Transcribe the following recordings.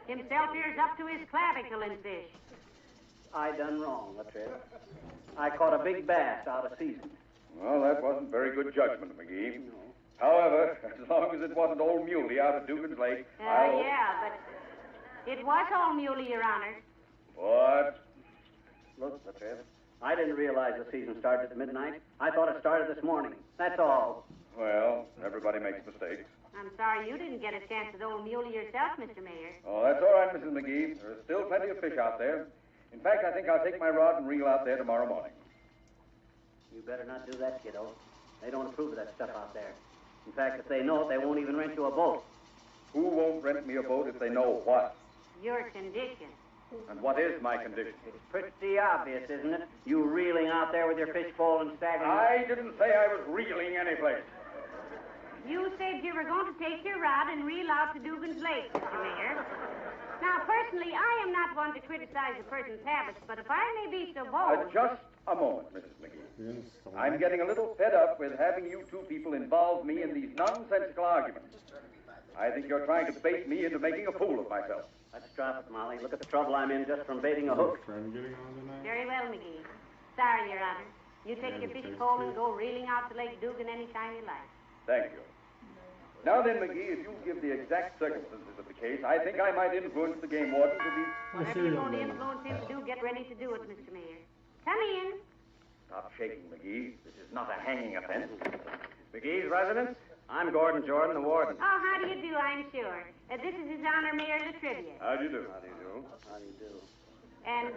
Himself here's up to his clavicle in fish. I done wrong, Latrell. I caught a big bass out of season. Well, that wasn't very good judgment, McGee. No. However, as long as it wasn't old Muley out of Dugan's Lake, Yeah, but it was old Muley, Your Honor. What? Look, Latrell, I didn't realize the season started at midnight. I thought it started this morning. That's all. Well, everybody makes mistakes. I'm sorry you didn't get a chance at old Muley yourself, Mr. Mayor. Oh, that's all right, Mrs. McGee. There's still plenty of fish out there. In fact, I think I'll take my rod and reel out there tomorrow morning. You better not do that, kiddo. They don't approve of that stuff out there. In fact, if they know it, they won't even rent you a boat. Who won't rent me a boat if they know what? Your condition. And what is my condition? It's pretty obvious, isn't it? You reeling out there with your fishpole and staggering. I didn't say I was reeling anyplace. You said you were going to take your rod and reel out to Dugan's Lake, Mr. Mayor. Now, personally, I am not one to criticize a person's habits, but if I may be so bold... Just a moment, Mrs. McGee. I'm getting a little fed up with having you two people involve me in these nonsensical arguments. I think you're trying to bait me into making a fool of myself. Let's drop it, Molly. Look at the trouble I'm in just from baiting a hook. Very well, McGee. Sorry, Your Honor. You take your fishpole and go reeling out to Lake Dugan any time you like. Thank you. Now then, McGee, if you give the exact circumstances of the case, I think I might influence the game warden to be... Whatever you're going to influence him to do, get ready to do it, Mr. Mayor. Come in. Stop shaking, McGee. This is not a hanging offense. McGee's residence? I'm Gordon Jordan, the warden. Oh, how do you do, I'm sure. This is His Honor Mayor Latrivia. How do you do? How do you do? How do you do? And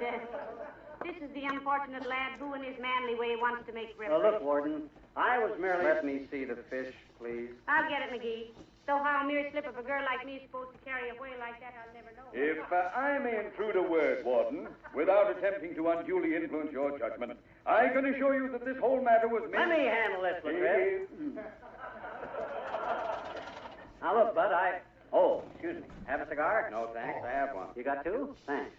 this is the unfortunate lad who, in his manly way, wants to make Look, reparations. Warden, I was merely... Let me see the fish, please. I'll get it, McGee. Though how a mere slip of a girl like me is supposed to carry a whale like that, I'll never know. If I may intrude a word, Warden, without attempting to unduly influence your judgment, I can assure you that this whole matter was Let me handle this, Latrell. Now, look, Bud, Oh, excuse me. Have a cigar? No, thanks. I have one. You got two? Thanks.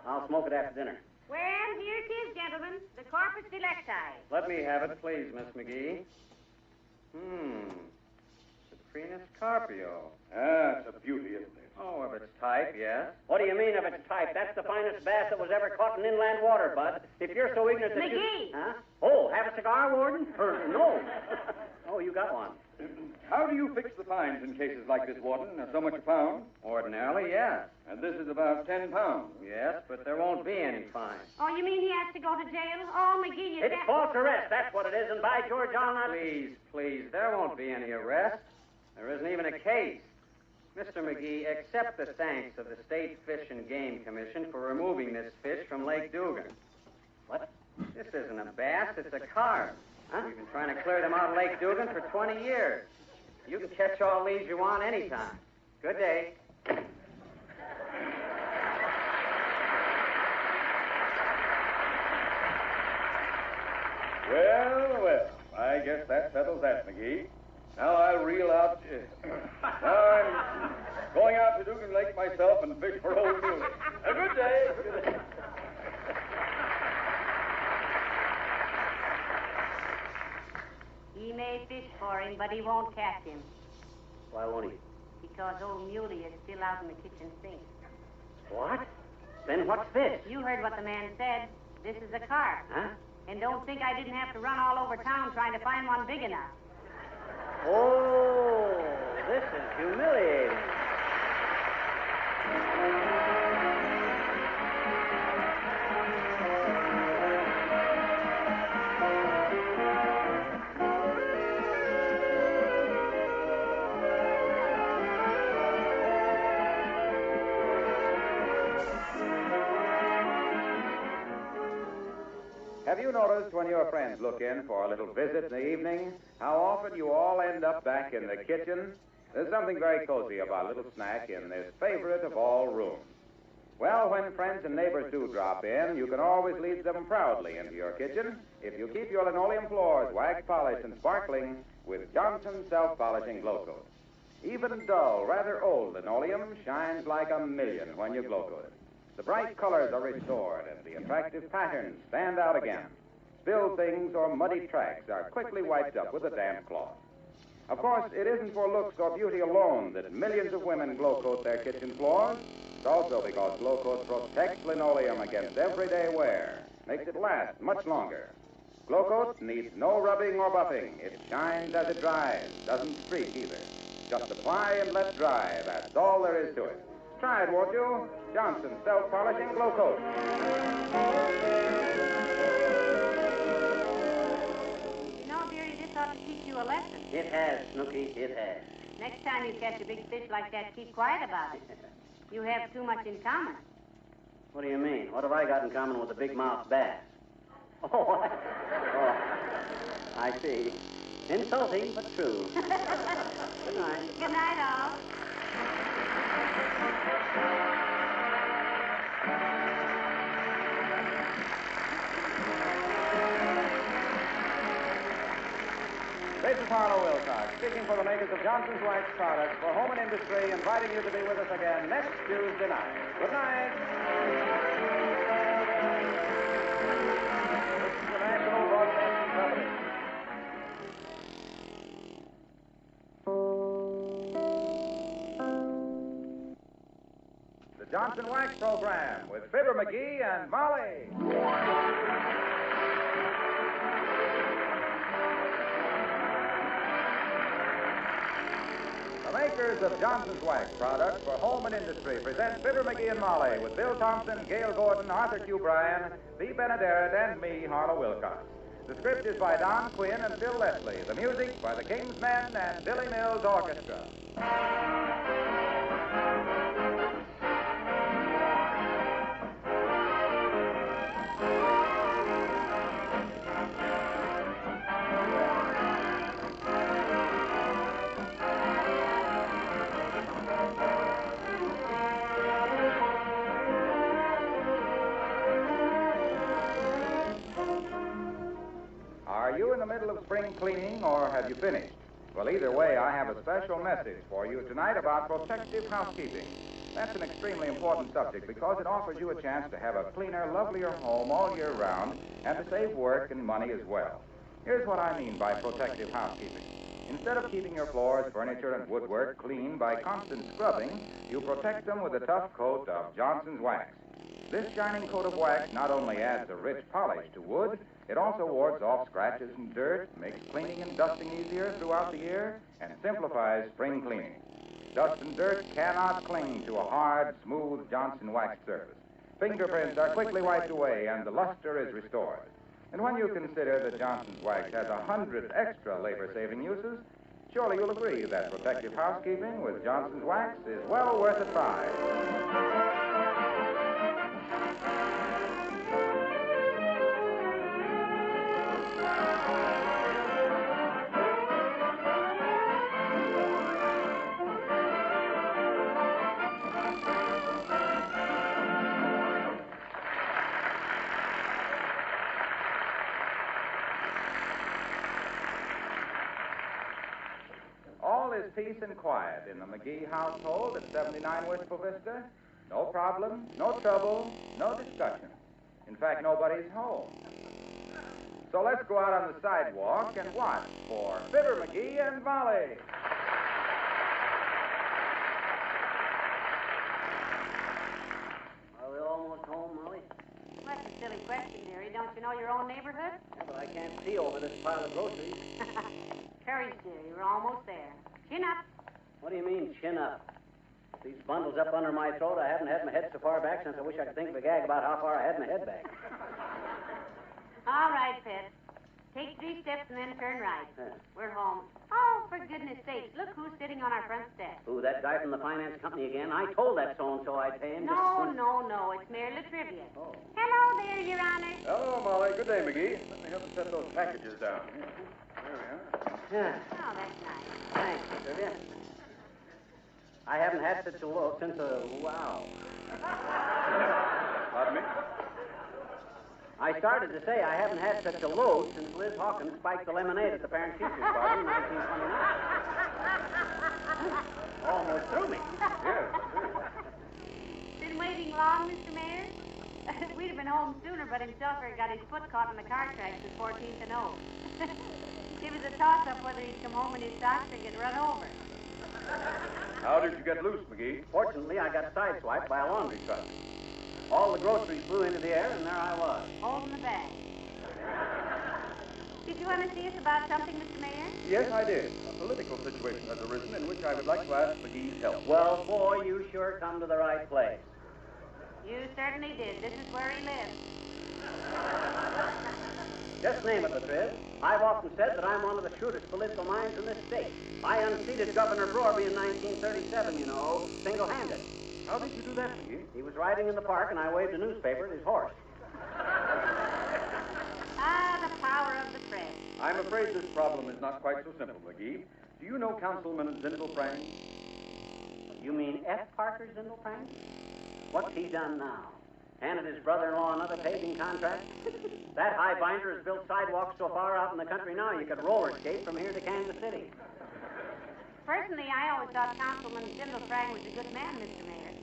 I'll smoke it after dinner. Well, here it is, gentlemen. The corpus delicti. Let me have it, please, Miss McGee. Saprinus Carpio. Ah, it's a beauty, isn't it? Oh, of its type, yes. What do you mean of its type? That's the finest bass that was ever caught in inland water, Bud. If you're so ignorant that McGee! Huh? Oh, have a cigar, Warden? No. Oh, you got one. How do you fix the fines in cases like this, Warden? So much a pound? Ordinarily, yes. And this is about 10 pounds. Yes, but there won't be any fine. Oh, you mean he has to go to jail? Oh, McGee, you It's false arrest, that's what it is, and by George, I'll not... Please, there won't be any arrest. There isn't even a case. Mr. McGee, accept the thanks of the State Fish and Game Commission for removing this fish from Lake Dugan. What? This isn't a bass, it's a carp. Huh? We've been trying to clear them out of Lake Dugan for 20 years. You can catch all these you want anytime. Good day. Well, I guess that settles that, McGee. Now I'll reel out... Now I'm going out to Dugan Lake myself and fish for old Muley. A good day. He may fish for him, but he won't catch him. Why won't he? Because old Muley is still out in the kitchen sink. What? Then what's this? You heard what the man said. This is a carp. Huh? And don't think I didn't have to run all over town trying to find one big enough. Oh, this is humiliating. Have you noticed when your friends look in for a little visit in the evening, how often you all end up back in the kitchen? There's something very cozy about a little snack in this favorite of all rooms. Well, when friends and neighbors do drop in, you can always lead them proudly into your kitchen if you keep your linoleum floors wax polished and sparkling with Johnson's self-polishing Glo-Coat. Even dull, rather old linoleum shines like a million when you Glo-Coat it. The bright colors are restored, and the attractive patterns stand out again. Spilled things or muddy tracks are quickly wiped up with a damp cloth. Of course, it isn't for looks or beauty alone that millions of women Glo-Coat their kitchen floors. It's also because Glo-Coat protects linoleum against everyday wear, makes it last much longer. Glo-Coat needs no rubbing or buffing. It shines as it dries, doesn't streak either. Just apply and let dry. That's all there is to it. Try it, won't you? Johnson's self-polishing Glo-Coat. You know, dearie, this ought to teach you a lesson. It has, Snooky, it has. Next time you catch a big fish like that, keep quiet about it. You have too much in common. What do you mean? What have I got in common with a big mouth bass? Oh, I see. Insulting, but true. Good night. Good night, all. This is Harlow Wilcox, speaking for the makers of Johnson's Wax products for home and industry, inviting you to be with us again next Tuesday night. Good night. This is the National Broadcasting Company. The Johnson Wax Program with Fibber McGee and Molly. The makers of Johnson's Wax products for home and industry present Fibber McGee and Molly with Bill Thompson, Gail Gordon, Arthur Q. Bryan, B. Benaderet, and me, Harlow Wilcox. The script is by Don Quinn and Phil Leslie. The music by the King's Men and Billy Mills Orchestra. Are you in the middle of spring cleaning, or have you finished? Well, either way, I have a special message for you tonight about protective housekeeping. That's an extremely important subject because it offers you a chance to have a cleaner, lovelier home all year round and to save work and money as well. Here's what I mean by protective housekeeping. Instead of keeping your floors, furniture, and woodwork clean by constant scrubbing, you protect them with a tough coat of Johnson's Wax. This shining coat of wax not only adds a rich polish to wood, it also wards off scratches and dirt, makes cleaning and dusting easier throughout the year, and simplifies spring cleaning. Dust and dirt cannot cling to a hard, smooth Johnson Wax surface. Fingerprints are quickly wiped away, and the luster is restored. And when you consider that Johnson's Wax has 100 extra labor-saving uses, surely you'll agree that protective housekeeping with Johnson's Wax is well worth a try. All is peace and quiet in the McGee household at 79 Wistful Vista. No problem, no trouble, no discussion. In fact, nobody's home. So let's go out on the sidewalk and watch for Fibber McGee and Molly. Are we almost home, Molly? Well, that's a silly question, dearie. Don't you know your own neighborhood? Yeah, but I can't see over this pile of groceries. Courage, dearie. We're almost there. Chin up. What do you mean, chin up? These bundles up under my throat, I haven't had my head so far back since I wish I could think of a gag about how far I had my head back. All right, Pet. Take 3 steps and then turn right. Huh. We're home. Oh, for goodness sake, look who's sitting on our front step. Who, that guy from the finance company again? I told that so-and-so I'd pay him. No, it's merely trivia. Oh. Hello there, Your Honor. Hello, Molly. Good day, McGee. Let me help you set those packages down. There we are. Yeah. Oh, that's nice. Thanks, Sylvia. I haven't had such a load since wow. Pardon me? I started to say I haven't had such a load since Liz Hawkins spiked the lemonade at the parent teachers party in 1929. Almost threw me. Yes. Been waiting long, Mr. Mayor? We'd have been home sooner, but himself got his foot caught in the car tracks at 14th and O. It was a toss-up whether he'd come home in his socks or get run over. How did you get loose, McGee? Fortunately, I got sideswiped by a laundry truck. All the groceries flew into the air, and there I was. Holding the bag. Did you want to see us about something, Mr. Mayor? Yes, I did. A political situation has arisen in which I would like to ask McGee's help. Well, boy, you sure come to the right place. You certainly did. This is where he lives. Just name it, Latriz. I've often said that I'm one of the shrewdest political minds in this state. I unseated Governor Brorby in 1937, you know, single-handed. How did you do that, McGee? He was riding in the park, and I waved a newspaper at his horse. Ah, the power of the press. I'm afraid this problem is not quite so simple, McGee. Do you know Councilman Zindelprang? You mean F. Parker Zindelprang? What's he done now? Handed his brother-in-law another paving contract? That high binder has built sidewalks so far out in the country now you could roller skate from here to Kansas City. Personally, I always thought Councilman Zindelprang was a good man, Mr. Mayor.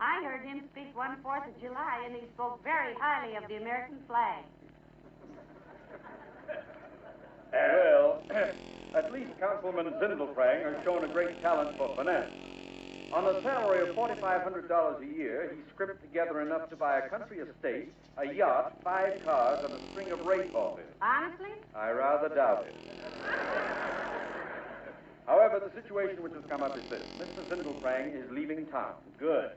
I heard him speak one 4th of July, and he spoke very highly of the American flag. Well, at least Councilman Zindelprang has shown a great talent for finance. On a salary of $4,500 a year, he scrimped together enough to buy a country estate, a yacht, 5 cars, and a string of racehorses. Honestly? I rather doubt it. However, the situation which has come up is this. Mr. Zindelprang is leaving town. Good.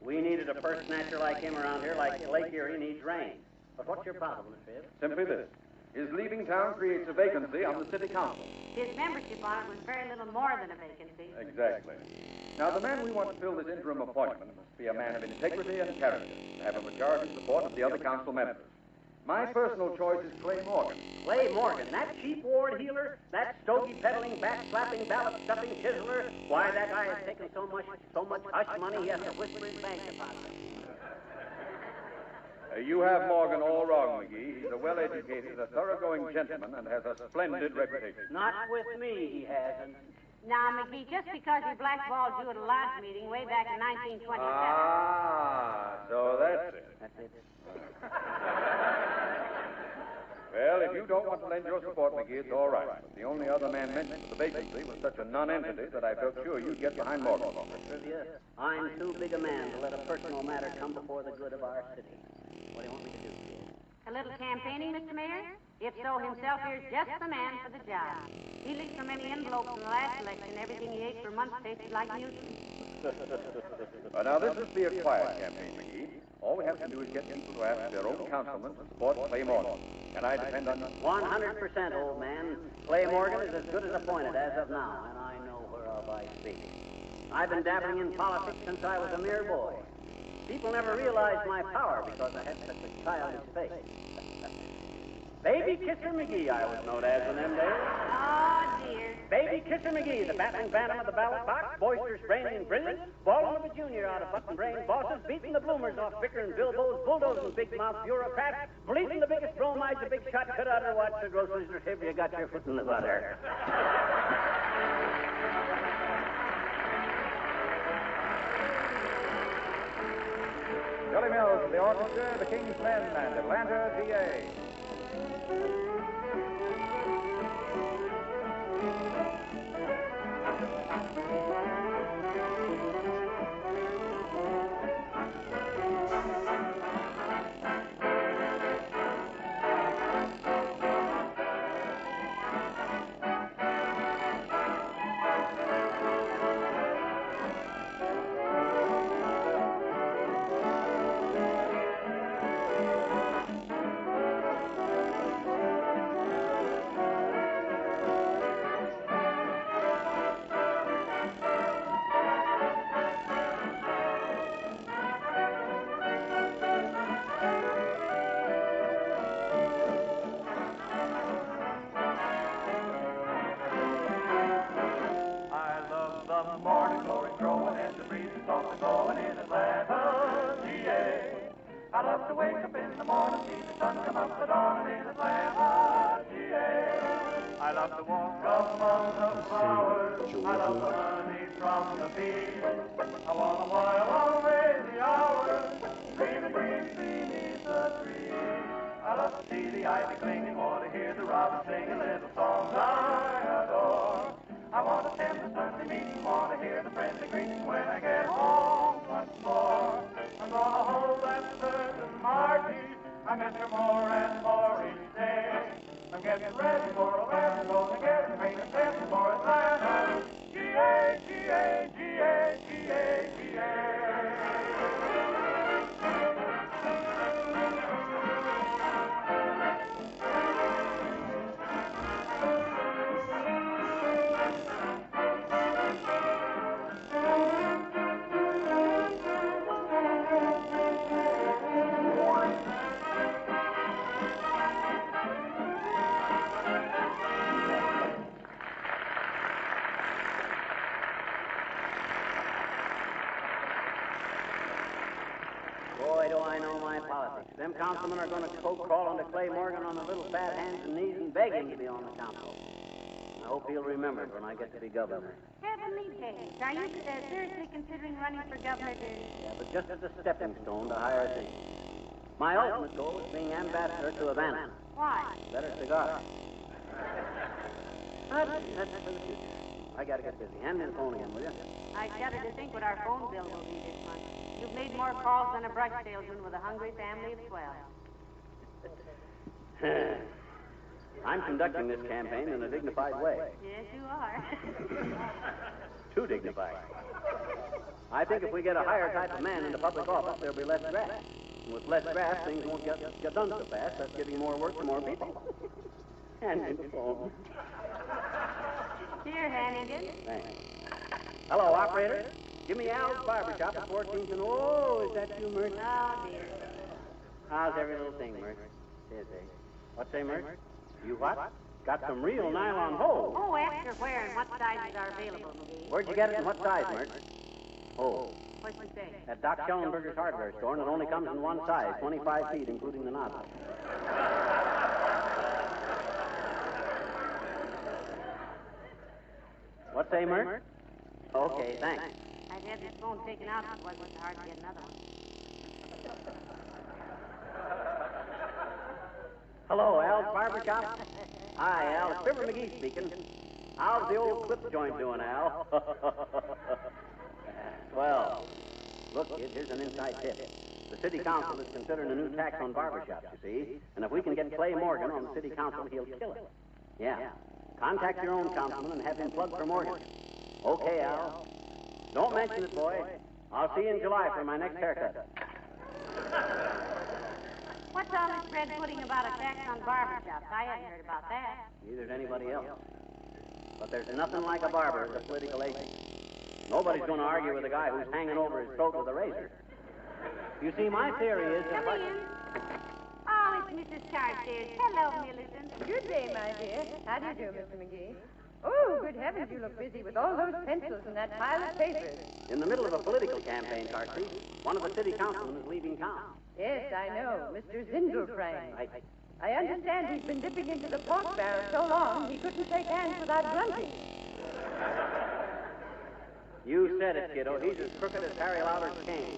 We needed a purse snatcher like him around here, like Lake Erie needs rain. But what's your problem, Miss Bibb? Simply this. His leaving town creates a vacancy on the city council. His membership on it was very little more than a vacancy. Exactly. Now, the man we want to fill this interim appointment must be a man of integrity and character, to have a majority support of the other council members. My personal choice is Clay Morgan. Clay Morgan, that cheap ward healer, that stogie-peddling, back-slapping, ballot-stuffing chiseler. Why, that guy has taken so much hush money he has to whisper his bank deposit. You have Morgan all wrong, McGee. He's a well-educated, a thoroughgoing gentleman, and has a splendid reputation. Not with me, he hasn't. Now, McGee, just because he blackballed you at a lodge meeting way back in 1927. Ah, so that's it. That's it. Well, if you don't want to lend your support, McGee, it's all right. But the only other man mentioned for the vacancy was such a non-entity that I felt sure you'd get behind Morgan. Yes, I'm too big a man to let a personal matter come before the good of our city. What do you want me to do, kid? A little campaigning, Mr. Mayor? If so, himself here's just the man for the job. He leaked so many envelopes in the last election, everything he ate for months tasted like music. Now, this is the quiet campaign, McGee. All we have to do is get people to ask their own councilman to support Clay Morgan. Can I depend on you? 100%, old man. Clay Morgan is as good as appointed as of now, and I know whereof I speak. I've been dabbling in politics since I was a mere boy. People never realized my power because I had such a childish face. Baby Kisser McGee, I was known as in them days. Oh, dear. Baby Kisser McGee, the battling phantom of the ballot box, boisterous, brainy, and brilliant, balling with a junior out of button brain bosses, beating the bloomers off bickering bilbos, bulldozing big mouth bureaucrats, bleating the biggest bromides, the big shot cut out of watch the groceries or if you got your foot in the butter. Billy Mills of the orchestra, the King's Men, and Atlanta, GA. love to see the ivy clinging, want to hear the robin singing little songs I adore. I want to attend the Sunday meeting, want to hear the friendly greeting when I get home once more. I'm gonna hold that certain heartbeat, I miss her more and more each day. I'm getting ready for a wedding, gonna get a ring and send for Atlanta. G-A, G-A, G-A, G-A, G-A. Boy, do I know my politics. Them councilmen are going to crawl into Clay Morgan on their little fat hands and knees and beg him to be on the council. I hope he'll remember it when I get to be governor. Heavenly days. Are you seriously considering running for governor, dear? Yeah, but just as a stepping stone to higher things. My ultimate goal is being ambassador to Havana. Why? Better cigar. That's for the future. I gotta get busy. Hand me the phone again, will you? I shudder to think what our phone bill will be this month. You've made more calls than a brush salesman with a hungry family of 12. I'm conducting this campaign in a dignified way. Yes, you are. Too dignified. I think if we get a higher type of man into public office, there'll be less graft. And with less graft, things won't get done so fast. That's giving more work to more people. Hand me the phone. Here, Hannigan. Thanks. Hello, operator. Give me Al's barber shop at 14th and... Oh, is that you, Mert? Oh, dear. How's every little thing, Mert? Yes, eh? What say, Mert? You what? Got some real nylon hose. Oh, after where and what sizes are available, McGee? Where'd you get it and what size, Mert? Oh, What'd you say? at Doc Schellenberger's hardware store, and it only comes in one size, 25 feet, including the nozzle. What say, Mert? Okay, thanks. I'd have this phone taken out if it wasn't so hard to get another one. Hello, Al's barber shop. Hi, Al. It's Fibber McGee speaking. How's the old clip joint doing, Al? Well, look, kid, here's an inside tip. The city council is considering a new tax on barbershops, you see. And if we can get Clay Morgan on the city council, he'll kill it. Yeah. Contact your own councilman and have him plug for Morgan. Okay, Al. Don't mention it, boy. I'll see you in July for my next haircut. What's all this red pudding about a tax on barbershops? I hadn't heard about that. Neither did anybody else. But there's nothing like a barber as a political agent. Nobody's going to argue with a guy who's hanging over his throat with a razor. You see, my theory is that... Come in. Oh, it's Mrs. Carstairs. Hello, Millicent. Good day, my dear. How do you do, Mr. McGee? Oh, good heavens, you look busy with all those pencils and that pile of papers. In the middle of a political campaign, Carstairs, one of the city councilmen is leaving town. Yes, I know, Mr. Zindelfrang. Right. I understand he's been dipping into the pork barrel so long he couldn't shake hands without grunting. You said it, kiddo. He's as crooked as Harry Lauder's cane.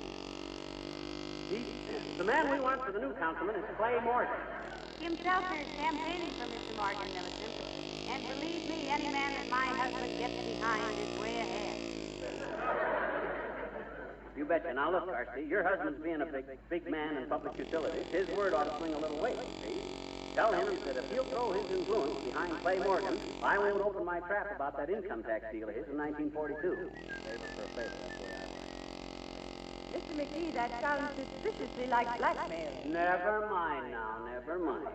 The man we want for the new councilman is Clay Morgan. Himself is campaigning for Mr. Morgan, Millicent. And believe me, any man that my husband gets behind is way ahead. You betcha. Now look, Carstairs, your husband's being a big man in public utilities. His word ought to swing a little weight, you see. Tell him that if he'll throw his influence behind Clay Morgan, I won't open my trap about that income tax deal of his in 1942. Favor for a favor, that's the way I work. Mr. McGee, that sounds suspiciously like blackmail. Never mind now, never mind.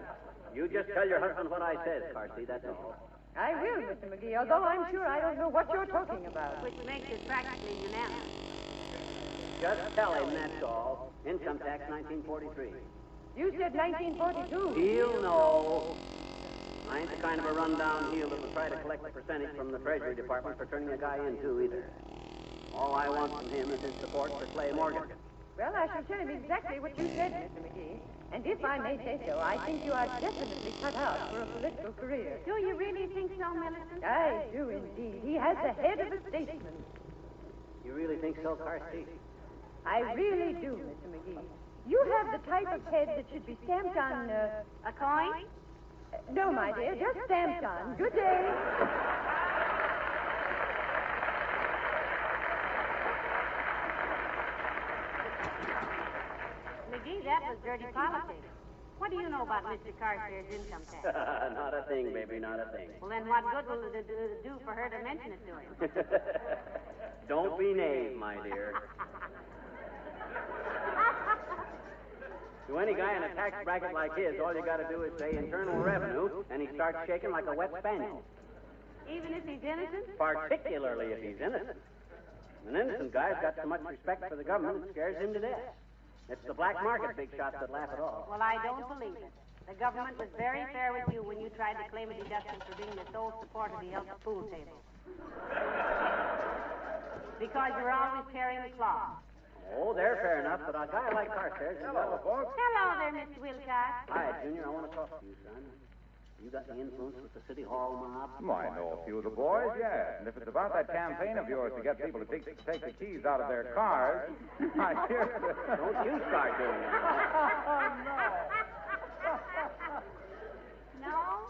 You just tell your husband what I said, Carstairs, that's all. I will, Mr. McGee, although I'm sure I don't know what you're talking about. Which makes it practically unanimous. Just tell him, that's all. Income tax 1943. You said 1942. He'll know. I ain't the kind of a run-down heel that will try to collect a percentage from the Treasury Department for turning a guy in, too, either. All I want from him is his support for Clay Morgan. Well, I shall tell him exactly what you said, Mr. McGee. And if I may say so, I think you are definitely cut out for a political career. Do you really think so, Millicent? I do indeed. He has the head of a statesman. You really think so, Carstairs? I really do, Mr. McGee. You have the type of head that should be stamped on, A coin? No, my dear, just stamped on. Good day. McGee, that was dirty politics. What do you know about Mr. Carstairs' income tax? Not a thing, baby, not a thing. Well, then what good will it do for her to mention it to him? Don't be naive, my dear. To any guy in a tax bracket like his, all you got to do is say Internal Revenue, and he starts shaking like a wet spaniel. Even if he's innocent? Particularly if he's innocent. An innocent guy's got so much respect for the government it scares him to death. It's the black market big shots that laugh it off. Well, I don't believe it. The government was very fair with you when you tried to claim a deduction for being the sole support of the Elsie pool table. Because you're always carrying the cloth. Oh, they're fair enough, but a guy like Carstairs... Hello, folks. Hello there, Mr. Wilcox. Hi, Junior, I want to talk to you, son. You got the influence with the City Hall mob? I know a few of the boys, yeah. And if it's about that campaign of yours to get people to take the keys out of their cars, I hear that. Don't you start doing that. No,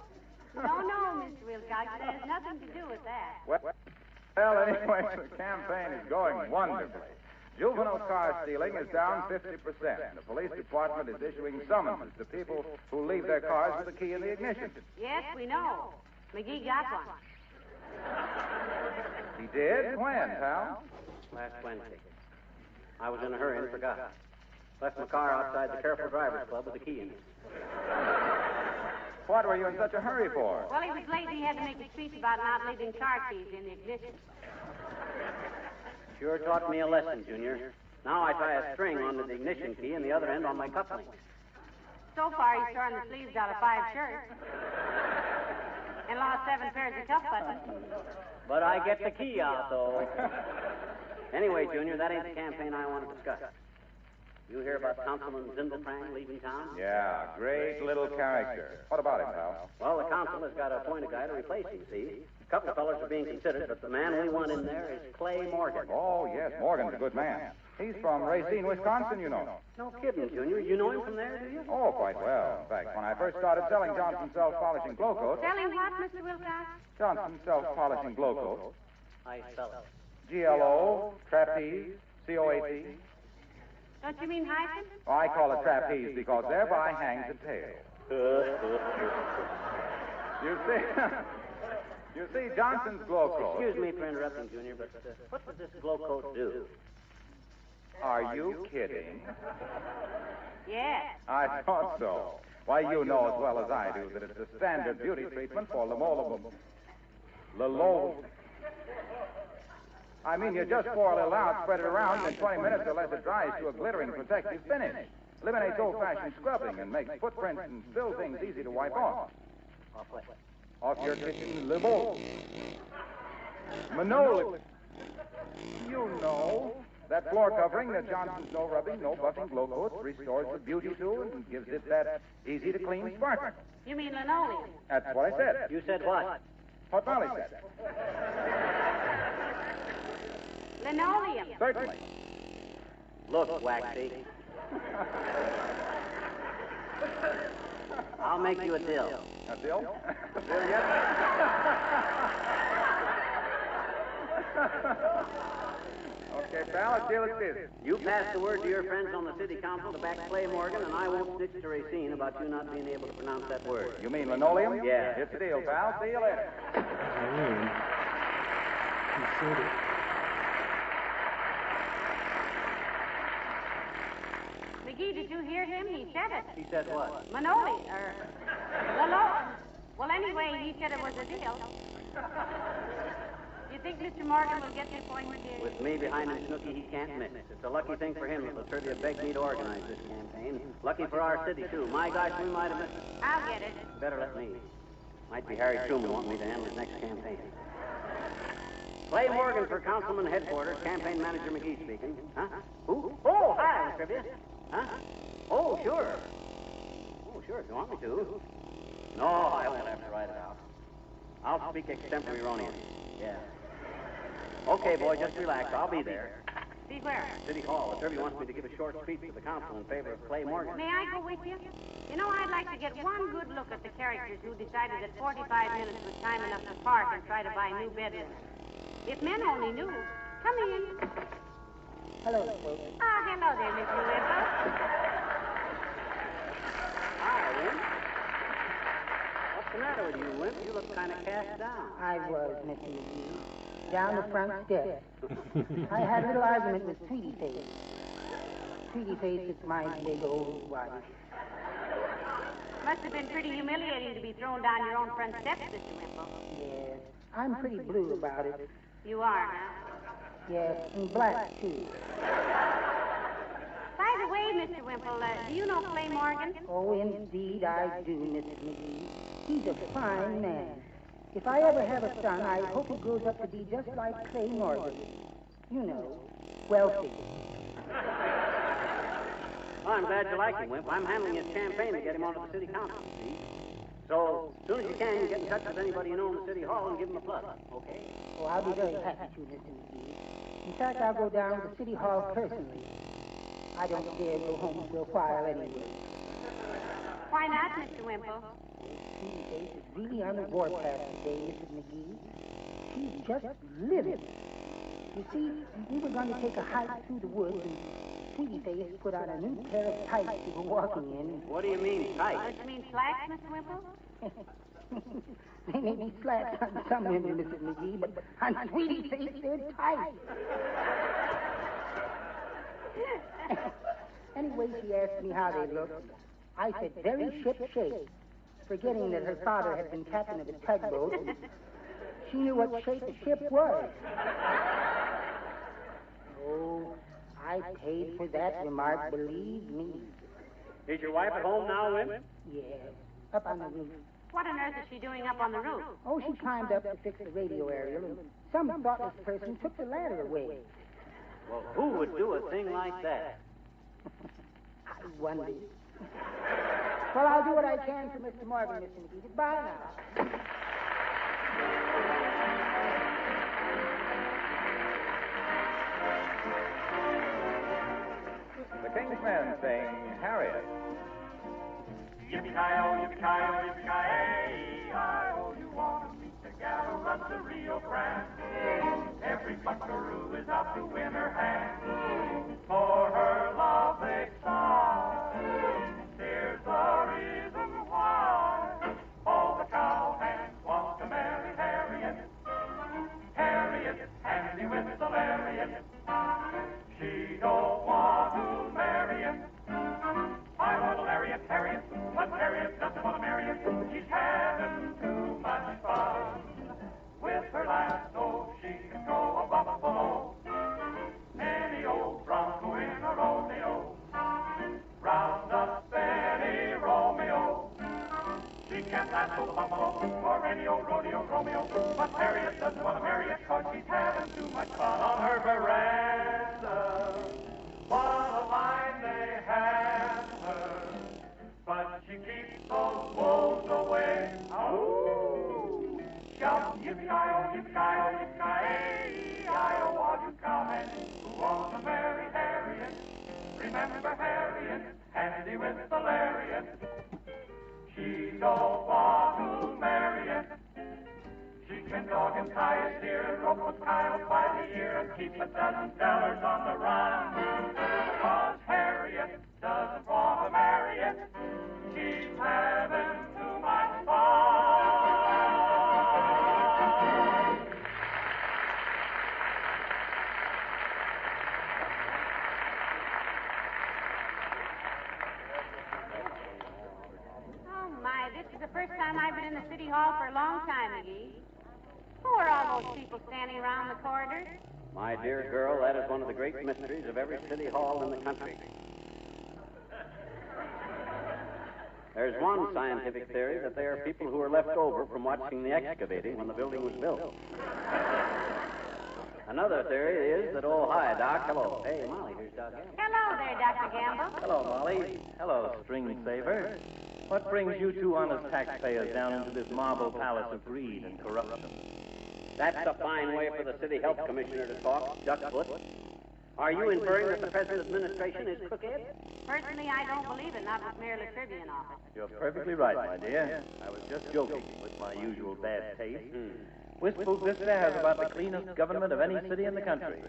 Mr. Wilcox. It has nothing to do with that. Well, anyway, the campaign is going wonderfully. Juvenile car stealing is down 50%. The police department is issuing summonses to people who leave their cars with the key in the ignition. Yes, we know. McGee got one. He did? When, pal? Last Wednesday. I was in a hurry and forgot. Left my car outside the Careful Drivers Club with the key in it. What were you in such a hurry for? Well, he was late and he had to make a speech about not leaving car keys in the ignition. Sure taught me a lesson, Junior. Now I tie a string onto the ignition key and the other end on my cufflink. So far, he's torn the sleeves out of 5 shirts and lost 7 pairs of cuff buttons. But I get the key out, though. Anyway, Junior, that ain't the campaign I want to discuss. You hear about Councilman Zindelprang leaving town? Yeah, great little character. What about him, pal? Well, the council has got to appoint a guy to replace him, see? A couple of fellows are being considered, but the man we want in there is Clay Morgan. Oh, yes, Morgan's a good man. He's from Racine, Wisconsin, you know. No kidding, Junior. You know him from there, do you? Oh, quite well. In fact, when I first started selling Johnson self-polishing Glo-Coat... Selling what, Mr. Wilcox? Johnson self-polishing Glo-Coat. I spell it. G-L-O, trapeze, C-O-A-T. Don't you mean hyphen? Oh, I call it trapeze because thereby hangs the tail. You see, Johnson's Glo-Coat... Excuse me for interrupting, Junior, but what does this Glo-Coat do? Are you kidding? Yes. I thought so. Why, you know as well as I do that it's the standard beauty treatment for I mean, you just pour a little out, spread it around, and in 20 minutes or less it dries to a glittering protective finish. Eliminates old-fashioned scrubbing and makes footprints and spill things easy to wipe off. Off what? Off your kitchen limo. Manoli. You know. That floor covering that Johnson's no rubbing, no buffing Glo-Coat restores the beauty to and gives it that easy-to-clean sparkle. You mean linoleum? That's what I said. You said what? What Molly said. Linoleum. Certainly. Look, Waxy. I'll make you a deal. A deal? A deal yet? Okay, pal, a deal it is. You pass the word to your friends on the city council to back Clay Morgan, and I won't snitch to Racine about you not being able to pronounce that word. You mean linoleum? Yeah. It's a deal, pal. See you later. McGee, did you hear him? He said it. He said what? Manoli, or linoleum. Well, anyway, he said it was a deal. Do you think Mr. Morgan will get the appointment here? With me behind him, Snooky, he can't miss. It's a lucky thing for him that the trivia begged me to organize this campaign. Lucky for our city, too. My gosh, we might have missed it. I'll get it. Better let me. Might be Harry Truman wanting me to handle his next campaign. Clay Morgan for Councilman Headquarters, Campaign Manager McGee speaking. Huh? Who? Oh, hi, Mr. Trivia. Huh? Oh, sure. Oh, sure, if you want me to. No, I won't have to write it out. I'll speak extemporaneous. Yeah. Okay, boy, just relax. I'll be there. See where? City Hall. The Derby wants me to give a short speech to the council in favor of Clay Morgan. May I go with you? You know, I'd like to get one good look at the characters who decided that 45 minutes was time enough to park and try to buy new bedrooms. If men only knew. Come in. Hello, folks. Ah, hello there, Mr. Wimple. Hi, Wimp. What's the matter with you, Wimp? You look kind of cast down. I was, Mr. McGee. Down the front steps. I had a little argument with Sweetie Face. Sweetie Face is my big old wife. Must have been pretty humiliating to be thrown down your own front steps, Mr. Wimple. Yes, I'm pretty blue about it. You are, huh? Yes, and black, too. By the way, Mr. Wimple, do you know Clay Morgan? Oh, indeed I do, Mrs. McGee. He's a fine man. If I ever have a son, I hope he grows up to be just like Clay Morgan. You know, wealthy. Well, I'm glad you like him, Wimp. I'm handling his campaign to get him onto the city council, you see. So, as soon as you can, get in touch with anybody you know in the city hall and give him a plug, okay? Oh, I'll be very happy to, Mr. McGee. In fact, I'll go down to the city hall personally. I don't dare go home for a while anyway. Why not, Mr. Wimple? Sweetie Face is really on the warpath today, Mrs. McGee. She's just livid. You see, we were going to take a hike through the woods, and Sweetie Face put on a new pair of tights we were walking in. What do you mean, tight? Does it mean slacks, Mr. Wimple? They may be slacks on some women, Mrs. McGee, but on Sweetie Face, they're tight. Anyway, she asked me how they looked. I said, very ship-shape, forgetting that her father had been captain of a tugboat. She knew what shape a ship was. Oh, I paid for that remark, believe me. Is your wife at home now, Wimp? Yes, up on the roof. What on earth is she doing up on the roof? Oh, she climbed up to fix the radio aerial, and some thoughtless person took the ladder away. Well, who would do a thing like that? I wonder. Well, I'll do what I can for Mr. Morgan, Mr. McGee. Goodbye now. The King's Men sing Harriet. Yippee-ki-yo, yippee-ki-yo, yippee-ki-yay, you want to meet the gal who runs the Rio Grande. Every buckaroo is out to win her hand. For her love they sigh. Here's the reason why. All the Callahans want to marry Harriet. Harriet, handy with the lariat. She don't want to marry him. I want a lariat, Harriet, but Harriet doesn't want to marry him. She's having too much fun. With her lasso, she can throw a buffalo. Any old bronco in a rodeo. Round up any Romeo. She can't lasso the buffalo or any old rodeo Romeo. But Harriet doesn't want to marry it 'cause she's having too much fun on her veranda. What a line they have her. But she keeps those woes away. Oh, shout yippee-ki-yo, yippee-ki-yo, yippee-ki-yay, all you cowmen who want to marry Harriet. Remember Harriet, handy with the lariat. She don't want to marry it. She can dog and tie a steer and rope a coyote by the ear and keep a dozen fellers on the run. 'Cause Harriet doesn't want to marry it. She's having too much fun. Oh, my, this is the first time I've been in the city hall for a long time, McGee. Who are all those people standing around the corridors? My dear girl, that is one of the great mysteries of every city hall in the country. There's one scientific theory that they are people who were left over from watching the excavating when the building was built. Another theory is that, oh, hi, Doc. Hello. Hey, Molly, here's Doc Gamble. Hello there, Dr. Gamble. Hello, Molly. Hello, string saver. What brings you two honest taxpayers down into this marble palace of greed and corruption? That's a fine way for the city health commissioner to talk, duckfoot. Are you inferring that the present administration is crooked? Personally, I don't believe it, not with Mayor Latrivia in office. You're perfectly right, my dear. I was just joking with my usual bad taste. Wistful Vista has about the cleanest government of any city in the country.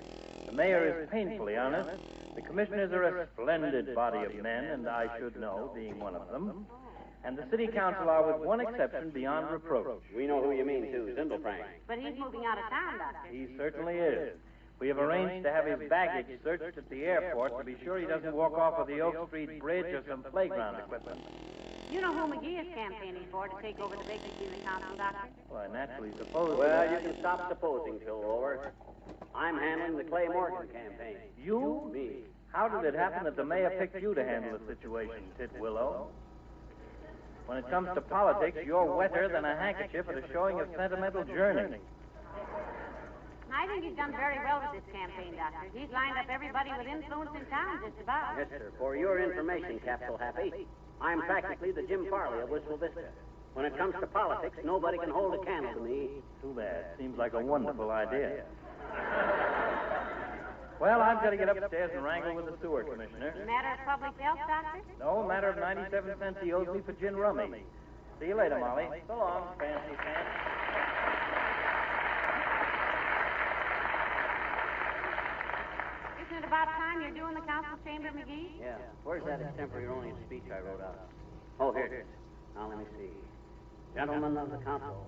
The mayor is painfully honest. The commissioners are a splendid body of men, and I should know, being one of them. And the city council are, with one exception, beyond reproach. We know who you mean, too, Zindelfrank. But he's moving out of town, Doctor. He certainly is. We have arranged to have his baggage searched at the airport to be sure he doesn't walk off of the Oak Street Bridge or some playground equipment. You know who McGee is campaigning for to take over the vacancy in the council, Doctor? Well, I naturally suppose... Well, you can stop supposing, Pillover. I'm handling the Clay Morgan campaign. You? Me. How did it happen that the mayor picked you to handle the situation, Titwillow? When it comes to politics, you're wetter than a handkerchief at a showing of sentimental journey. I think he's done very well with this campaign, Doctor. He's lined up everybody with influence in town, just about. Yes, sir. For your information, Capsule Happy, I'm practically the Jim Farley of Wistful Vista. When it comes to politics, nobody can hold a candle to me. Too bad. Seems like a wonderful idea. Well, I've got to get upstairs and wrangle with the sewer commissioner. Matter of public health, Doctor? No, matter of 97 cents he owes me for gin rummy. See you later, Molly. So long, fancy pants. Isn't it about time you're doing the council chamber, McGee? Yeah. Where's that extemporaneous speech I wrote out? Oh, here it is. Now, let me see. Gentlemen of the council,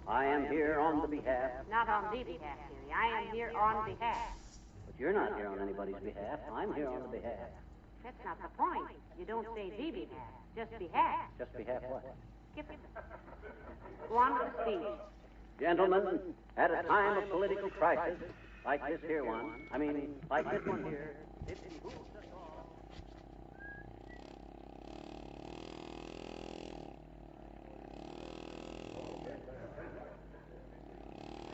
I am here on the behalf... Not on the behalf, dearie. I am here on behalf. But you're not here on anybody's behalf. I'm here on the behalf. That's not the point. You don't say the behalf, just behalf. Just behalf what? Skip it. Go on with the speech. Gentlemen, at a time of political crisis, like this here one, like this one here, it behooves us all.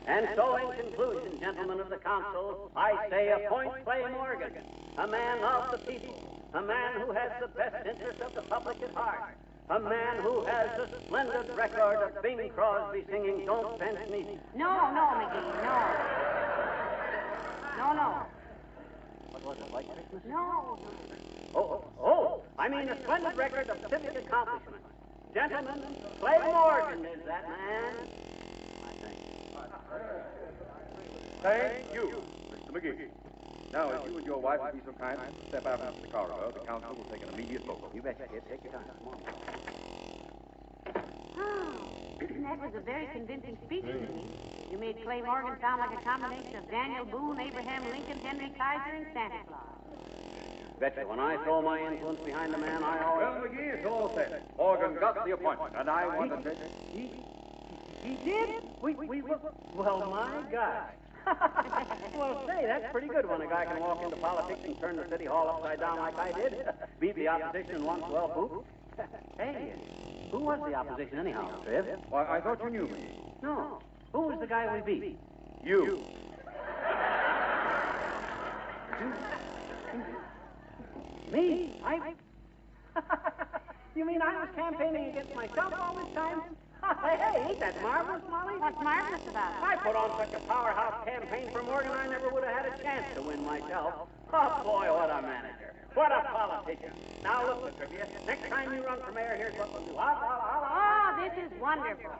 And so, in conclusion, gentlemen of the council, I say appoint Clay Morgan, a man of the people, a man who has the best interest of the public at heart, a man who has a splendid record of Bing Crosby singing Don't Bench Me. No, McGee, no. No. What was it, like Christmas? No. I mean a splendid record of civic accomplishment. Gentlemen, Clay Morgan is that man. I think. Thank you, Mr. McGee. Now, if you and your wife would be so kind as to step out into the corridor, the council will take an immediate vote. You betcha, kid. Take your time. Come on. That was a very convincing speech to me. You made Clay Morgan sound like a combination of Daniel Boone, Abraham Lincoln, Henry Kaiser, and Santa Claus. Betcha, when I throw my influence behind a man, I always... Well, McGee, it's all set. Morgan got the appointment, and I want to... He did? Well, my God. Well, say, that's pretty good when a guy can walk into politics and turn the city hall upside down like I did. Beat the opposition in one swell poop. Hey, who was the opposition anyhow, Triv? Why, I thought you knew me. No. Who was the guy we beat? You. Me? You mean I was campaigning against myself all this time? Hey, ain't that marvelous, Molly? What's marvelous about it? I put on such a powerhouse campaign for Morgan, I never would have had a chance to win myself. Oh, boy, what a manager. What a politician. Now, look, Latrivia, next time you run for mayor, here's what we'll do. Oh, this is wonderful.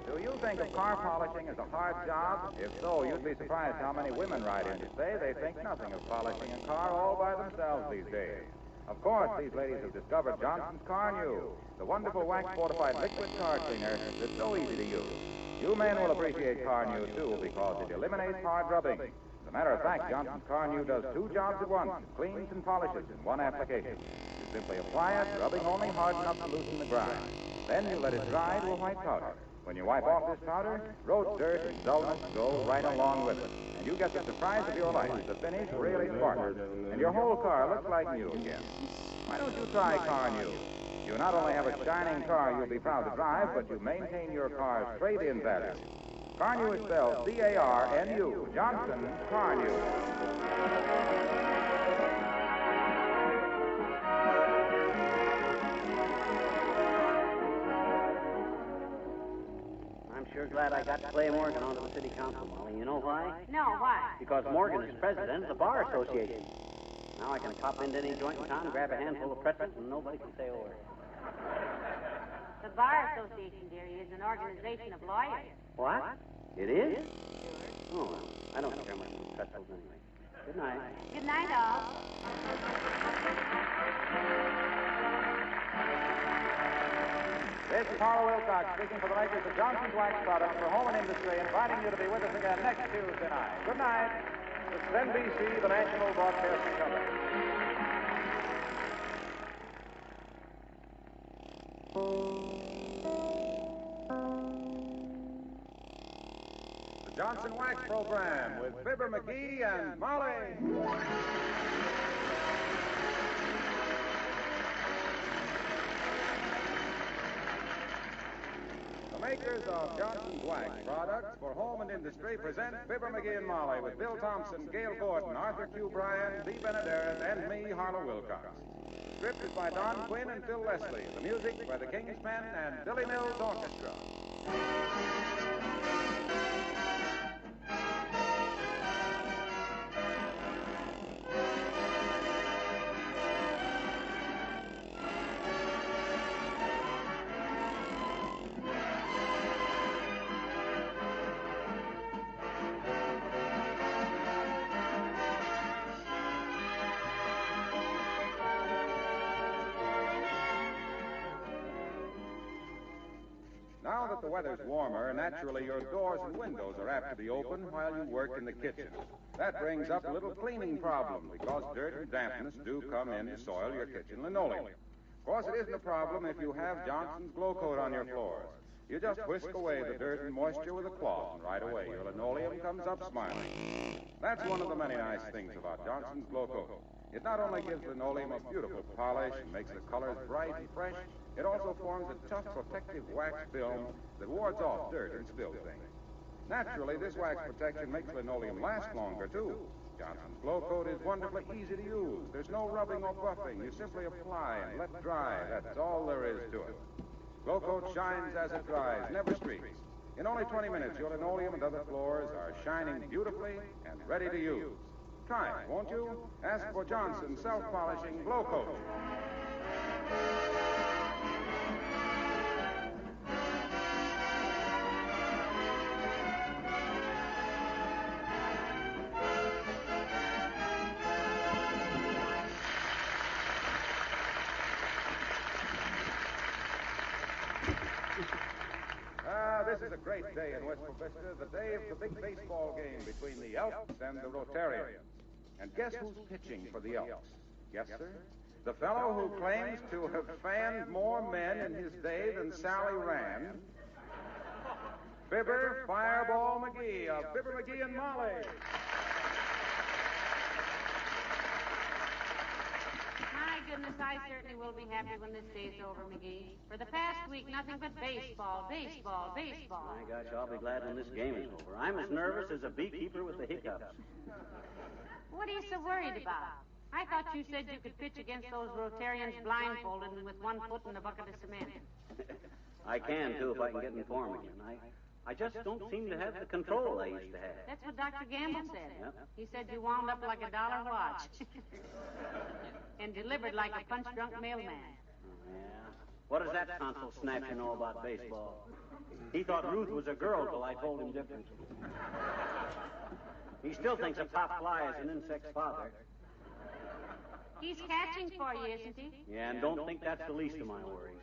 Do you think of car polishing as a hard job? If so, you'd be surprised how many women write in to say they think nothing of polishing a car all by themselves these days. Of course, these ladies have discovered Johnson's Car New, the wonderful wax-fortified liquid car cleaner that's so easy to use. You men will appreciate Car New, too, because it eliminates hard rubbing. As a matter of fact, Johnson's Car New does two jobs at once. It cleans and polishes in one application. You simply apply it, rubbing only hard enough to loosen the grind. Then you let it dry to a white powder. When you wipe off this powder, road dirt and dullness go right along with it. And you get the surprise of your life. The finish really sparkles. And your whole car looks like new again. Why don't you try Car New? You not only have a shining car you'll be proud to drive, but you maintain your car's trade-in value. Car New is spelled C-A-R-N-U. Johnson Car New. sure glad I got to play Morgan onto the city council, Molly. You know why? No, why? Because Morgan is president of the Bar Association. Now I can pop into any joint in town, grab a handful of pretzels, and nobody can say a word. The Bar Association, dearie, is an organization of lawyers. What? It is? Oh, well, I don't care much for pretzels anyway. Good night. Good night, all. This is Harlow Wilcox speaking for the makers of Johnson's Wax Products for home and industry, inviting you to be with us again next Tuesday night. Good night. This is NBC, the National Broadcasting Company. The Johnson Wax Program with Fibber McGee and Molly. The makers of Johnson's Wax Products for home and industry present Fibber McGee and Molly with Bill Thompson, Gail Gordon, Arthur Q. Bryan, Dee Benederet, and me, Harlow Wilcox. The script is by Don Quinn and Phil Leslie. The music by the King's Men and Billy Mills Orchestra. Now that the weather's warmer, naturally your doors and windows are apt to be open while you work in the kitchen. That brings up a little cleaning problem because dirt and dampness do come in to soil your kitchen linoleum. Of course, it isn't a problem if you have Johnson's Glo-Coat on your floors. You just whisk away the dirt and moisture with a cloth, and right away your linoleum comes up smiling. That's one of the many nice things about Johnson's Glo-Coat. It not only gives linoleum a beautiful polish and makes the colors bright and fresh, it also forms a tough protective wax film that wards off dirt and spill things. Naturally, this wax protection makes linoleum last longer, too. Johnson's Glo-Coat is wonderfully easy to use. There's no rubbing or buffing. You simply apply and let dry. That's all there is to it. Glo-Coat shines as it dries, never streaks. In only 20 minutes, your linoleum and other floors are shining beautifully and ready to use. Try it, won't you? Ask for Johnson's self-polishing Glo-Coat. This is a great day in Wistful Vista, the day of the big baseball game between the Elks and the Rotarians. And guess who's pitching for the Elks? Yes, sir? The fellow who claims to have fanned more men in his day than Sally Rand. Fibber Fireball McGee of Fibber McGee and Molly. My goodness, I certainly will be happy when this day's over, McGee. For the past week, nothing but baseball, baseball, baseball. My gosh, I'll be glad when this game is over. I'm as nervous as a beekeeper with the hiccups. What are you so worried about? I thought you said you could pitch against those Rotarians blindfolded and with one foot in a bucket of cement. I can, too, if I can get in form again. I just don't seem to have the control I used to have. That's what Dr. Gamble said. Yep. He said you wound up like a dollar watch. And delivered like a punch-drunk mailman. Yeah. What does that tonsil snatcher know about baseball? He thought Ruth was a girl till I told him different. He still thinks a top fly is an insect's father. He's catching for you, isn't he? Yeah, and don't think that's the least of my worries.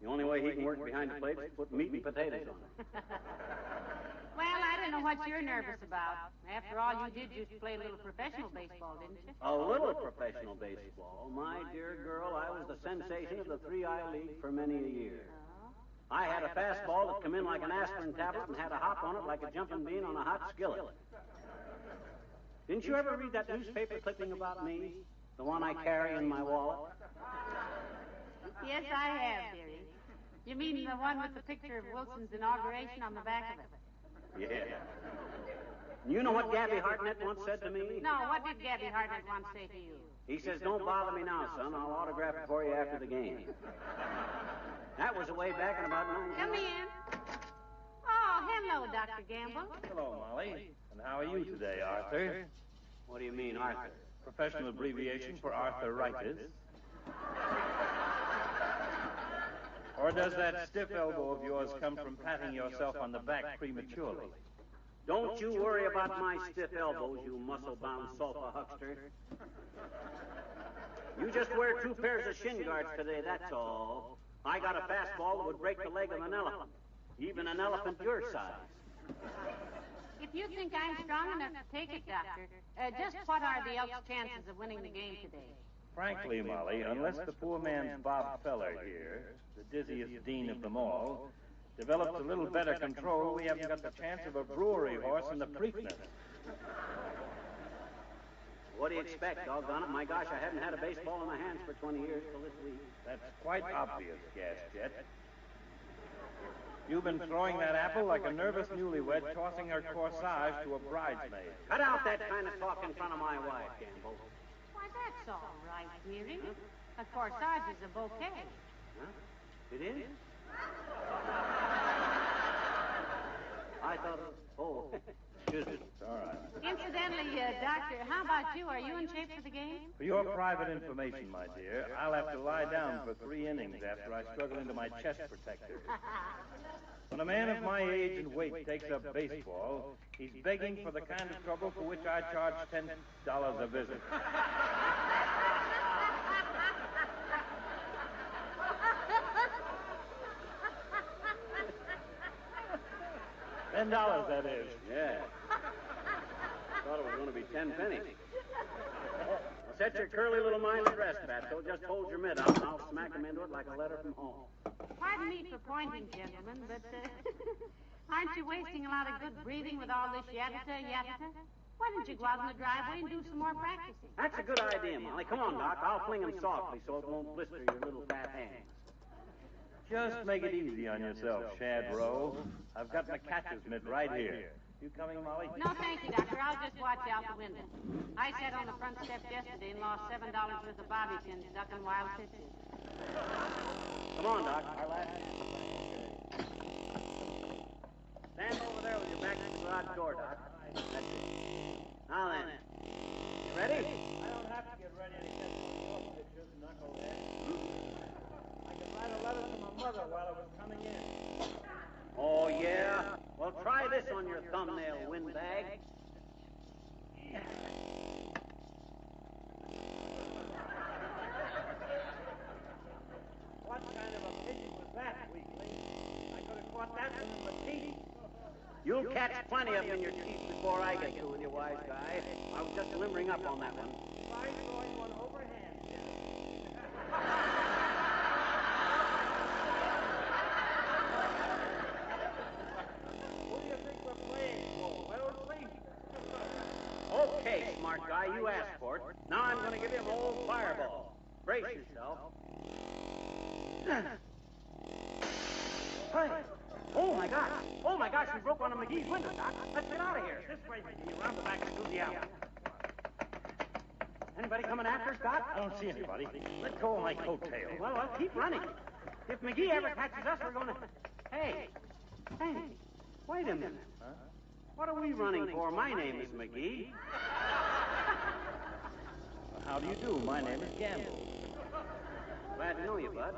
The only way he can work behind the plate is to put meat and potatoes on it. Well, I don't know what you're nervous about. After all, you did just play a little professional baseball, didn't you? A little professional baseball? My dear girl, I was the sensation of the 3I League for many a year. I had a fastball that come in like an aspirin tablet and had a hop on it like a jumping bean on a hot skillet. Didn't you ever read that newspaper clipping about me? The one I carry in my wallet? Yes, I have, dearie. You mean the one with the picture of Wilson's inauguration on the back of it? Yeah. You know what Gabby Hartnett once said to me? No, what did Gabby Hartnett once say to you? He says, don't bother me now, son. I'll autograph it for you after the game. That was way back in about 19... Come in. Oh, hello, Dr. Gamble. Hello, Molly. And how are you today, Arthur? What do you mean, Arthur? Professional abbreviation for arthritis. Or does that stiff elbow of yours come from patting yourself on the back prematurely? Don't you worry about my stiff elbows, you muscle-bound sulfa huckster. You just wear 2 pairs of shin guards today, that's all. I got a fastball that would break the leg of an elephant. Even an elephant your size. If you think I'm strong enough to take it, Doctor, just what are the Elks' chances of winning the game today? Frankly, Molly, unless the poor man's Bob Feller here, the dizziest dean of them all, develops a little better control, we haven't got the chance of a brewery horse in the Preakness. What do you expect, doggone it? My gosh, I haven't had a baseball in my hands for 20 years till this week. That's quite obvious, Gas Jet. You've been throwing that apple like a nervous newlywed tossing her corsage to a bridesmaid. Cut out that kind of talk in front of my wife, Gamble. Why, that's all right, dearie. A corsage is a bouquet. Huh? It is? I thought, excuse me. It's all right. Incidentally, Doctor, how about you? Are you in shape for the game? For your private information, my dear, I'll have to lie down for 3 innings after I struggle into my chest protector. When a man of my age and weight takes up baseball, he's begging for the kind of trouble for which I charge $10 a visit. $10, that is. Yeah. Thought it was going to be 10 pennies. Well, set your curly little mind at rest, Fatso. Just hold your mitt out, and I'll smack him into it like a letter from home. Pardon me for pointing, gentlemen, but aren't you wasting a lot of good breathing with all this yatta? Why don't you go out in the driveway and do some more practicing? That's a good idea, Molly. Come on, Doc. I'll fling him softly so it won't blister your little fat hands. Just make it easy on yourself, Shad Rowe. I've got my catcher's mitt right here. You coming, Molly? No, thank you, Doctor. I'll just watch out the window. I sat on the front step yesterday and lost $7 worth of bobby pins ducking wild pitches. Come on, Doc. Our last Stand over there with your back to the garage door, Doc. That's it. Now then. You ready? I don't have to get ready except for your pictures, knucklehead. I could write a letter to my mother while I was coming in. Oh, yeah? Well, try this on your thumbnail, windbag. What kind of a pitch was that, weakling? I could have caught that one in my teeth. You'll catch plenty of them in your teeth before I get through with you, wise guy. I was just limbering up on that one. Try throwing one overhand, Who do you think we're playing for, Wellesley? Okay, smart guy, you asked for it. Now I'm going to give you an old fireball. Brace yourself. Hey. Oh, my gosh. Oh, my gosh, we broke one of McGee's windows, Doc. Let's get out of here. This way, McGee, around the back and through the alley. Anybody coming after us, Doc? I don't see anybody. Let go of my coattail. Well, keep running. If McGee ever catches us, we're going to... Hey, wait a minute. Huh? What are we running for? My name is McGee. How do you do? My name is Gamble. Glad to know you, Bud.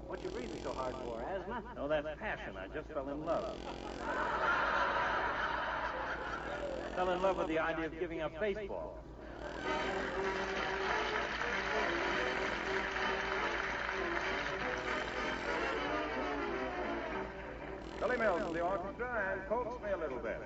What you breathing so hard for, asthma? No, that's passion. I just fell in love. Fell in love with the idea of giving up baseball. Billy Mills of the orchestra, and coax me a little bit.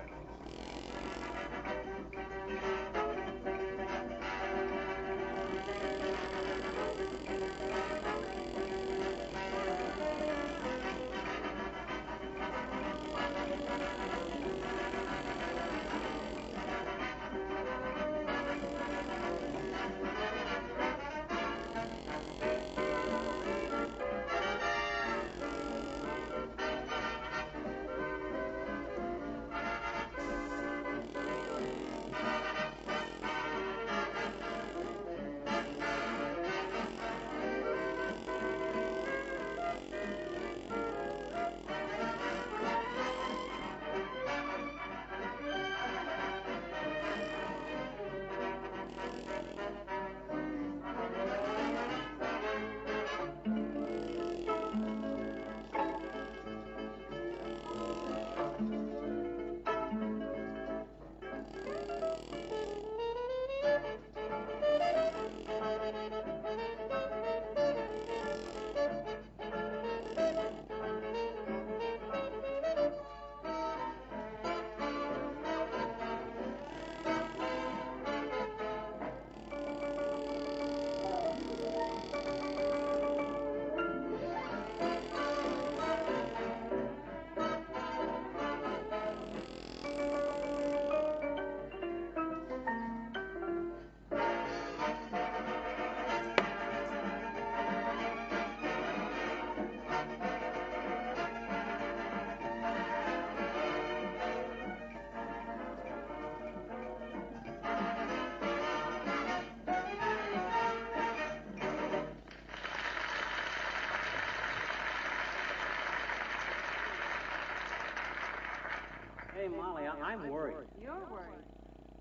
say, Molly, I'm worried. You're worried.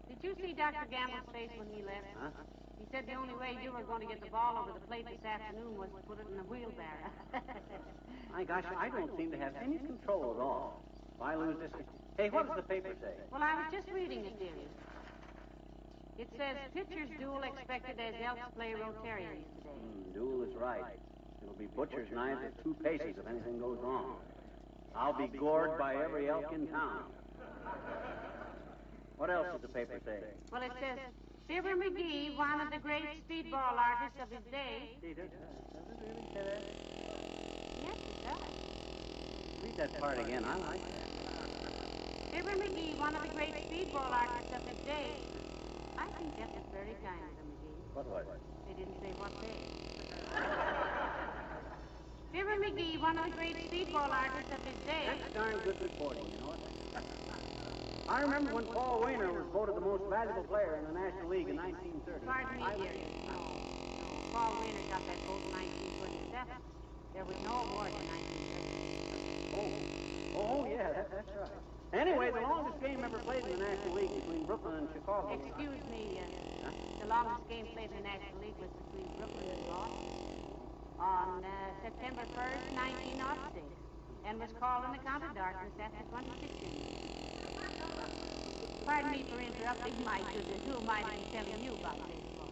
Did you see Dr. Gamble's face when he left? Huh? He said the only way you were going to get the ball over the plate this afternoon was to put it in the wheelbarrow. My gosh, I don't seem to have any control at all. If I lose this... Hey, what does the paper say? Well, I was just reading it, dearie. It says pitcher's duel expected as Elks play Rotarians today. Duel is right. It'll be butcher's knives at 2 paces if anything goes wrong. I'll be gored by every elk in town. What else does the paper say? Well, it says, Fibber McGee, one of the great speedball artists of his day. Does it really say that? Yes, it does. Read that part again. I like that. Fibber McGee, one of the great speedball artists of his day. I think that was very kind of them, McGee. What was it? They didn't say what day. Fibber McGee, one of the great speedball artists of his day. That's darn good reporting, you know it? I remember when Paul Wainer was voted the most valuable player in the National League in 1930. Pardon me, dearie. No. Paul Wainer got that vote in 1927. There was no award in 1930. Oh, yeah, that's right. Anyway, the longest game ever played in the National League between Brooklyn and Chicago. Excuse me, the longest game played in the National League was between Brooklyn and Boston on September 1st, 1906, and was called in the count of darkness after 26 innings. Pardon me for interrupting, my goodness. Who might I be telling you about baseball?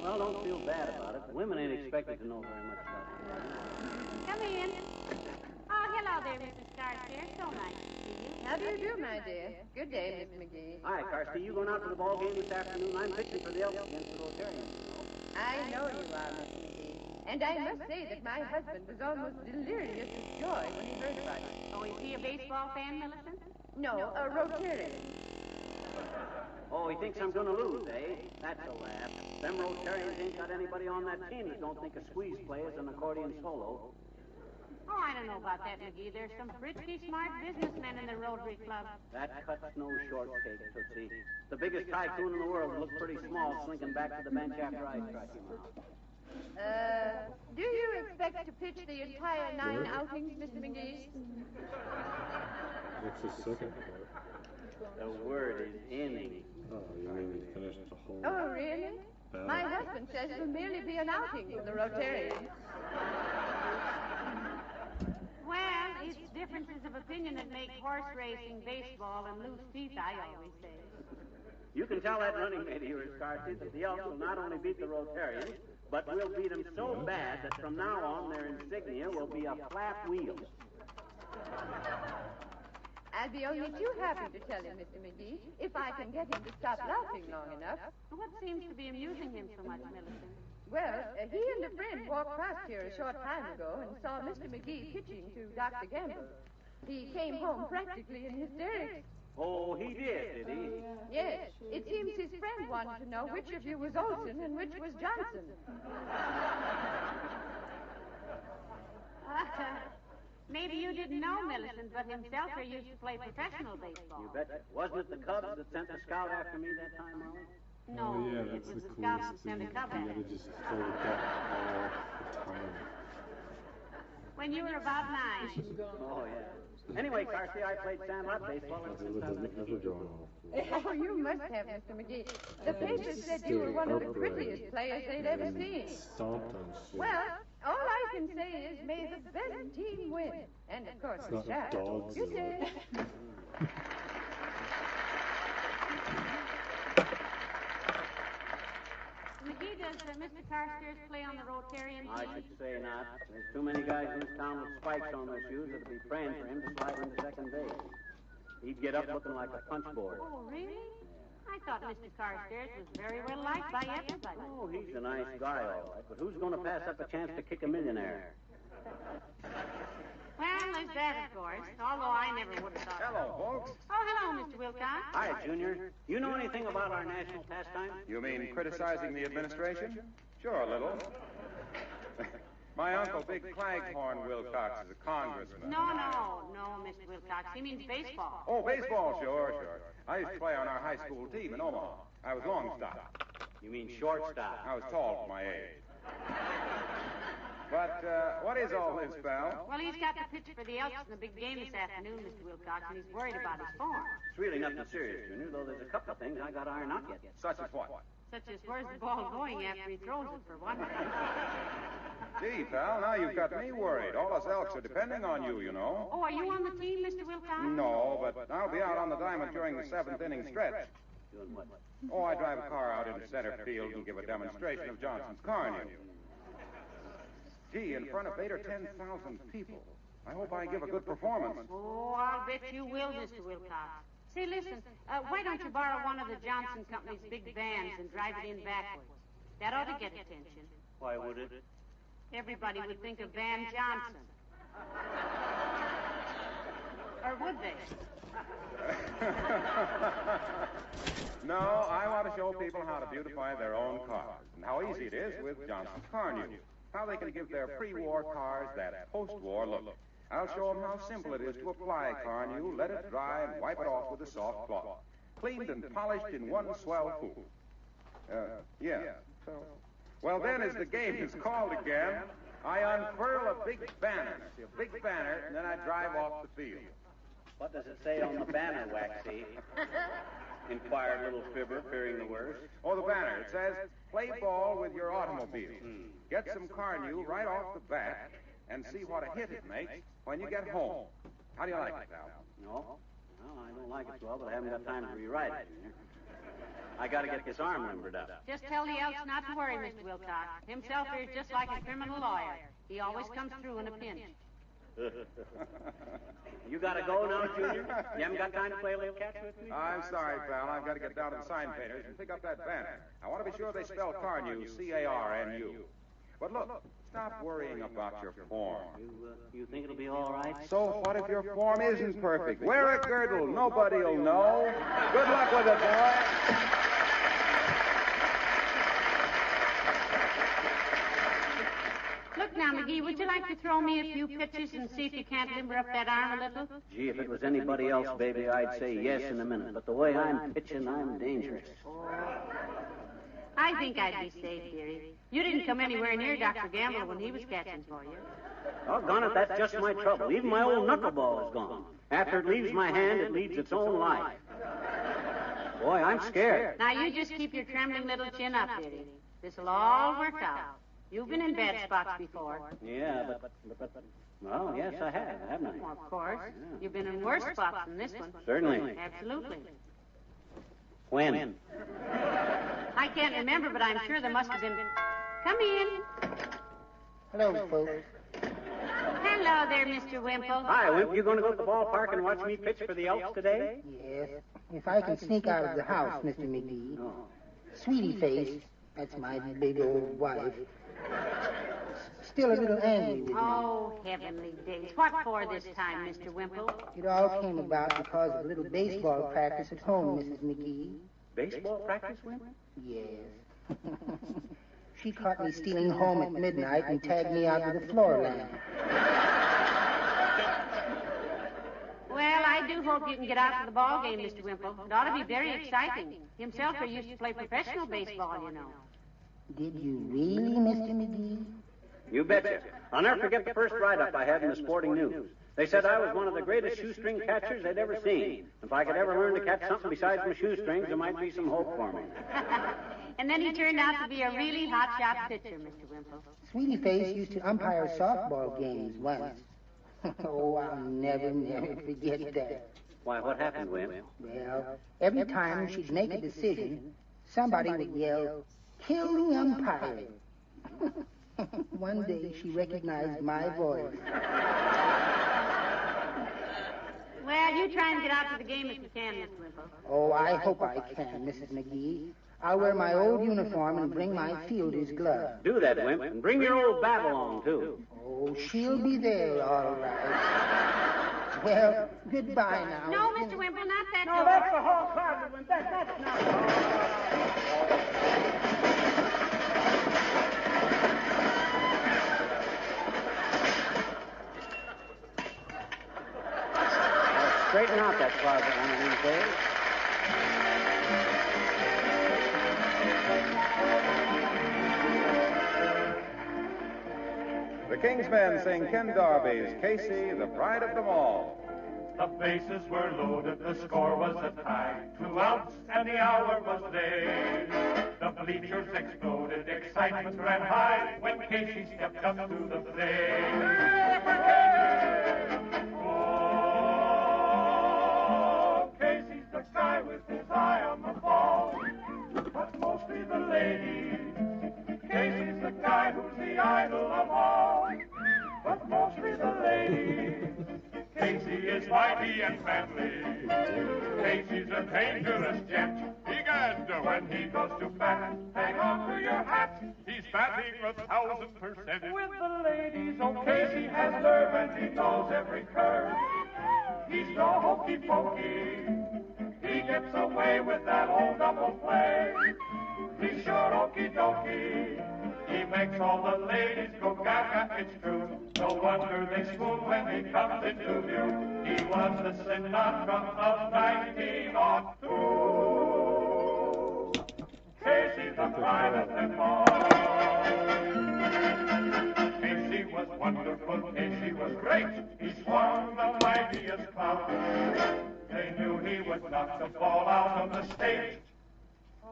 Well, don't feel bad about it. Women ain't expected to know very much about it. Come in. Oh, hello there, Mrs. Carstairs. So nice to see you. How do you do, my dear? Good day, Miss McGee. Hi, Carsty. You going out to the ball game this afternoon? I'm pitching for the Elks against the Rotarians, you know. I know you are, Miss McGee. And I must say that my husband was almost delirious with joy when he heard about it. Oh, is he a baseball fan, Millicent? No, a Rotarian. Oh, he thinks I'm going to lose, eh? That's a laugh. Them Rotarians ain't got anybody on that team that don't think a squeeze play is an accordion solo. Oh, I don't know about that, McGee. There's some pretty smart businessmen in the Rotary Club. That cuts no shortcake, Tootsie. The biggest tycoon in the world looks pretty small slinking back to the bench after I strike him out. Do you expect to pitch the entire 9 outings, Mr. McGee? What's the second part? The word is inning. Oh, you mean you finished the whole... Oh, really? My husband says it'll merely be an outing for the Rotarians. Well, it's differences of opinion that make horse racing, baseball, and loose teeth, I always say. You can tell that running mate of yours, Carsey, that the Elks will not only beat the Rotarians, but we'll beat them so bad that from now on their insignia will be a flat wheel. I'll be only too happy to tell him, Mr. McGee, if I can get him to stop laughing long enough. What seems to be amusing him so much, Millicent? Well, he and a friend walked past here a short time ago and saw Mr. McGee pitching to Dr. Gamble. He came home practically in hysterics. Oh, he did he? Yes. It seems his friend wanted to know which of you was Olson and which was Johnson. Maybe you didn't know, Millicent, but himself here used to play professional baseball. You betcha. Wasn't it the Cubs that sent the scout after me that time, Molly? No, Oh, yeah, it that's was the the scouts that coolest sent thing. the Cubs. You gotta just hold that all the time. When you were about 9. Oh, yeah. Anyway, Carsey, I played sandlot baseball ever since I met Never you. drawn off. Oh, you must have, Mr. McGee. The papers said you were one of the prettiest players they'd ever seen. Stomped on shit. Well, all I can say is may the best team win. And, of course, It's the not Shaft. dogs. Good day. McGee, does Mr. Carstairs play on the Rotarian team? I should say not. There's too many guys in this town with spikes on their shoes that'd be praying for him to slide into second base. He'd get up looking like a punch board. Oh, really? I thought Mr. Carstairs was very well liked by everybody. Oh, he's a nice guy, all right. But who's going to pass up a chance to kick a millionaire? Well, there's that, of course, although I never would have thought. Hello, folks. Oh, hello, Mr. Wilcox. Hi, Junior. You know anything about our national pastime? You mean criticizing the administration? Sure, a little. My uncle, Big Claghorn Wilcox, is a congressman. No, Mr. Wilcox. He means baseball. Oh, baseball, sure. I used to play on our high school team in Omaha. I was long stop. You mean shortstop? I was tall for my age. But what is all this, pal? Well, he's got the pitch for the Elks in the big game this afternoon, Mr. Wilcox, and he's worried about his form. It's really nothing serious, Junior, though there's a couple of things I got to iron out yet. Such as what? Such as where's the ball going after he throws it, for one thing. Gee, pal, now you've got me worried. All us Elks are depending on you, you know. Oh, are you on the team, Mr. Wilcox? No, but I'll be out on the diamond during the 7th inning stretch. Doing what? Oh, I drive a car out into center field and give a demonstration of Johnson's car news. Gee, in front of 8 or 10,000 people. I hope I give a good performance. Oh, I'll bet you will, Mr. Wilcox. Say, listen, why don't you borrow one of the Johnson Company's big vans and drive it in backwards? That ought to get attention. Why would it? Everybody would think of Van Johnson. Or would they? No, I want to show people how to beautify their own cars and how easy it is with Johnson's Car News. How they can give their pre-war cars that post-war look. I'll show them how simple it is to apply Car New, let it dry, and wipe it off with a soft cloth. Cleaned and polished in one swell pool. Yeah. So, well, then, as the game is called again, I unfurl a big banner, and then I drive off the field. What does it say on the banner, Waxy? Inquired little Fibber, fearing the worst. Oh, the banner. It says, play ball with your automobile. Get some Car New right off the bat and see what a hit it makes when you get home. How do you like it, pal? No, I don't like it well, but I haven't got time to rewrite it, Junior. I got to get this arm limbered up. Just tell the Elks not to worry, Mr. Wilcox. Himself is just like a criminal lawyer. He always comes through in a pinch. You got to go now, Junior? You haven't got time to play a little catch with me? I'm sorry, pal. I've got to get down to the sign painters and pick up that banner. I want to be sure they spell Car New, C-A-R-N-U. But look, stop worrying about your form. You think it'll be all right? So what if your form isn't perfect? Wear a girdle. Nobody'll know. Good luck with it, boy. Look now, McGee, would you like to throw me a few pitches and see if you can't limber up that arm a little? Gee, if it was anybody else, baby, I'd say yes in a minute. But the way I'm pitching, I'm dangerous. I think I'd be safe, dearie. You didn't come anywhere near Dr. Gamble when he was catching for you. Doggone it, that's just my trouble. Even my old knuckleball is gone. After it leaves my hand, it leads its own life. Boy, I'm scared. Now, you just keep your trembling little chin up, dearie. This'll all work out. You've been in bad spots before. Yeah, but well, yes, I have, haven't I? Well, of course. Yeah. You've been in worse spots than this one. Certainly. Absolutely. When? I can't remember, but I'm sure there must have been... Come in. Hello, folks. Hello there, Mr. Wimple. Hi, Wimp. You going to go to the ballpark and watch me pitch for the Elks today? Yes, if I can sneak out of the house, Mr. McGee. Oh. Sweetie Face, that's my big old wife, still a little angry with me. Oh, heavenly days. What for this time, Mr. Wimple? It all came about because of a little baseball practice at home, Mrs. McGee. Baseball practice, Wimp? Yes. She caught me stealing home at midnight and tagged me out with a floor lamp. Well, I do hope you can get out to the ball game, Mr. Wimple. It ought to be very exciting. Himself used to play professional baseball, you know. Did you really, Mr. McGee? You betcha. I'll never forget the first write-up I had in the Sporting News. They said I was one of the greatest shoestring catchers they'd ever seen. If I could ever learn to catch something besides my shoestrings, there might be some hope for me. And then he turned out to be a really hot-shot pitcher, Mr. Wimple. Sweetie Face used to umpire softball games once. Oh, I'll never forget that. Why, what happened, Wimp? Well, every time she'd make a decision, somebody would yell, "Kill the umpire." One day she recognized my voice. Well, you try and get out to the game if you can, Mr. Wimple. Oh, I hope I can, Mrs. McGee. I'll wear my old uniform and bring my fielder's glove. Do that, Wimp, and bring your old bat along, too. Oh, she'll be there, all right. Well, goodbye now. No, Mr. Wimple, not that No, door. that's the whole closet, Wimp. That's not... Straighten out that closet one of these days. King's Men sing Ken Darby's Casey, the Pride of Them All. The bases were loaded, the score was a tie. 2 outs and the hour was laid. The bleachers exploded, excitement ran high when Casey stepped up to the plate. Oh, Casey's the guy with his eye on the ball, but mostly the ladies. Casey's the guy who's the idol of all, but mostly the ladies. Casey is mighty and manly. Casey's a dangerous gent. Egad, when he goes to bat, hang on to your hat. He's batting 1,000%. With the ladies, oh, Casey has nerve and he knows every curve. He's no hokey pokey. He gets away with that old double play. He's sure okey dokey. He makes all the ladies go gaga, it's true. No wonder they swoon when he comes into view. He was the Sinatra of 1902. Casey, the pride of them all. Casey was wonderful, Casey was great. He swung the mightiest clout. They knew he would knock the ball out of the stage.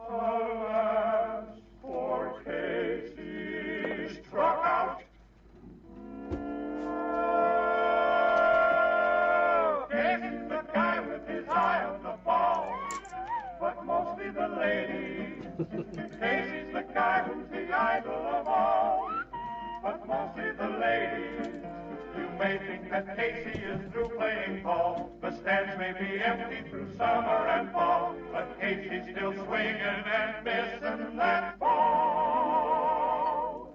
Alas, poor Casey struck out. Oh, Casey's the guy with his eye on the ball, but mostly the ladies. Casey's the guy who's the idol of all, but mostly the ladies. You may think that Casey is through playing ball. The stands may be empty through summer and fall, but Casey's still swinging and missing that ball.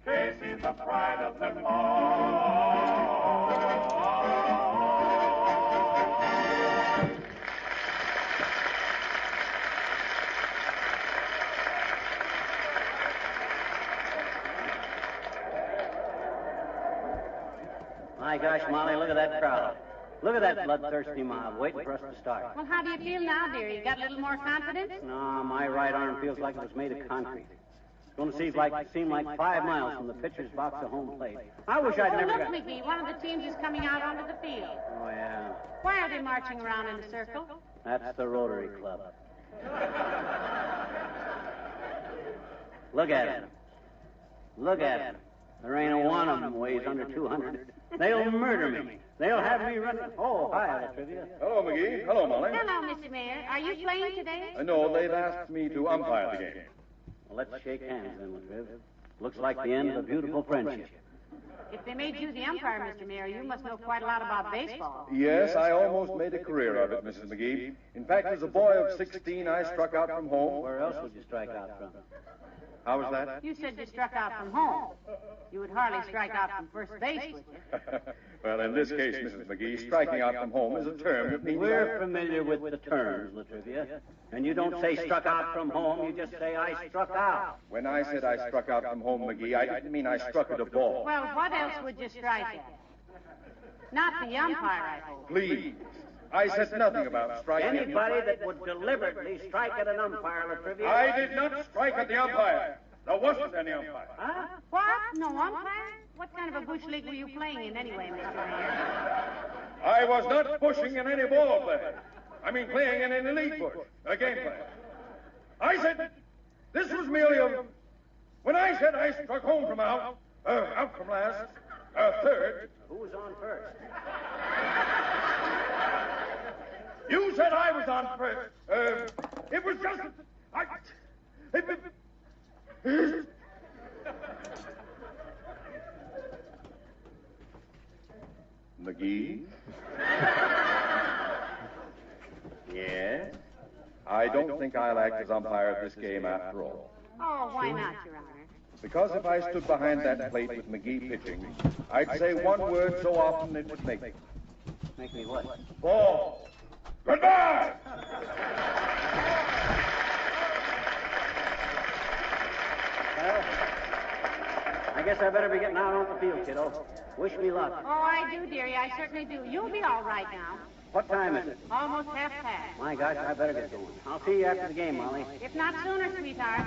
Casey's the pride of them all. My gosh, Molly, look at that crowd. Look at that bloodthirsty mob waiting for us to start. Well, how do you feel now, dear? You got a little more confidence? No, my right arm feels like it was made of concrete. It's going to seem like 5 miles from the pitcher's box to home plate. I wish I'd never Look, got... McGee, one of the teams is coming out onto the field. Oh, yeah. Why are they marching around in a circle? That's the Rotary Club. Look at him. Look at him. There ain't a one of them weighs under 200. They'll murder me. They'll have me running. Oh, hi, Trivia. Hello, McGee. Hello, Molly. Hello, Mr. Mayor. Are you playing today? No, they've asked me to umpire the game. Well, let's shake hands then, Latriv. Looks like the end of a beautiful friendship. If they made you the umpire, Mr. Mayor, you must know quite a lot about baseball. Yes, I almost made a career of it, Mrs. McGee. In fact, as a boy of 16, I struck out from home. Where else would you strike out from? How was that? You said you struck out from home. You would hardly strike out from first base, would you? Well, in this case, Mrs. McGee, striking out from home is a term that means... We're familiar with the terms, Latrivia. And you don't say struck out from home, you just say I struck out. When I said I struck out from home, McGee, I didn't mean I struck at a ball. Well, what else would you strike at? Not the umpire, I hope. Please. I said nothing about striking. Anybody that would deliberately strike at an umpire, Latrivia... I did not strike at the umpire. There wasn't any umpire. Huh? What? No umpire? What kind of a bush league were you playing in anyway, Mr. Mayor? I was not pushing in any ball play. I mean playing in an elite bush, a game play. I said this was merely a... When I said I struck home from out from last, third... Who was on first? You said I was on first. It was just... McGee? Yes? I don't think I'll act as umpire of this game after all. Oh, why not, Your Honor? Because if I stood behind that plate with McGee pitching, I'd say one word so often it would make me. Make me what? Ball. Goodbye! Well, I guess I better be getting out on the field, kiddo. Wish me luck. Oh, I do, dearie. I certainly do. You'll be all right now. What time is it? Almost half past. My gosh, I better get going. I'll see you after the game, Molly. If not sooner, sweetheart.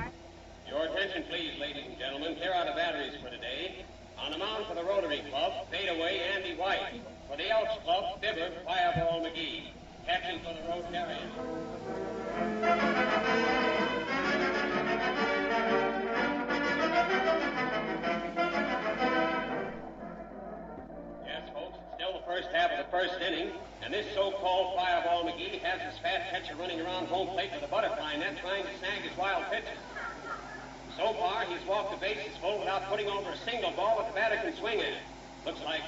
Your attention, please, ladies and gentlemen. Clear out of batteries for today. On the mound for the Rotary Club, fadeaway Andy White. For the Elks Club, Fibber Fireball McGee. Catching for the Rotarians. Yes, folks, it's still the first half of the first inning, and this so-called Fireball McGee has his fat catcher running around home plate with a butterfly net trying to snag his wild pitches. So far, he's walked the bases full without putting over a single ball that the batter can swing at. Looks like,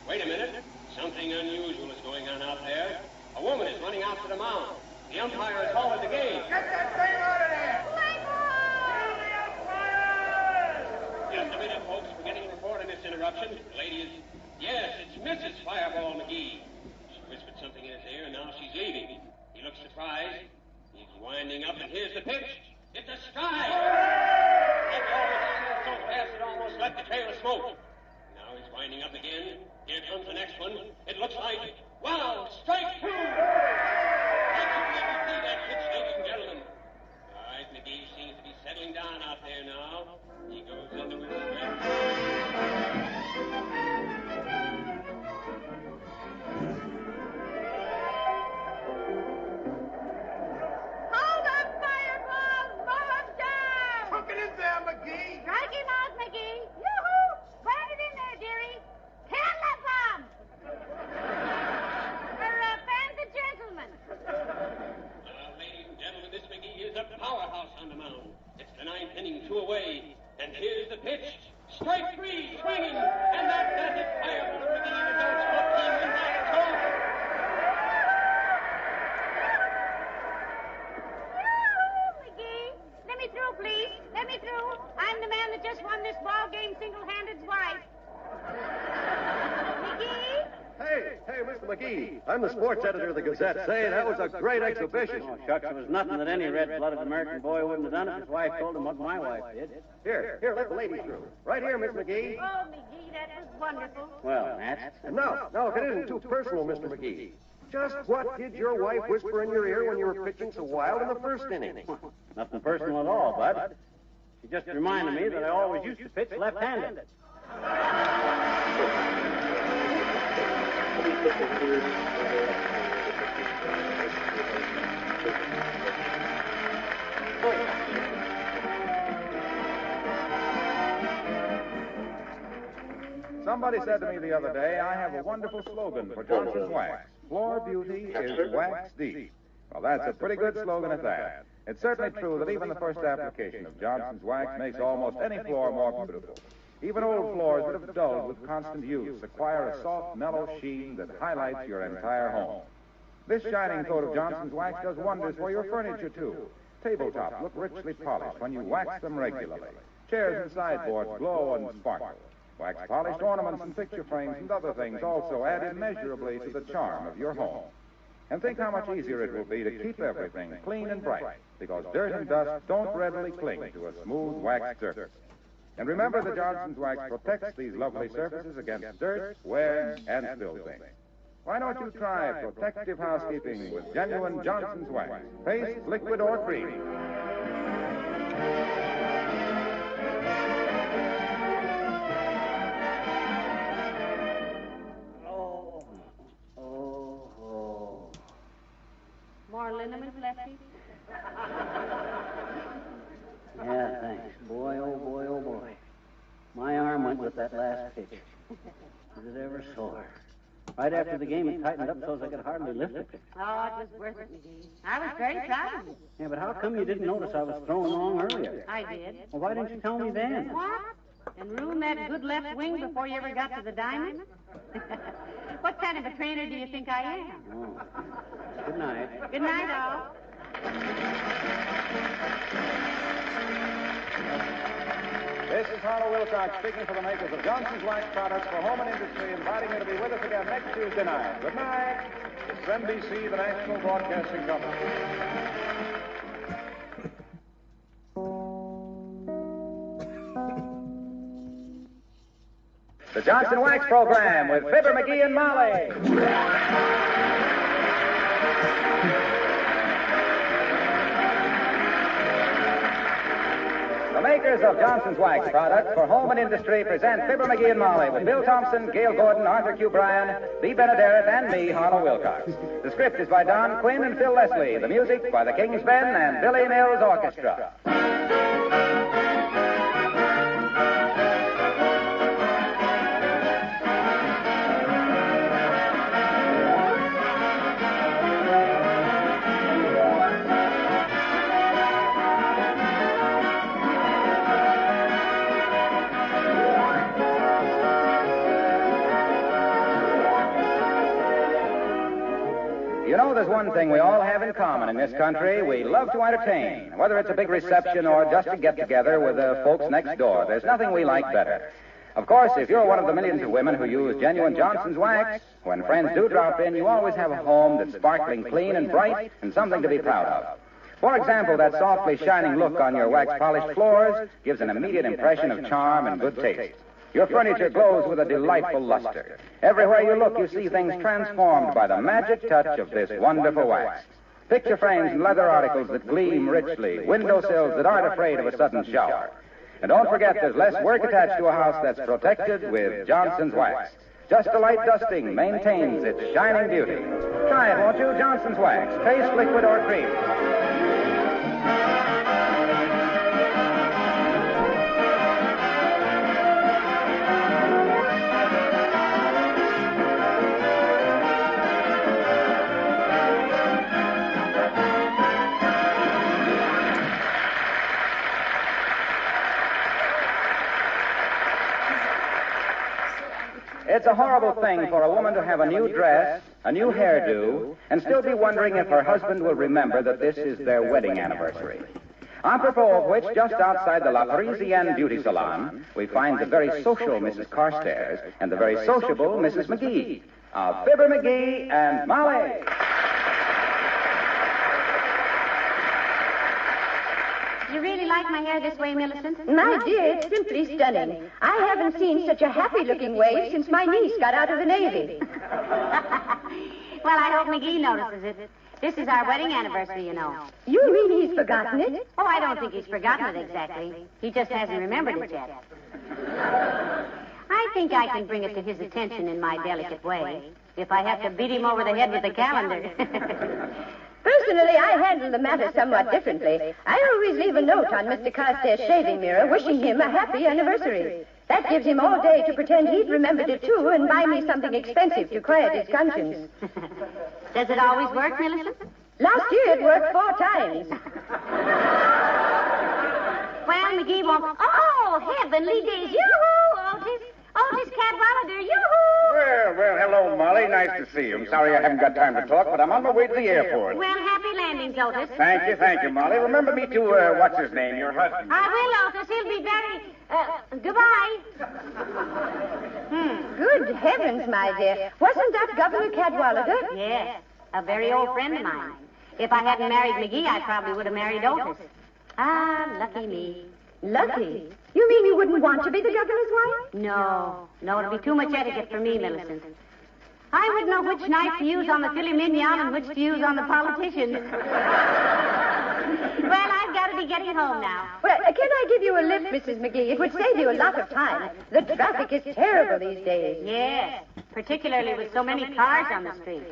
wait a minute, something unusual is going on out there. A woman is running out to the mound. The umpire has halted the game. Get that thing out of there! Play ball! The umpire! Just a minute, folks. We're getting a report on this interruption. The lady is... Yes, it's Mrs. Fireball McGee. She whispered something in his ear, and now she's leaving. He looks surprised. He's winding up, and here's the pitch. It's a strike! That ball was so fast it almost left the trail of smoke. Now he's winding up again. Here comes the next one. It looks like... Wow! Strike two! I can never see that pitch, ladies and gentlemen. All right, McGee seems to be settling down out there now. He goes into his stretch. Hold up, Fireball! Roll him down! Hook it in there, McGee! Strike him out, McGee! Yoo-hoo! Burn it in there, dearie! Can't let them! For fans and gentlemen. Ladies and gentlemen, this McGee is a powerhouse on the mound. It's the ninth inning, 2 away. And here's the pitch. Strike three, swinging. And that does it. Fireball McGee and his Elks Club team win by a score. Yoo-hoo, McGee! Let me through, please. Let me through. I'm the man that just won this ball game single-handed twice. McGee? Hey, Mr. McGee. I'm the sports editor of the Gazette. Say, that was a great exhibition. Oh, shucks, it was nothing that any red-blooded American boy wouldn't have done if his wife told him what my wife did. Here, let the lady through. Right here, Miss McGee. Oh, McGee, that was wonderful. Well, that's... No, if it isn't too personal, Mr. McGee. Just what did your wife whisper in your ear when you were pitching so wild in the first inning? Nothing personal at all, Bud. She just reminded me that I always used to pitch left-handed. Somebody said to me the other day, I have a wonderful slogan for Johnson's Wax. Floor beauty is wax deep. Well, that's a pretty good slogan at that. It's certainly true that even the first application of Johnson's Wax makes almost any floor more beautiful. Even old floors that have dulled with constant use acquire a soft, mellow sheen that highlights your entire home. This shining coat of Johnson's Wax does wonders for your furniture, too. Tabletops look richly polished when you wax them regularly. Chairs and sideboards glow and sparkle. Wax-polished ornaments and picture frames and other things also add immeasurably to the charm of your home. And think how much easier it will be to keep everything clean and bright, because dirt and dust don't readily cling to a smooth wax surface. And remember that Johnson's Wax protects these lovely surfaces against dirt, wear, and spill things. Why don't you try protective housekeeping with genuine Johnson's Wax, paste, liquid, or cream? More liniment, Lefty? Yeah, thanks. Boy, oh boy, oh boy. My arm went with that last pitch. Was it ever sore? Right after the game, it tightened up so I could hardly lift it. Oh, it was worth it, McGee. I was very proud of you. Yeah, but how come you didn't notice I was throwing wrong earlier? I did. Well, why didn't you tell me then? What? And ruin that good left wing before you ever got to the diamond? What kind of a trainer do you think I am? Oh. Good night. Good night, all. This is Harlow Wilcox speaking for the makers of Johnson's Wax products for home and industry, inviting you to be with us again next Tuesday night. Good night. This is NBC, the National Broadcasting Company. The Johnson Wax Program with Fibber McGee and Molly. The makers of Johnson's Wax products for home and industry present Fibber McGee and Molly with Bill Thompson, Gail Gordon, Arthur Q. Bryan, Bea Benaderet, and me, Harlow Wilcox. The script is by Don Quinn and Phil Leslie. The music by the King's Ben and Billy Mills Orchestra. You know, there's one thing we all have in common in this country. We love to entertain. Whether it's a big reception or just a get-together with the folks next door, there's nothing we like better. Of course, if you're one of the millions of women who use genuine Johnson's Wax, when friends do drop in, you always have a home that's sparkling clean and bright and something to be proud of. For example, that softly shining look on your wax-polished floors gives an immediate impression of charm and good taste. Your furniture glows with a delightful luster. Everywhere you look, you see things transformed by the magic touch of this wonderful wax. Picture frames and leather articles that gleam richly, windowsills that aren't afraid of a sudden shower. And don't forget, there's less work attached to a house that's protected with Johnson's Wax. Just a light dusting maintains its shining beauty. Try it, won't you? Johnson's Wax. Paste, liquid, or cream. It's a horrible thing for a woman to have a new dress, a new hairdo, and still be wondering if her husband will remember that this is their wedding anniversary. Apropos of which, just outside the La Parisienne beauty salon, we find the very social Mrs. Carstairs and the very sociable Mrs. McGee of Fibber McGee and Molly. You really like my hair this way, Millicent? My dear, it's simply stunning. I haven't seen such a happy-looking wave since my niece got out of the Navy. Well, I hope McGee notices it. This is our wedding anniversary, you know. You mean he's forgotten it? Oh, I don't think he's forgotten it exactly. He just hasn't remembered it yet. I think I can bring it to his attention in my delicate way, if I have to beat him over the head with the calendar. Personally, I handle the matter somewhat differently. I always leave a note on Mr. Carstairs' shaving mirror wishing him a happy anniversary. That gives him all day to pretend he'd remembered it too and buy me something expensive to quiet his conscience. Does it always work, Millicent? Last year it worked 4 times. Well, McGee won't... Oh, heavenly days. Yoo-hoo, Otis. Otis Cadwallader, yoo-hoo. Well, hello, Molly. Nice to see you. I'm sorry I haven't got time to talk, but I'm on my way to the airport. Well, happy landings, Otis. Thank you, Molly. Remember me to, what's his name, your husband? I will, Otis. He'll be very... goodbye. Good heavens, my dear. Wasn't that Governor Cadwallader? Yes, a very old friend of mine. If I hadn't married McGee, I probably would have married Otis. Ah, lucky me. Lucky? You mean you wouldn't want to be the governor's wife? No, it'd be too much etiquette for me, Millicent. I would know which knife to use on the filet mignon and which to use on the politician. Well, I've got to be getting home now. Well, can I give you a lift, Mrs. McGee? It would save you a lot of time. The traffic is terrible these days. Yes, particularly with so many cars on the street.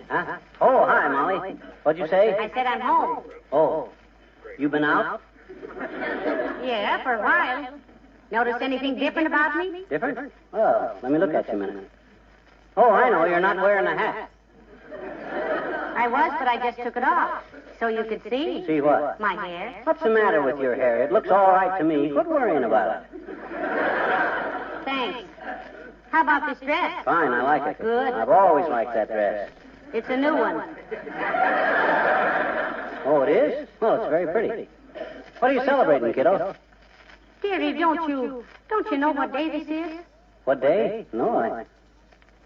Huh? Oh, hi, Molly. What'd you say? I said I'm home. Oh, you been out? Yeah, for a while. Notice anything different about me? Different? Well, let me look at you a minute. Oh, I know. You're not wearing a hat. I was, but I just took it off. So you could see. See what? My hair. What's the matter with your hair? It looks all right to me. Quit worrying about it. Thanks. How about this dress? Fine, I like it. Good. I've always liked that dress. It's a new one. Oh, it is? Well, it's very pretty. What are you celebrating, kiddo? Dearie, don't you know what day this is? What day? No, I...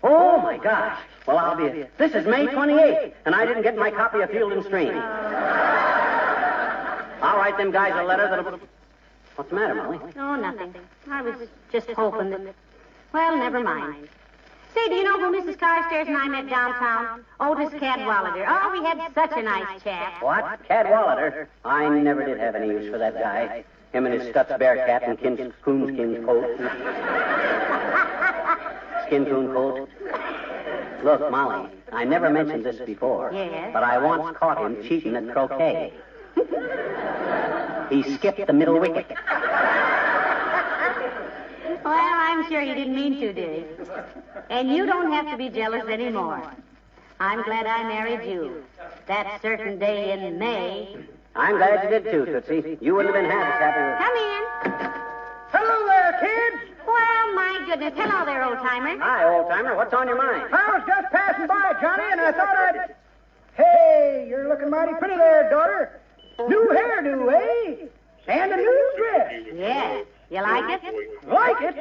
Oh, my gosh. Well, I'll be... This is May 28th, and I didn't get my copy of Field and Stream. I'll write them guys a letter that'll... What's the matter, Molly? Oh, nothing. I was just hoping that... Well, never mind. Say, do you know who Mrs. Carstairs and I met downtown? Otis Cadwallader. Oh, we had such a nice chat. What? Cadwallader? I never did have any use for that guy. Him and his Stutz Bearcat and coonskin coat. Skin coon coat. Look, Molly, I never mentioned this before. Yes? But I once caught him cheating at croquet. He skipped the middle wicket. Well, I'm sure he didn't mean to, did he? And you don't have to be jealous anymore. I'm glad I married you. That certain day in May. I'm glad you did, too, Tootsie. You wouldn't have been half as happy with... Come in. Hello there, kids. Well, my goodness. Hello there, old-timer. Hi, old-timer. What's on your mind? I was just passing by, Johnny, and I thought I'd... Hey, you're looking mighty pretty there, daughter. New hairdo, eh? And a new dress. Yeah. You like it? Like it?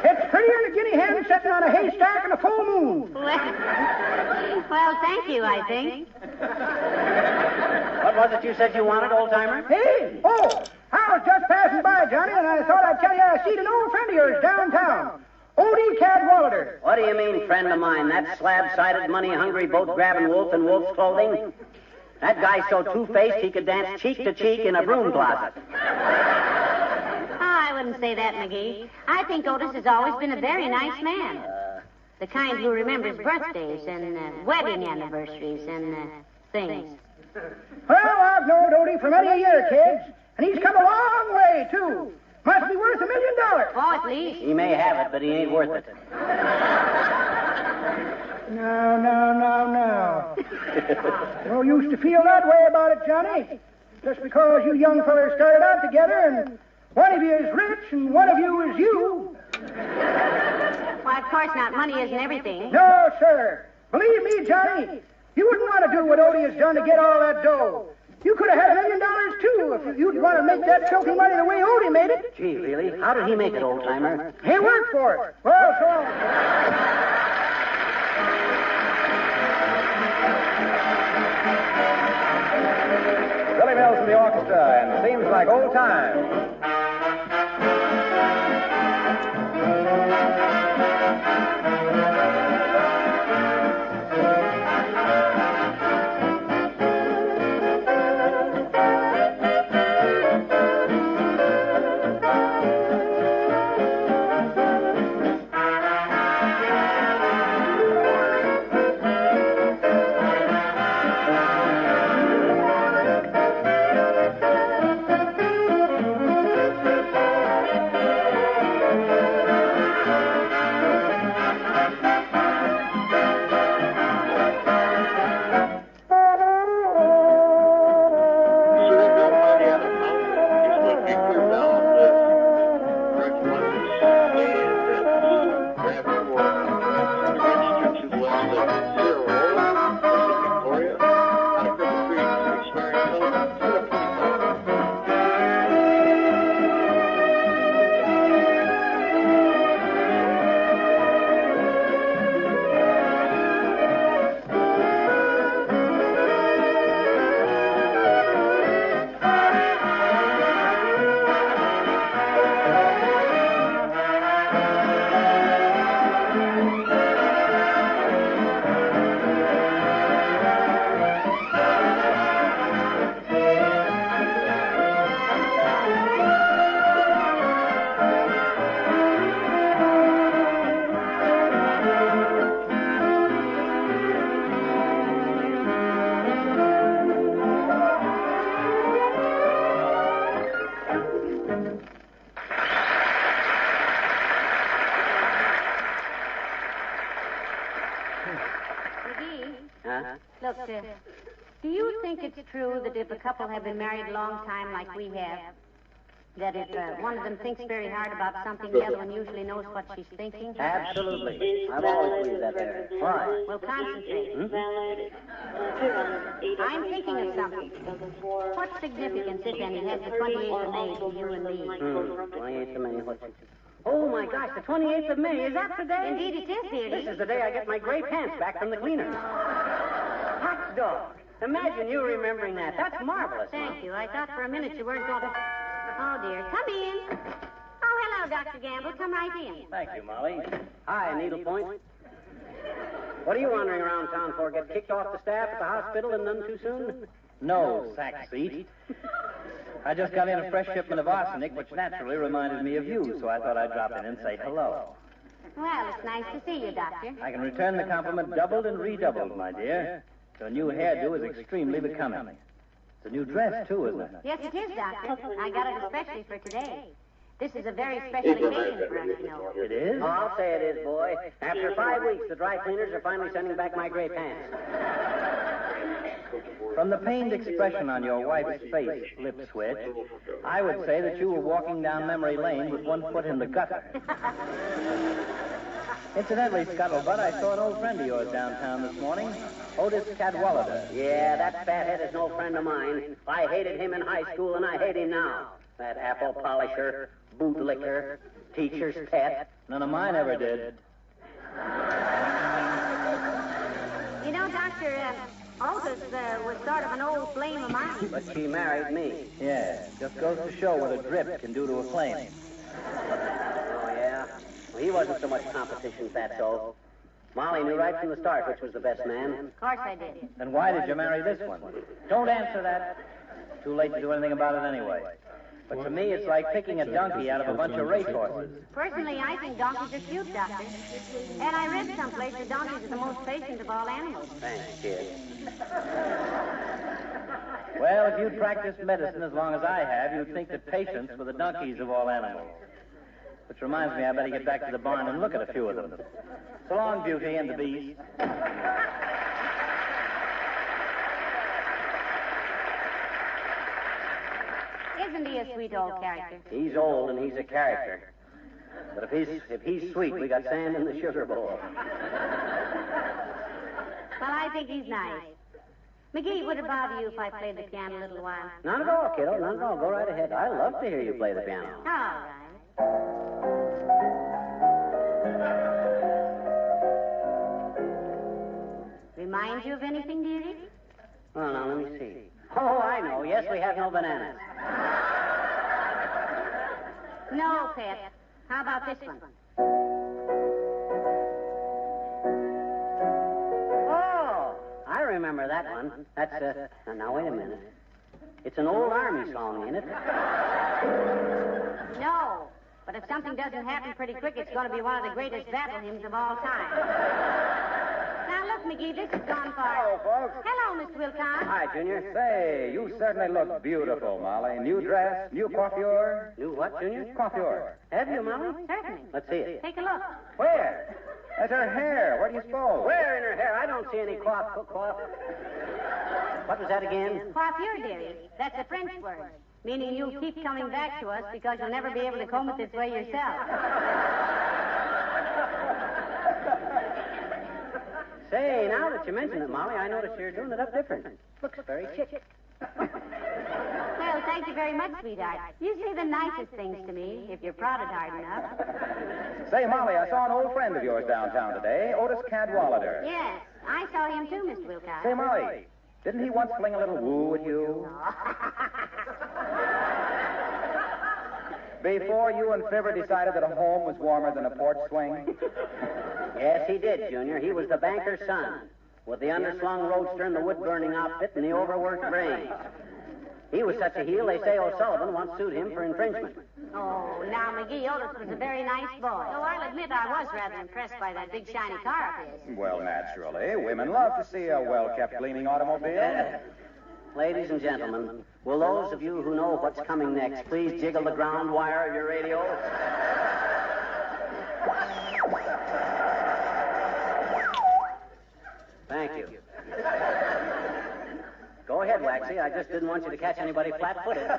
It's prettier than a guinea hen sitting on a haystack in a full moon. Well, thank you, I think. What was it you said you wanted, old-timer? Hey? Oh, I was just passing by, Johnny, and I thought I'd tell you I seen an old friend of yours downtown. O.D. Cadwallader. What do you mean, friend of mine? That slab-sided, money-hungry, boat-grabbing wolf in wolf's clothing? That guy's so two-faced he could dance cheek to cheek in a broom closet. I wouldn't say that, McGee. I think Otis has always been a very nice man. The kind who remembers birthdays and wedding anniversaries and things. Well, I've known Odie for many a year, kids, and he's come a long way, too. Must be worth $1 million. Oh, at least. He may have it, but he ain't worth it. No. No use to feel that way about it, Johnny. Just because you young fellas started out together and one of you is rich and one of you is you. Why, of course not. Money isn't everything. No, sir. Believe me, Johnny, you wouldn't want to do what Odie has done to get all that dough. You could have had $1 million, too, if you'd want to make that filthy money the way Odie made it. Gee, really? How did he make it, old-timer? He worked for it. Well, so long. Billy Mills and the orchestra, and seems like old times. Look, do you think it's true that if a couple have been married a long time like we have, that if one of them thinks very hard about something, the other one usually knows what she's thinking? Absolutely. I've always believed that there. Why? Well, concentrate. I'm thinking of something. What significance, if any, has the 28th of May to you and me? 28th of May, what's it? Oh, my gosh, the 28th of May. Is that today? Indeed it is, dearie. This is the day I get my gray pants back from the cleaner. hot dog. Imagine you remembering that. That's marvelous. Thank you. I thought for a minute you weren't going to... Oh, dear. Come in. Oh, hello, Dr. Gamble. Come right in. Thank you, Molly. Hi, Needlepoint. What are you wandering around town for? Get kicked off the staff at the hospital and none too soon? No, sack seat. I just got in a fresh shipment of arsenic, which naturally reminded me of you, so I thought I'd drop in and say hello. Well, it's nice to see you, Doctor. I can return the compliment doubled and redoubled, my dear. Your new hairdo is extremely becoming. It's a new dress, too, isn't it? Yes, it is, Doctor. I got it especially for today. This is a very special occasion for us, you know. It is? Oh, I'll say it is, boy. After 5 weeks, the dry cleaners are finally sending back my gray pants. From the pained expression on your wife's face, lip switch, I would say that you were walking down memory lane with one foot in the gutter. Incidentally, Scuttlebutt, I saw an old friend of yours downtown this morning, Otis Cadwallader. Yeah, that fathead is no friend of mine. I hated him in high school, and I hate him now. That apple polisher, bootlicker, teacher's pet. None of mine ever did. You know, Doctor, Otis was sort of an old flame of mine. But she married me. Yeah, just goes to show what a drip can do to a flame. Oh, yeah? Well, he wasn't so much competition, Fatso. Molly knew right from the start which was the best man. Of course I did. Then why did you marry this one? Don't answer that. Too late to do anything about it anyway. But to me, it's like picking a donkey out of a bunch of racehorses. Personally, I think donkeys are cute, Doctor. And I read someplace that donkeys are the most patient of all animals. Thanks, kid. Well, if you'd practiced medicine as long as I have, you'd think that patients were the donkeys of all animals. Which reminds me, I better get back to the barn and look at a few of them. So long, Beauty and the Beast. Isn't he a sweet old character? He's old and he's a character. But if he's sweet, we got sand in the sugar bowl. Well, I think he's nice. McGee, would it bother you if I played the piano a little while? Not at all, kiddo. Not at all. Go right ahead. I love to hear you play the piano. All right. Remind you of anything, dearie? Well, now, let me see. Oh, I know. Yes, we have no bananas. No, Pet. How about this one? Oh, I remember that one. That's, now, wait a minute. It's an old army song, ain't it? No, but if something doesn't happen pretty quick, it's going to be one of the greatest battle hymns of all time. Now, look, McGee, this has gone far. Hello, folks. Hello, Mr. Wilcox. Hi, Junior. Say, you certainly look beautiful, Molly. New dress, new coiffure. New what, Junior? Coiffure. Have you, Molly? Certainly. Let's see it. Take a look. Where? That's her hair. Where do you suppose? Where in her hair? I don't see any coif. What was that again? Coiffure, dearie. That's a French word, meaning you'll keep coming back to us because you'll never be able to comb it this way yourself. Say, now that you mention it, Molly, I notice you're doing it up different. Looks very chic. Well, thank you very much, sweetheart. You say the nicest things to me, if you're prodded hard enough. Say, Molly, I saw an old friend of yours downtown today, Otis Cadwallader. Yes, I saw him too, Mr. Wilcox. Say, Molly, didn't he once fling a little woo at you? Before you and Fibber decided that a home was warmer than a porch swing? Yes, he did, Junior. He was the banker's son, with the underslung roadster and the wood-burning outfit and the overworked brains. He was such a heel, they say O'Sullivan once sued him for infringement. Oh, now, McGee, Otis was a very nice boy. Though I'll admit I was rather impressed by that big shiny car of his. Well, naturally. Women love to see a well-kept, gleaming automobile. Ladies and gentlemen, will those of you who know what's coming next please jiggle the ground wire of your radio? Thank you. Go ahead, Waxy. I just didn't want you to catch anybody flat-footed.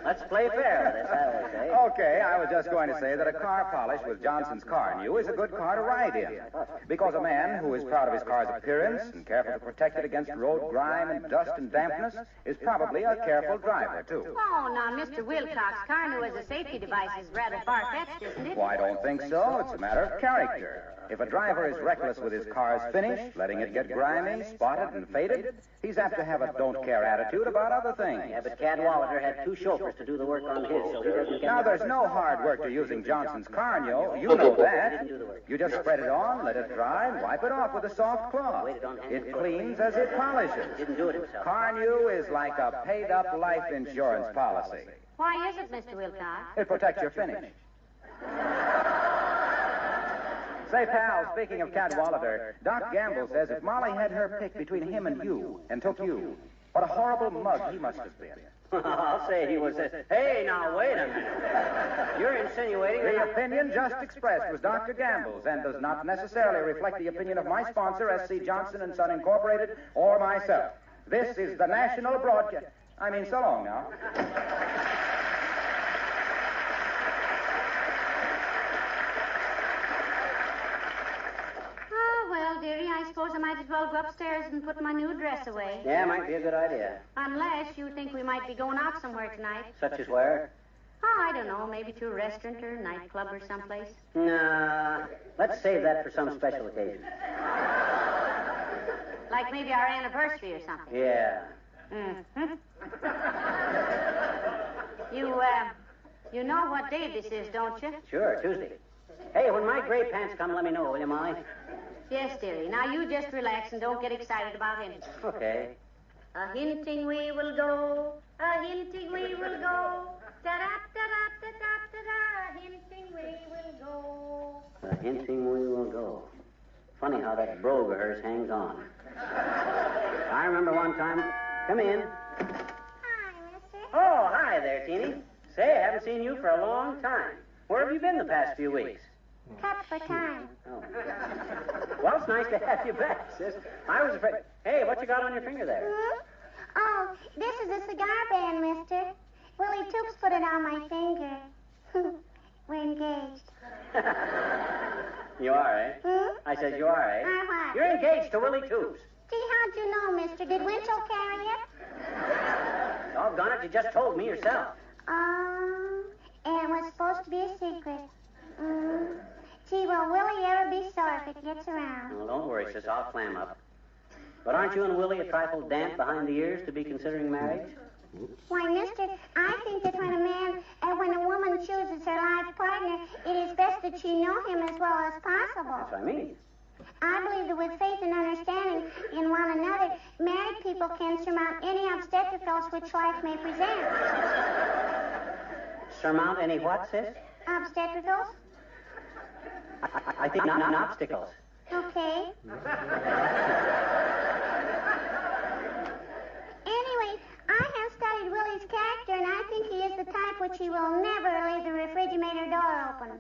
Let's play fair with this, I always say. Okay, I was just going to say that a car polish with Johnson's Car New is a good car to ride in. Because a man who is proud of his car's appearance and careful to protect it against road grime and dust and dampness is probably a careful driver, too. Oh, now, Mr. Wilcox, car new as a safety device is rather far-fetched, isn't it? Well, I don't think so. It's a matter of character. If a driver is reckless with his car's finish, letting it get grimy, spotted, and faded, he's apt to have a don't-care attitude about other things. Yeah, but Cadwallader had 2 chauffeurs to do the work on his, so he doesn't get... Now, there's no hard work to using Johnson's carnio. You know that. You just spread it on, let it dry, and wipe it off with a soft cloth. It cleans as it polishes. Didn't do it himself. Carnu is like a paid-up life insurance policy. Why is it, Mr. Wilcox? It protects your finish. Say, pal, speaking of Cadwallader, Doc Gamble says if Molly had her pick between him and you, and took you, what a horrible mug he must have been. I'll say he was a... Hey, now, wait a minute. You're insinuating The that... opinion just expressed was Dr. Gamble's and does not necessarily reflect the opinion of my sponsor, S.C. Johnson & Son Incorporated, or myself. This is the National Broadcast... I mean, so long now. Well, dearie, I suppose I might as well go upstairs and put my new dress away. Yeah, might be a good idea. Unless you think we might be going out somewhere tonight. Such as where? Oh, I don't know. Maybe to a restaurant or a nightclub or someplace. Nah, let's save that for some special occasion. Like maybe our anniversary or something. Yeah. Mm-hmm. You know what day this is, don't you? Sure, Tuesday. Hey, when my gray pants come, let me know, will you, Molly? Yes, dearie. Now you just relax and don't get excited about anything. Okay. A hinting we will go, a hinting we will go, da-da-da-da-da-da-da, a hinting we will go. A hinting we will go. Funny how that brogue of hers hangs on. I remember one time... Come in. Hi, mister. Oh, hi there, Teeny. Say, I haven't seen you for a long time. Where have you been the past few weeks? Cut for time. Oh. Well, it's nice to have you back, sis. I was afraid... Hey, what you got on your finger there? Hmm? Oh, this is a cigar band, mister. Willie Toops put it on my finger. We're engaged. You are, eh? Hmm? I said you are, eh? What? You're engaged to Willie Toops. Gee, how'd you know, mister? Did Winchell carry it? Doggone it, you just told me yourself. And it was supposed to be a secret. Gee, will Willie ever be sore if it gets around? Well, don't worry, sis. I'll clam up. But aren't you and Willie a trifle damp behind the ears to be considering marriage? Why, mister, I think that when a woman chooses her life partner, it is best that she know him as well as possible. That's what I mean. I believe that with faith and understanding in one another, married people can surmount any obstacles which life may present. Surmount any what, sis? Obstacles? I think not obstacles. Okay. Anyway, I have studied Willie's character, and I think he is the type which he will never leave the refrigerator door open.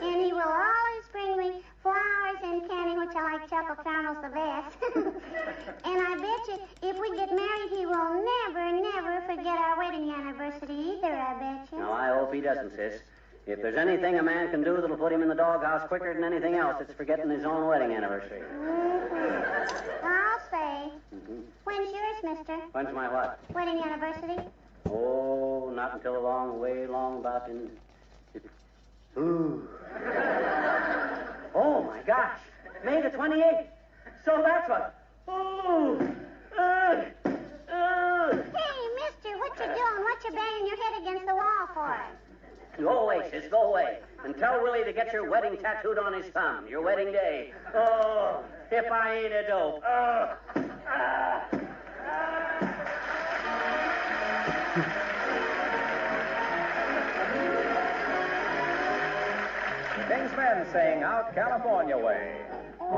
And he will always bring me flowers and candy, which I like chocolate caramels the best. And I bet you, if we get married, he will never, never forget our wedding anniversary either, I bet you. No, I hope he doesn't, sis. If there's anything a man can do that'll put him in the doghouse quicker than anything else, it's forgetting his own wedding anniversary. I'll say. When's yours, mister? When's my what? Wedding anniversary? Oh, not until a long, way long about in... Ooh. Oh, my gosh. May the 28th. So that's what... Ooh. Hey, mister, what you doing? What you banging your head against the wall for? Go away, sis, go away. And tell Willie to get your wedding tattooed on his thumb, your wedding day. Oh, if I ain't a dope. King's Men sing Out California Way. Oh,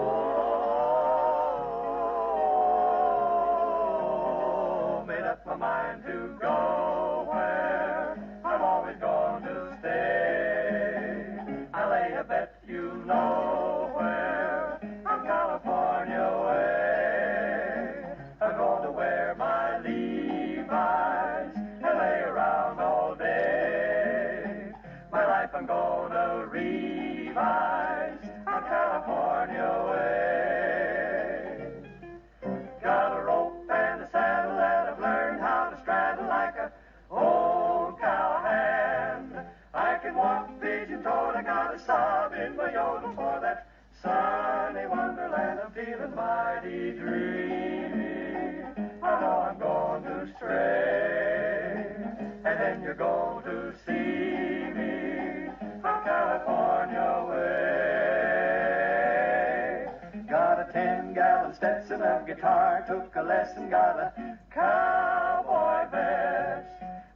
made up my mind to go where I'm always going to stay. I lay a bet you know where I'm California way. I'm going to wear my Levi's and lay around all day. My life I'm gonna revise our California way. Got a rope and a saddle that I've learned how to straddle like a old Callahan. I can walk pigeon-toed, I got a sob in my yodel for that sunny wonderland. I'm feeling mighty dreamy. I know I'm going to stray, and then you're going to see me from California way. Got a 10-gallon Stetson of guitar, took a lesson, got a cowboy vest.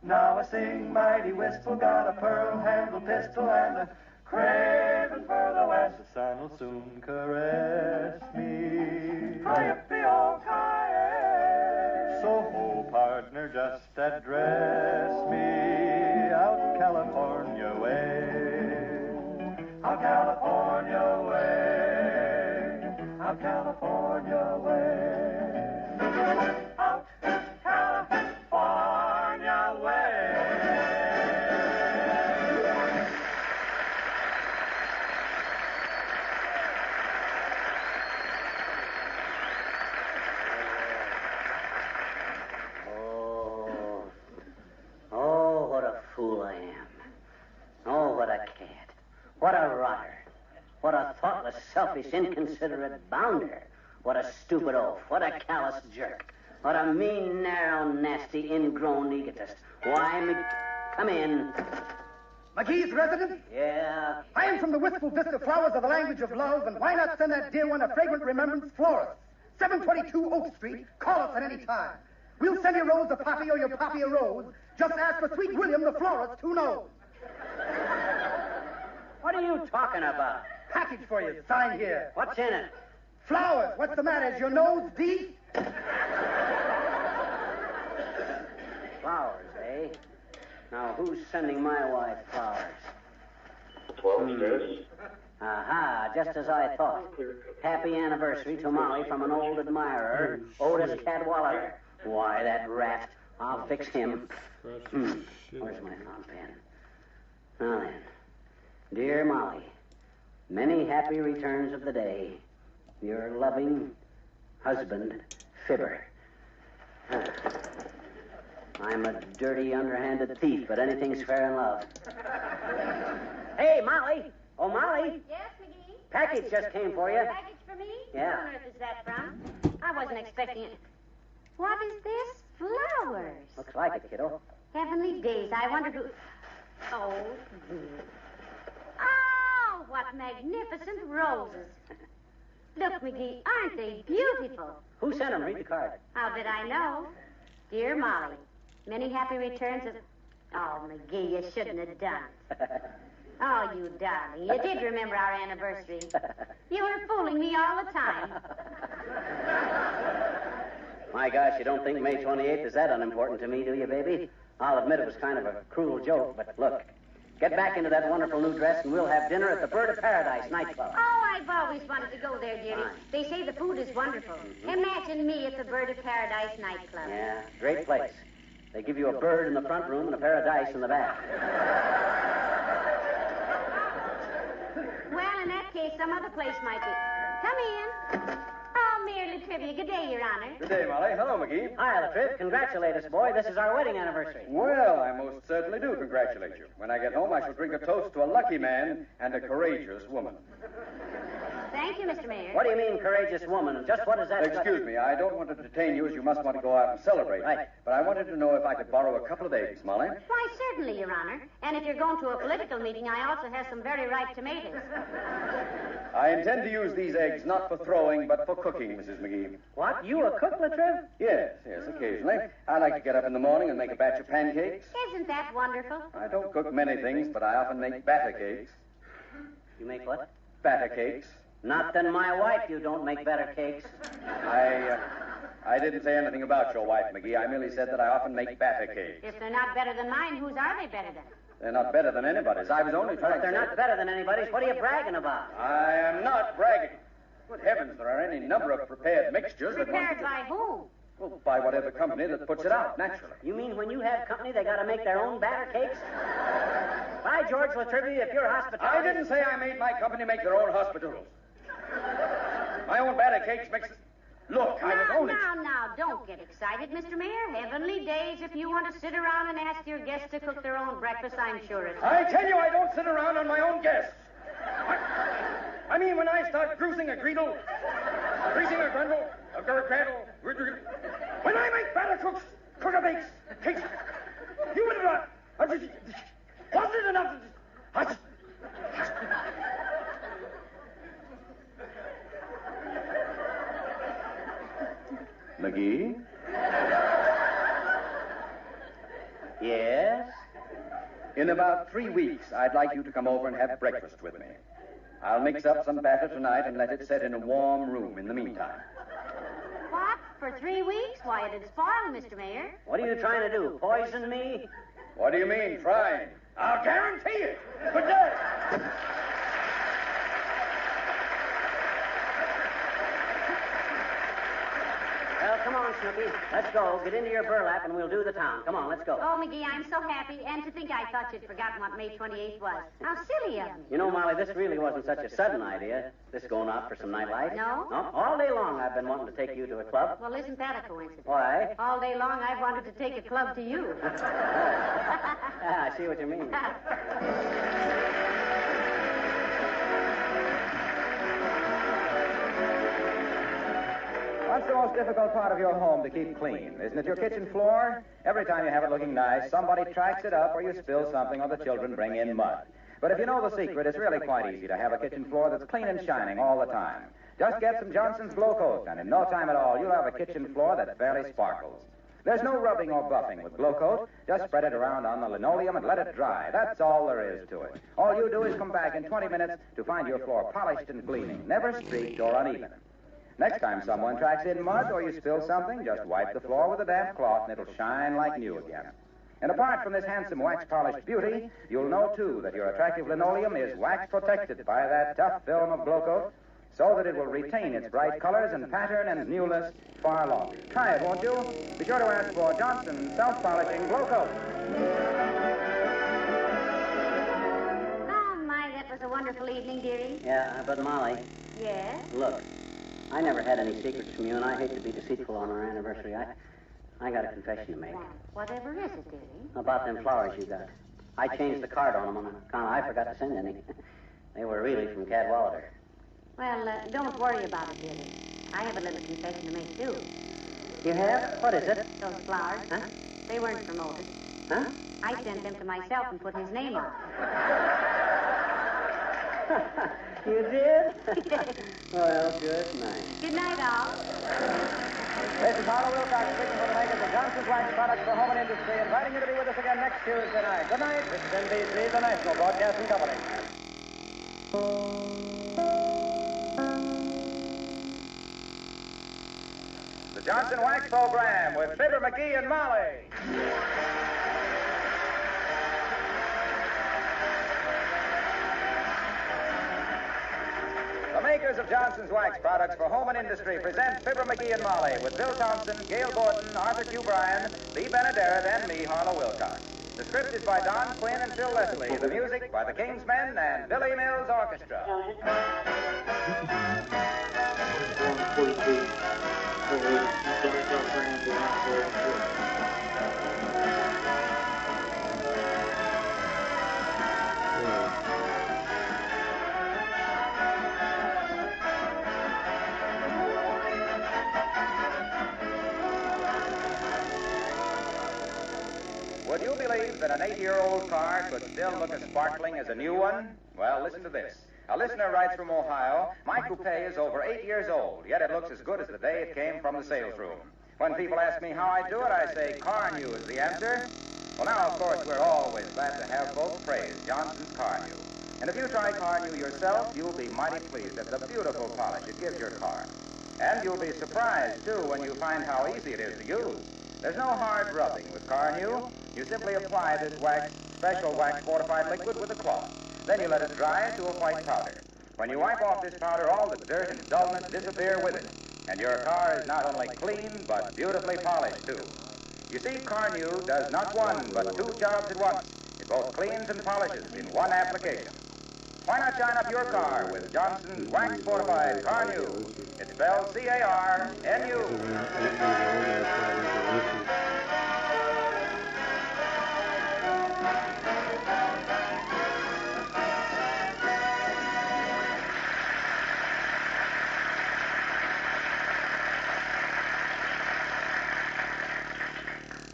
Now I sing mighty wistful, got a pearl-handled pistol and a craving for the west. The sun will soon caress me. Hi-yip-de-oh-ki-yay. So, oh, partner, just address me out California way. Out California way. Out California way. Out California way. Oh, what a fool I am. Oh, what a cad. What a rotter. What a thoughtless, selfish, inconsiderate bounder. What a stupid oaf. What a callous jerk. What a mean, narrow, nasty, ingrown egotist. Why, come in. McGee's resident? Yeah? I am from the wistful vista flowers of the language of love, and why not send that dear one a fragrant remembrance florist? 722 Oak Street. Call us at any time. We'll send your rose a poppy or your poppy a rose. Just ask for Sweet William, the florist, who knows. What are you talking about? Package for you. Sign here. What's in it? Flowers. What's the matter? Is your nose deep? Flowers, eh? Now, who's sending my wife flowers? 12 stairs. Aha, just as I thought. Happy anniversary to Molly from an old admirer, Otis Cadwallader. Why, that rat. I'll fix him. Where's my fountain pen? Now then. Dear Molly, many happy returns of the day. Your loving husband, Fibber. I'm a dirty, underhanded thief, but anything's fair in love. Hey, Molly! Oh, Molly! Yes, McGee? Package just came for you. Package for me? Yeah. What on earth is that from? I wasn't expecting it. What is this? Flowers. Looks like it, kiddo. Heavenly days. I wonder who... Oh, dear. Oh, what magnificent roses. Look, McGee, aren't they beautiful? Who sent them? Read the card. How did I know? Dear Molly, many happy returns of... Oh, McGee, you shouldn't have done it. Oh, you darling. You did remember our anniversary. You were fooling me all the time. My gosh, you don't think May 28th is that unimportant to me, do you, baby? I'll admit it was kind of a cruel joke, but look. Get back into that wonderful new dress, and we'll have dinner at the Bird of Paradise nightclub. Oh, I've always wanted to go there, dearie. They say the food is wonderful. Imagine me at the Bird of Paradise nightclub. Yeah, great place. They give you a bird in the front room and a pair of dice in the back. Well, in that case, some other place might be. Come in. Oh, merely trivia. Good day, Your Honor. Good day, Molly. Hello, McGee. Hi, Latriv. Congratulate us, boy. This is our wedding anniversary. Well, I most certainly do congratulate you. When I get home, I shall drink a toast to a lucky man and a courageous woman. Thank you, Mr. Mayor. What do you mean, courageous woman? Just what is that? Excuse me, I don't want to detain you as you must want to go out and celebrate. Right. But I wanted to know if I could borrow a couple of eggs, Molly. Why, certainly, Your Honor. And if you're going to a political meeting, I also have some very ripe tomatoes. I intend to use these eggs not for throwing, but for cooking, Mrs. McGee. What? You a cook, Latriv? Yes, occasionally. I like to get up in the morning and make a batch of pancakes. Isn't that wonderful? I don't cook many things, but I often make batter cakes. You make what? Batter cakes. Not than my wife, you don't make better cakes. I didn't say anything about your wife, McGee. I merely said that I often make batter cakes. If they're not better than mine, whose are they better than? They're not better than anybody's. I was only trying If they're not better than anybody's, what are you bragging about? I am not bragging. Good heavens, there are any number of prepared mixtures that Prepared by whom? Well, by whatever company that puts it out, naturally. You mean when you have company, they got to make their own batter cakes? By George Latrivia, if you're hospitality... I didn't say I made my company make their own hospitals. My own batter cakes mix... Look, I was only... Now, don't get excited, Mr. Mayor. Heavenly days, if you want to sit around and ask your guests to cook their own breakfast, I'm sure it's... I tell you, I don't sit around on my own guests. I mean, when I start greasing a greedle, greasing a grundle, a gurgradle, when I make batter cooks, cook-a-bakes, cakes, you would have... Wasn't it enough? McGee? Yes? In about 3 weeks, I'd like you to come over and have breakfast with me. I'll mix up some batter tonight and let it set in a warm room in the meantime. What? For 3 weeks? Why, it'd spoil, Mr. Mayor. What are you trying to do, poison me? What do you mean, trying? I'll guarantee it. Good day. Well, come on, Snooky. Let's go. Get into your burlap and we'll do the town. Come on, let's go. Oh, McGee, I'm so happy. And to think I thought you'd forgotten what May 28th was. How silly of me. You know, Molly, this really wasn't such a sudden idea. This going out for some nightlife. No? No? All day long I've been wanting to take you to a club. Well, isn't that a coincidence? Why? All day long I've wanted to take a club to you. I see what you mean. What's the most difficult part of your home to keep clean? Isn't it your kitchen floor? Every time you have it looking nice, somebody tracks it up or you spill something or the children bring in mud. But if you know the secret, it's really quite easy to have a kitchen floor that's clean and shining all the time. Just get some Johnson's Glo-Coat, and in no time at all, you'll have a kitchen floor that fairly sparkles. There's no rubbing or buffing with Glo-Coat. Just spread it around on the linoleum and let it dry. That's all there is to it. All you do is come back in 20 minutes to find your floor polished and gleaming, never streaked or uneven. Next time someone tracks in mud or you spill something, just wipe the floor with a damp cloth and it'll shine like new again. And apart from this handsome wax-polished beauty, you'll know, too, that your attractive linoleum is wax-protected by that tough film of Glo-Coat so that it will retain its bright colors and pattern and newness far longer. Try it, won't you? Be sure to ask for Johnson Self-Polishing Glo-Coat. Oh, my, that was a wonderful evening, dearie. Yeah, but Molly. Yes? Look, I never had any secrets from you, and I hate to be deceitful on our anniversary. I got a confession to make. Whatever is it, dearie? About them flowers you got. I changed the card on them on account I forgot to send any. They were really from Cadwallader. Well, don't worry about it, dearie. I have a little confession to make, too. You have? What is it? Those flowers. Huh? They weren't promoted. Huh? I sent them to myself and put his name on. You did? Well, good night. Good night, all. This is Harlow Wilcox speaking for the makers of Johnson's Wax Products for Home and Industry, inviting you to be with us again next Tuesday night. Good night. This is NBC, the National Broadcasting Company. The Johnson Wax Program with Fibber McGee and Molly. The makers of Johnson's Wax Products for Home and Industry present Fibber McGee and Molly with Bill Thompson, Gail Gordon, Arthur Q. Bryan, Lee Benaderet, and me, Harlow Wilcox. The script is by Don Quinn and Phil Leslie. The music by the King's Men and Billy Mills Orchestra. Would you believe that an 8-year-old car could still look as sparkling as a new one? Well, listen to this. A listener writes from Ohio, my coupe is over 8 years old, yet it looks as good as the day it came from the sales room. When people ask me how I do it, I say Car New is the answer. Well, now, of course, we're always glad to have folks praise Johnson's Car New. And if you try Car New yourself, you'll be mighty pleased at the beautiful polish it gives your car. And you'll be surprised, too, when you find how easy it is to use. There's no hard rubbing with Car New. You simply apply this special wax-fortified liquid with a cloth. Then you let it dry to a white powder. When you wipe off this powder, all the dirt and dullness disappear with it. And your car is not only clean, but beautifully polished, too. You see, Car New does not one, but two jobs at once. It both cleans and polishes in one application. Why not shine up your car with Johnson's Wax Fortified Car New? It's spelled C-A-R-N-U.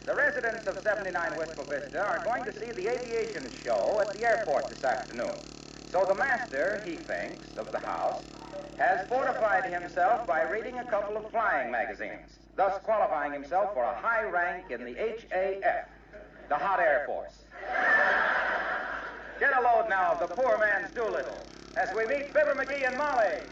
The residents of 79 Wistful Vista are going to see the Aviation show at the airport this afternoon. So the master, he thinks, of the house, has fortified himself by reading a couple of flying magazines, thus qualifying himself for a high rank in the HAF, the Hot Air Force. Get a load now of the poor man's Doolittle as we meet Fibber McGee and Molly.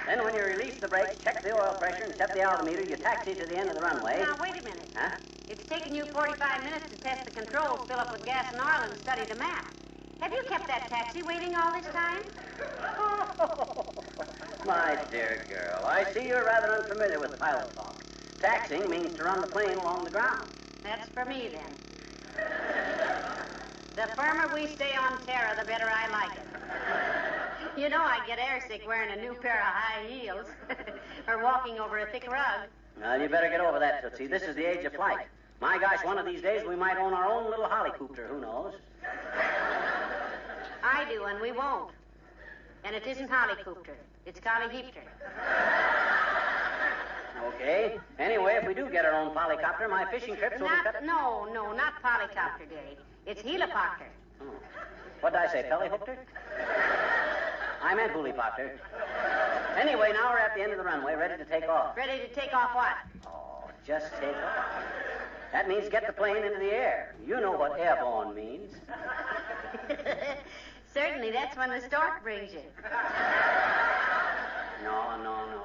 Then when you release the brakes, check the oil pressure and set the altimeter, you taxi to the end of the runway. Now, wait a minute. Huh? It's taken you 45 minutes to test the controls, fill up with gas and oil, and study the map. Have you kept that taxi waiting all this time? My dear girl, I see you're rather unfamiliar with pilot talk. Taxiing means to run the plane along the ground. That's for me, then. The firmer we stay on Terra, the better I like it. You know I get airsick wearing a new pair of high heels or walking over a thick rug. Well, you better get over that, Tootsie. This is the age of flight. My gosh, one of these days we might own our own little helicopter. Who knows? I do, and we won't. And it isn't helicopter. It's collyheapter. Okay. Anyway, if we do get our own polycopter, my fishing trips will be cut... No, not polycopter, dearie. It's helipopter. Oh. What did I say, pellyhopter? I meant hulipopter. Anyway, now we're at the end of the runway, ready to take off. Ready to take off what? Oh, just take off. That means get the plane into the air. You know what airborne means. Certainly, that's when the stork brings you. No.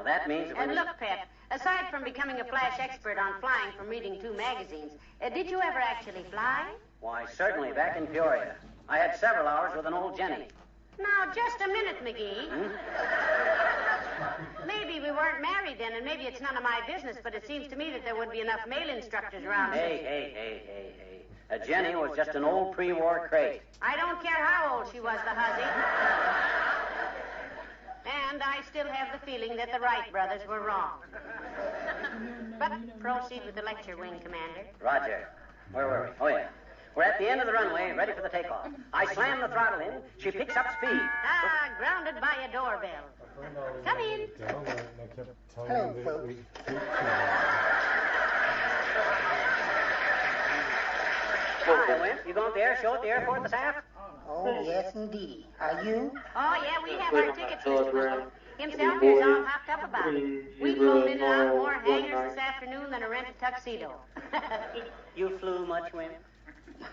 That means... And look, Pep, aside from becoming a flash expert on flying from reading 2 magazines, did you ever actually fly? Why, certainly, back in Peoria. I had several hours with an old Jenny. Now, just a minute, McGee. Maybe we weren't married then, and maybe it's none of my business, but it seems to me that there would be enough male instructors around. Hey. A Jenny was just an old pre-war crate. I don't care how old she was, the hussy. And I still have the feeling that the Wright brothers were wrong. But proceed with the lecture, Wing Commander. Roger. Where were we? Oh, yeah. We're at the end of the runway, ready for the takeoff. I slam the throttle in. She picks up speed. Grounded by a doorbell. Come in. Hello, folks. Hi, Wimp. You going to the air show at the airport this afternoon? Oh, yes, indeed. Are you? Oh, yeah, we have our tickets, Mr. Whistle. Himself is all hopped up about it. We've flown in and out more hangars this afternoon than a rented tuxedo. You flew much, Wimp?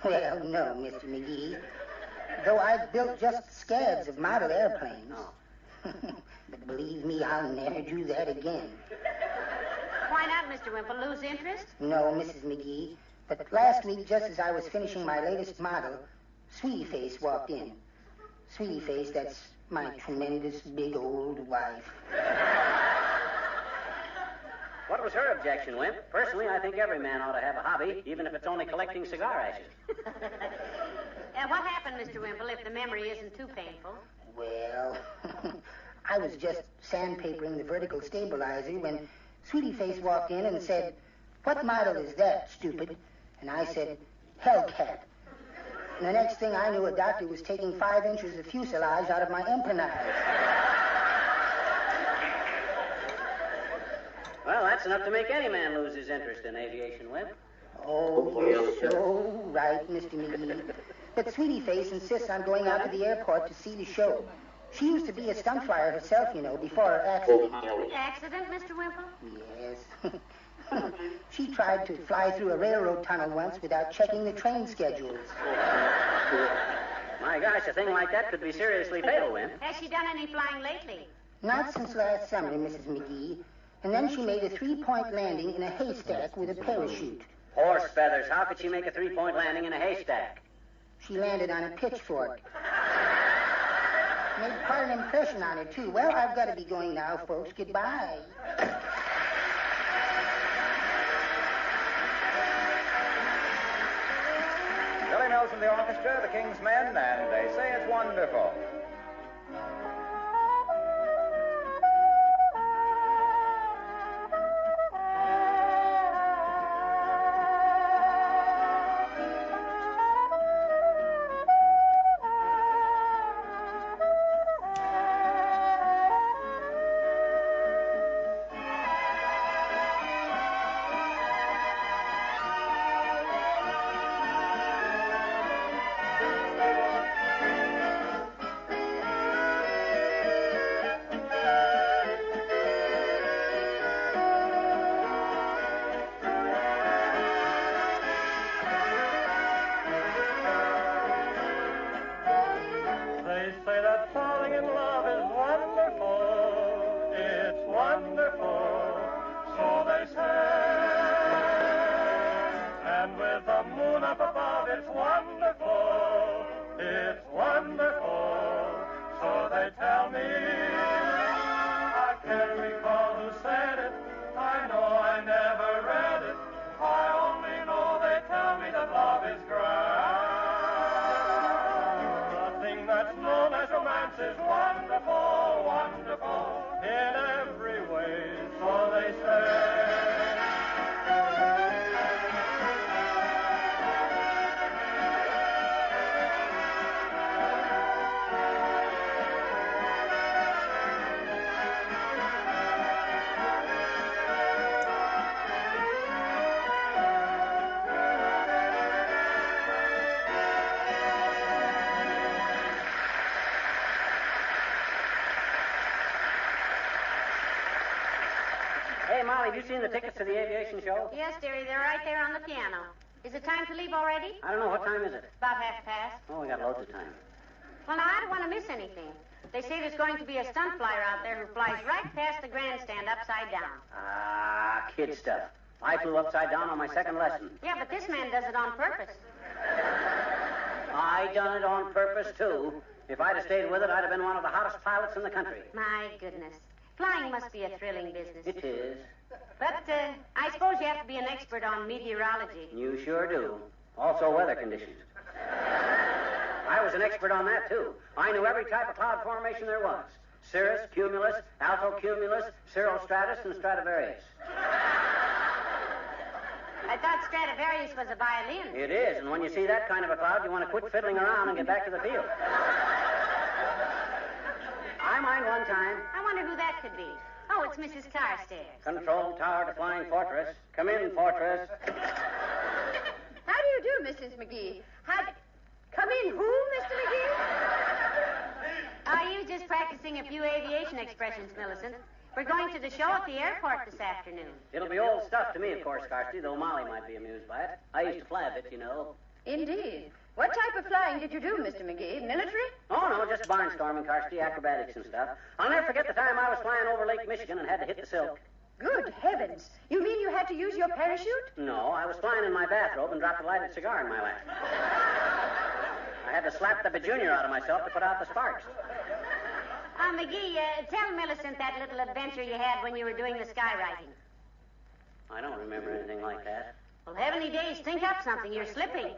Well, no, Mr. McGee. Though I've built just scads of model airplanes. Oh. But believe me, I'll never do that again. Why not, Mr. Wimple? Lose interest? No, Mrs. McGee. But last week, just as I was finishing my latest model, Sweetie Face walked in. Sweetie Face, that's my tremendous big old wife. What was her objection, Wimp? Personally, I think every man ought to have a hobby, even if it's only collecting cigar ashes. What happened, Mr. Wimple, if the memory isn't too painful? Well, I was just sandpapering the vertical stabilizer when Sweetie Face walked in and said, "What model is that, stupid?" And I said, "Hellcat." And the next thing I knew, a doctor was taking 5 inches of fuselage out of my empennage. Well, that's enough to make any man lose his interest in aviation, Wimp. Oh, you're so right, Mr. McGee. But Sweetie Face insists on going out to the airport to see the show. She used to be a stunt flyer herself, you know, before her accident. Accident, Mr. Wimple? Yes. She tried to fly through a railroad tunnel once without checking the train schedules. My gosh, a thing like that could be seriously fatal, Wimp. Has she done any flying lately? Not since last summer, Mrs. McGee. And then she made a 3-point landing in a haystack with a parachute. Horse feathers. How could she make a 3-point landing in a haystack? She landed on a pitchfork. Made quite an impression on her, too. Well, I've got to be going now, folks. Goodbye. from the orchestra, the King's Men, and they say it's wonderful. Molly, have you seen the tickets to the Aviation show? Yes, dearie, they're right there on the piano. Is it time to leave already? I don't know. What time is it? About 1:30. Oh, we got loads of time. Well, now, I don't want to miss anything. They say there's going to be a stunt flyer out there who flies right past the grandstand upside down. Ah, kid stuff. I flew upside down on my second lesson. Yeah, but this man does it on purpose. I done it on purpose, too. If I'd have stayed with it, I'd have been one of the hottest pilots in the country. My goodness. Flying must be a thrilling business. It is. But I suppose you have to be an expert on meteorology. You sure do. Also weather conditions. I was an expert on that, too. I knew every type of cloud formation there was. Cirrus, cumulus, altocumulus, cirrostratus, and Stradivarius. I thought Stradivarius was a violin. It is, and when you see that kind of a cloud, you want to quit fiddling around and get back to the field. I mind one time. I wonder who that could be. Oh, it's Mrs. Carstairs. Control tower to flying fortress. Come in, fortress. How do you do, Mrs. McGee? Come in who, Mr. McGee? Oh, you just practicing a few aviation expressions, Millicent. We're going to the show at the airport this afternoon. It'll be old stuff to me, of course, Carsty, though Molly might be amused by it. I used to fly a bit, you know. Indeed. What type of flying did you do, Mr. McGee? Military? Oh, no, just barnstorming, Carsty, acrobatics and stuff. I'll never forget the time I was flying over Lake Michigan and had to hit the silk. Good heavens. You mean you had to use your parachute? No, I was flying in my bathrobe and dropped a lighted cigar in my lap. I had to slap the bejunior out of myself to put out the sparks. McGee, tell Millicent that little adventure you had when you were doing the skywriting. I don't remember anything like that. Well, heavenly days, think up something. You're slipping.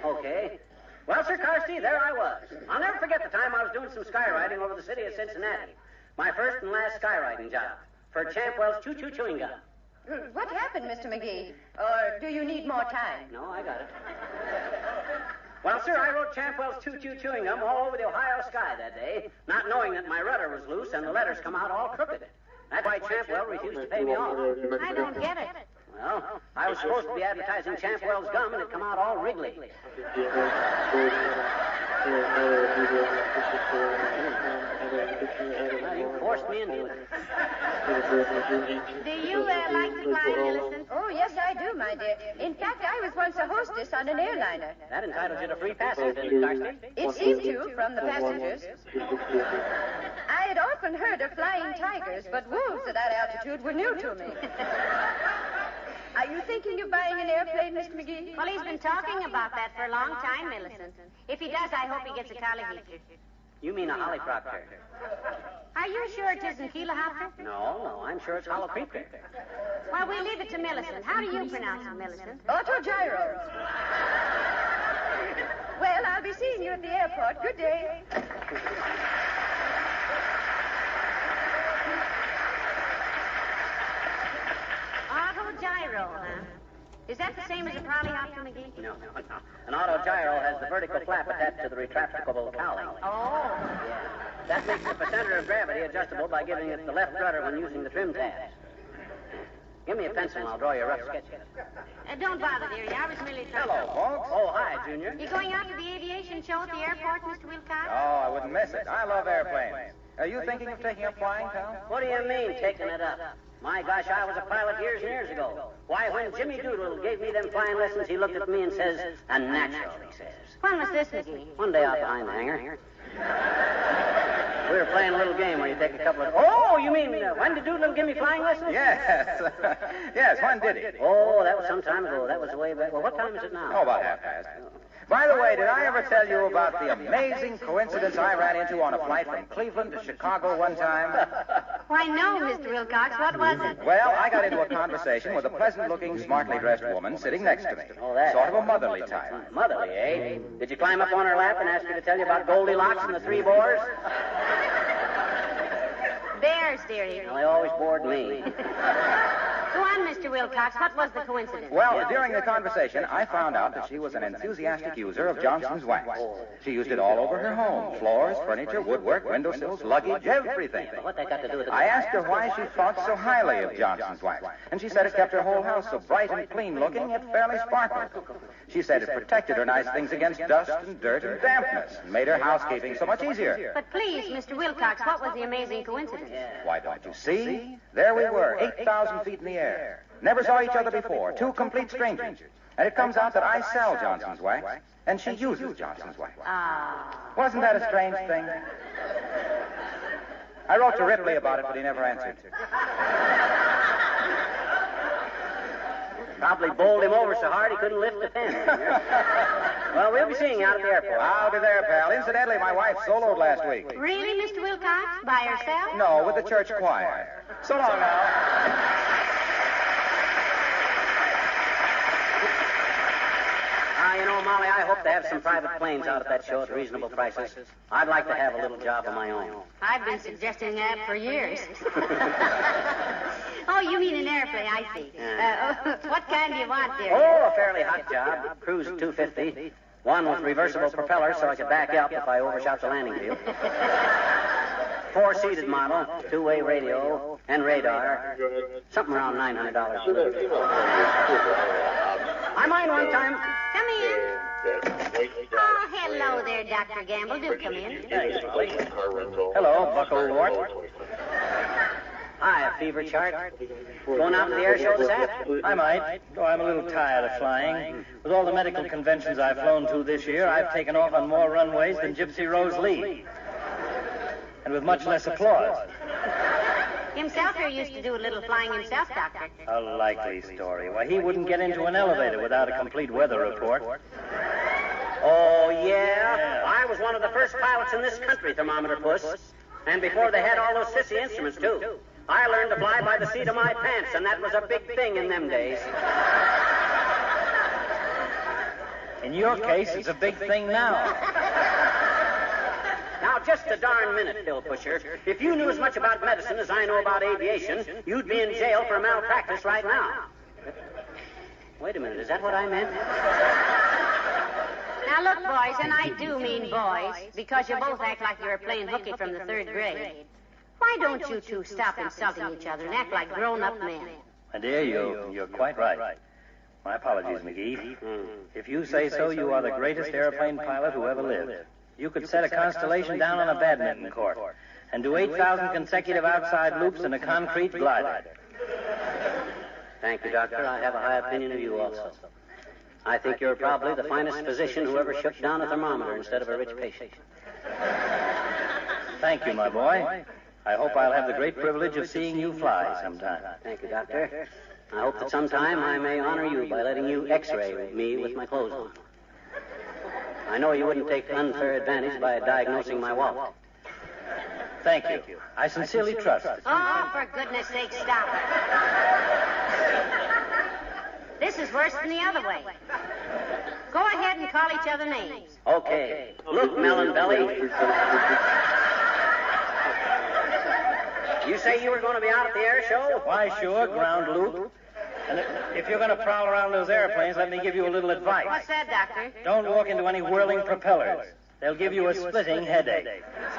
Okay. Well, Sir Carsty, there I was. I'll never forget the time I was doing some skywriting over the city of Cincinnati. My first and last skywriting job for Champwell's Choo-Choo Chewing Gum. What happened, Mr. McGee? Or do you need more time? No, I got it. Well, sir, I wrote Champwell's Choo-Choo Chewing Gum all over the Ohio sky that day, not knowing that my rudder was loose and the letters come out all crooked. That's why Champwell refused to pay me off. I don't get it. Well, I was supposed to be advertising Champwell's gum, and it come out all wriggly. Well, you forced me into it. Do you like to fly, Millicent? Oh, yes, I do, my dear. In fact, I was once a hostess on an airliner. That entitles you to free passage, didn't it, Carsty? It seemed to, from the passengers. I had often heard of flying tigers, but wolves at that altitude were new to me. Are you thinking of buying an airplane, Mr. McGee? Well, he's been talking about that for a long time, Millicent. If he does, I hope he gets a collie heater. You mean a hollyproctor? Are you sure it isn't Callahan? No, I'm sure it's Hollow Creeper. Well, we'll leave it to Millicent. How do you pronounce it, Millicent? Autogyros. Well, I'll be seeing you at the airport. Good day. Autogyro, huh? Is that the same as a polyhopter, McGee? No. An autogyro has the vertical flap attached to the retractable cowling. Oh. Yeah. That makes the center of gravity adjustable by giving it the left rudder when using the trim tabs. Give me a pencil and I'll draw you a rough sketch. Don't bother, dearie. I was merely trying Hello, folks. Oh, hi, Junior. You going out to the aviation show at the airport, Mr. Wilcox? Oh, I wouldn't miss it. I love airplanes. Are you thinking of taking up flying, pal? What do you mean, taking it up? My gosh, I was a pilot years and years ago. Why, when Jimmy Doodle gave me them flying lessons, he looked at me and says, "A natural," he says. When was this, McGee? One day out behind the hangar. We were playing a little game where you take a couple of... Oh, you mean, when did Doodle give me flying lessons? Yes. Yes, when did he? Oh, that was some time ago. That was way back. Well, what time is it now? Oh, about half past. By the way, did I ever tell you about the amazing coincidence I ran into on a flight from Cleveland to Chicago one time? Why, no, Mr. Wilcox. What was it? Well, I got into a conversation with a pleasant-looking, smartly dressed woman sitting next to me. Oh, that. Sort of a motherly type. Motherly, eh? Did you climb up on her lap and ask her to tell you about Goldilocks and the Three Boars? Bears, dearie. Well, they always bored me. Go on, Mr. Wilcox. What was the coincidence? Well, during the conversation, I found out that she was an enthusiastic user of Johnson's wax. She used it all over her home. Floors, furniture, woodwork, windowsills, luggage, everything. What that got to do with it? I asked her why she thought so highly of Johnson's wax. And she said it kept her whole house so bright and clean looking, it fairly sparkled. She said it protected her nice things against dust and dirt and dampness and made her housekeeping so much easier. But please, Mr. Wilcox, what was the amazing coincidence? Why, don't you see? There we were, 8,000 feet in the air. Never saw each other before, two complete strangers. And it comes out that I sell Johnson's wax, and she uses Johnson's wax. Wasn't that a strange thing? I wrote to Ripley about it, but he never answered. Probably bowled him over so hard he couldn't lift the pen. Well, we'll be seeing you out at the airport. I'll be there, pal. Incidentally, my wife soloed last week. Really, Mr. Wilcox? By herself? No, with the church choir. So long now. You know, Molly, I hope to have some private planes out at that show at reasonable prices. I'd like to have a little job of my own. I've been suggesting that for years. Oh, you mean an airplane, I see. What kind do you want, dear? Oh, a fairly hot job. Cruise 250. One with reversible propellers so I could back up if I overshot the landing field. 4-seated model, two-way radio, and radar. Something around $900. I mind one time. Come in. Oh, hello there, Dr. Gamble. Do come in. Thanks, Molly. Hello, Bucko Wart. Hi, a fever chart. Going out to the air show this afternoon? I might, though I'm a little tired of flying. With all the medical conventions I've flown to this year, I've taken off on more runways than Gypsy Rose Lee. And with much less applause. Himself here used to do a little flying himself, Doctor. A likely story. Why, he wouldn't get into an elevator without a complete weather report. Oh, yeah? I was one of the first pilots in this country, Thermometer Puss. And before they had all those sissy instruments, too. I learned to fly by the seat of my pants, and that was a big thing in them days. In your case, it's a big thing now. Now, just a darn minute, Bill Pusher. If you knew as much about medicine as I know about aviation, you'd be in jail for malpractice right now. Wait a minute, is that what I meant? Now, look, boys, and I do mean boys, because you both act like you were playing hooky from the 3rd grade. Why don't you two stop insulting each other and act like grown-up men? My dear, you're quite right. My apologies, McGee. If you say so, you are the greatest airplane pilot who ever lived. You could set a constellation down on a badminton court and do 8,000 consecutive outside loops in a concrete glider. Thank you, Doctor. I have a high opinion of you also. I think you're probably the finest physician who ever shook down a thermometer instead of a rich patient. Thank you, my boy. I hope I'll have the great privilege of seeing you fly sometime. Thank you, Doctor. I hope that sometime I may honor you by letting you x-ray me with my clothes on. I know you wouldn't take unfair advantage by diagnosing my walk. Thank you. I sincerely trust that. Oh, for goodness sake, stop it. This is worse than the other way. Go ahead and call each other names. Okay. Look, Melon Belly. You say you were going to be out at the air show? Why, sure, ground loop. And if you're going to prowl around those airplanes, let me give you a little advice. What's that, Doctor? Don't walk into any whirling propellers. They'll give you a splitting headache.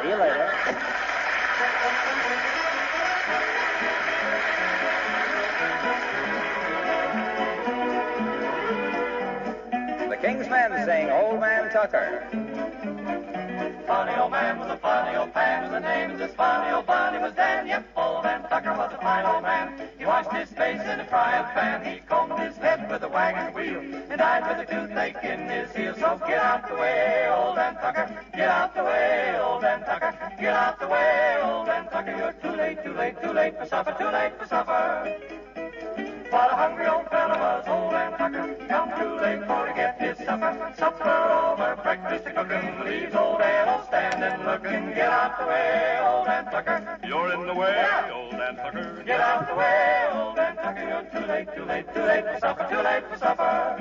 See you later. The King's Men sing Old Man Tucker. Funny old man was a funny old pan, whose name is as funny old bunny was Dan. Yep, old man Tucker was a fine old man. He washed his face in a frying pan. He combed his head with a wagon wheel and died with a toothache in his heel. So get out the way, old man Tucker. Get out the way, old man Tucker. Get out the way, old man Tucker. You're too late, too late, too late for supper, too late for supper. What a hungry old fella was old man Tucker. Come too late for to get his supper. Supper over, breakfast cooking, leaves old Anno standing looking. Get out the way, old man Tucker. You're in the way, old man Tucker. Get out the way, old man Tucker. You're too late, too late, too late for supper, too late for supper.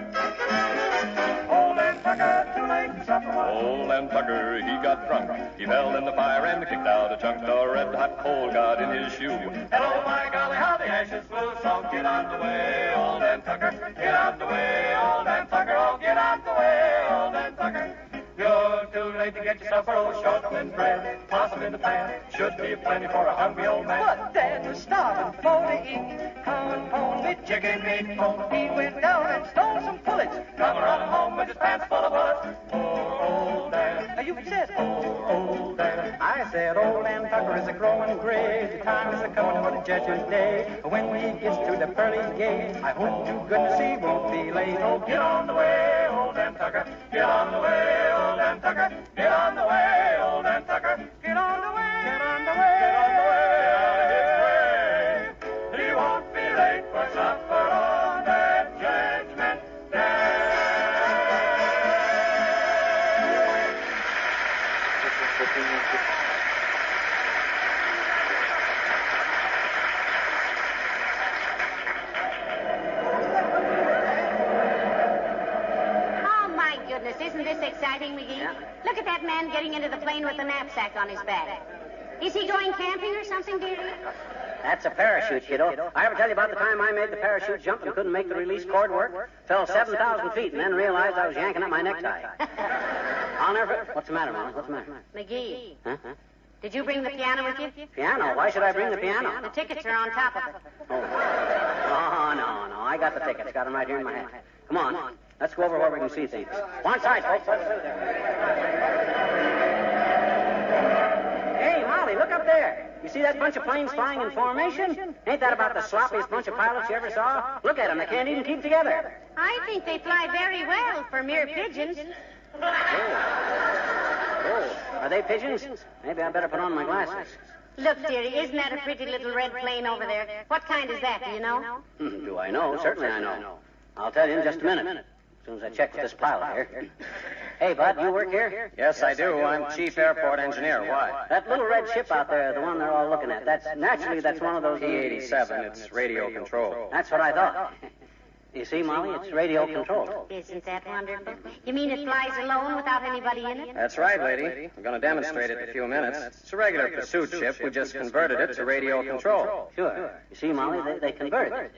Old man Tucker, too late for supper. Old man Tucker, he got drunk. He fell in the fire and kicked out a chunk. A red-hot coal got in his shoe. And oh my golly, how the ashes flew. So get out the way, old man Tucker. Get out the way, old man Tucker. Oh, get out the way, old man Tucker. You're too late to get your supper. Oh, shortland bread, possum in the pan. Should be plenty for a hungry old man. But Dad was starving for to eat. Corn pone with chicken meat. He went down and stole some pullets. Come running home with his pants full of bullets. Poor old Dan. You said, poor old Dan. I said, old man Tucker is a growing gray. The time is a coming for the judge's day. When he gets to the pearly gate, I hope to goodness he won't be late. Oh, get on the way, old Dan Tucker. Get on the way, old Dan Tucker. Get on the way, old Dan Tucker. Get on the way, get on the way, get on the way, out of his way. He won't be late for supper on that judgment day. Goodness, isn't this exciting, McGee? Yeah. Look at that man getting into the plane with the knapsack on his back. Is he going camping or something, dearie? That's a parachute, kiddo. I ever tell you about the time I made the parachute jump and couldn't make the release cord work? Fell 7,000 feet and then realized I was yanking up my necktie. I'll never... What's the matter, Molly? What's the matter? McGee. Huh? Did you bring the piano with you? Piano? Why should I bring the piano? The tickets are on top of it. Oh, no. I got the tickets. Got them right here in my hat. Come on. Let's go over where we can see things. One side, folks. Hey, Molly, look up there. You see that bunch of planes flying in formation? Ain't that about the sloppiest bunch of pilots you ever saw? Look at them. They can't even keep together. I think they fly very well for mere pigeons. Oh, are they pigeons? Maybe I better put on my glasses. Look, dearie, isn't that a pretty little red plane over there? What kind is that, do you know? Do I know? Certainly I know. I'll tell you in just a minute. As soon as I check with this pilot here. Hey, Bud, you work here? Yes, I do. I'm chief airport engineer. Why? That little red ship out there, the one they're all looking at, that's one of those... P-87. It's radio control. That's what I thought. You see, Molly, it's radio controlled. Isn't that wonderful? You mean it flies alone without anybody in it? That's right, lady. I'm going to demonstrate it in a few minutes. It's a regular pursuit ship. We just converted it to radio control. Sure. You see, Molly, they converted it.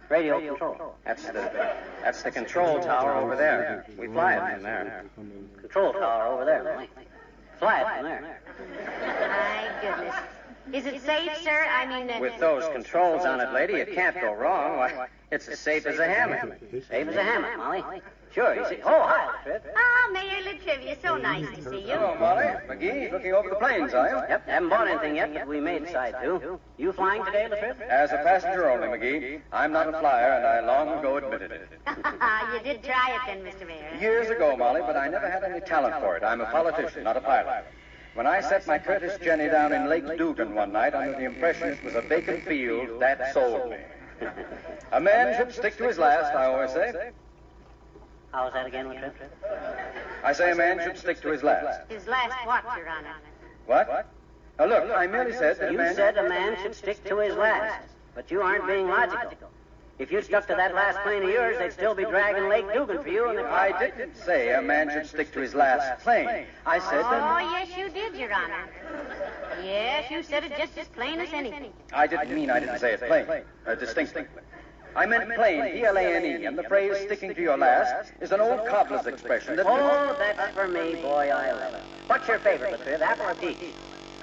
Radio control. That's the control tower over there. We fly it from there. Control tower over there, Molly. Fly it from there. My goodness. Is it safe, sir? I mean... With those controls on it, lady, it can't go wrong. Why, it's as safe as a hammock. Safe as a hammock, Molly. Sure, you see. Oh, hi, Fred. Oh, Mayor Latrivia, so nice to see you. Hello, Molly. McGee, looking over the planes, are you? Yep, haven't bought anything yet, but we may decide to. You flying today, Latrivia? As a passenger only, McGee. I'm not a flyer, and I long ago admitted it. You did try it then, Mr. Mayor. Years ago, Molly, but I never had any talent for it. I'm a politician, not a pilot. When I set my Curtis Jenny down in Lake Dugan one night under the impression it was a vacant field, that sold me. A man should stick to his last, I always say. How's that again, Lieutenant? I say a man should stick to his last. His last what, Your Honor? What? Now, look, I merely said that You said a man should stick to his last, but you aren't being logical. If you stuck to that last plane of yours, they'd still be dragging Lake Dugan for you. And I didn't say a man should stick to his last plane. I said that... Oh, yes, you did, Your Honor. Yes, you said it just as plain as anything. I didn't say it plain, distinctly. I meant plain, P-L-A-N-E, and the phrase sticking to your last is an old cobbler's expression that... Oh, that's for me, boy, I love it. What's your favorite, Lieutenant, apple or peach?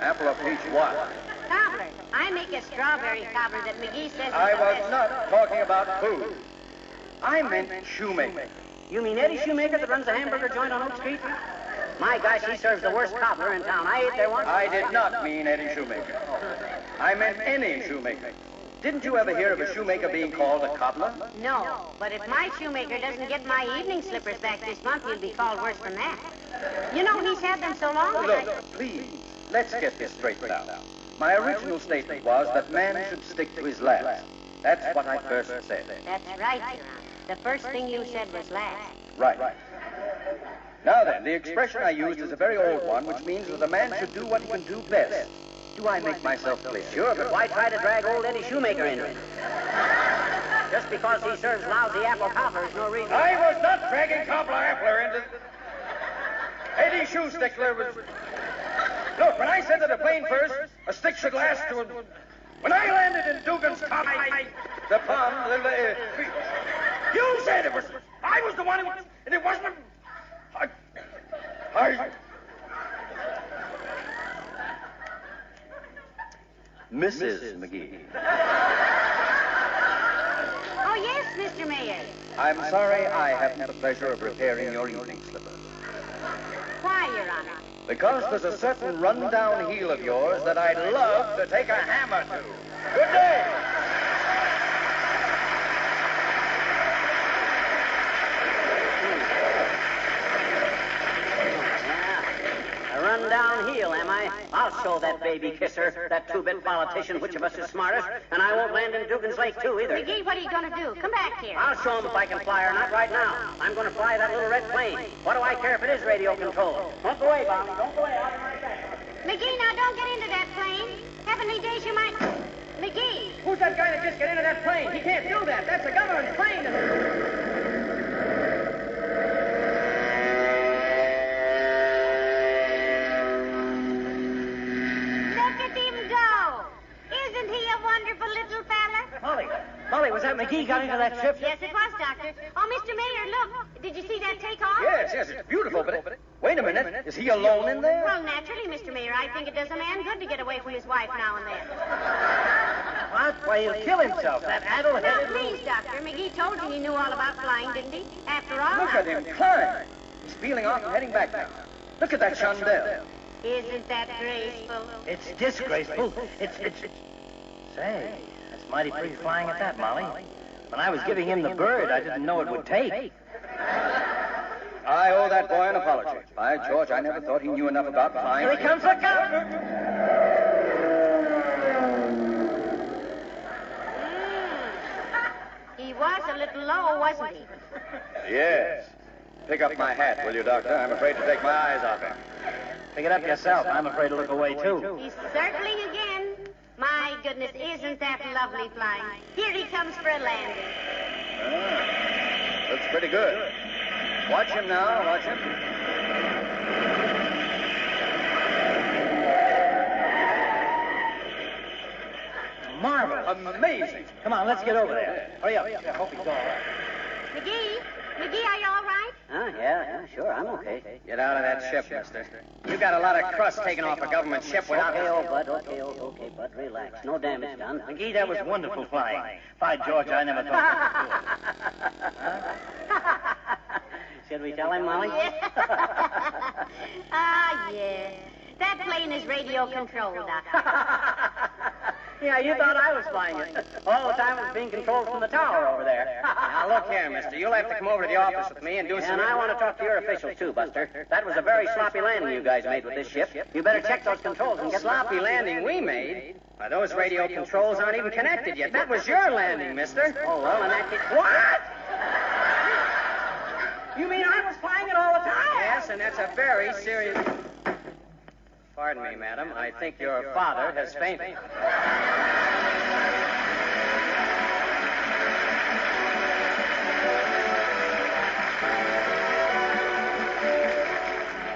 Apple or peach what? Cobbler. I make a strawberry cobbler that McGee says... I was not talking about food. I meant shoemaker. You mean Eddie Shoemaker that runs the hamburger joint on Oak Street? My gosh, he serves the worst cobbler in town. I ate there once. I did not mean Eddie Shoemaker. I meant any shoemaker. Didn't you ever hear of a shoemaker being called a cobbler? No, but if my shoemaker doesn't get my evening slippers back this month, he'll be called worse than that. You know, he's had them so long that Look, please, let's get this straight now. My original statement was that man should stick to his last. That's what I first said. That's right, Your Honor. The first thing you said was last. Right. Now then, the expression I used is a very old one, which means that a man should do what he can do best. Do I make myself clear? Sure, but why try to drag old Eddie Shoemaker into it? Just because he serves lousy apple cobbler is no reason. I was not dragging cobbler appler into... Eddie Shoestickler was... Look, when I said to the plane first, a stick should last to a... When I landed in Dugan's top, the pond, you said it was... I was the one who... And it wasn't... Mrs. McGee. Oh, yes, Mr. Mayor. I'm sorry I haven't the pleasure of repairing your evening slippers. Why, Your Honor? Because there's a certain run-down heel of yours that I'd love to take a hammer to. Good day. Run-down heel, am I? I'll show that baby kisser, that two-bit politician, which of us is smartest, and I won't land in Dugan's Lake, too, either. McGee, what are you going to do? Come back here. I'll show him if I can fly or not right now. I'm going to fly that little red plane. What do I care if it is radio controlled? Don't go away, Bob. Don't go away. I'll be right back. McGee, now don't get into that plane. Heavenly days you might... McGee! Who's that guy that just got into that plane? He can't do that. That's a government plane. Molly, was that McGee got into that ship? Yes, it was, Doctor. Oh, Mr. Mayor, look. Did you see that take off? Yes, it's beautiful, but wait a minute. Is he alone in there? Well, naturally, Mr. Mayor. I think it does a man good to get away from his wife now and then. What? Why, he'll kill himself, that addle-headed... Now, please, Doctor. McGee told you he knew all about flying, didn't he? After all... Look at him climb. He's peeling off and heading back now. Look at that chandelle. Isn't that graceful? It's disgraceful. It's... Say... Mighty pretty flying at that, Molly. When I was giving him the bird, I didn't know it would take. I owe that boy an apology. By George, I never thought he knew enough about flying. Here he comes, look out! He was a little low, wasn't he? Yes. Pick up my hat, will you, Doctor? I'm afraid to take my eyes off him. Pick it up yourself. I'm afraid to look away, too. He's circling again. My goodness, isn't that lovely flying? Here he comes for a landing. Looks pretty good. Watch him now, watch him. Marvelous. Amazing. Come on, let's get over there. Hurry up. I hope he's all right. McGee, are you all right? Huh? Yeah, sure, I'm okay. Get out of that ship, mister. You got a lot of crust taken off a government ship without... Okay, old bud, okay, bud, relax. No damage done. McGee, that was wonderful flying. By George, I never thought Should we tell him, Molly? Yeah. That plane is radio controlled, Doctor. Yeah, you thought I was flying it. All the time it was being controlled from the tower over there. Now, look here, mister. You'll have to come over to the office with me and do some... And I want to talk to your officials, too, Buster. That was a very sloppy landing you guys made with this ship. You better check those controls and get... Sloppy landing we made? Why, those radio controls aren't even connected yet. That was your landing, mister. Oh, well, in that case... What? You mean I was flying it all the time? Yes, and that's a very serious... Pardon me, madam. I think your father has fainted.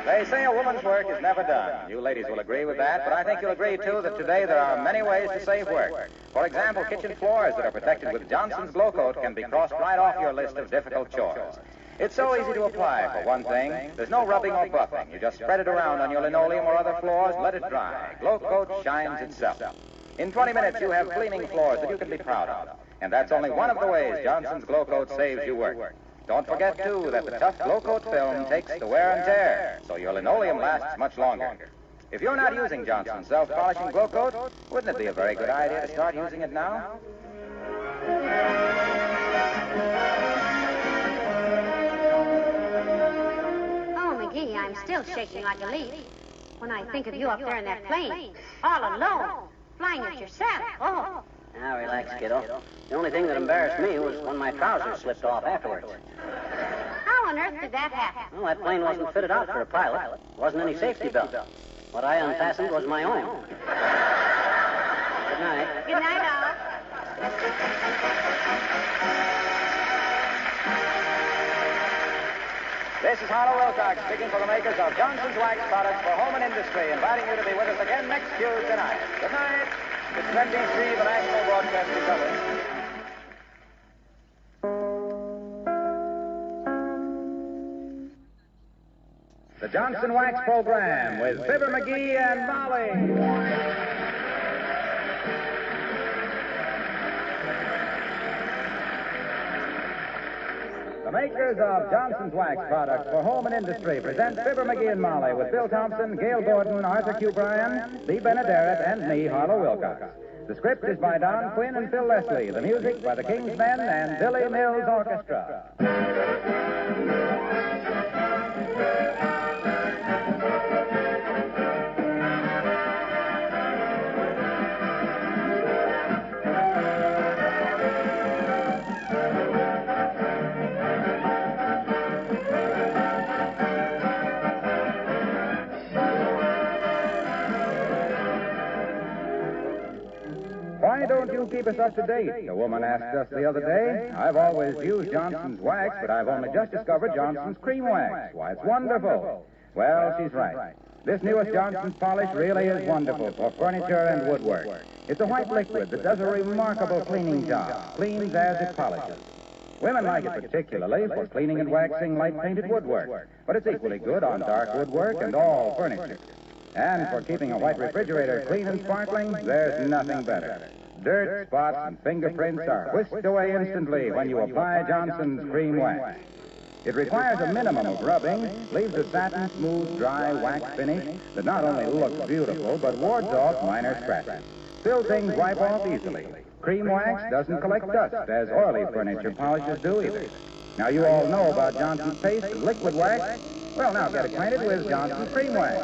They say a woman's work is never done. You ladies will agree with that, but I think you'll agree, too, that today there are many ways to save work. For example, kitchen floors that are protected with Johnson's Glo-Coat can be crossed right off your list of difficult chores. It's so easy to apply, for one thing. There's no rubbing or buffing. You just spread it around on your linoleum or other floors, let it dry. Glo-Coat shines itself. In 20 minutes, you have gleaming floors that you can be proud of. And that's only one of the ways Johnson's Glo-Coat saves you work. Don't forget, too, that the tough Glo-Coat film takes the wear and tear, so your linoleum lasts much longer. If you're not using Johnson's self-polishing Glo-Coat, wouldn't it be a very good idea to start using it now? Oh, McGee, I'm still shaking like a leaf when I think of you up there in that plane, all alone, flying it yourself. Oh. Now, relax, kiddo. The only thing that embarrassed me was when my trousers slipped off afterwards. How on earth did that happen? Well, that plane wasn't fitted out for a pilot. There wasn't any safety belt. What I unfastened was my own. Good night. Good night, all. This is Harlow Wilcox speaking for the makers of Johnson's Wax Products for Home and Industry, inviting you to be with us again next Tuesday night. Good night. It's 23, the National Broadcasting Company. The Johnson Wax Program with Fibber McGee and Molly. The makers of Johnson's Wax Products for Home and Industry present Fibber McGee and Molly with Bill Thompson, Gail Gordon, Arthur Q. Bryan, Lee Benaderet, and me, Harlow Wilcox. The script is by Don Quinn and Phil Leslie. The music by the King's Men and Billy Mills Orchestra. Why don't you keep us up to date? A woman asked us the other day. I've always used Johnson's wax, but I've only just discovered Johnson's cream wax. Why, it's wonderful. Well, she's right. This newest Johnson's polish really is wonderful for furniture and woodwork. It's a white liquid that does a remarkable cleaning job. Cleans as it polishes. Women like it particularly for cleaning and waxing light-painted woodwork, but it's equally good on dark woodwork and all furniture. And for keeping a white refrigerator clean and sparkling, there's nothing better. Dirt, spots, and fingerprints are whisked away instantly when you apply Johnson's cream wax. It requires a minimum of rubbing, leaves a satin, smooth, dry wax finish that not only looks beautiful, but wards off minor scratches. Still, things wipe off easily. Cream wax doesn't collect dust, as oily furniture polishes do either. Now, you all know about Johnson's paste and liquid wax. Well, now get acquainted with Johnson's cream wax.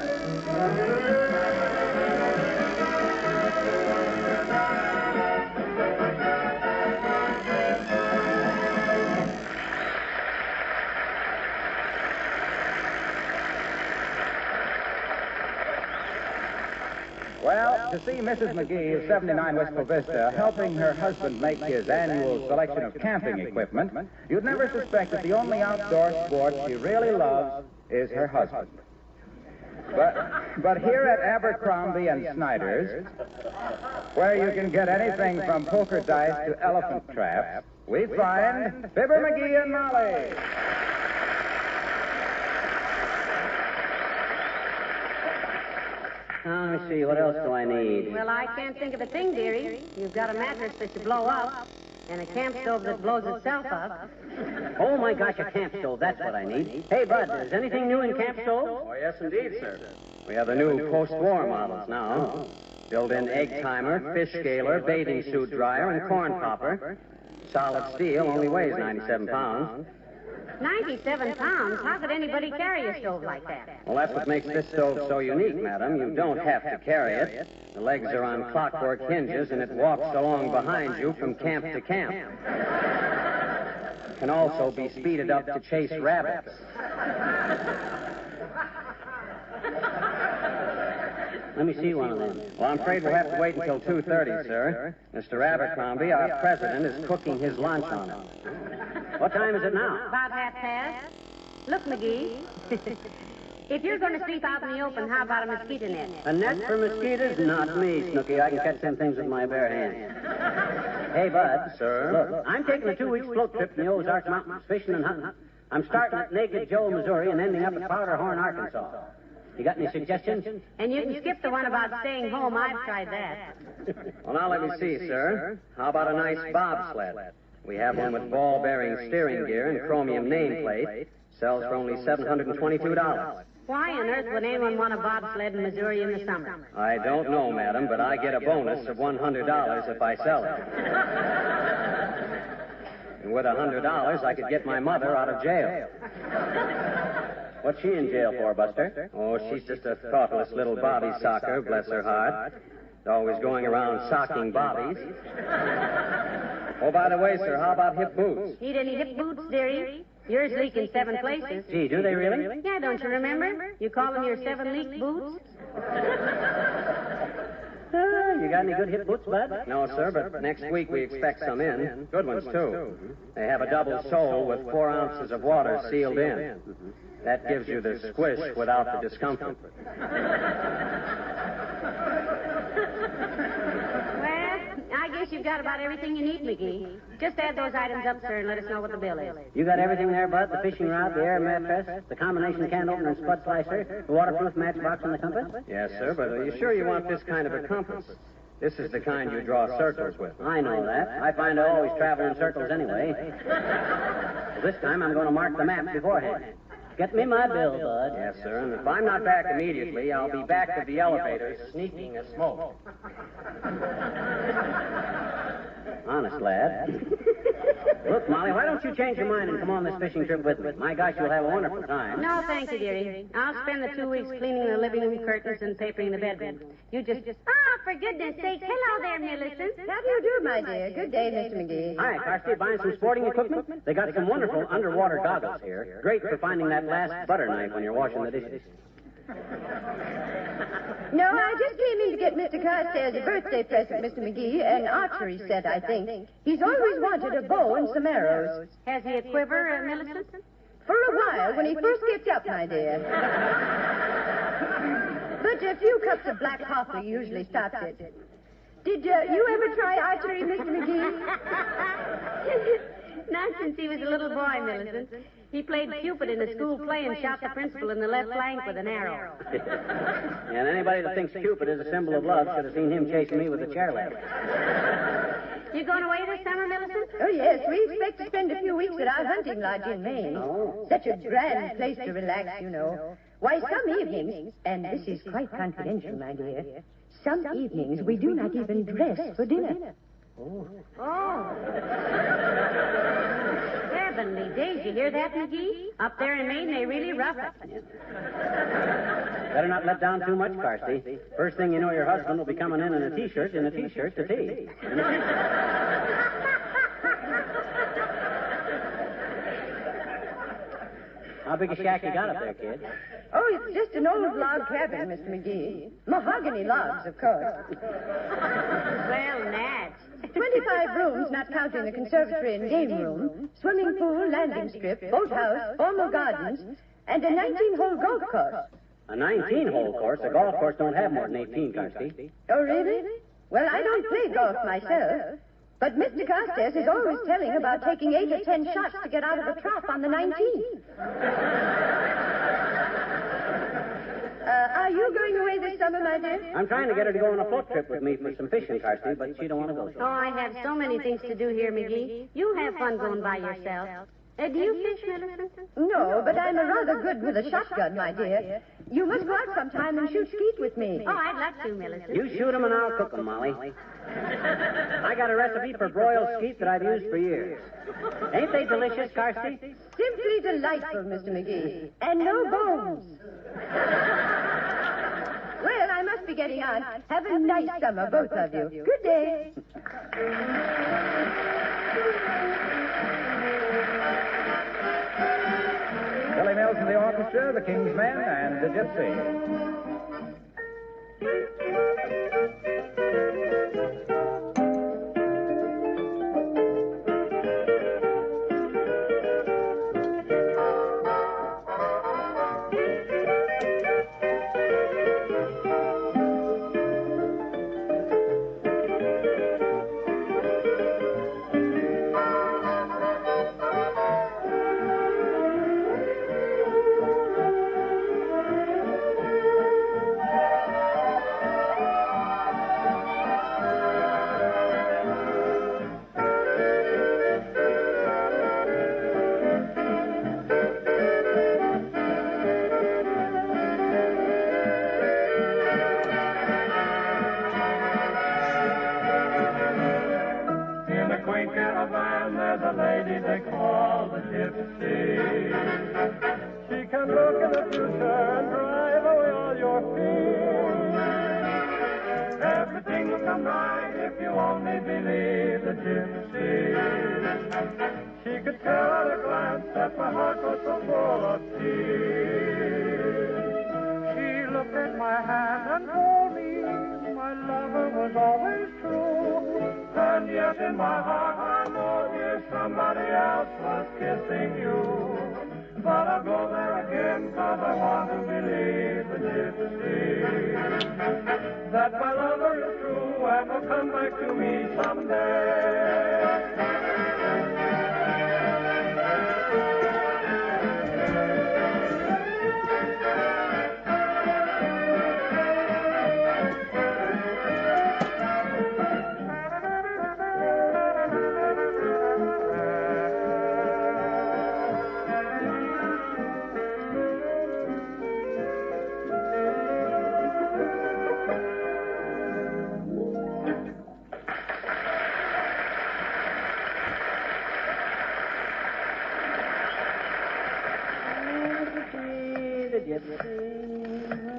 Well, to see Mrs. McGee of 79 Wistful Vista helping her husband make his annual selection of camping equipment, you'd never suspect that the only outdoor sport she really loves is her husband. But here at Abercrombie and Snyder's, where you can get anything from poker dice to elephant traps, we find Fibber McGee and Molly. Now, let me see, what else do I need? Well, I can't think of a thing, dearie. You've got a mattress that you blow up, and a camp stove that blows itself up. Oh, my gosh, a camp stove, that's what I need. Hey, Bud, is anything new in camp stove? Oh, yes, indeed, sir. We have the new post-war models now. Built-in egg timer, fish scaler, bathing suit dryer, and corn popper. Solid steel, only weighs 97 pounds. 97 pounds? How could anybody carry a stove like that? Well, that's what makes this stove so unique, madam. You don't have to carry it. The legs are on clockwork hinges, and it walks along behind you from camp to camp. can also be speeded up to chase rabbits. Let me see one of them. Well, I'm afraid we'll have to wait until 2:30, sir. Mr. Abercrombie, our president, is cooking his lunch on it. What time is it now? About 1:30. Look, McGee. If you're going to sleep out in the open, how about a mosquito net? A net for mosquitoes? Not me, Snooky. I can catch them things with my bare hands. Hey, Bud. Sir? Look, I'm taking a 2-week float trip in the Ozark Mountains, fishing and hunting. I'm starting at Naked Joe, Missouri, and ending up at Powderhorn, Arkansas. You got any suggestions? And you can skip the one about staying home. I've tried that. Well, now let me see, sir. How about a nice bobsled? We have one with ball-bearing steering gear and chromium nameplate. Sells for only $722. Why on earth would anyone want a bobsled in Missouri in the summer? I don't know, madam, but I get a bonus of $100 if I sell it. And with $100, I could get my mother out of jail. What's she in jail for, Buster? Oh, she's just a thoughtless little bobby socker, bless her heart. Always going around socking bobbies. Oh, by the way, sir, how about hip boots? Need any hip boots, dearie? Yours leak in 7 places. Gee, do they really? Yeah, don't you remember? You call them your 7 leak boots? You got any good hip boots, Bud? No, sir, but next week we expect some in. Good ones, too. They have a double sole with 4 ounces of water sealed in. That gives you the squish without the discomfort. I guess you've got about everything you need, McGee. Just add those items up, sir, and let us know what the bill is. You got everything there, Bud? The fishing rod, the air mattress, the combination can opener and spud slicer, the waterproof matchbox, and the compass? Yes, sir, but are you sure you want this kind of a compass? This is the kind you draw circles with. I know that. I find I always travel in circles anyway. This time I'm going to mark the map beforehand. Get me my bill, Bud. Yes, sir, and if I'm not back immediately, I'll be back at the elevator sneaking a smoke. Honest, lad. Look, Molly, why don't you change your mind and come on this fishing trip with me? My gosh, you'll have a wonderful time. No, thank you, dearie. I'll spend the 2 weeks cleaning the living room curtains and papering the bedroom. You just... Oh, for goodness sake. Hello there, Millicent. How do you do, my dear? Good day, Mr. McGee. Hi, Carsty. Buying some sporting equipment? They got some wonderful underwater goggles here. Great for finding that last butter knife when you're washing the dishes. No, I just came in to get Mr. Carstairs a birthday present, Mr. McGee, an archery set, I think. He's always wanted a bow and some arrows. Has he a quiver, Millicent? For a while, when he first gets up, my dear. But a few cups of black coffee usually stops it. Did you ever try archery, Mr. McGee? Not since he was a little boy, Millicent. He played Cupid in a school play and shot the principal in the left flank with an arrow. And anybody that thinks Cupid is a symbol of love should have seen him chasing me with a chair leg. You going away this summer, Millicent? Oh, yes. We expect to spend a few weeks at our hunting lodge in Maine. Oh. Such a grand place to relax, you know. Why, some evenings, and this is quite confidential, my dear, some evenings we do not even dress for dinner. Oh. Heavenly days, you hear that, McGee? Up there in Maine, they really rough it. Better not let down too much, Carsty. First thing you know, your husband will be coming in a T-shirt and a T-shirt to tea. How big a shack you got up there, kid? Oh, it's just an old log cabin, Mr. McGee. Mahogany logs, of course. Well, Natch. 25 rooms, not counting the conservatory and game room, swimming pool, landing strip, boathouse, formal gardens, and a 19-hole golf course. A 19-hole course? A golf course don't have more than 18, Carsty. Oh, really? Well, I don't play golf myself. But Mr. Carstairs is always telling about taking 8 or 10 shots to get out of a trough on the 19th. Are you going away this summer, my dear? I'm trying to get her to go on a float trip with me for some fishing, Carsty, but she don't want to go. Oh, I have so many things to do here, McGee. You have fun going by yourself. Do you fish, Millicent? No, but I'm rather good with a shotgun, my dear. You must go out sometime and shoot skeet with me. Oh, I'd love to, Millicent. You shoot them and I'll cook them, Molly. I got a recipe for broiled skeet that I've used for years. Ain't they delicious, Carsty? Simply delightful, Mr. McGee. And no bones. Well, I must be getting on. Have a nice summer, both of you. Good day. Orchestra, the King's Men, and the Gypsy.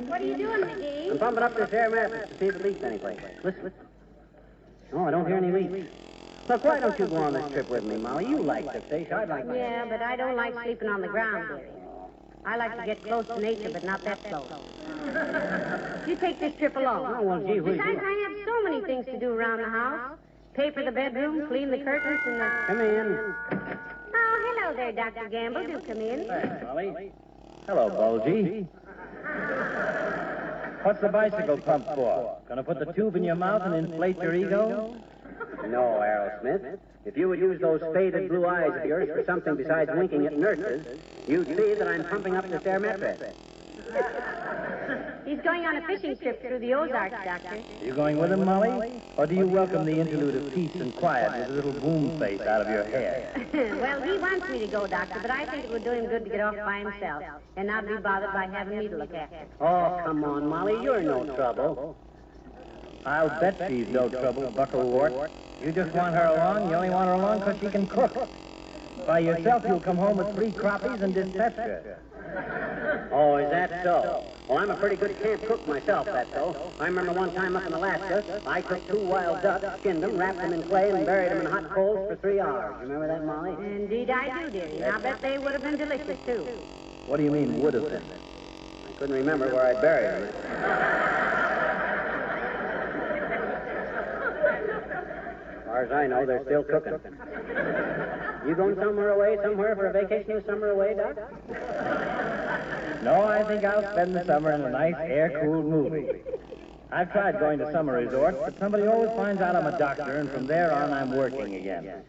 What are you doing, McGee? I'm bumping up this air mattress to see if it leaks anyplace. Listen. Oh, I don't hear any leaks. Look, why don't you go on this trip with me, Molly? You like the fish. I'd like to. Yeah, but I don't like sleeping on the ground, dearie. I like to get close to nature, but not that close. You take this trip alone. Oh, well, gee whiz. Besides, I have so many things to do around the house. Paper the bedroom, clean the curtains, and the... Come in. Oh, hello there, Dr. Gamble. Do come in. Thanks, Molly. Hello, Bulgy. What's the bicycle pump for? Gonna put the tube in your mouth and inflate your ego? No, Aerosmith. If you would use those faded blue eyes of yours for something besides winking at nurses, you'd see that I'm pumping up this air mattress. He's going on a fishing trip through the Ozarks, Doctor. Are you going with him, Molly? Or do you welcome the interlude of peace and quiet with a little boom face out of your hair? Well, he wants me to go, Doctor, but I think it would do him good to get off by himself and not be bothered by having me to look after. Oh, come on, Molly. You're no trouble. I'll bet she's no trouble, Bucklewort. You just want her along. You only want her along because she can cook. By yourself, you'll come home with 3 crappies and dyspepsia. Oh, is that so? Well, I'm a pretty good camp cook myself, that's so. I remember one time up in Alaska, I took 2 wild ducks, skinned them, wrapped them in clay, and buried them in hot coals for 3 hours. You remember that, Molly? Indeed I do, dearie. And I bet they would have been delicious, too. What do you mean, would have been? I couldn't remember where I'd buried them. As far as I know, they're still cooking. You going somewhere for a vacation this summer away, Doc? No, I think I'll spend the summer in a nice, air-cooled movie. I've tried going to summer resorts, but somebody always finds out I'm a doctor, and from there on, I'm working again.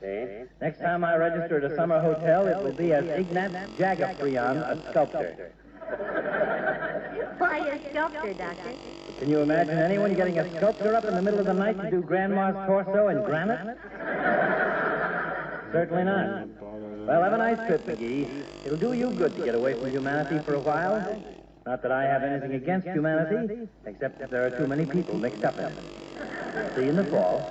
Next time I register at a summer hotel, it will be as Ignat Jagafrion, a sculptor. Why, a sculptor, Doctor? Can you imagine anyone getting a sculptor up in the middle of the night to do Grandma's torso in granite? Certainly not. Well, have a nice trip, McGee. It'll do you good to get away from humanity for a while. Not that I have anything against humanity, except that there are too many people mixed up in it. See you in the fall.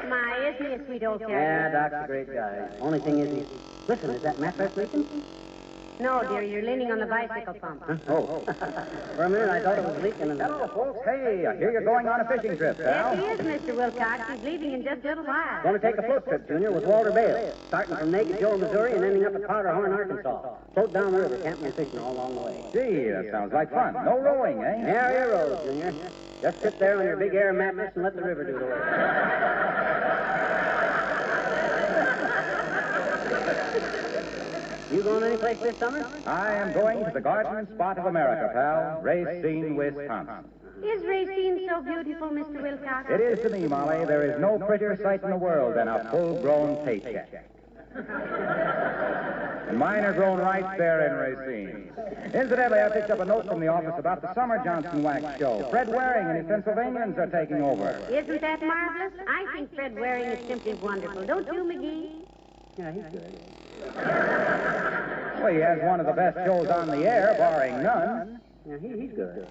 My, isn't he a sweet old character? Yeah, Doc's a great guy. Only thing is, listen, is that mattress leaking? No, dear, you're leaning on the bicycle pump. Huh? Oh. For a minute, I thought it was leaking. Hello, folks. Hey, I hear you're going on a fishing trip, pal. Yes, he is, Mr. Wilcox. He's leaving in just a little while. Going to take a float trip, Junior, with Walter Bale. Starting from Naked Joe, Missouri, and ending up at Powderhorn, Arkansas. Float down the river, camping and fishing all along the way. Gee, that sounds like fun. No rowing, eh? Area road, Junior. Just sit there on your big air mattress and let the river do the work. You going any place this summer? I am going to the garden spot of America, pal. Racine, Wisconsin. Is Racine so beautiful, Mr. Wilcox? It is to me, Molly. There is no prettier sight in the world than a full-grown paycheck. And mine are grown right there in Racine. Incidentally, I picked up a note from the office about the Summer Johnson Wax Show. Fred Waring and his Pennsylvanians are taking over. Isn't that marvelous? I think Fred Waring is simply wonderful. Don't you, McGee? Yeah, he's good. Well, he has one of the best shows on the air, barring none. Yeah, he's good.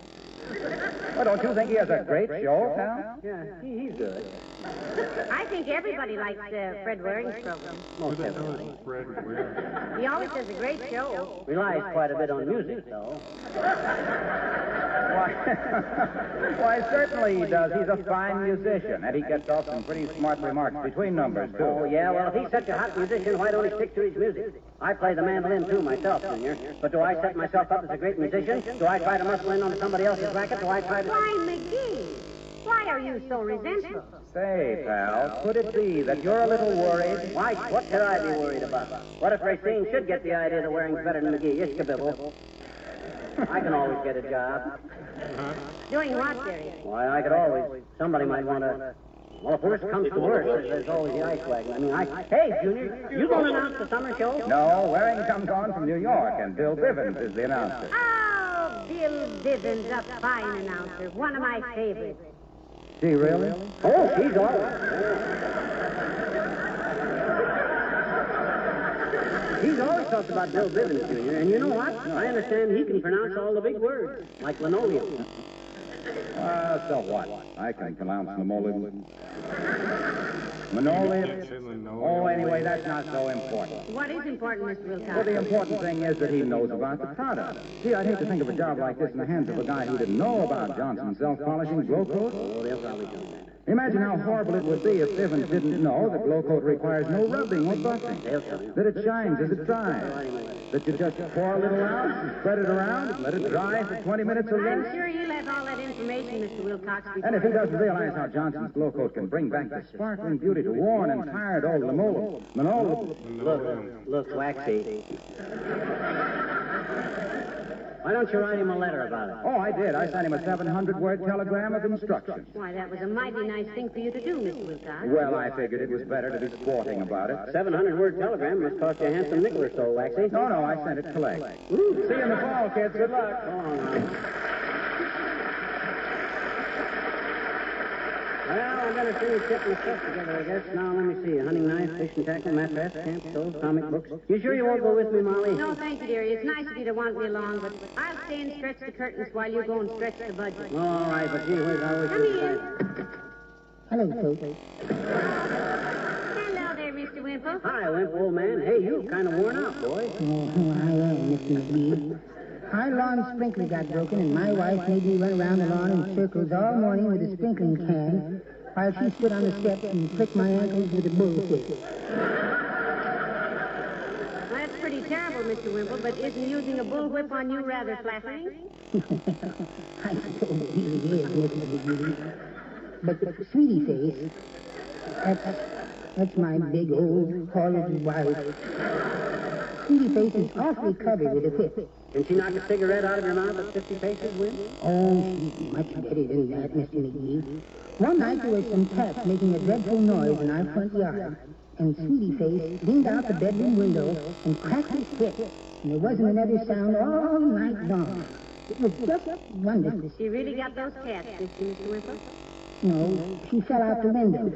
Well, don't you think he has a great show, pal? Yeah, he's good. I think everybody likes Fred Waring's program. Most everybody. He always does a great show. Relies quite a bit on music, though. Why, certainly he does. He's a fine musician, and he gets off some pretty smart remarks between numbers, too. Oh, yeah? Well, if he's such a hot musician, why don't he stick to his music? I play the mandolin, too, myself, Junior. But do I set myself up as a great musician? Do I try to muscle in onto somebody else's racket? Do I try to... Why, McGee, why are you so resentful? Say, pal, could it be that you're a little worried? Why, what could I be worried about? What if Racine should get the idea that Waring's better than McGee? Ishkabibble. I can always get a job. Doing what, dearie? Why, I could always. Somebody might want to... Well, if worse comes to worse, there's always the ice wagon. I mean, Hey, Junior, you going to announce the summer show? No, Waring comes on from New York, and Bill Bivens is the announcer. Oh, Bill Bivens, a fine announcer. One of my favorites. Is he really? Oh, he's all right. He's always talked about Bill Bivens, Junior, and you know what? I understand he can pronounce all the big words, like linoleum. So what? I can pronounce linoleum. Linoleum? Oh, anyway, that's not so important. What is important, Mr. Wilcox? Well, the important thing is that he knows about the product. See, I'd hate to think of a job like this in the hands of a guy who didn't know about Johnson's self-polishing Glo-Coat. Oh, they'll probably do that. Imagine how horrible it would be if Bivens didn't know that Glo-Coat requires no rubbing or buffing. That it shines as it dries. That you just pour a little out and spread it around and let it dry for 20 minutes or less. I'm sure he'll have all that information, Mr. Wilcox. And if he doesn't realize how Johnson's Glo-Coat can bring back the sparkling beauty to worn and tired old linoleum. Look, Waxy. Why don't you write him a letter about it? Oh, I did. I sent him a 700-word telegram of instructions. Why, that was a mighty nice thing for you to do, Mr. Wilcox. Well, I figured it was better to be sporting about it. 700-word telegram must cost you a handsome nickel or so, Waxy. No, I sent it collect. Ooh. See you in the fall, kids. Good luck. Well, I better finish getting the stuff together, I guess. Now, let me see. A hunting knife, fishing tackle, mattress, camp stove, comic books. You sure you won't go with me, Molly? No, thank you, dearie. It's nice of you to want me along, but I'll stay and stretch the curtains while you go and stretch the budget. Oh, all right, but gee whiz, I wish Come you in. Hello, folks. Hello there, Mr. Wimple. Hi, Wimp, old man. Hey, you kind of worn out, boy. Oh, I am, Mr. McGee. Our lawn sprinkler got broken, and my wife made me run around the lawn in circles all morning with a sprinkling can, while she stood on the steps and flicked my ankles with a bullwhip. Well, that's pretty terrible, Mr. Wimple, but isn't using a bullwhip on you rather flattering? I suppose it really is, Mr. McGee. But Sweetie Face, that's my big old college wife. Sweetie Face is awfully covered with a whip. Can she knock a cigarette out of your mouth at 50 paces, Wimp? Oh, she's much better than that, Mr. McGee. One night there was some cats making a dreadful noise in our front yard, and Sweetie Face leaned out the bedroom window and cracked his whip, and there wasn't another sound all night long. It was just wonderful. She really got those cats, did she, Mr. Wimple? No, she fell out the window.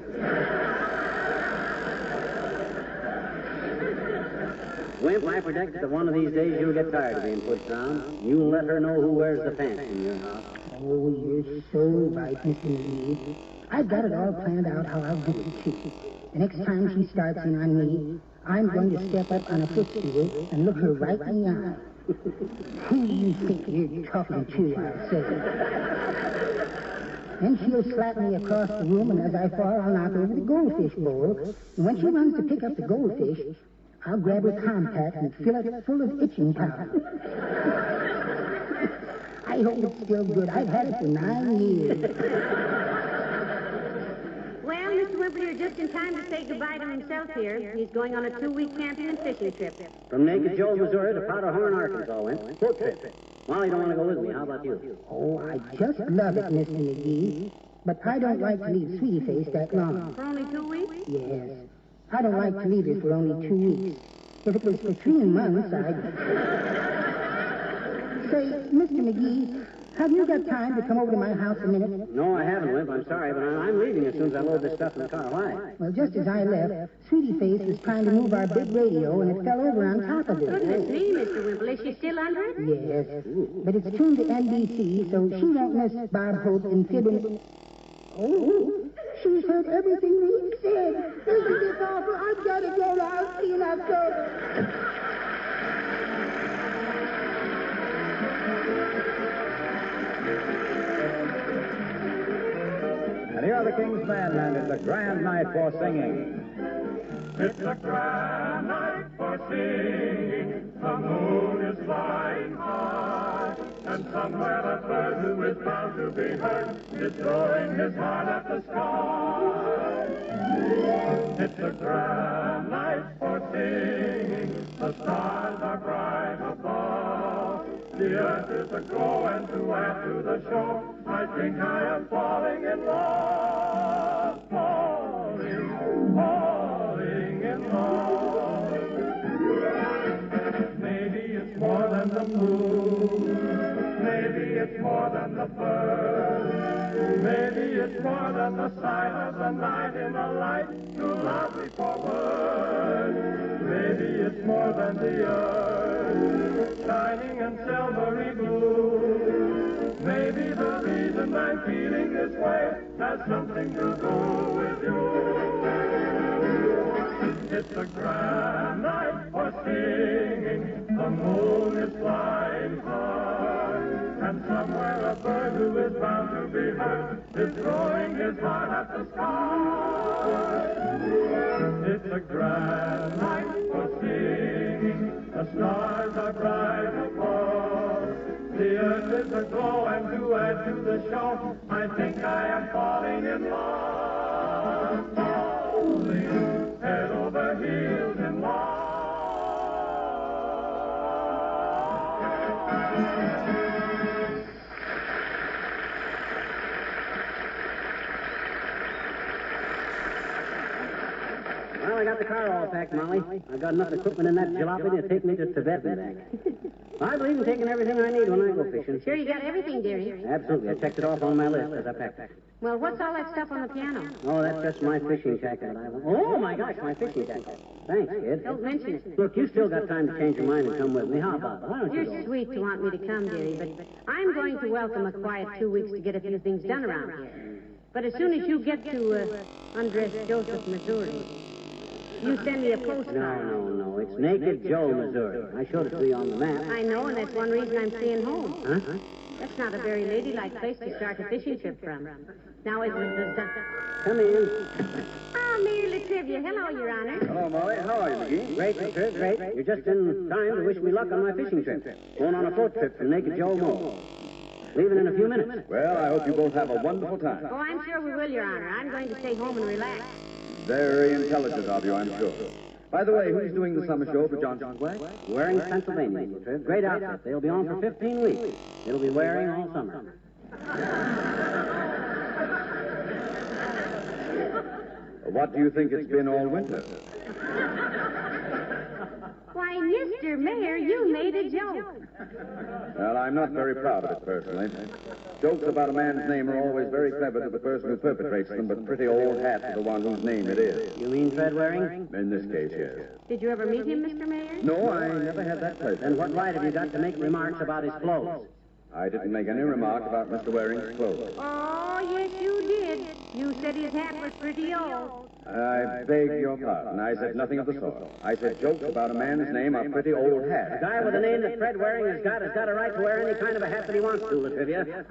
Wimp, I predict that one of these days you'll get tired of being pushed around. You'll let her know who wears the pants in your house. Oh, you're so right, Mr. McGee. I've got it all planned out how I'll do it, too. The next time she starts in on me, I'm going to step up on a footstool and look her right in the eye. Who do you think you're talking to, I'll say. Then she'll slap me across the room, and as I fall, I'll knock over the goldfish bowl. And when she runs to pick up the goldfish, I'll grab her compact and fill it full of itching powder. I hope it's still good. I've had it for 9 years. Well, Mr. Wimple, you're just in time to say goodbye to himself here. He's going on a 2-week camping and fishing trip. From Naked Joe, Missouri to Powderhorn, Arkansas, went. Boat trip. Molly don't want to go with me. How about you? Oh, I just love it, Mr. McGee. But I don't like to leave Sweetie Face that long. For only 2 weeks? Yes. I don't like to leave her for only 2 weeks. If it was for 3 months, I'd... Say, Mr. McGee, have you got time to come over to my house a minute? No, I haven't, Wimp. I'm sorry, but I'm leaving as soon as I load this stuff in the car. Why? Well, just as I left, Sweetie Face was trying to move our big radio, and it fell over on top of it. Goodness me, Mr. Wimple. Is she still under it? Yes. But it's tuned to NBC, so she won't miss Bob Hope and Fibber... Oh, she's heard everything we said. Isn't this awful? I've got to go now. I'll see you in October. And here are the King's Men, and it's a grand night for singing. It's a grand night for singing. The moon is flying high, and somewhere a bird who is bound to be heard is throwing his heart at the sky. It's a grand night for singing. The stars are bright above. The earth is aglow, and to add to the show, I think I am falling in love. Falling in love. Maybe it's more than the moon. Maybe it's more than the bird. Maybe it's more than the sign of the night in a light too lovely for words. Maybe it's more than the earth, shining and silvery blue. Maybe the reason I'm feeling this way has something to do with you. It's a grand night for singing. The moon is flying high, and somewhere a bird who is bound to be heard is throwing his heart at the sky. It's a grand night for singing. The stars are bright above. The earth is aglow, and to add to the show, I think I am falling in love. Falling head over heels in love. Well, I got the car all packed, Molly. I've got enough equipment in that jalopy to take me to Tibet and back. I believe in taking everything I need when I go fishing. Sure you got everything, dearie? Absolutely. I checked it off on my list as I packed it. Well, what's all that stuff on the piano? Oh, that's just my fishing jacket. Oh, my gosh, my fishing jacket. Thanks, kid. Don't mention it. Look, you still got time to change your mind and come with me. How about it? Why don't you You're sweet to want me to come, dearie, but I'm going to welcome a quiet 2 weeks to get a few things done around here. But as soon as you get to undress Joseph, Missouri, you send me a postcard. No. It's Naked Joe, Missouri. I showed it to you on the map. I know, and that's one reason I'm staying home. Huh? That's not a very ladylike place to start a fishing trip from. Now, is it... Come in. Oh, merely trivia. Hello, Your Honor. Hello, Molly. How are you, McGee? Great, Chris, great. You're just in time to wish me luck on my fishing trip. Going on a float trip from Naked Joe Mo. Leaving in a few minutes. Well, I hope you both have a wonderful time. Oh, I'm sure we will, Your Honor. I'm going to stay home and relax. Very intelligent of you, I'm sure. By the way, who's doing the summer show for Johnson's Way? Waring's Pennsylvania, Trip. Great outfit. They'll be on for 15 weeks. It'll be wearing all summer. What do you think it's been all winter? Why, Mr. Mayor, you made a joke. Well, I'm not very proud of it, personally. Jokes about a man's name are always very clever to the person who perpetrates them, but pretty old hat to the one whose name it is. You mean Fred Waring? In this case, yes. Did you ever meet him, Mr. Mayor? No, I never had that pleasure. Then what right have you got to make remarks about his clothes? I didn't make any remark about Mr. Waring's clothes. Oh, yes, you did. You said his hat was pretty old. I beg your pardon. I said nothing of the sort. I said jokes about a man's name, a pretty old hat. A guy with a name that Fred Waring has got a right to wear any kind of a hat that he wants to, Latrivia.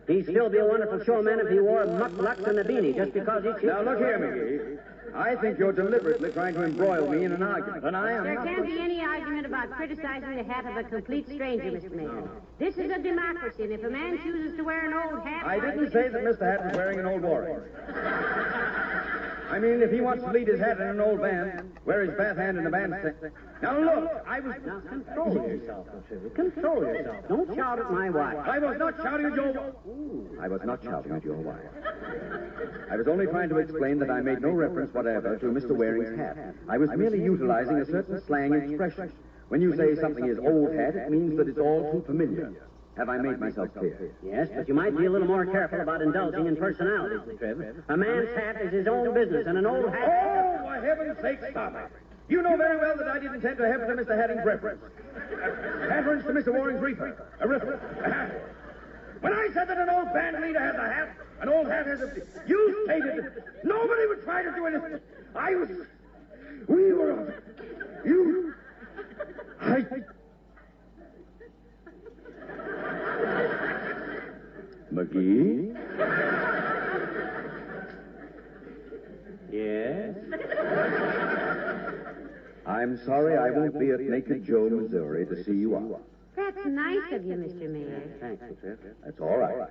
He'd still be a wonderful showman if he wore mucklucks and a beanie just because he cheats. Now, look here, McGee. I think you're deliberately trying to embroil me in an argument, and I am There not... can't be any argument about criticizing the hat of a complete stranger, Mr. Mayor. This is a democracy, and if a man chooses to wear an old hat... I didn't say that Mr. Hat was wearing an old Waring. I mean, if he wants to lead his hat in an old band, wear his bath hand in a bandstand... Now, look, I was... Now, control yourself, Latrivia. Control yourself. Don't shout at my wife. I was not shouting at your... I was not shouting at your wife. I was only trying to explain that I made no reference whatever to Mr. Waring's hat. I was merely utilizing a certain slang expression. When you say something is old hat, it means that it's all too familiar. Have I made myself clear? Yes, but you might be a little more careful about indulging in personalities, Latrivia. A man's hat is his own business, and an old hat... Oh, for heaven's sake, stop it. You know very well that I didn't intend to have to Mr. Hatting's reference. Reference to Mr. Waring's reefer. A reference. A hat. When I said that an old band leader has a hat, an old hat has a... You stated it. Nobody would try to do anything. I was... We were... You... I... McGee? Yes? I'm sorry I won't be at Naked Joe, Missouri to see you out. That's nice of you, Mr. Mayor. Thanks, Latrivia. That's all right.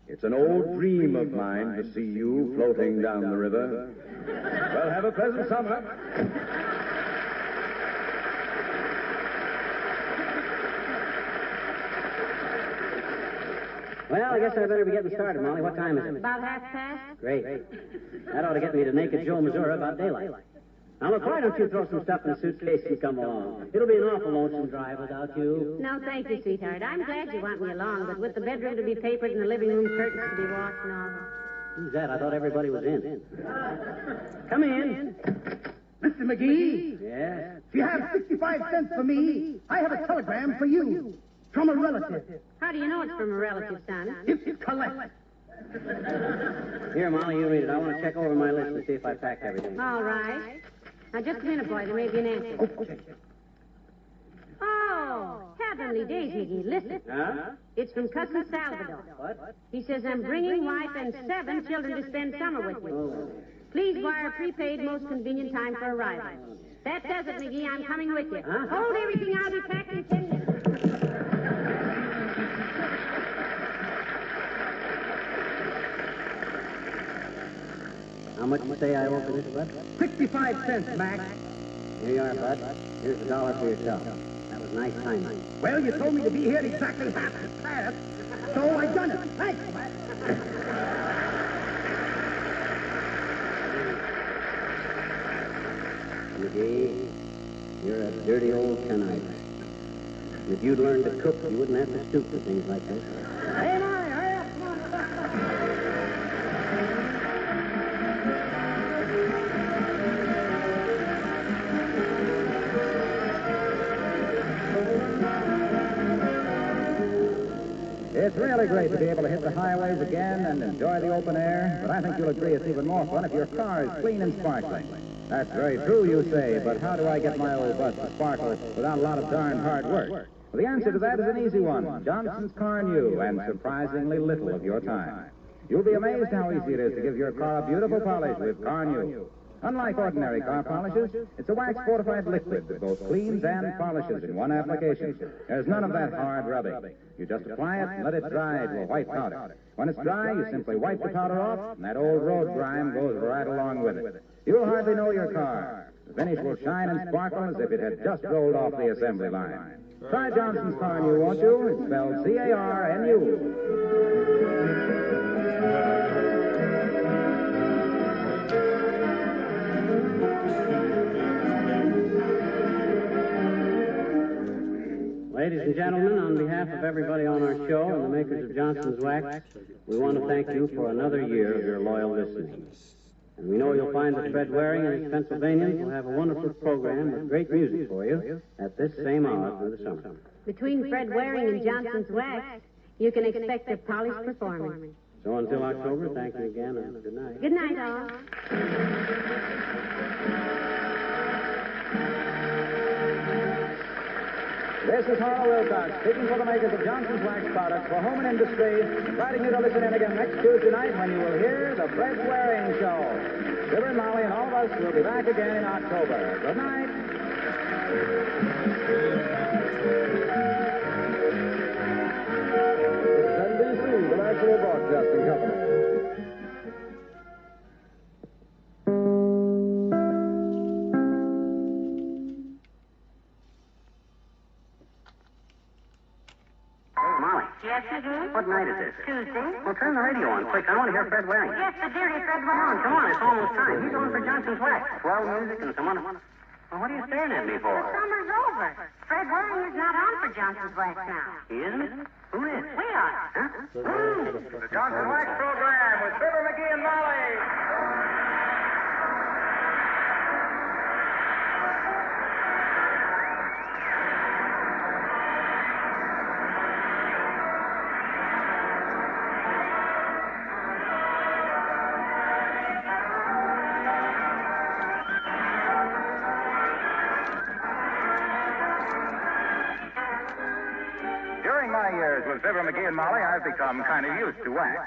It's an old dream of mine to see you floating down the river. Well, have a pleasant summer. Well, I guess I better be getting started, Molly. What time is it? About 1/2 past? Great. That ought to get me to Naked Joe, Missouri, about daylight. Now, look, why don't you throw some stuff in the suitcase and come along? It'll be an awful lonesome drive without you. No, thank you, sweetheart. I'm glad you want me along, but with the bedroom to be papered and the living room curtains to be washed and all that. Who's that? I thought everybody was in. Come in. Mr. McGee? Yes? If you have 65 cents for me, I have a telegram for you. From a relative. How do you know it's from a relative, son? It's collect. Here, Molly, you read it. I want to check over my list and see if I packed everything. All right. Now, just a minute, boy. There may be an answer. Oh, heavenly days, McGee. Listen. Huh? It's from Cousin Salvador. What? He says, I'm bringing wife and 7 children to spend summer with me. Oh. Please wire prepaid most convenient time for arrival. That does it, McGee. I'm coming with you. Huh? Hold everything. I'll be packed in 10 minutes. How much you say I owe for this, Bud? 65 cents, Max. Here you are, Bud. Here's $1 for yourself. That was nice timing. Well, you told me to be here at exactly half past, so I done it. Thanks, Max. McGee, you're a dirty old conniver. If you'd learned to cook, you wouldn't have to stoop to things like this. Hey, my, hurry up. It's really great to be able to hit the highways again and enjoy the open air, but I think you'll agree it's even more fun if your car is clean and sparkling. That's very true, you say, but how do I get my old bus to sparkle without a lot of darn hard work? Well, the answer to that is an easy one. Johnson's Car New, and surprisingly little of your time. You'll be amazed how easy it is to give your car a beautiful polish with Car New. Unlike ordinary car polishes, it's a wax-fortified liquid that both cleans and polishes in one application. There's none of that hard rubbing. You just apply it and let it dry to a white powder. When it's dry, you simply wipe the powder off, and that old road grime goes right along with it. You'll hardly know your car. The finish will shine and sparkle as if it had just rolled off the assembly line. Try Johnson's Car New, won't you? It's spelled C-A-R-N-U. Ladies and gentlemen, on behalf of everybody on our show and the makers of Johnson's Wax, we want to thank you for another year of your loyal listening. And we know you'll find that Fred Waring and his Pennsylvanians will have a wonderful program with great music for you at this same hour through the summer. Between Fred Waring and Johnson's Wax, you can expect a polished performance. So until October, thank you again and good night. Good night, all. This is Harlow Wilcox, speaking for the makers of Johnson's Wax products for home and industry, inviting you to listen in again next Tuesday night when you will hear the Fred Waring Show. Fibber and Molly and all of us will be back again in October. Good night. This is NBC, the National Broadcasting Company. What night is this? Tuesday. Well, turn the radio on, quick. I want to hear Fred Waring. Yes, but dearie, Fred went on. Come on, it's almost time. He's on for Johnson's Wax. Swell music and someone... Well, what are you staring at me for? The summer's over. Fred Waring is not on for Johnson's Wax now. He isn't? Who is? We are. Huh? The Johnson Wax program with Fibber McGee and Molly. During my years with Fibber McGee and Molly, I've become kind of used to wax.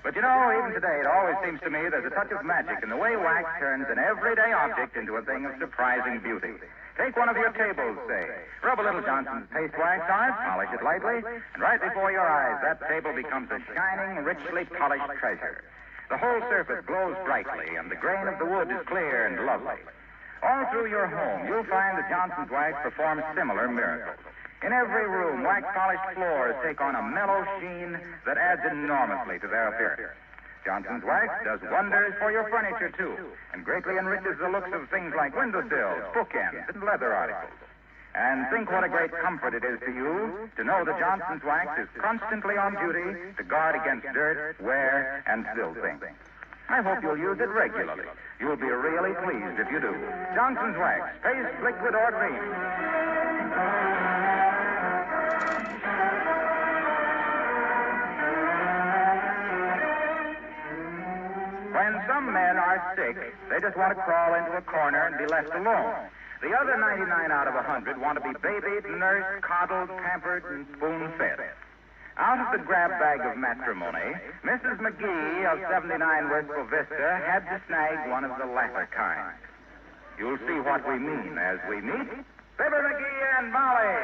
But you know, even today, it always seems to me there's a touch of magic in the way wax turns an everyday object into a thing of surprising beauty. Take one of your tables, say. Rub a little Johnson's paste wax on it, polish it lightly, and right before your eyes, that table becomes a shining, richly polished treasure. The whole surface glows brightly, and the grain of the wood is clear and lovely. All through your home, you'll find that Johnson's Wax performs similar miracles. In every room, wax-polished floors take on a mellow sheen that adds enormously to their appearance. Johnson's Wax does wonders for your furniture, too, and greatly enriches the looks of things like windowsills, bookends, and leather articles. And think what a great comfort it is to you to know that Johnson's Wax is constantly on duty to guard against dirt, wear, and filthing. I hope you'll use it regularly. You'll be really pleased if you do. Johnson's Wax, paste, liquid, or cream. When some men are sick, they just want to crawl into a corner and be left alone. The other 99 out of 100 want to be babied, nursed, coddled, pampered, and spoon-fed. Out of the grab bag of matrimony, Mrs. McGee of 79 Wistful Vista had to snag one of the latter kind. You'll see what we mean as we meet Fibber McGee and Molly.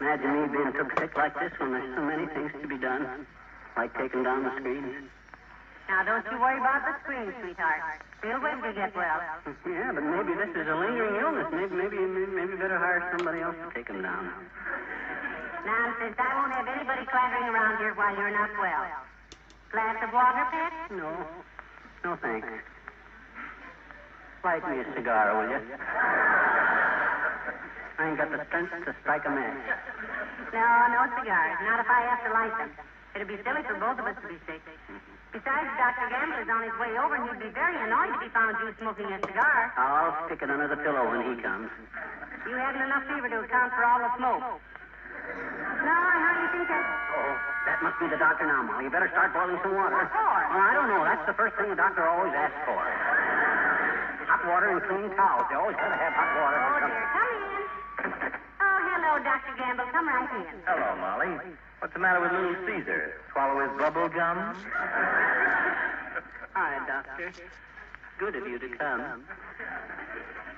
Imagine me being took sick like this when there's so many things to be done, like taking down the screens. Now, don't you worry about the screen, sweetheart. We'll wait till you get well. Yeah, but maybe this is a lingering illness. Maybe better hire somebody else to take him down. Nonsense. I won't have anybody clattering around here while you're not well. Glass of water, Pet? No, thanks. Light me a cigar, will you? I ain't got the strength to strike a match. No cigars. Not if I have to light them. It'd be silly for both of us to be sick. Besides, Dr. Gamble is on his way over, and he'd be very annoyed if he found you smoking a cigar. I'll stick it under the pillow when he comes. You haven't enough fever to account for all the smoke. No, how do you think that... Oh, that must be the doctor now, Molly. You better start boiling some water. What for? Oh, I don't know. That's the first thing the doctor always asks for. Hot water and clean towels. They always gotta have hot water. Oh, dear. Come in. Oh, hello, Dr. Gamble. Come right in. Hello, Molly. What's the matter with little Caesar? Swallow his bubble gum? Hi, Doctor. Good of you to come.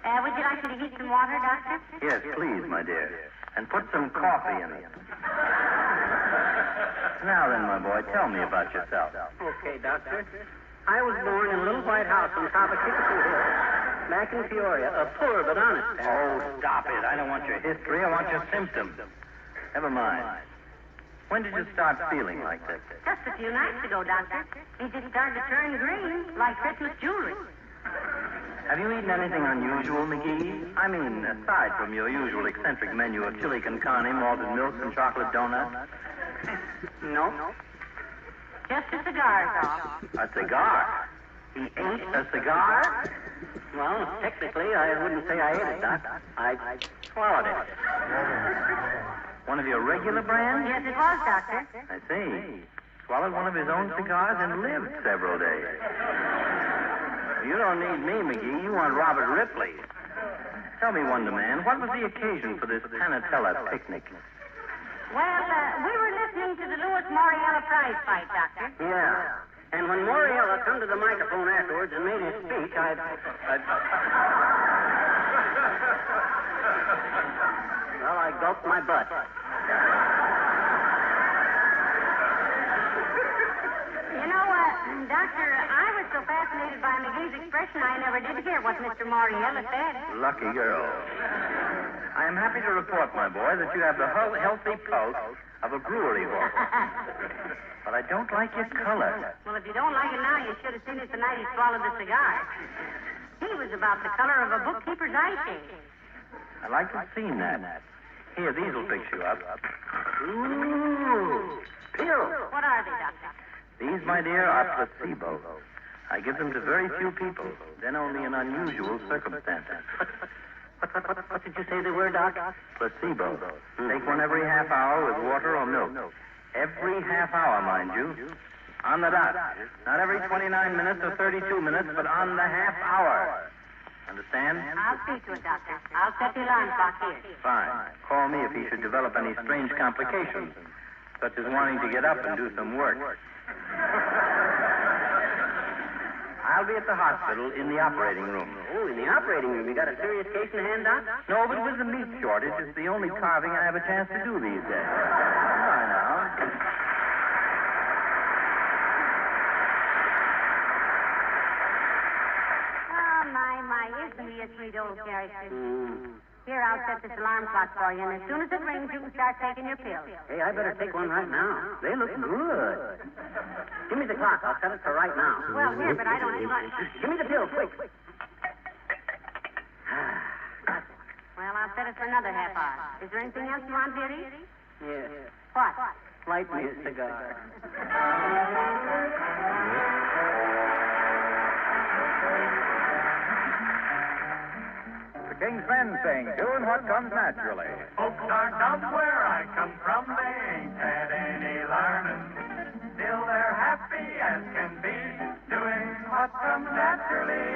Would you like me to heat some water, Doctor? Yes, please, my dear. And put some coffee in it. Now then, my boy, tell me about yourself. Okay, Doctor. I was born in a little white house on top of Kickapoo Hill, back in Peoria. A poor but honest family. Oh, stop it. I don't want your history. I want your symptoms. Never mind. When did you start feeling like this? Just a few nights ago, Doctor. He just started to turn green, like Christmas jewelry. Have you eaten anything unusual, McGee? I mean, aside from your usual eccentric menu of chili con carne, malted milk, and chocolate donuts? No. Just a cigar, though. A cigar? He ate a cigar? Well, technically, I wouldn't say I ate it, Doc. I swallowed it. One of your regular brands? Yes, it was, Doctor. I see. swallowed one of his own cigars and lived several days. You don't need me, McGee. You want Robert Ripley. Tell me, Wonder Man, what was the occasion for this Panatella picnic? Well, we were listening to the Louis Moriella prize fight, Doctor. Yeah. And when Moriella come to the microphone afterwards and made his speech, Well, I gulped my butt. You know, Doctor, I was so fascinated by McGee's expression, I never did hear what Mr. Moriella said. Lucky girl. I am happy to report, my boy, that you have the healthy pulse of a brewery horse. But I don't like your color. Well, if you don't like it now, you should have seen it the night he swallowed the cigar. He was about the color of a bookkeeper's eye shade. I'd like to have seen that. Here, these will fix you up. Ooh, pills. What are they, Doctor? These, my dear, are placebo. I give them to very few people, then only in unusual circumstances. What did you say they were, Doc? Placebo. Take one every half hour with water or milk. Every half hour, mind you. On the dot. Not every 29 minutes or 32 minutes, but on the half hour. Understand? I'll see to it, Doctor. I'll set the alarm clock here. Fine. Call me if he should develop any strange complications, such as wanting to get up and do some work. I'll be at the hospital in the operating room. Oh, in the operating room? You got a serious case in hand, Doc? No, but with the meat shortage, it's the only carving I have a chance to do these days. Why now? Oh, my, isn't he a sweet old character? Here, I'll set this alarm clock for you, and as soon as it rings, you can start taking your pills. Hey, I better take one right now. They look good. Give me the clock. I'll set it for right now. Well, here, but I don't have much. Give me the pills, quick. Well, I'll set it for another half hour. Is there anything else you want, dearie? Yes. What? Light me a cigar. King's Men sing, doing what comes naturally. Folks are dumb where I come from, they ain't had any learning. Still they're happy as can be, doing what comes naturally.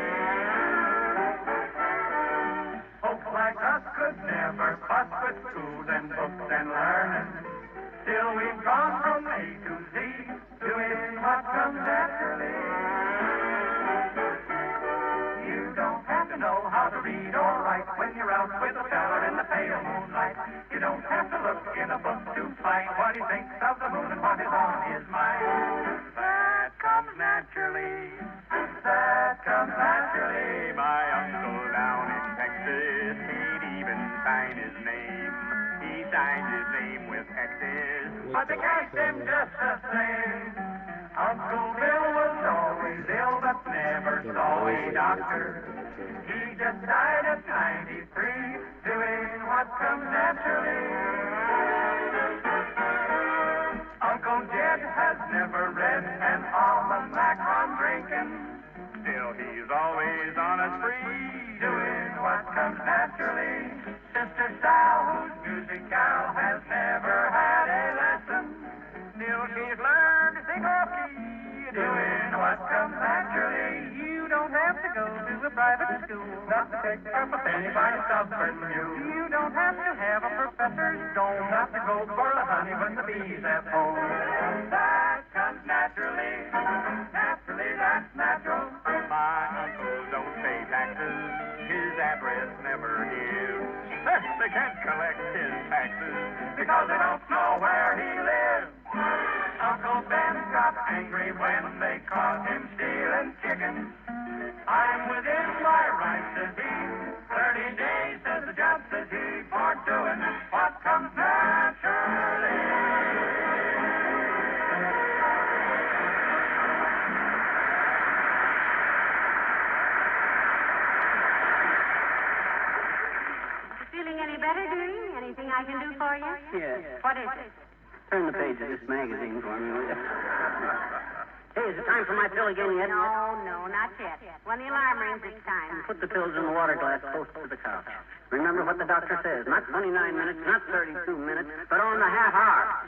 Folks like us could never fuss with schools and books and learning. Still we've gone from A to Z, doing what comes naturally. You don't have to know how to read or write when you're out with a feller in the pale moonlight. You don't have to look in a book to find what he thinks of the moon and what is on his mind. That comes naturally. That comes naturally. My uncle down in Texas can't even sign his name. He signs his name with X's, But they cashed him just the same. Uncle Bill was always ill but never saw a doctor. He just died at 93, doing what comes naturally. Uncle Jed has never read an almanac on drinking. still he's always on a spree. Doing what comes naturally. Sister Sal, whose musical has never had a lesson. Still she's learned to sing off key. Doing what comes naturally. You don't have to go to a private school, Not to pick up a penny by a stubborn mule. You don't have to have a professor's dome. Not to go for the honey when the bees have home. That comes naturally. Naturally, that's natural. My uncle don't pay taxes. His address never gives. They can't collect his taxes Because they don't know where he lives. Uncle Ben got angry when they caught him stealing chickens. I'm within my rights, says he. 30 days, says the judge, says he, for doing what comes naturally. Feeling any better, dearie? Anything I can do for you? Yes. What is it? Turn the page of this magazine for me, will you? Hey, is it time for my pill again yet? No, not yet. When the alarm rings, it's time. Put the pills in the water glass close to the couch. Remember what the doctor says. Not 29 minutes, not 32 minutes, but on the half hour.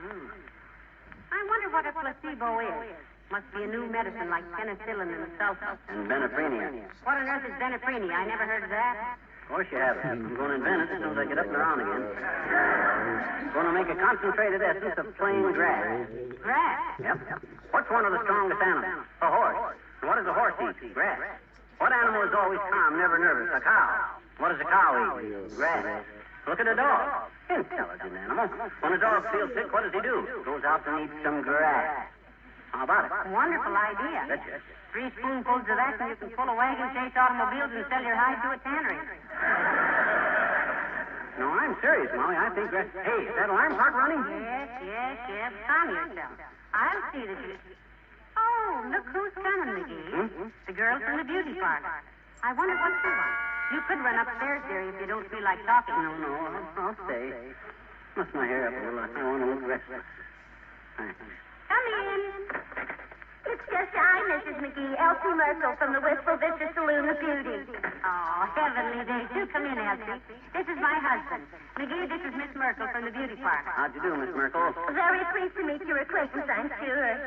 I wonder what a placebo is. Must be a new medicine like penicillin and sulfa. And benefrenia. What on earth is benefrenia? I never heard of that. Of course you haven't. I'm going to invent it as soon as I get up and around again. I'm going to make a concentrated essence of plain grass. Grass? Yep. What's one of the strongest animals? A horse. And what does a horse eat? Grass. What animal is always calm, never nervous? A cow. What does a cow eat? Grass. Look at a dog. Intelligent animal. When a dog feels sick, what does he do? Goes out and eats some grass. How about it? Wonderful idea. That's it. 3 spoonfuls of that and you can pull a wagon, chase automobiles, and sell your hide to a tannery. No, I'm serious, Molly. I think that... Hey, is that alarm clock running? Yes. Calm yourself. I'll see that you... Oh, look who's coming, McGee. The girl from the beauty parlor. I wonder what she wants. You could run upstairs, dearie, if you don't feel like talking. No, I'll stay. Must my hair up a little. I want to look restless. Thanks. Come in. It's just I, Mrs. McGee, Elsie Merkel from the Wistful Vista Saloon of Beauty. Oh, heavenly days. Do come in, Elsie. This is my husband. McGee, this is Miss Merkel from the beauty parlor. How'd you do, Miss Merkel? Very pleased to meet your acquaintance, I'm sure.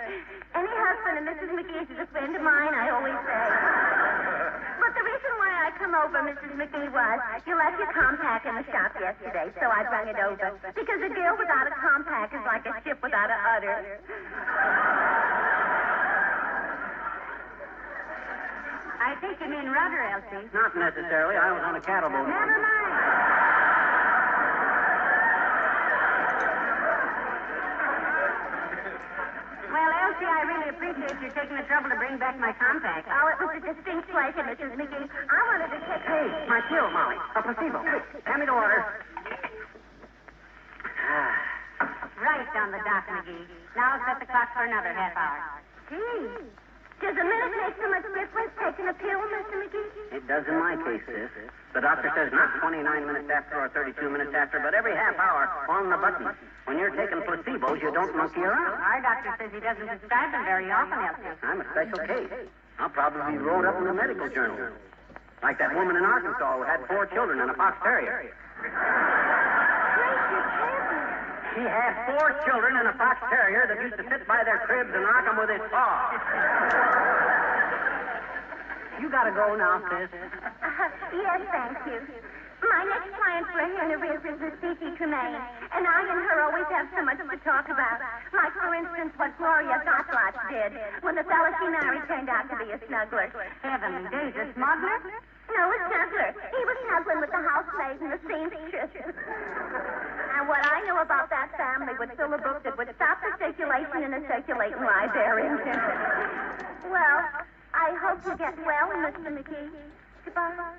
Any husband of Mrs. McGee's is a friend of mine, I always say. But the reason why I come over, Mrs. McGee, was you left your compact in the shop yesterday, so I brung it over. Because a girl without a compact is like a ship without a udder. I think you mean rudder, Elsie. Not necessarily. I was on a cattle boat. Never mind. Well, Elsie, I really appreciate you taking the trouble to bring back my compact. Oh, it was a distinct pleasure, Mrs. McGee. I wanted to take... Hey, my pill, Molly. A placebo. Quick, hand me the water. Right on the dot, McGee. Now set the clock for another half hour. Gee. Does a minute make so much difference taking a pill, Mr. McGee? It does in my case, sis. The doctor says not 29 minutes after or 32 minutes after, but every half hour on the button. When you're taking placebos, you don't monkey around. Our doctor says he doesn't prescribe them very often, Elsie. I'm a special case. I'll probably be wrote up in the medical journal. Like that woman in Arkansas who had 4 children and a fox terrier. She had 4 children and a fox terrier that used to sit by their cribs and rock them with his paw. You gotta go now, sis. Yes, thank you. My next client for a hen of his is Miss Fifi Tremaine, and I and her always have so much to talk about. Like, for instance, what Gloria Gottloch did when the fella she married turned out to be a snuggler. Heavenly days, a smuggler? No, a snuggler. He was snuggling with the housemaid and the seamstress. And what I know about that family would fill a book that would stop the circulation in a circulating library. Well, I hope you get well, Mr. McGee. Goodbye.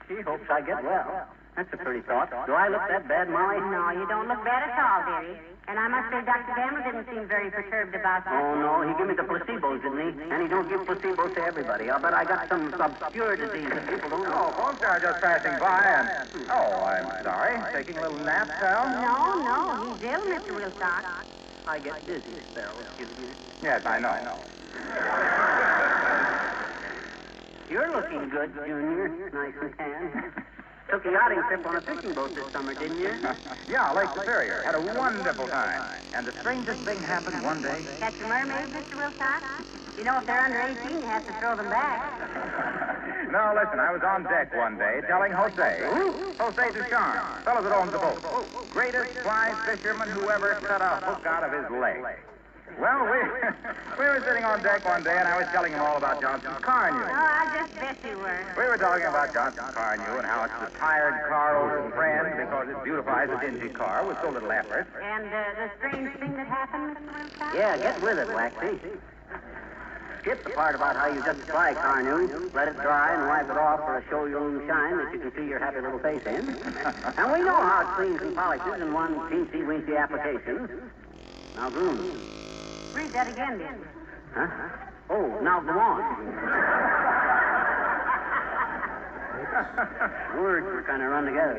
She hopes I get well. That's a pretty thought. Do I look that bad, Molly? No, you don't look bad at all, dearie. And I must say Dr. Gamble didn't seem very perturbed about that. Oh, no, he gave me the placebos, didn't he? And he don't give placebos to everybody. I'll bet I got some obscure disease that people don't know. Oh, folks are just passing by and... Oh, I'm sorry. Taking a little nap, pal? No, he's ill, Mr. Wilcox. I get dizzy spells, Yes, I know. You're looking good, Junior. Nice and tan. Took a yachting trip on a fishing boat this summer, didn't you? Yeah, Lake Superior. Had a wonderful time. And the strangest thing happened one day. Catch a mermaid, Mr. Wilcox? You know, if they're under 18, you have to throw them back. No, listen, I was on deck one day telling Jose. Jose Ducharme, fellow that owns the boat. Greatest fly fisherman who ever cut a hook out of his leg. Well, we were sitting on deck one day, and I was telling him all about Johnson's car new. Oh, I just bet you were. We were talking about Johnson's car new and how it's the tired car old friend because it beautifies a dingy car with so little effort. And the strange thing that happened, Mr. Wilcox? Yeah, get with it, Waxy. Skip the part about how you just fly car new, let it dry and wipe it off for a showroom shine that you can see your happy little face in. And we know how it cleans and polishes in one teensy-weensy application. Now, groom. Read that again, then. Huh? Oh, now go on. Words were kind of run together.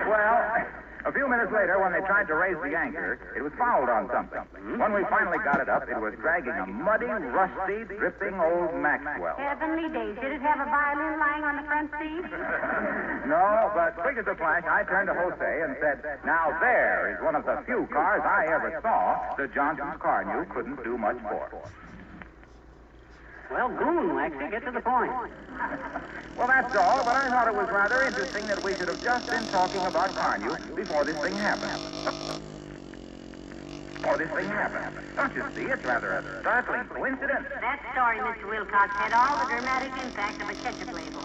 Well, A few minutes later, when they tried to raise the anchor, it was fouled on something. When we finally got it up, it was dragging a muddy, rusty, dripping old Maxwell. Heavenly days. Did it have a violin lying on the front seat? No, but quick as a flash, I turned to Jose and said, now there is one of the few cars I ever saw that Johnson's car knew couldn't do much for. Well, goon, Waxy, get to the point. Well, that's all, but I thought it was rather interesting that we should have just been talking about Carnew before this thing happened. Don't you see? It's rather a startling coincidence. That story, Mr. Wilcox, had all the dramatic impact of a ketchup label.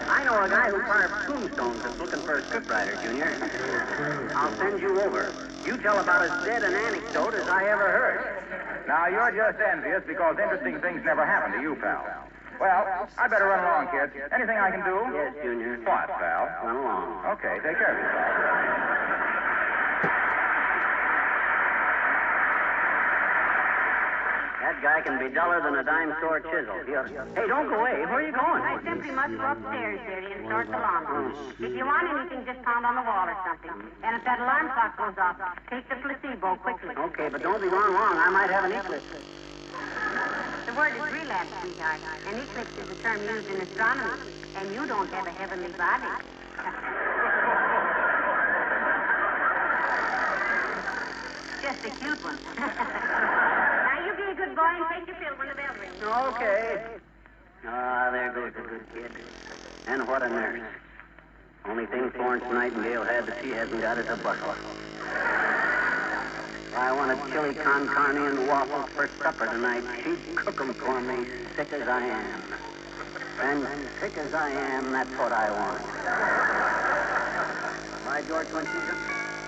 I know a guy who carves tombstones that's looking for a scriptwriter, Junior. I'll send you over. You tell about as dead an anecdote as I ever heard. Now, you're just envious because interesting things never happen to you, pal. Well, I better run along, kids. Anything I can do? Yes, Junior. What, pal? Run along. Okay, take care of yourself. That guy can be duller than a dime store chisel. Hey, don't go away. Where are you going? I simply must go upstairs, dearie, and sort the laundry. If you want anything, just pound on the wall or something. And if that alarm clock goes off, take the placebo quickly. Okay, but don't be gone long. I might have an eclipse. The word is relapse, sweetheart. An eclipse is a term used in astronomy. And you don't have a heavenly body. Just a cute one. Now, you be a good boy and take your pill when the bell rings. Okay. Ah, there goes the good kid. And what a nurse. Only thing Florence Nightingale had that she hasn't got is a buckle. If I wanted chili con carne and waffles for supper tonight, she'd cook 'em for me, sick as I am. And sick as I am, that's what I want. By George, when she's...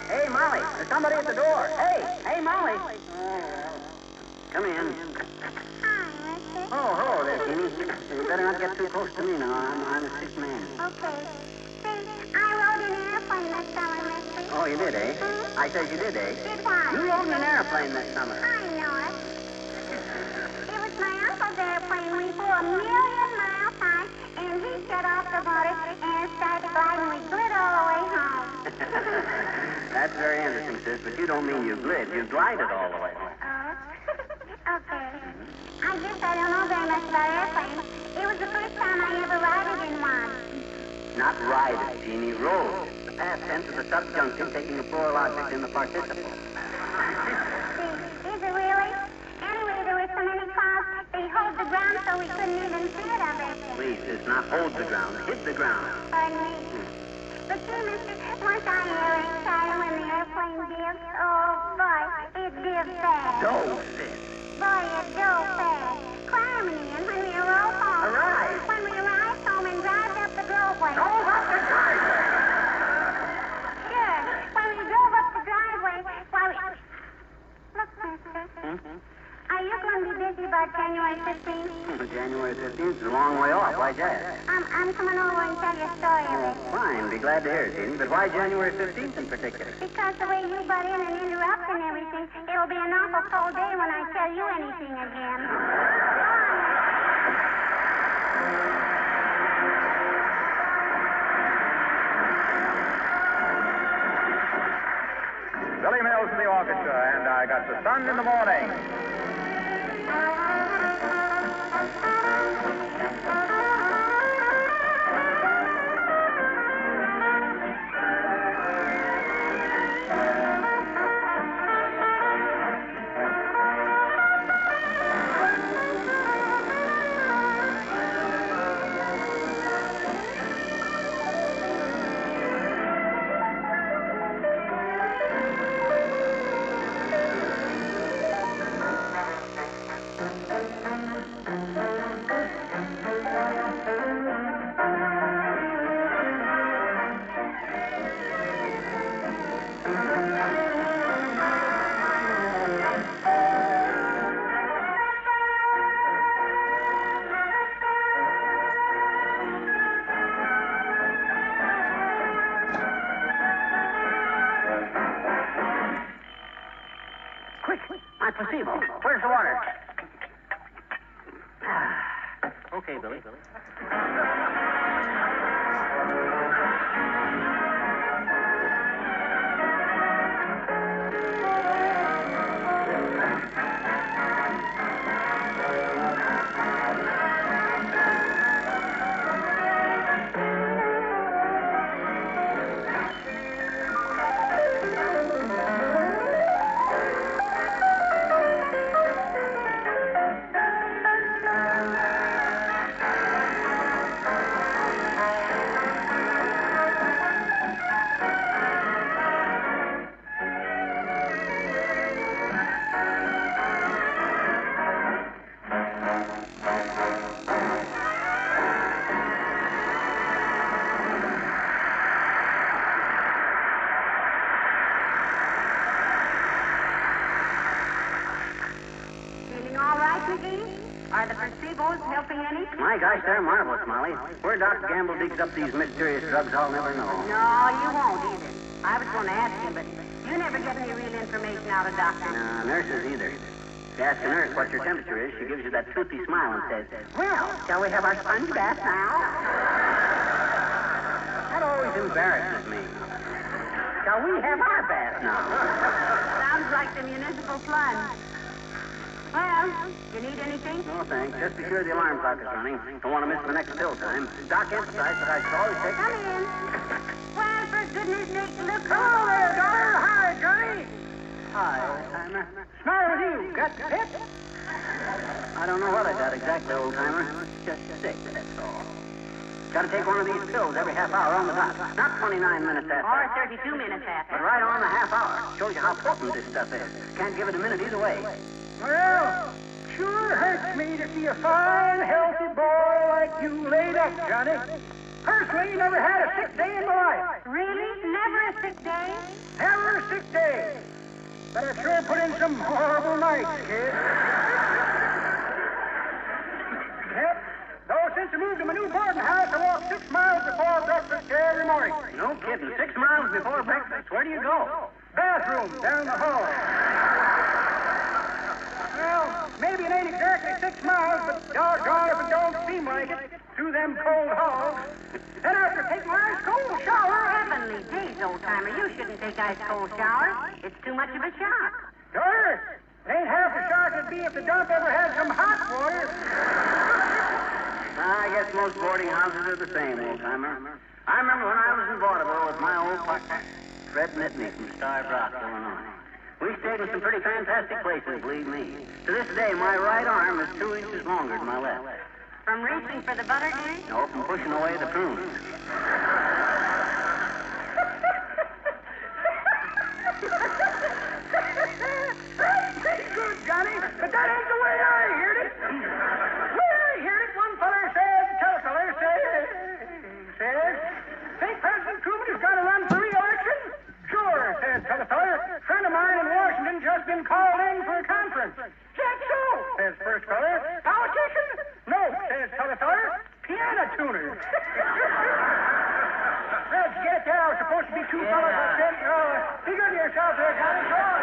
Hey, Molly, there's somebody at the door. Hey, Molly. Come in. Oh, hello there, Jeannie. You better not get too close to me now. I'm a sick man. Okay. Say, I rode an airplane this summer, mister. Oh, you did, eh? I said you did, eh? Did what? You rode in an airplane this summer. I know it. It was my uncle's airplane. We flew 1,000,000 miles high, and he shut off the motor and started gliding. We glid all the way home. That's very interesting, sis, but you don't mean you glid. You glided all the way. Okay. I guess I don't know very much about airplanes. It was the first time I ever rided in one. Not ride, Jeannie, rode. The past tense of the subjunctive taking the plural object in the participle. Is it really? Anyway, there were so many clouds, they hold the ground so we couldn't even see it, I bet you. Please, sis, not hold the ground. Hit the ground. Pardon me. But see, mister, once I hear excited when the airplane dips, oh, boy, it dips fast. Don't, sis. Boy, it dove fast. Climbing in when we rode home. Arrived. When we arrived home and drove up the driveway. Drove up the driveway? Sure. When we drove up the driveway, why we... Look, mister. Are you going to be busy about January 15th? January 15th is a long way off. Why, Dad? I'm coming over and tell you a story of it. Fine. Be glad to hear it, Jeannie. But why January 15th in particular? Because the way you butt in and interrupt and everything, it'll be an awful cold day when I tell you anything again. Billy Mills in the orchestra, and I got the sun in the morning. Placebo. Where's the water? Okay, Billy. placebos helping any? My gosh, they're marvelous, Molly. Where Dr. Gamble digs up these mysterious drugs, I'll never know. No, you won't either. I was going to ask him, but you never get any real information out of doctors. No, nurses either. If you ask a nurse what your temperature is, she gives you that toothy smile and says, "Well, shall we have our sponge bath now?" That always embarrasses me. Shall we have our bath now? Sounds like the municipal plunge. Well, you need anything? No, thanks. Just be sure the alarm clock is running. Don't want to miss the next pill time. Doc emphasized that I should always take... Come in. Well, for goodness sake, look... Hello there, daughter. Hi, Johnny. Hi, old-timer. Smile with you. Got hip? I don't know what I got exactly, old-timer. Just sick, that's all. Got to take one of these pills every half hour on the dot. Not 29 minutes after. Or 32 minutes after. But right on the half hour. Shows you how potent this stuff is. Can't give it a minute either way. Well, sure hurts me to see a fine, healthy boy like you laid up, Johnny. Personally, never had a sick day in my life. Really? Never a sick day? Never a sick day. But I've sure put in some horrible nights, kid. Yep. Though since I moved to my new boarding house, I walk 6 miles before breakfast every morning. No kidding. 6 miles before breakfast. Where do you go? Bathroom down the hall. Well, maybe it ain't exactly 6 miles, but doggone if it don't seem like it through them cold halls. Then after taking my ice cold shower... Heavenly days, old-timer. You shouldn't take ice cold showers. It's too much of a shock. Daughter, it ain't half the shock it'd be if the dump ever had some hot water. I guess most boarding houses are the same, old-timer. I remember when I was in vaudeville with my old partner, Fred Mitney from Starved Rock, Illinois. We stayed in some pretty fantastic places, believe me. To this day, my right arm is 2 inches longer than my left. From reaching for the butter, dear? No, from pushing away the prunes. That's pretty good, Johnny, but that ain't the way I heard it. The way I heard it, one feller said, says, think President Truman is going to run for re-election? Sure, says feller. A friend of mine in Washington just been called in for a conference. That's so, says first feller. Politician? No, says feller. Piano tuner. Let's get there. I was supposed to be 2 fellas that said, be good to yourself there, Johnny. Go on.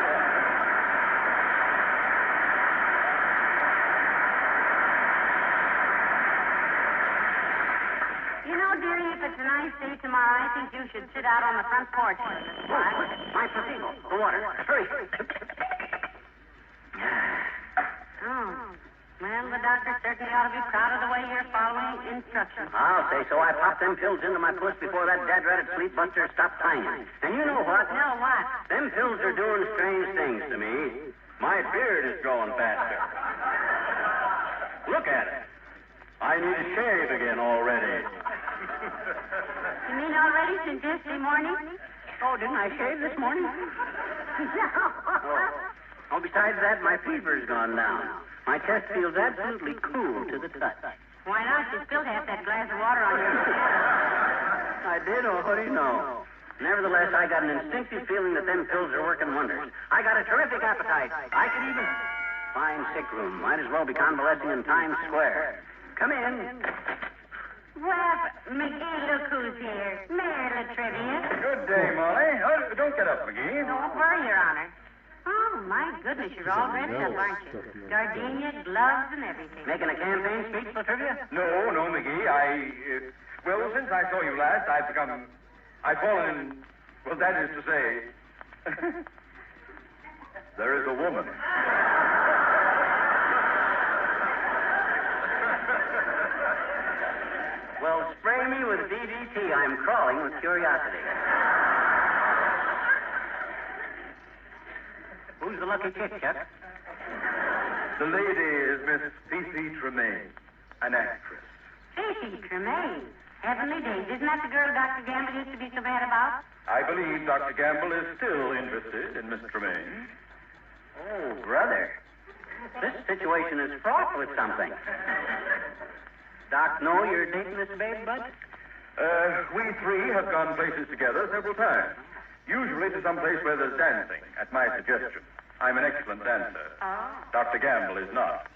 You know, dearie, if it's a nice day tomorrow, I think you should sit out on the front porch. My placebo. The water. Hurry. Oh. Well, the doctor certainly ought to be proud of the way you're following instructions. I'll say so. I popped them pills into my puss before that dad-ratted sleep buster stopped clanging. And you know what? No, what? Them pills are doing strange things to me. My beard is growing faster. Look at it. I need to shave again already. You mean already since yesterday morning? Oh, didn't I shave this morning? Oh, besides that, my fever's gone down. My chest feels absolutely cool to the touch. Why not? You spilled half that glass of water on your I did already know. Nevertheless, I got an instinctive feeling that them pills are working wonders. I got a terrific appetite. I could even... Fine sick room. Might as well be convalescing in Times Square. Come in. Well, McGee, look who's here. Mayor Latrivia. Good day, Molly. Oh, don't get up, McGee. Don't worry, Your Honor. Oh, my goodness, you're all dressed up, aren't you? Gardenia, gloves, and everything. Making a campaign speech, Latrivia? No, McGee. Well, since I saw you last, I've fallen, well, that is to say, there is a woman. Well, spray me with DDT. I'm crawling with curiosity. Who's the lucky chick, Chuck? The lady is Miss P.C. Tremaine, an actress. P.C. Tremaine? Heavenly days. Isn't that the girl Dr. Gamble used to be so bad about? I believe Dr. Gamble is still interested in Miss Tremaine. Oh, brother. This situation is fraught with something. Doc, know you're dating this babe, bud? We 3 have gone places together several times. Usually to some place where there's dancing, at my suggestion. I'm an excellent dancer. Oh. Dr. Gamble is not.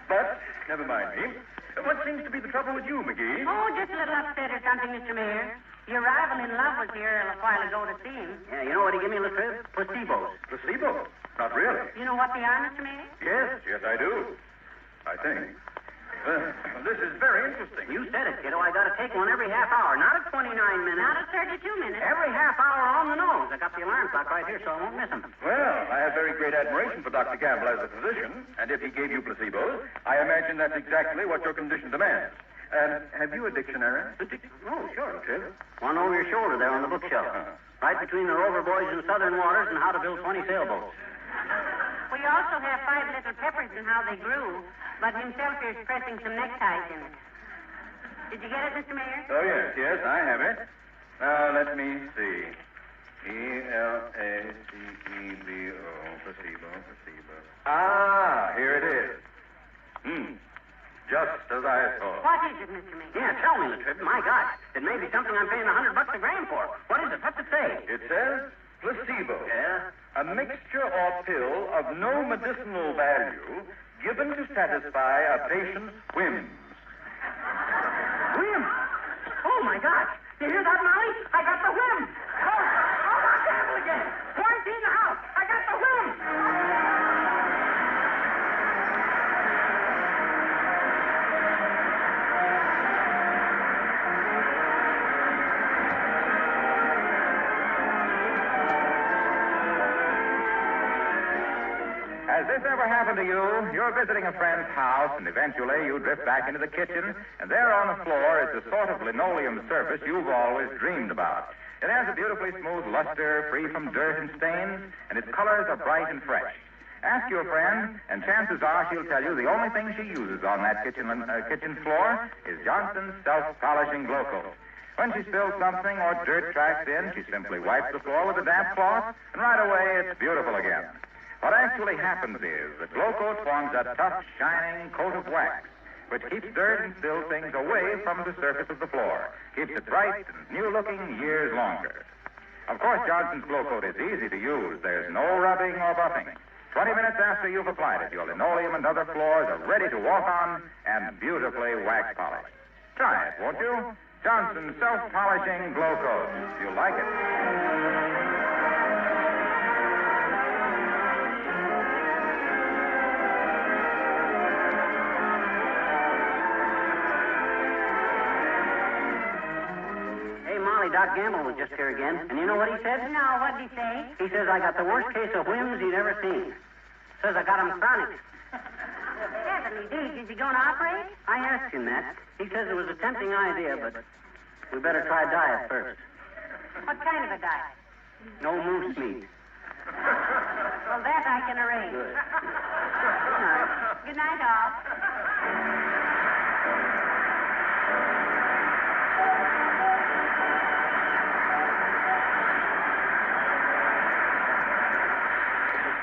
But, never mind me. What seems to be the trouble with you, McGee? Oh, just a little upset or something, Mr. Mayor. Your rival in love was here a while ago to see him. Yeah, you know what he gave me, Latrice? Placebos. Placebo? Not really. You know what they are, Mr. Mayor? Yes, I do. I think. This is very interesting. You said it, kiddo. I got to take one every half hour. Not at 29 minutes. Not at 32 minutes. Every half hour on the nose. I got the alarm clock right here, so I won't miss him. Well, I have very great admiration for Dr. Campbell as a physician, and if he gave you placebos, I imagine that's exactly what your condition demands. Have you a dictionary? Oh, sure, Latrice. One over your shoulder there on the bookshelf. Right between the Rover Boys in Southern Waters and How to Build 20 Sailboats. We also have 5 little peppers and how they grew, but himself is pressing some neckties in it. Did you get it, Mr. Mayor? Oh, yes, I have it. Now, let me see. Placebo, placebo. Ah, here it is. Just as I thought. What is it, Mr. Mayor? Yeah, tell me, Latrice. My God, it may be something I'm paying $100 a gram for. What is it? What's it say? It says placebo. Yeah? A mixture or pill of no medicinal value given to satisfy a patient's whims. Whim? Oh, my God. You hear that, Molly? I got the whim. Oh, my Campbell again. Quarantine in the house. I got the whim. Has this ever happened to you? You're visiting a friend's house, and eventually you drift back into the kitchen, and there on the floor is the sort of linoleum surface you've always dreamed about. It has a beautifully smooth luster, free from dirt and stains, and its colors are bright and fresh. Ask your friend, and chances are she'll tell you the only thing she uses on that kitchen floor is Johnson's self-polishing Glo-Coat. When she spills something or dirt tracks in, she simply wipes the floor with a damp cloth, and right away it's beautiful again. What actually happens is that Glo-Coat forms a tough, shining coat of wax, which keeps dirt and still things away from the surface of the floor, keeps it bright and new-looking years longer. Of course, Johnson's Glo-Coat is easy to use. There's no rubbing or buffing. 20 minutes after you've applied it, your linoleum and other floors are ready to walk on and beautifully wax-polished. Try it, won't you? Johnson's self-polishing Glo-Coat. You'll like it. Doc Gamble was just here again, and you know what he said? No, what did he say? He says I got the worst case of whims he'd ever seen. Says I got him chronic. Heavenly days, is he going to operate? I asked him that. He says it was a tempting idea, but we better try diet first. What kind of a diet? No moose meat. Well, that I can arrange. Good. Good night. Good night, all.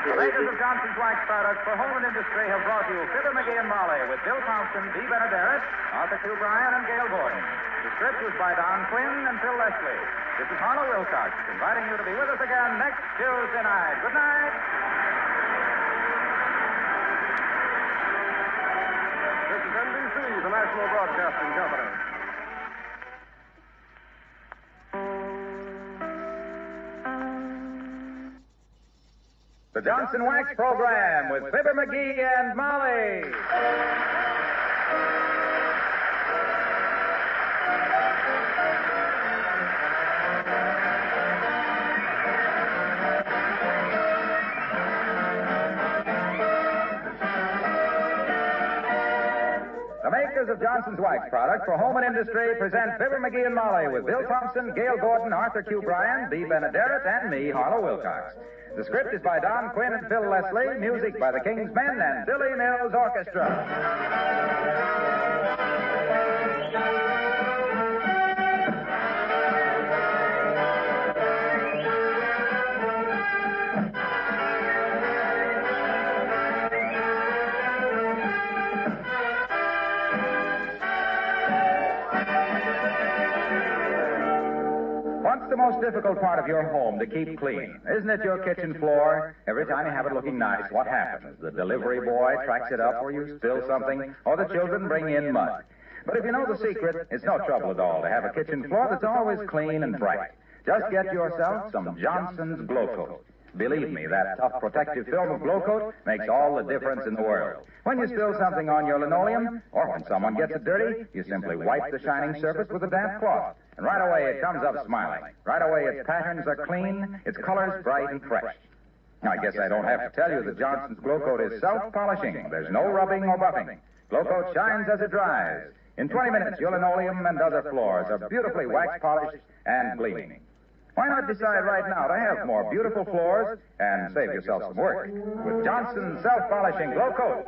The makers of Johnson's Wax Products for home and industry have brought you Fibber McGee and Molly with Bill Thompson, Dee Benaderet, Arthur Q. Bryan, and Gail Gordon. The script was by Don Quinn and Phil Leslie. This is Harlow Wilcox, inviting you to be with us again next Tuesday night. Good night. This is NBC, the National Broadcasting Company. The Johnson Wax Program with Fibber McGee and Molly. The makers of Johnson's Wax Products for home and industry present Fibber McGee and Molly with Bill Thompson, Gail Gordon, Arthur Q. Bryan, Dee Benaderet, and me, Harlow Wilcox. The script is by Don Quinn and Phil Leslie, music by the King's Men and Billy Mills Orchestra. Once the the most difficult part of your home to keep clean? Isn't it your kitchen floor? Every time you have it looking nice, what happens? The delivery boy tracks it up, or you spill something, or the children bring in mud. But if you know the secret, it's no trouble at all to have a kitchen floor that's always clean and bright. Just get yourself some Johnson's Glo-Coat. Believe me, that tough protective film of Glo-Coat makes all the difference in the world. When you spill something on your linoleum, or when someone gets it dirty, you simply wipe the shining surface with a damp cloth. And right away it comes up smiling. Right away its patterns are clean, its colors bright and fresh. Now, I guess I don't have to tell you that Johnson's Glo-Coat is self-polishing. There's no rubbing or buffing. Glo-Coat shines as it dries. In 20 minutes, your linoleum and other floors are beautifully wax-polished and gleaming. Why not decide right now to have more beautiful floors and save yourself some work with Johnson's self-polishing Glo-Coat?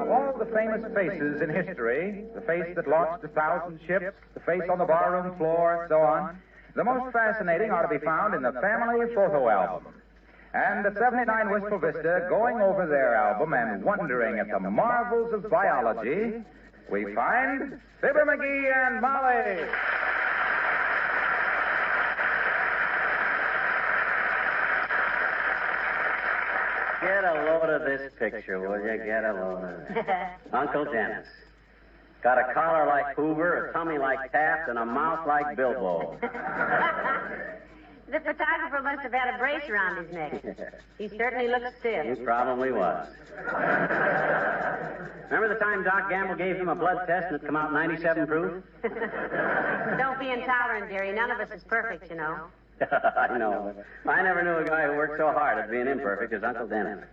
Of all the famous faces in history, the face that launched 1,000 ships, the face on the barroom floor, and so on, the most fascinating are to be found in the family photo album. And at 79 Wistful Vista, going over their album and wondering at the marvels of biology, we find Fibber McGee and Molly. Get a load of this picture, will you? Get a load of it. Uncle Dennis. Got a collar like Hoover, a tummy like Taft, and a mouth like Bilbo. The photographer must have had a brace around his neck. He certainly looks stiff. He probably was. Remember the time Doc Gamble gave him a blood test and it come out 97 proof? Don't be intolerant, dearie. None of us is perfect, you know. I know, but I never knew a guy who worked so hard at being imperfect as Uncle Dennis.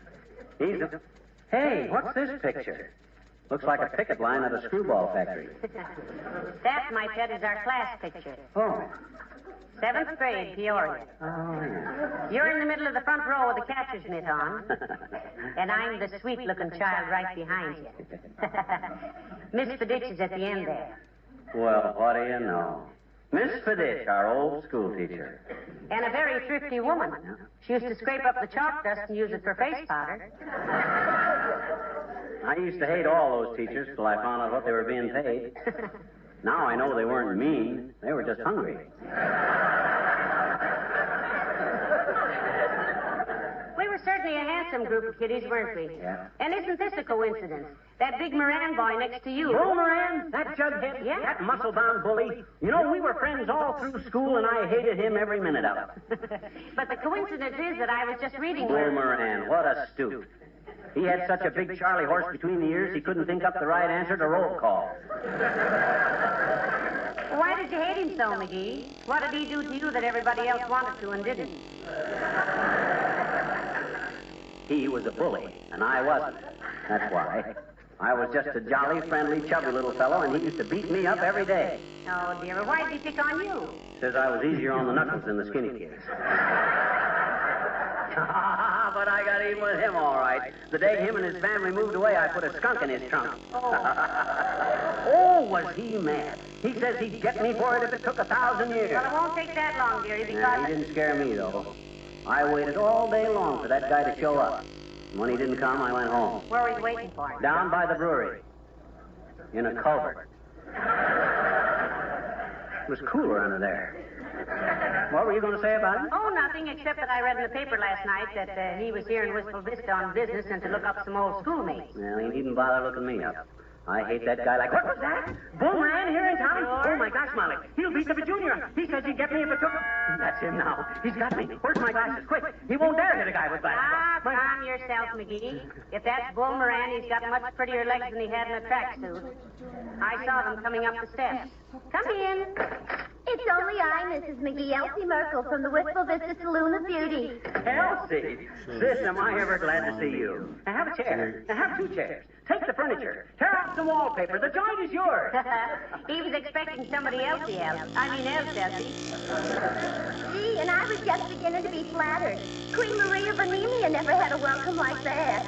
Hey, what's this picture? Looks like a picket line at a screwball factory. That, my pet, is our class picture. Oh. 7th grade, Peoria. Oh, yeah. You're in the middle of the front row with the catcher's mitt on. And I'm the sweet-looking child right behind you. Miss Fiditch is at the end there. Well, what do you know? Miss Fiditch, our old school teacher. And a very thrifty woman. She used to scrape up the chalk dust and use it for face powder. I used to hate all those teachers till I found out what they were being paid. Now I know they weren't mean. They were just hungry. We were certainly a handsome group of kiddies, weren't we? Yeah. And isn't this a coincidence? That big Moran boy next to you. Oh, Moran? That jughead? Yeah. That muscle-bound bully? You know, we were friends all through school, and I hated him every minute of it. But the coincidence is that I was just reading... Oh, Moran, what a stoop. He had such a big Charlie horse between the ears, he couldn't think up the right answer to roll call. Why did you hate him so, McGee? What did he do to you that everybody else wanted to and didn't? He was a bully, and I wasn't. That's why. I was just a jolly, friendly, chubby little fellow, and he used to beat me up every day. Oh, dear. Well, why did he pick on you? Says I was easier on the knuckles than the skinny kids. But I got even with him all right. The day him and his family moved away, I put a skunk in his trunk. Oh, was he mad. He says he'd get me for it if it took 1,000 years. Well, it won't take that long, dearie, because... Nah, he didn't scare me, though. I waited all day long for that guy to show up. And when he didn't come, I went home. Where were you waiting for him? Down by the brewery. In a culvert. It was cooler under there. What were you going to say about him? Oh, nothing, except that I read in the paper last night that he was here in Wistful Vista on business and to look up some old schoolmates. Well, he needn't bother looking me up. I hate that guy like... What was that? Boomerang here in town? Sure. Oh, my gosh, Molly. He'll beat the junior. He says he'd get me if it took... That's him now. He's got me. Where's my glasses? Quick. He won't dare hit a guy with glasses. Calm yourself, McGee. If that's Bull Moran, he's got much prettier legs than he had in a tracksuit. I saw them coming up the steps. Come in. It's only I, Mrs. McGee, Elsie Merkel from the Wistful Vista Saloon of Beauty. Elsie, sis, am I ever glad to see you. Now have a chair. Now have 2 chairs. Take the furniture. Tear out some wallpaper. The joint is yours. He was expecting somebody else, Elsie. Gee, and I was just beginning to be flattered. Queen Maria Bohemia never had a welcome like that.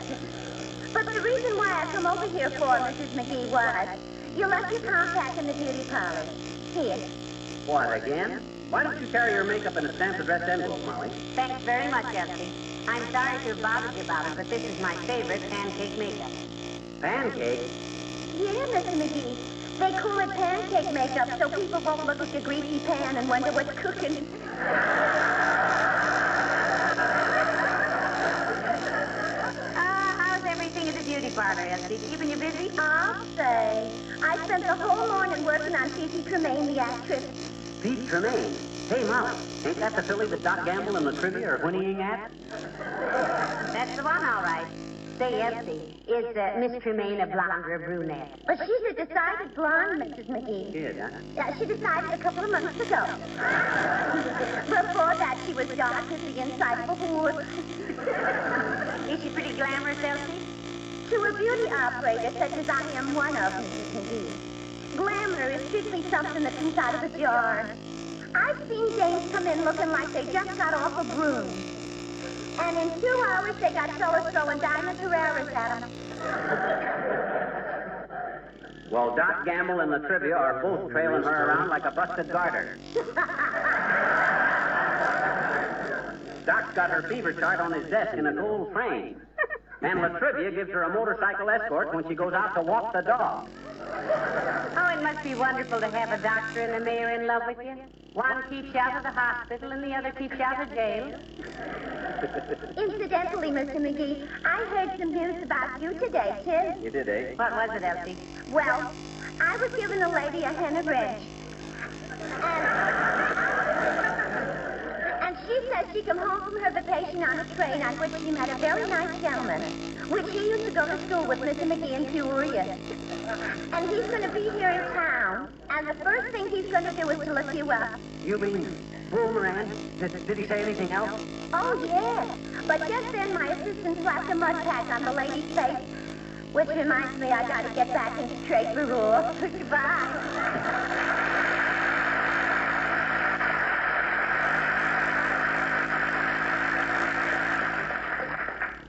But the reason why I come over here for, Mrs. McGee, was you left your compact in the beauty parlor. Here. What, again? Why don't you carry your makeup in a stamped addressed envelope, Molly? Thanks very much, Elsie. I'm sorry to have bothered you about it, but this is my favorite pancake makeup. Pancake? Yeah, Mr. McGee. They call it pancake makeup so people won't look at your greasy pan and wonder what's cooking. How's everything at the beauty parlor, Elsie? Keeping you busy? I'll say. I spent the whole morning working on Fifi Tremaine, the actress. Pete Tremaine. Hey, Molly, ain't that the filly that Doc Gamble and the trivia are whinnying at? That's the one, all right. Say, Elsie, is Miss Tremaine a blonde or a brunette? Well, she's a decided blonde, Mrs. McGee. She is, huh? Yeah, she decided a couple of months ago. Before that, she was dark as the inside of a wood. Is she pretty glamorous, Elsie? To a beauty operator such as I am one of, Mrs. McGee, glamour is strictly something that comes out of a jar. I've seen dames come in looking like they just got off a broom. And in 2 hours, they got fellas throwing diamond Herreras at them. Well, Doc Gamble and the trivia are both trailing her around like a busted garter. Doc's got her fever chart on his desk in a gold frame. And La Trivia gives her a motorcycle escort when she goes out to walk the dog. Oh, it must be wonderful to have a doctor and a mayor in love with you. One keeps you out of the hospital and the other keeps you out of jail. Incidentally, Mr. McGee, I heard some news about you today, too. You did, eh? What was it, Elsie? Well, I was giving a lady a henna wrench. And she said she come home from her vacation on a train on which she met a very nice gentleman, which she used to go to school with Mr. McGee in Peoria. And he's going to be here in town, and the first thing he's going to do is to look you up. You mean Boomerang? Did he say anything else? Oh, yes. But just then my assistant slapped a mud pack on the lady's face, which reminds me I got to get back into trade bureau. Goodbye.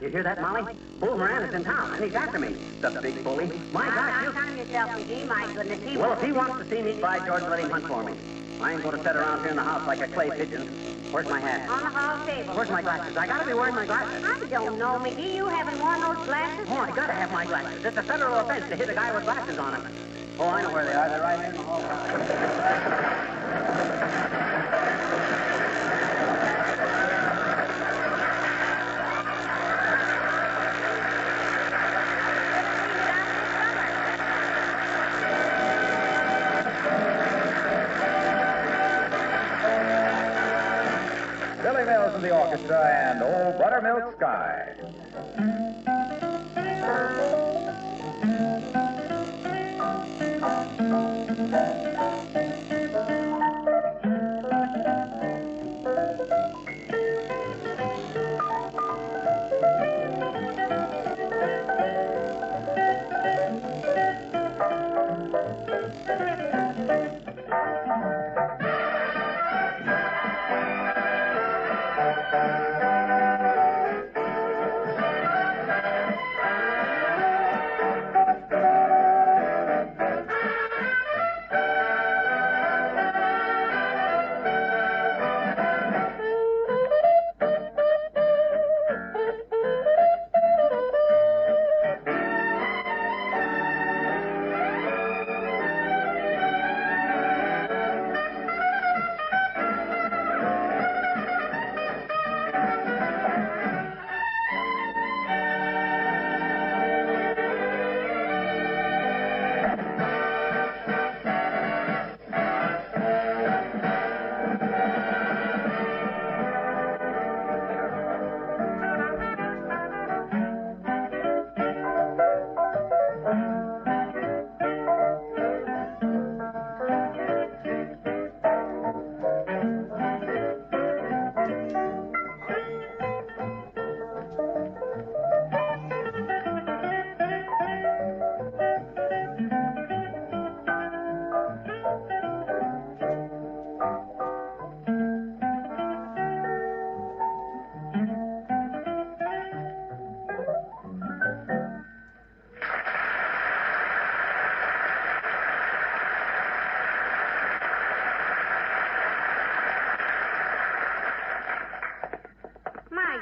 You hear that, Molly? Boomerang is in town, and he's after me. The big bully. My gosh, you... Calm yourself, McGee. My goodness, he Well, if he wants to see me, by George, let him hunt for me. I ain't going to sit around here in the house like a clay pigeon. Where's my hat? on the hall table. Where's my glasses? I gotta be wearing my glasses. I don't know, McGee. You haven't worn those glasses? Oh, I gotta have my glasses. It's a federal offense to hit a guy with glasses on him. Oh, I know where they are. They're right here in the hall. Billy Mills and the orchestra and Old Buttermilk Sky.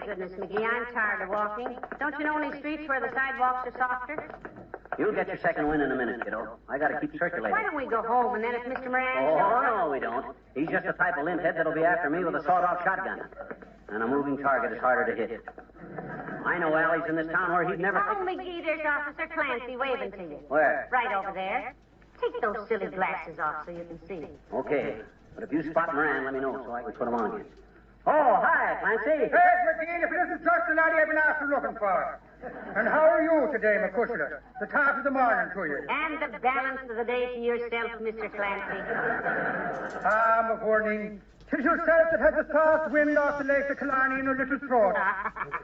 goodness, McGee, I'm tired of walking. Don't you know any streets where the sidewalks are softer? You'll get your second wind in a minute, kiddo. I gotta keep circulating. Why don't we go home and then if Mr. Moran Oh, shows no, we don't. He's just the type of linthead that'll be after me with a sawed-off shotgun. And a moving target is harder to hit. I know alleys in this town where he'd never... Oh, McGee, there's Officer Clancy waving to you. Where? Right over there. Take those silly glasses off so you can see. Okay. But if you spot Moran, let me know so I can put him on again. Oh, hi, Clancy. Hey, McGee, if it isn't just the laddie I've been after looking for. And how are you today, McCushler? The top of the morning to you. And the balance of the day to yourself, Mr. Clancy. Ah, McWarning, 'tis yourself that has the soft wind off the lake of Callahan in your little throat.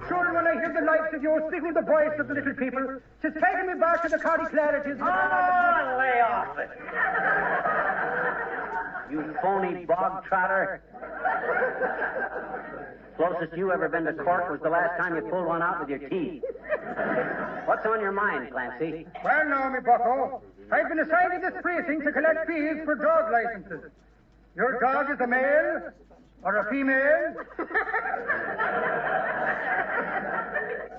Sure, when I hear the likes of you speaking with the voice of the little people, 'tis taking me back to the county clarities. Oh, lay off it. You phony bog trotter. Closest you ever been to court was the last time you pulled one out with your teeth. What's on your mind, Clancy? Well, now, me bucko, I've been assigned to this precinct to collect fees for dog licenses. Your dog is a male or a female?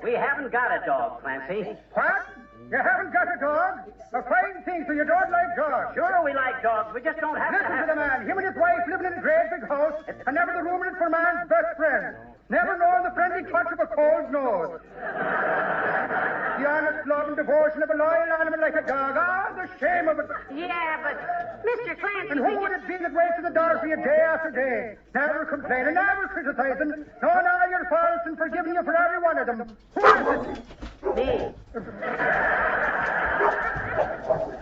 We haven't got a dog, Clancy. What? You haven't got a dog? A fine thing, so you don't like dogs. Sure we like dogs. We just don't have Listen to the man. Him and his wife living in a great big house, and never the room in it for man's best friend. Never known the friendly touch of a cold nose. The honest love and devotion of a loyal animal like a dog. Ah, the shame of it. Yeah, but Mr. Clancy... And who would it be that waits at the door for you day after day? Never complaining, never criticizing, knowing all your faults and forgiving you for every one of them. Who is it? Me.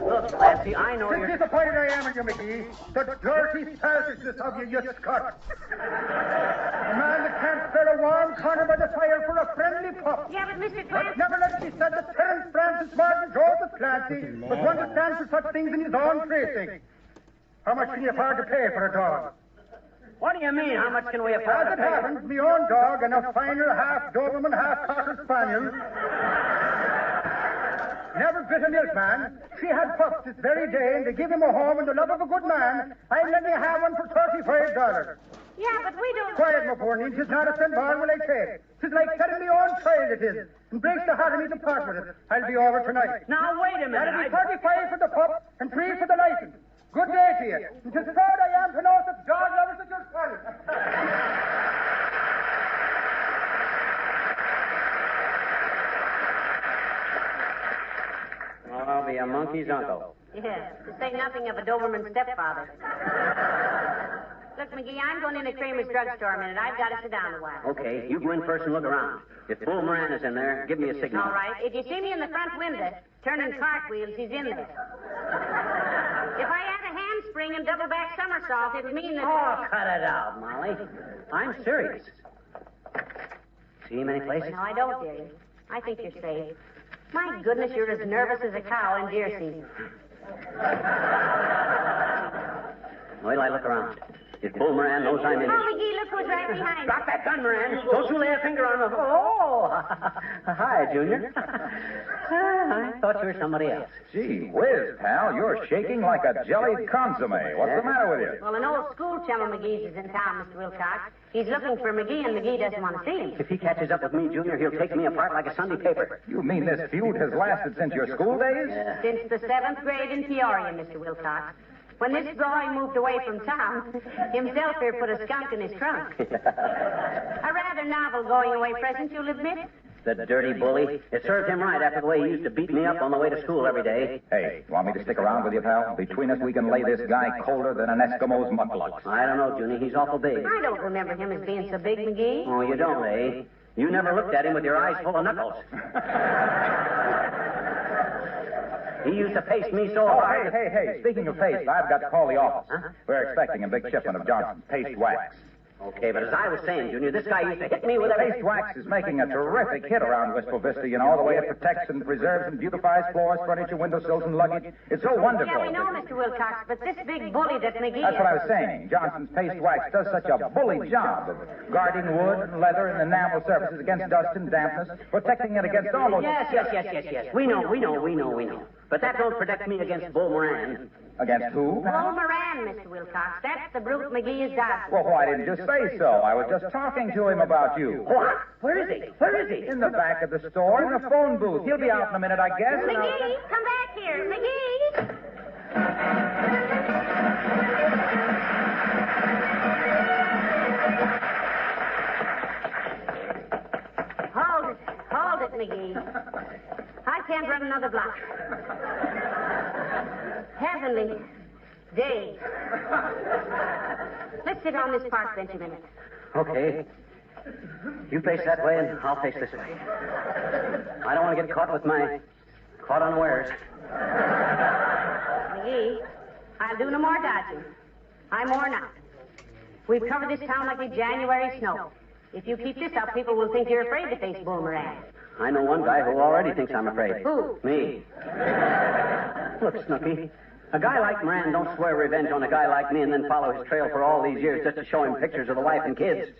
Look, Clancy, I know you're... disappointed I am in you, McGee. The dirty selfishness of you, you scut. A man that can't spare a warm corner by the fire for a friendly pup. Yeah, but Mr. Clancy... Never let it be said that Terence Francis Martin Joseph Clancy was one to stand for such things in his own precinct. How much can you afford to pay for a dog? What do you mean, how much can we afford As to it pay? happens, my own dog, and a finer half Doberman, half Cocker Spaniel, never bit a milkman. She had pups this very day, and to give him a home and the love of a good man, I'm letting you have one for $35. Yeah, but we don't... Quiet, my poor niece. 'Tis not a cent more will I take. 'Tis like telling me own child it is. And breaks the heart of me to part with it. I'll be over tonight. Now, wait a minute. That'll be 35 for the pup and 3 for the license. Good day to you. And 'tis proud I am to know that dog lovers at your son. Well, I'll be a monkey's uncle. Yeah, to say nothing of a Doberman stepfather. Look, McGee, I'm going in to Kramer's drugstore a minute. I've got to sit down a while. Okay, you go in first and look around. If Bull Moran is in there, give me a signal. All right. If you see me in the front window, turning cartwheels, he's in there. If I add a handspring and double back somersault, it'll mean that... Oh, cut it out, Molly. I'm serious. See him any places? No, I don't, dearie. I think you're safe. My goodness, you're as nervous as a cow in deer season. Wait till I look around. If Bull Moran knows I'm in Oh, it. McGee, look who's right behind you. Drop that gun, Moran. Don't you lay a finger on the... Oh! Hi, Junior. I thought you were somebody else. Gee whiz, pal, you're shaking like a jellied consomme. What's the matter with you? Well, an old school chum of McGee's is in town, Mr. Wilcox. He's looking for McGee, and McGee doesn't want to see him. If he catches up with me, Junior, he'll take me apart like a Sunday paper. You mean this feud has lasted since your school days? Yeah. Since the 7th grade in Peoria, Mr. Wilcox. When this boy moved away from town, himself here put a skunk in his trunk. A rather novel going-away present, you'll admit. The dirty bully. It served him right after the way he used to beat me up on the way to school every day. Hey, you want me to stick around with you, pal? Between us, we can lay this guy colder than an Eskimo's muckluck. I don't know, Junie. He's awful big. I don't remember him as being so big, McGee. Oh, you don't, eh? You never looked at him with your eyes full of knuckles. He used to pace me so hard. Hey, speaking of paste, I've got to call the office. Huh? We're expecting a big shipment of Johnson's paste wax. Okay, but as I was saying, Junior, this guy used to hit me with everything. Paste wax is making a terrific hit around Wistful Vista, you know, the way it protects and preserves and beautifies floors, furniture, windowsills, and luggage. It's so wonderful. Yeah, we know, Mr. Wilcox, but this big bully that McGee... That's what I was saying. Johnson's paste wax does such a bully job of guarding wood and leather and enamel surfaces against dust and dampness, protecting it against all those... Yes. We know. But that don't protect me against Bull Moran. Against who? Flo Moran, Mr. Wilcox. That's the brute McGee is dodging. Well, why didn't you say so? I was just talking to him about you. What? Where is he? Where is he? In the back of the store, in the phone booth. He'll be out in a minute, I guess. McGee, come back here. McGee! Hold it, McGee. I can't run another block. Heavenly days. Let's sit on this park bench a minute. Okay. You face that way, and I'll face this way. I don't want to get caught unawares. McGee, I'll do no more dodging. I'm worn out. We've covered this town like a January snow. If you keep this up, people will think you're afraid to face Boomerang. I know one guy who already thinks I'm afraid. Who? Me. Look, Snooky, a guy like Moran don't swear revenge on a guy like me and then follow his trail for all these years just to show him pictures of the wife and kids.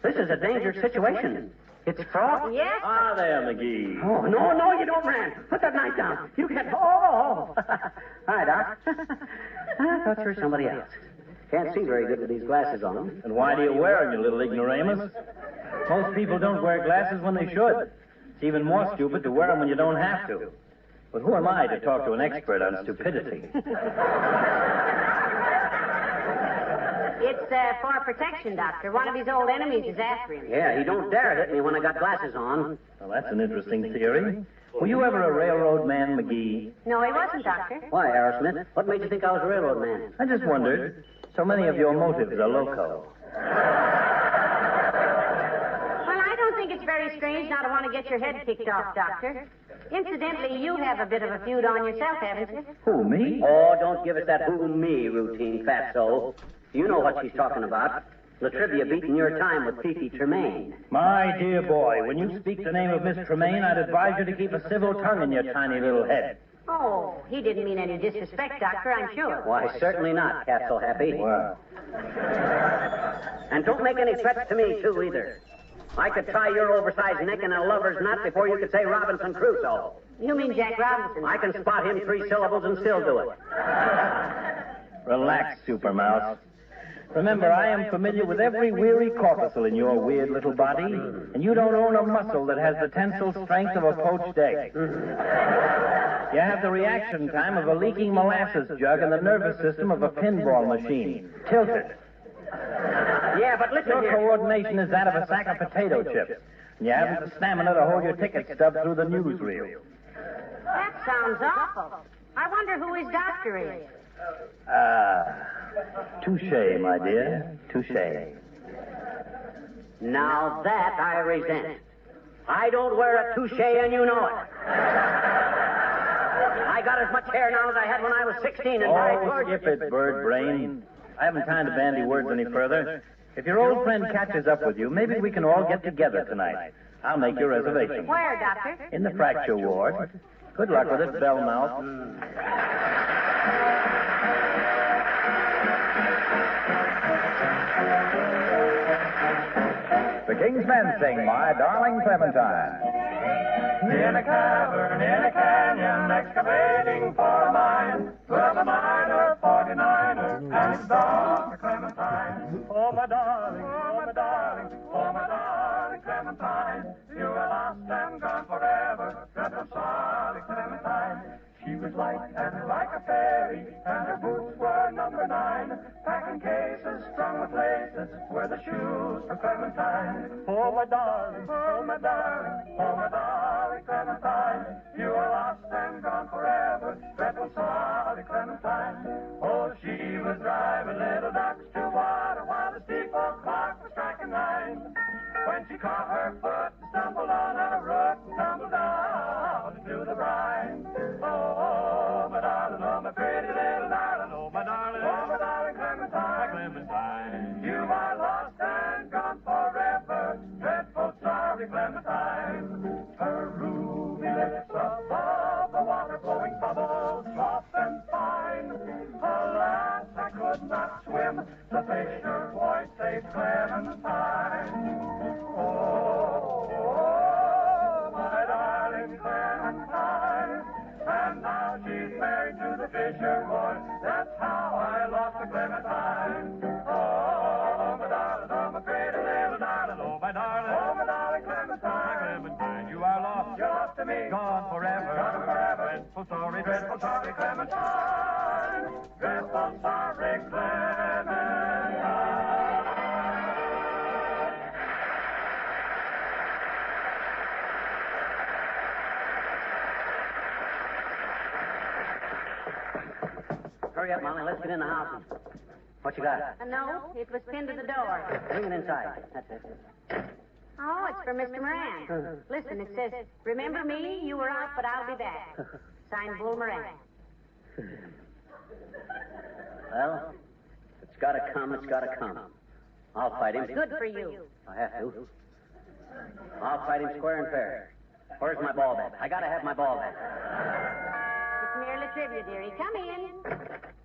This is a dangerous situation. It's fraught. Yes? Ah, there, McGee. Oh, no, you don't, Moran. Put that knife down. You can't. Oh. Hi, Doc. I thought you were somebody else. Can't see very good with these glasses on. And why do you wear them, you little ignoramus? Most people don't wear glasses when they should. It's even more stupid to wear them when you don't have to. But who am I to talk to an expert on stupidity? It's for protection, Doctor. One of his old enemies is after him. Yeah, he don't dare hit me when I got glasses on. Well, that's an interesting theory. Were you ever a railroad man, McGee? No, he wasn't, Doctor. Why, Aerosmith? What made you think I was a railroad man? I just wondered. So many of your motives are loco. Well, I don't think it's very strange now to want to get your head kicked off, Doctor. Incidentally, you have a bit of a feud on yourself, haven't you? Who, me? Oh, don't give us that who me routine, fatso. You know what she's talking about. The trivia beating your time with Fifi Tremaine. My dear boy, when you speak the name of Miss Tremaine, I'd advise you to keep a civil tongue in your tiny little head. Oh, he didn't mean any disrespect, Doctor, I'm sure. Why, certainly not, Cat So Happy. Well. And don't make any threats to me, too, either. I could tie your oversized neck in a lover's knot before you could say Robinson Crusoe. You mean Jack Robinson? I can spot him 3 syllables and still do it. Relax, Supermouse. Remember, I am familiar with every weary corpuscle in your weird little body, and you don't own a muscle that has the tensile strength of a poached egg. You have the reaction time of a leaking molasses jug and the nervous system of a pinball machine. Tilted. Yeah, but listen Your here. coordination is that of a sack of potato chips. And you haven't the stamina to hold your ticket stub through the newsreel. That sounds awful. I wonder who his doctor is. Touche, my dear. Touche. Now that I resent. I don't wear a touche, and you know it. I got as much hair now as I had when I was 16, and by George... skip it, bird brain. I haven't time to bandy words any further. If your old friend catches up with you, maybe we can all get together tonight. I'll make your reservation. Where, Doctor? In the fracture ward. Good luck with it, Bellmouth. The King's Men sing My Darling Clementine. In a cavern, in a canyon, excavating for a mine, dwells a miner, 49er, and his daughter Clementine. Oh, my darling, oh, my darling, oh, my darling Clementine, you are lost and gone forever, dreadful sorry Clementine. She was light and like a fairy, and her boots were number 9. Packing cases strung with laces were the shoes for Clementine. Oh, my darling, oh, my darling, oh, my darling Clementine, you are lost and gone forever, dreadful sorry Clementine. Oh, she was driving little ducks to water while the steeple clock was striking 9. When she caught her foot, stumbled on a root, and tumbled down into the brine. Oh, my darling, oh, my pretty little darling, oh, my darling Clementine, Clementine. You are lost and gone forever, dreadful sorry Clementine. Her ruby lips above the water flowing bubbles, soft and fine. Alas, I could not swim, the fisher boy saved Clementine. Oh, my darling Clementine, and now she's married to the fisher boy. darling, oh, my darling. Oh, my darling Clementine. My Clementine, you are lost. You're lost to me. Gone forever. Gone forever. Dreadful sorry, dreadful sorry, Clementine. Dreadful sorry, Clementine. Hurry up, Molly. Let's get in the house. What you got? A note. It was pinned to the door. Bring it inside. That's it. Oh, it's for Mr. Moran. Listen, it says, remember me? You were out, but I'll be back. Signed, Bull Moran. Well, it's got to come. It's got to come. I'll fight him. Good for you. I have to. I'll fight him square and fair. Where's my ball bat? I got to have my ball bat. It's merely trivia, dearie. Come in.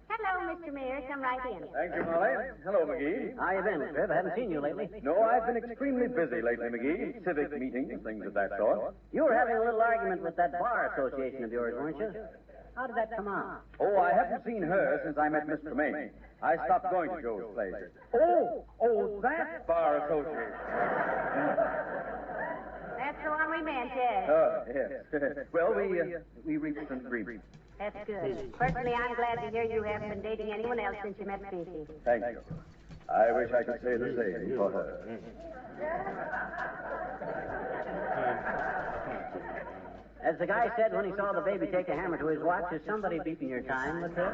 Hello, Mr. Mayor. Come right in. Thank you, Molly. Hello, McGee. How you been, Triv? I haven't seen you lately. No, I've been extremely busy lately, McGee. Civic meetings, things of that sort. You were having a little argument with that bar association of yours, weren't you? How did that come out? Oh, I haven't seen her since I met Miss Tremaine. I stopped going to Joe's place. Oh, that bar association. That's the one we meant, yes. Yes. Well, we reached an agreement. That's good. Personally, I'm glad to hear you haven't been dating anyone else since you met Stacy. Thank you. I wish I could say the same for her. As the guy said when he saw the baby take a hammer to his watch, is somebody beating your time with her?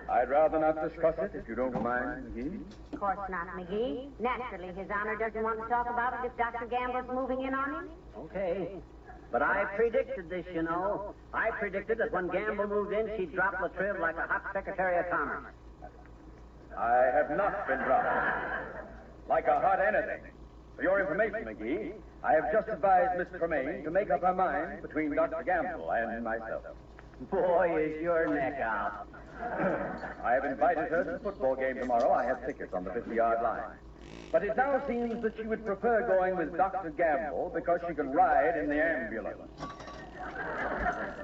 I'd rather not discuss it, if you don't mind, McGee. Of course not, McGee. Naturally, His Honor doesn't want to talk about it if Dr. Gamble's moving in on him. Okay. But I predicted this, you know. I predicted that when Gamble moved in, she'd drop Latriv like a hot Secretary of Commerce. I have not been dropped. Like a hot anything. For your information, McGee, I have just advised Miss Tremaine to make up her mind between Dr. Gamble and myself. Boy, is your neck out. I have invited her to the football game tomorrow. I have tickets on the 50-yard line. But it now seems that she would prefer going with Dr. Gamble because she can ride in the ambulance.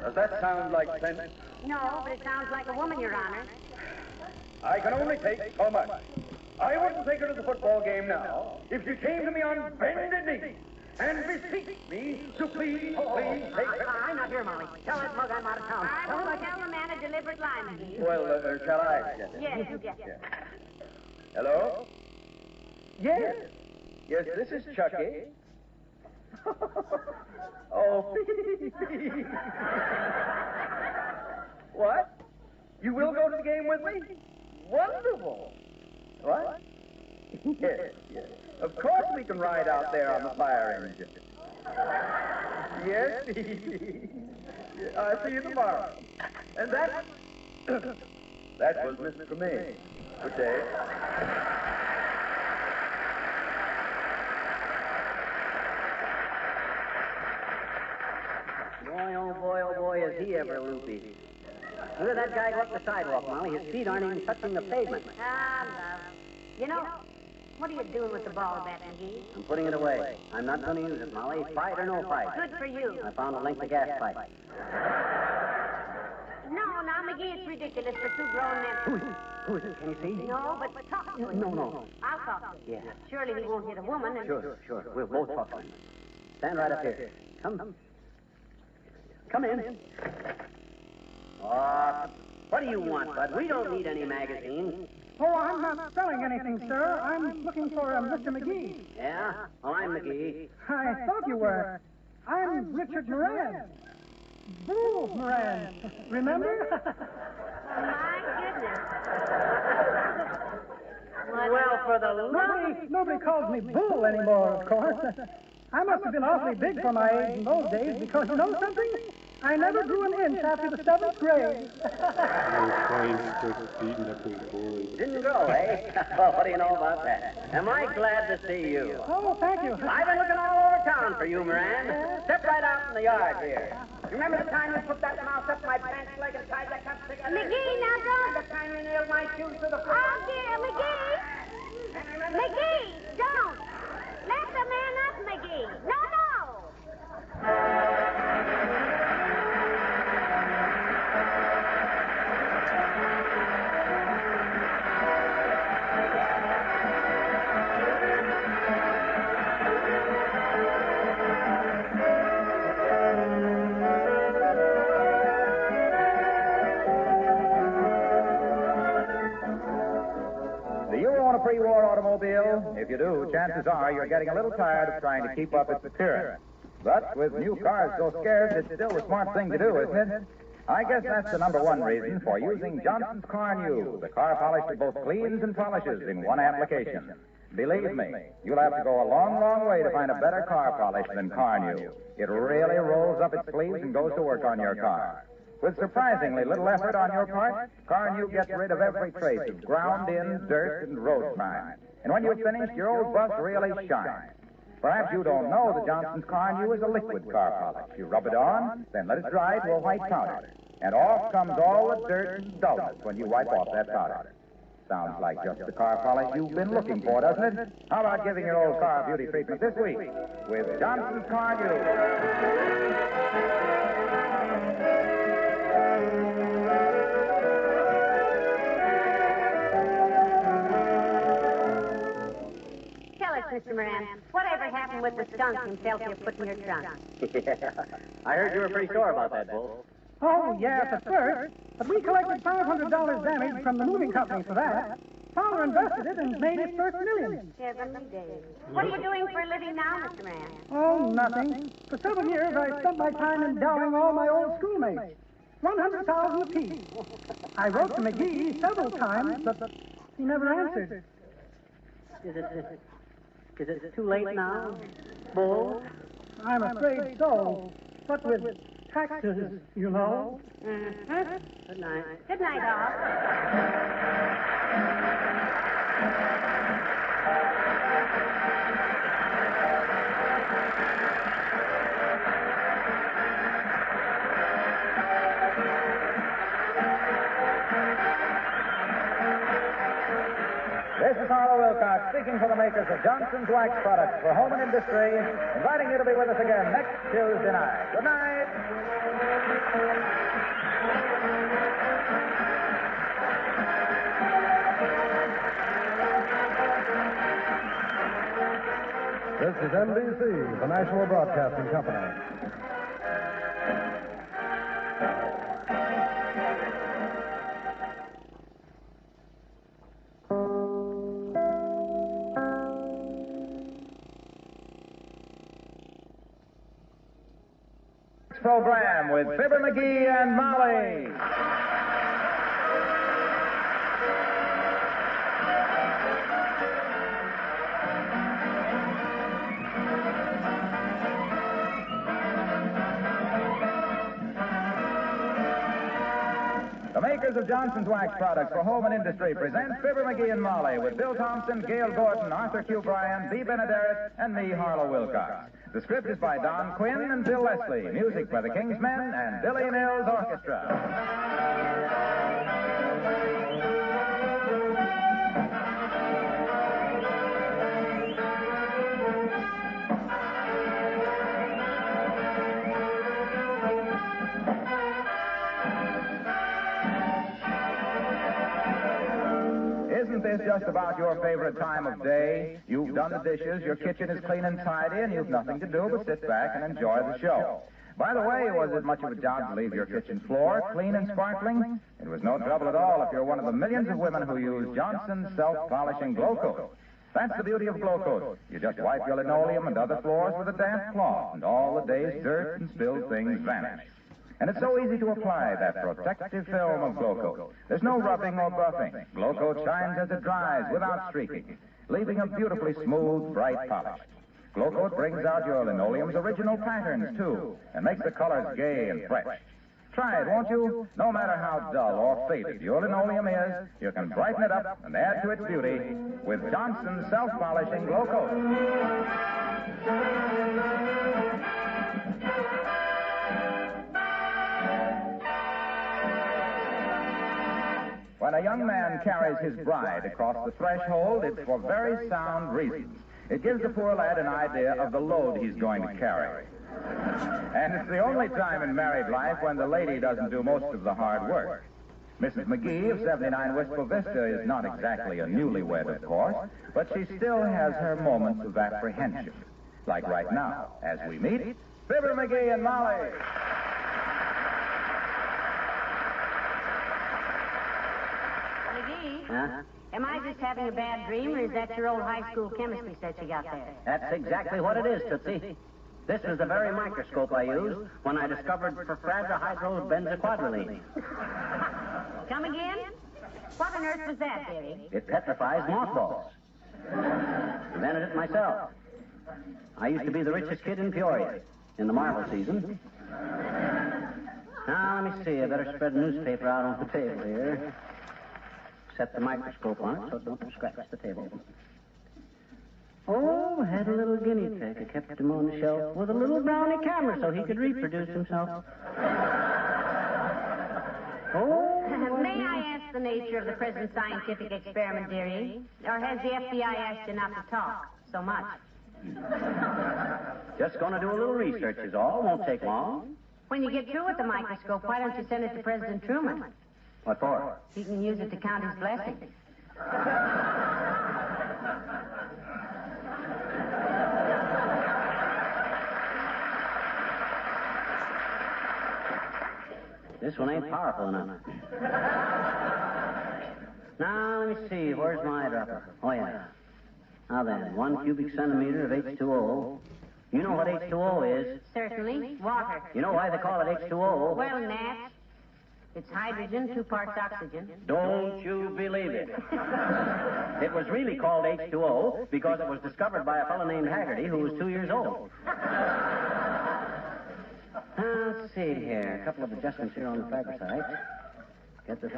Does that sound like sense? No, but it sounds like a woman, Your Honor. I can only take so much. I wouldn't take her to the football game now if she came to me on bended knee and beseeched me to please take her. I'm not here, Molly. Tell that mug I'm out of town. I will tell the man a deliberate lie, McGee. Well, shall I? Yes, you get it. Hello? Yes. Yes, this is Chucky. Oh, what? You will go to the game with me? Wonderful. What? Yes. Of course we can ride out there on the fire engine. Yes. I'll see you tomorrow. And that was Miss Tremaine. Good day. Boy, oh boy, is he ever loopy. Look at that guy go up the sidewalk, Molly. His feet aren't even touching the pavement. Love. You know, what are you doing with the ball bat, McGee? I'm putting it away. I'm not going to use it, Molly. Fight or no fight. Good for you. I found a length of gas pipe. No, McGee, it's ridiculous for two grown men. Who is it? Can you see? No, but talk to him. No. I'll talk to him. Yeah. Surely he won't hit a woman. And... Sure. We'll both talk to him. Stand right up here. Come in. Oh, what do you want, Bud? We don't need any magazine. Oh, I'm not selling anything, sir. I'm looking for Mr. McGee. Yeah? Well, I'm McGee. I thought you were. I'm Richard Moran. Bull Moran. Remember? My goodness. Well, for the Nobody calls me Bull anymore, of course. I must have been awfully big for my age in those days because you know something? I never grew an inch after the 7th grade. Didn't grow, eh? Well, what do you know about that? Am I glad to see you? Oh, thank you. I've been looking all over town for you, Moran. Step right out in the yard here. Remember the time you put that mouse up my pants leg and tied that cup together? McGee, now don't. The time you nailed my shoes to the floor? Oh, dear, McGee. McGee, don't. Let the man up, McGee. No. Do you own a pre-war automobile? If you do, chances are you're getting a little tired of trying to keep up its appearance. But with new cars so scarce, it's still the smart thing to do, isn't it? I guess that's the number one reason for using Johnson's Car New, the car polish that both cleans and polishes in one application. Believe me, you'll have to go a long, long way to find a better car polish than Car New. It really rolls up its sleeves and goes to work on your car. With surprisingly little effort on your part, Car New gets rid of every trace of ground-in dirt and road grime. And when you've finished, your old bus really shines. Perhaps you don't know that Johnson's Car New is a liquid car polish. You rub it on, then let it dry to a white powder. And off comes all the dirt and dullness when you wipe off that powder. Sounds like just the car polish you've been looking for, doesn't it? How about giving your old car beauty treatment this week with Johnson's Car New? Tell us, Mr. Moran, whatever happened with the skunk himself you put in your trunk? Yeah. I heard you were pretty sore about that, Bull. Oh, yes, at first. But we collected $500 damage from the moving company for that. Father invested it and made his first million. Heavenly days. What are you doing for a living now, Mr. Moran? Oh, nothing. For 7 years, I spent my time endowing all my old schoolmates. 100,000 apiece. I wrote to McGee several times, but he never answered. Is it too late now, Bull? I'm afraid so. But with taxes, you know. Mm-hmm. Good night. Good night, all. This is Harlow Wilcox speaking for the makers of Johnson's Wax Products for home and industry, inviting you to be with us again next Tuesday night. Good night. This is NBC, the National Broadcasting Company. Program with Fibber McGee and Molly. The makers of Johnson's Wax Products for home and industry present Fibber McGee and Molly with Bill Thompson, Gail Gordon, Arthur Q. Bryan, B. Benaderet, and me, Harlow Wilcox. The script is by Don Quinn and Bill Leslie. Music by the Kingsmen and Billy Mills Orchestra. Isn't this just about your favorite time of day? You've done the dishes, your kitchen is clean and tidy, and you've nothing to do but sit back and enjoy the show. By the way, was it much of a job to leave your kitchen floor clean and sparkling? It was no trouble at all if you're one of the millions of women who use Johnson's self-polishing Glo-Coat. That's the beauty of Glo-Coat. You just wipe your linoleum and other floors with a damp cloth, and all the day's dirt and spilled things vanish. And it's so easy to apply that protective film of Glo-Coat. There's no rubbing or buffing. Glo-Coat shines as it dries without streaking, leaving a beautifully smooth, bright polish. Glo-Coat brings out your linoleum's original patterns, too, and makes the colors gay and fresh. Try it, won't you? No matter how dull or faded your linoleum is, you can brighten it up and add to its beauty with Johnson's self-polishing Glo-Coat. When a young man carries his bride across the threshold, it's for very sound reasons. It gives the poor lad an idea of the load he's going to carry. And it's the only time in married life when the lady doesn't do most of the hard work. Mrs. McGee of 79 Wistful Vista is not exactly a newlywed, of course, but she still has her moments of apprehension. Like right now, as we meet Fibber McGee and Molly. McGee, Huh? Am I just having a bad dream, or is that your old high school chemistry set you got there? That's exactly what it is, Tootsie. This is the very microscope I used when I discovered fragile-hydrobenzoquadrilene. Come again? What on earth was that, dearie? It petrifies mothballs. Invented it myself. I used to be the richest kid in Peoria in the marble season. Now, let me see. I better spread the newspaper out on the table here. Set the microscope on it so it don't scratch the table. Oh, I had a little guinea pig. I kept him on the shelf with a little brownie camera so he could reproduce himself. Oh, may I ask the nature of the present scientific experiment, dearie? Or has the FBI asked you not to talk so much? Just going to do a little research is all. Won't take long. When you get through with the microscope, why don't you send it to President Truman? What for? He can use it to count his blessings. This one ain't powerful enough. Now, let me see. Where's my dropper? Oh, yeah. Now then, 1 cubic centimeter of H2O. You know what H2O is? Certainly. Water. You know why they call it H2O? Well, Nat, it's hydrogen, 2 parts oxygen. Don't you believe it. It was really called H2O because it was discovered by a fellow named Haggerty who was 2 years old. Let's see here. A couple of adjustments here on the fiber side. Get the...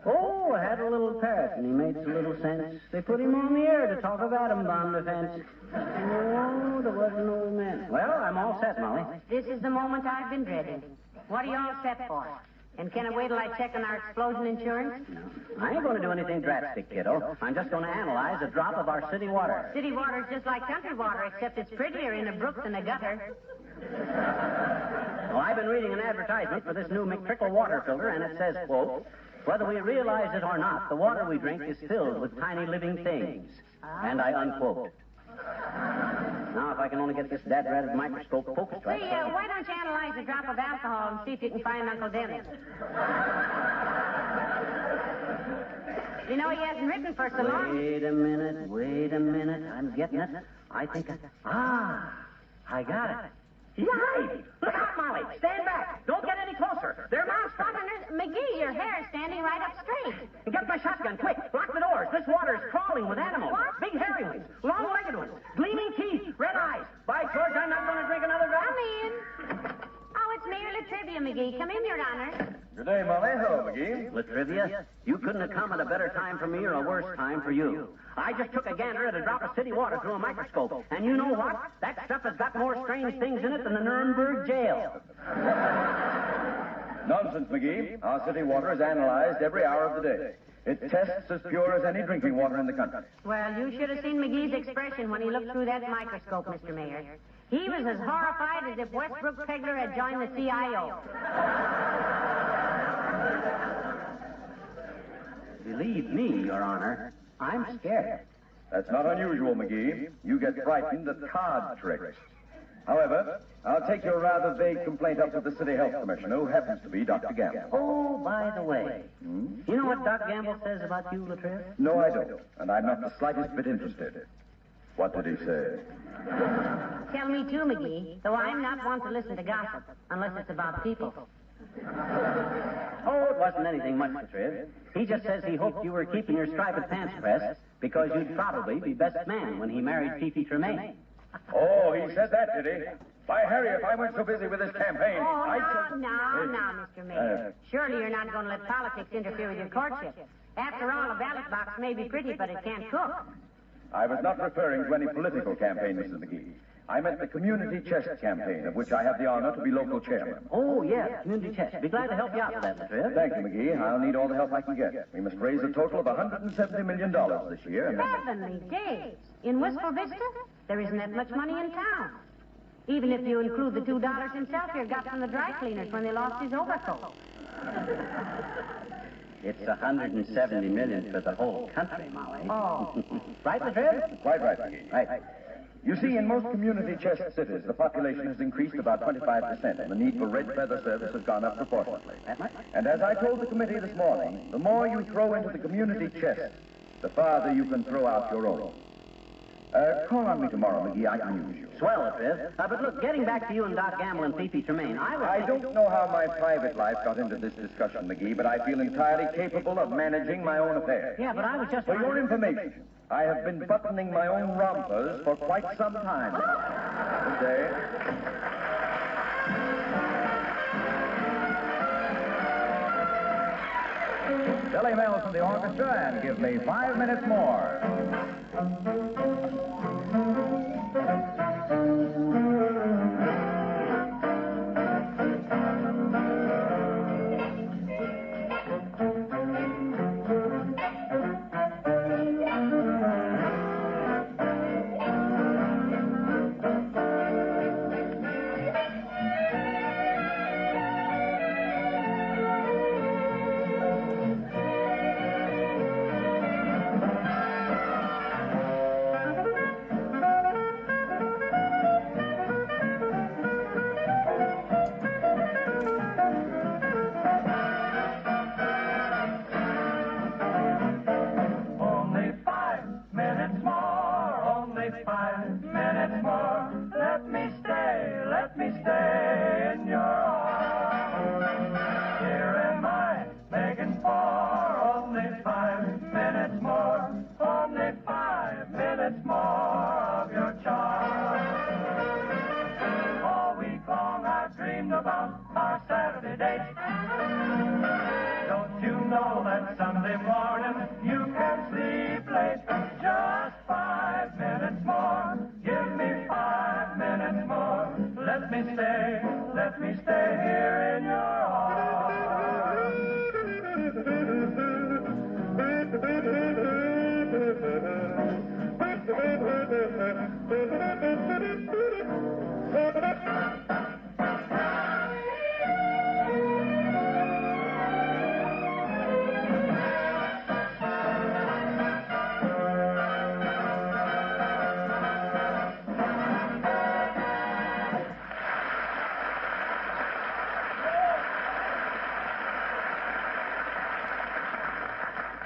Oh, I had a little parrot, and he made some little sense. They put him on the air to talk of atom bomb defense. Oh, there wasn't no man. Well, I'm all set, Molly. This is the moment I've been dreading. What are you all set for? And can I wait till I check on our explosion insurance? No. I ain't going to do anything drastic, kiddo. I'm just going to analyze a drop of our city water. City water's just like country water, except it's prettier in a brook than a gutter. Well, I've been reading an advertisement for this new McTrickle water filter, and it says, quote, whether we realize it or not, the water we drink is filled with tiny living things. And I unquote. Now, if I can only get this dad-ratted microscope focused right. Say, why don't you analyze a drop of alcohol and see if you can find Uncle Dennis? You know, he hasn't written for so long. Wait a minute. I'm getting it. I think I got it. Yikes! Look out, Molly! Stand back! Don't get any closer! They're monsters! McGee, your hair is standing right up straight. Get my shotgun, quick! Lock the doors! This water is crawling with animals. What? Big hairy ones, long-legged ones, gleaming teeth, red eyes. By George, I'm not going to drink another drop. Come in. Oh, it's merely trivia, McGee. Come in, Your Honor. Good day, Molly. Hello, McGee. Latrivia, you couldn't have come at a better time for me or a worse time for you. I just took a gander at a drop of city water through a microscope. And you know what? That stuff has got more strange things in it than the Nuremberg jail. Nonsense, McGee. Our city water is analyzed every hour of the day. It tests as pure as any drinking water in the country. Well, you should have seen McGee's expression when he looked through that microscope, Mr. Mayor. He was as horrified as if Westbrook Pegler had joined the CIO. Believe me, Your Honor, I'm scared. That's not unusual, McGee. You get frightened at card tricks. However, I'll take your rather vague complaint up to the City Health Commissioner, who happens to be Dr. Gamble. Oh, by the way, you know what Doc Gamble says about you, Latriv? No, I don't. And I'm not the slightest bit interested. What did he say? Tell me too, McGee, though I'm not one to listen to gossip, unless it's about people. Oh, it wasn't anything much, Latriv. He just says he hoped you were keeping your striped pants pressed because you'd probably be best man when he married Fifi Tremaine. Oh, he said that, did he? By Harry, if I weren't so busy with this campaign, Now, Mr. Mayor. Surely you're not going to let politics interfere with your courtship. After all, a ballot box may be pretty, but it can't cook. I was not referring to any political campaign, Mrs. McGee. I meant the community chest campaign, of which I have the honor to be local chairman. Oh, yes, community chest. Be glad to help you out with that, Latriv. Thank you, McGee. I'll need all the help I can get. We must raise a total of $170 million this year. Heavenly days. In Wistful Vista, there isn't that much money in town. Even if you include the $2 himself here got from the dry cleaners when they lost his overcoat. It's $170 million for the whole country, Molly. Oh. Right, Latriv? Quite right, McGee. Right. You see, in most community chest cities, the population has increased about 25%, and the need for red feather service has gone up proportionately. And as I told the committee this morning, the more you throw into the community chest, the farther you can throw out your own. Call on me tomorrow, McGee. I can use you. Swell, Fifth. But look, getting back to you and Doc Gamble and Fifi Tremaine, I don't know how my private life got into this discussion, McGee, but I feel entirely capable of managing my own affairs. Yeah, but I was just... For your information, I have been buttoning my own rompers for quite some time. Good day. Billy Mills from the orchestra, and give me 5 minutes more.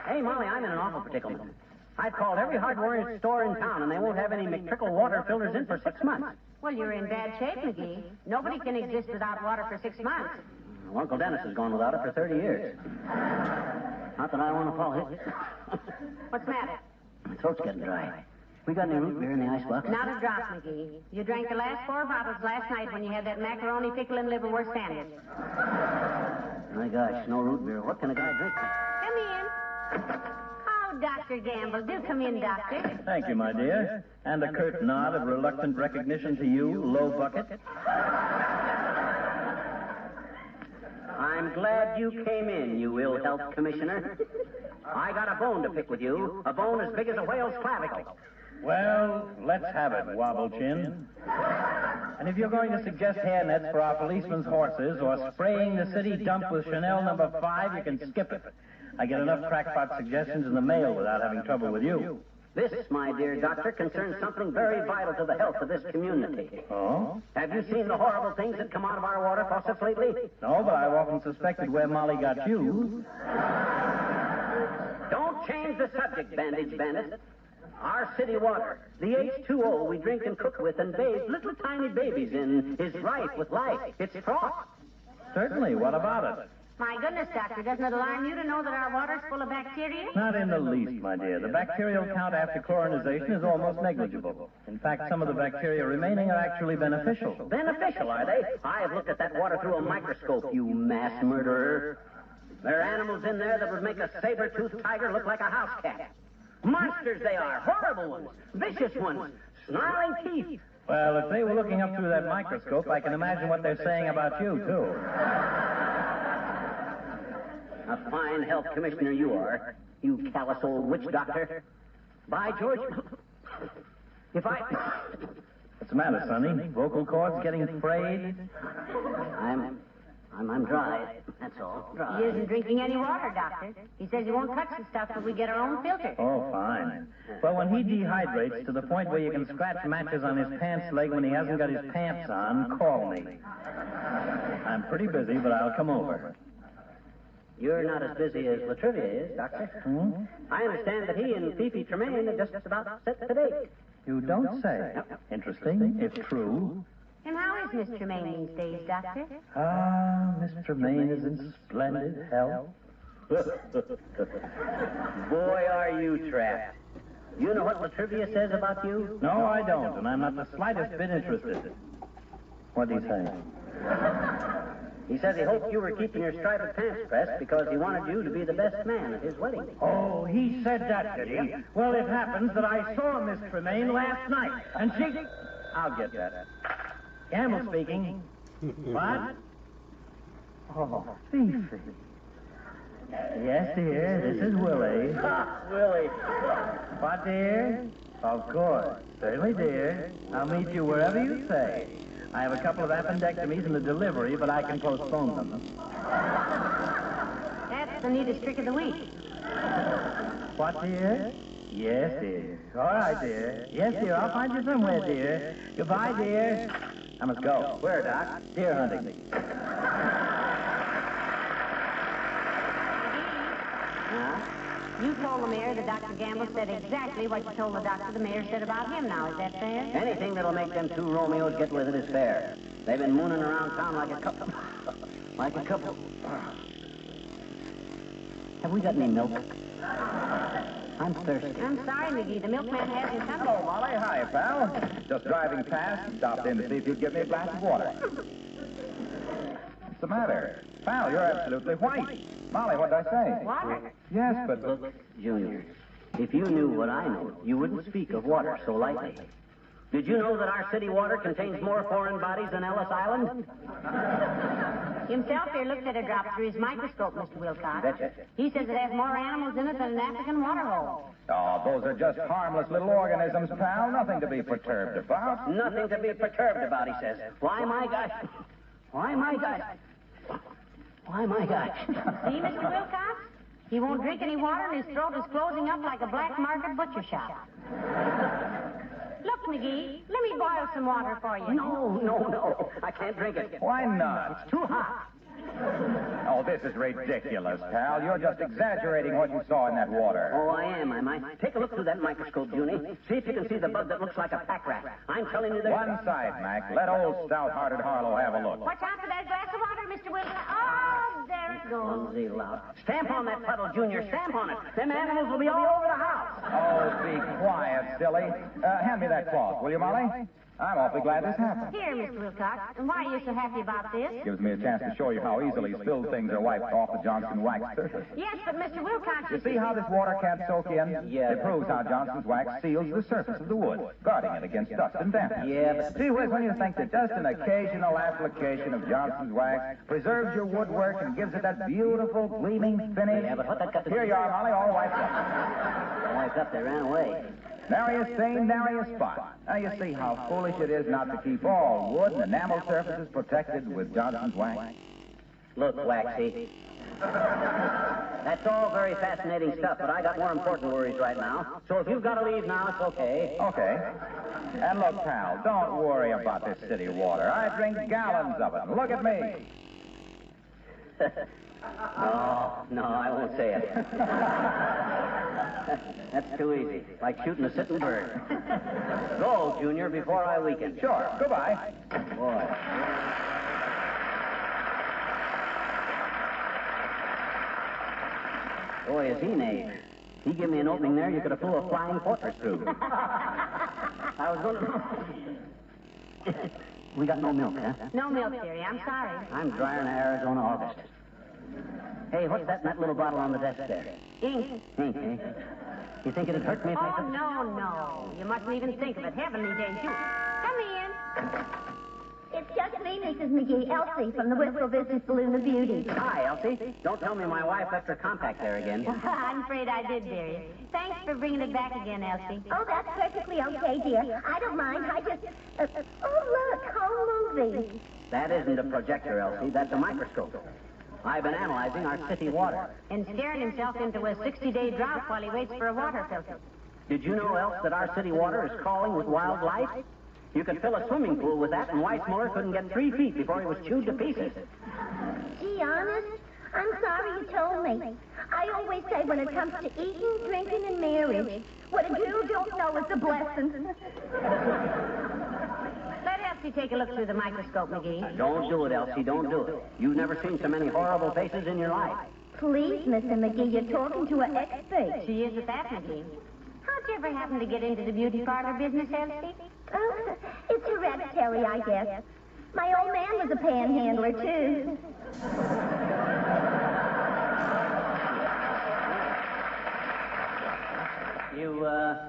Hey, Molly, I'm in an awful predicament. I've called every hardware store in town, and they won't have any McTrickle water filters in for 6 months. Well, you're in bad shape, McGee. Nobody can exist without water for 6 months. Well, Uncle Dennis has gone without it for 30 years. Not that I want to fall hit. What's the matter? My throat's getting dry. We got any root beer in the icebox? Not a drop, McGee. You drank the last 4 bottles last night when you had that macaroni, pickle, and liverwurst sandwich. My gosh, no root beer. What can a guy drink? Come in. Oh, Dr. Gamble, do come in, Doctor. Thank you, my dear. And a curt nod of reluctant recognition to you, low bucket. I'm glad you came in, you ill health commissioner. I got a bone to pick with you, a bone as big as a whale's clavicle. Well, let's have it, Wobble Chin. And if you're going to suggest hairnets for our policemen's horses or spraying the city dump with Chanel number 5, you can skip it. I get enough crackpot suggestions in the mail without having trouble with you. This, my dear doctor, concerns something very vital to the health of this community. Oh? Have you seen the horrible things that come out of our water faucets lately? No, but I've often suspected where Molly got you. Don't change the subject, Bandage Bandit. Our city water, the H2O we drink and cook with and bathe little tiny babies in, is rife with life. It's fraught. Certainly. What about it? My goodness, Doctor, doesn't it alarm you to know that our water's full of bacteria? Not in the least, my dear. The bacterial count after chlorinization is almost negligible. In fact, some of the bacteria remaining are actually beneficial. Beneficial, are they? I have looked at that water through a microscope, you mass murderer. There are animals in there that would make a saber-toothed tiger look like a house cat. Monsters they are, horrible ones, vicious ones, snarling teeth. Well, if they were looking up through that microscope, I can imagine what they're saying about you, too. A fine health commissioner you are, you callous old witch doctor. By George, if I... What's the matter, Sonny? Vocal cords getting frayed? I'm dry. That's all. Dry. He isn't drinking any water, Doctor. He says he won't touch the stuff till we get our own filter. Oh, fine. Well, when he dehydrates to the point where you can scratch matches on his pants leg when he hasn't got his pants on, call me. I'm pretty busy, but I'll come over. You're not as busy as Latrivia is, Doctor. I understand that he and Fifi Tremaine are just about set to date. You don't say. Interesting, if true. And how is Miss Tremaine these days, Doctor? Ah, Miss Tremaine is in splendid health. Boy, are you trapped. You know what Latrivia says about you? No, I don't, and I'm not the slightest bit interested. What did he say? He says he hoped you were keeping your striped pants pressed because he wanted you to be the best man at his wedding. Oh, he said that, did he? Well, it happens that I saw Miss Tremaine last night, and she... I'll get that. Gamble speaking. What? Oh, Fifi. Yes, dear, this is Willie. Willie. What, dear? Of course. Certainly, dear. I'll meet you wherever you say. I have a couple of appendectomies and a delivery, but I can postpone them. That's the neatest trick of the week. What, dear? Yes, dear. All right, dear. Yes, dear, I'll find you somewhere, dear. Goodbye, dear. I must go. Where, Doc? Deer hunting. You told the mayor that Dr. Gamble said exactly what you told the doctor the mayor said about him now. Is that fair? Anything that'll make them two Romeos get with it is fair. They've been mooning around town like a couple. Have we got any milk? I'm thirsty. I'm sorry, McGee. The milkman hasn't come. Hello, Molly. Hi, pal. Just driving past. Stopped in to see if you'd give me a glass of water. What's the matter? Pal, you're absolutely white. Molly, what'd I say? Water? Yes, but... Look, Junior, if you knew what I know, you wouldn't speak of water so lightly. Did you know that our city water contains more foreign bodies than Ellis Island? Himself here looked at a drop through his microscope, Mr. Wilcox. Betcha. He says it has more animals in it than an African water hole. Oh, those are just harmless little organisms, pal. Nothing to be perturbed about. Nothing to be perturbed about, he says. Why, my gosh. Why, my gosh. Why, my gosh. See, Mr. Wilcox? He won't drink any water and his throat is closing up like a black market butcher shop. Look, McGee, let me boil some water for you. No. I can't drink it. Why not? It's too hot. Oh, this is ridiculous, pal. You're just exaggerating what you saw in that water. Oh, I am, am I? Take a look through that microscope, Junie. See if you can see the bug that looks like a pack rat. I'm telling you there's... One side, Mac. Let old stout-hearted Harlow have a look. Watch out for that glass of water, Mr. Wilcox. Oh, there it goes. Clumsy lout. Stamp on that puddle, Junior. Stamp on it. Them animals will be all over the house. Oh, be quiet, silly. Hand me that cloth, will you, Molly? I'm awfully glad this happened. Here, Mr. Wilcox. And why are you so happy about this? Gives me a chance to show you how easily spilled things are wiped off the Johnson wax surface. Yes, but Mr. Wilcox... You see how this water can't soak in? Yeah. It proves how Johnson's wax seals the surface of the wood, guarding it against dust and dampness. Yeah, but... See, Whiz, when you think that just an occasional application of Johnson's wax preserves your woodwork and gives it that beautiful, gleaming finish... Yeah, but what that got to do... Here you are, Molly, all wiped up. Wiped up, they ran away. Nary a stain, nary a spot. Now you see how foolish it is not to keep all wood and enamel surfaces protected with Johnson's wax. Look, Waxy. That's all very fascinating stuff, but I got more important worries right now. So if you've got to leave now, it's okay. Okay. And look, pal, don't worry about this city water. I drink gallons of it. Look at me. No, I won't say it. That's too easy. Like shooting a sitting bird. Go, Junior, before I weaken. Sure. Goodbye. Boy, is he named. He gave me an opening there you could have flew a flying fortress through. I was going to... We got no milk, huh? No milk, dearie. I'm sorry. I'm drier than Arizona August. Hey, what's that in that little bottle on the desk there? Ink. Ink, eh? You think it'd hurt me if I Oh, took... no. You mustn't even think of it. Heavenly days, you. Come in. It's just me, Mrs. McGee, Elsie from the Wistful Business Balloon of Beauty. Hi, Elsie. Don't tell me my wife left her compact there again. I'm afraid I did, dearie. Thanks for bringing it back again, Elsie. Oh, that's perfectly okay, dear. I don't mind. I just... oh, look, home movie. That isn't a projector, Elsie. That's a microscope. I've been analyzing our city water. And staring himself into a 60-day drought while he waits for a water filter. Did you know, Else, that our city water is crawling with wildlife? You could fill a swimming pool with that, and Weissmuller couldn't get 3 feet before he was chewed to pieces. Gee, honest, I'm sorry you told me. I always say when it comes to eating, drinking, and marriage, what a Jew don't know is a blessing. Let Elsie take a look through the microscope, McGee. Don't do it, Elsie. Don't do it. You've never seen so many horrible faces in your life. Please, Mr. McGee, you're talking to an expert. She is at that, McGee. How'd you ever happen to get into the beauty parlor business, Elsie? Oh, it's hereditary, I guess. My old man was a panhandler, too.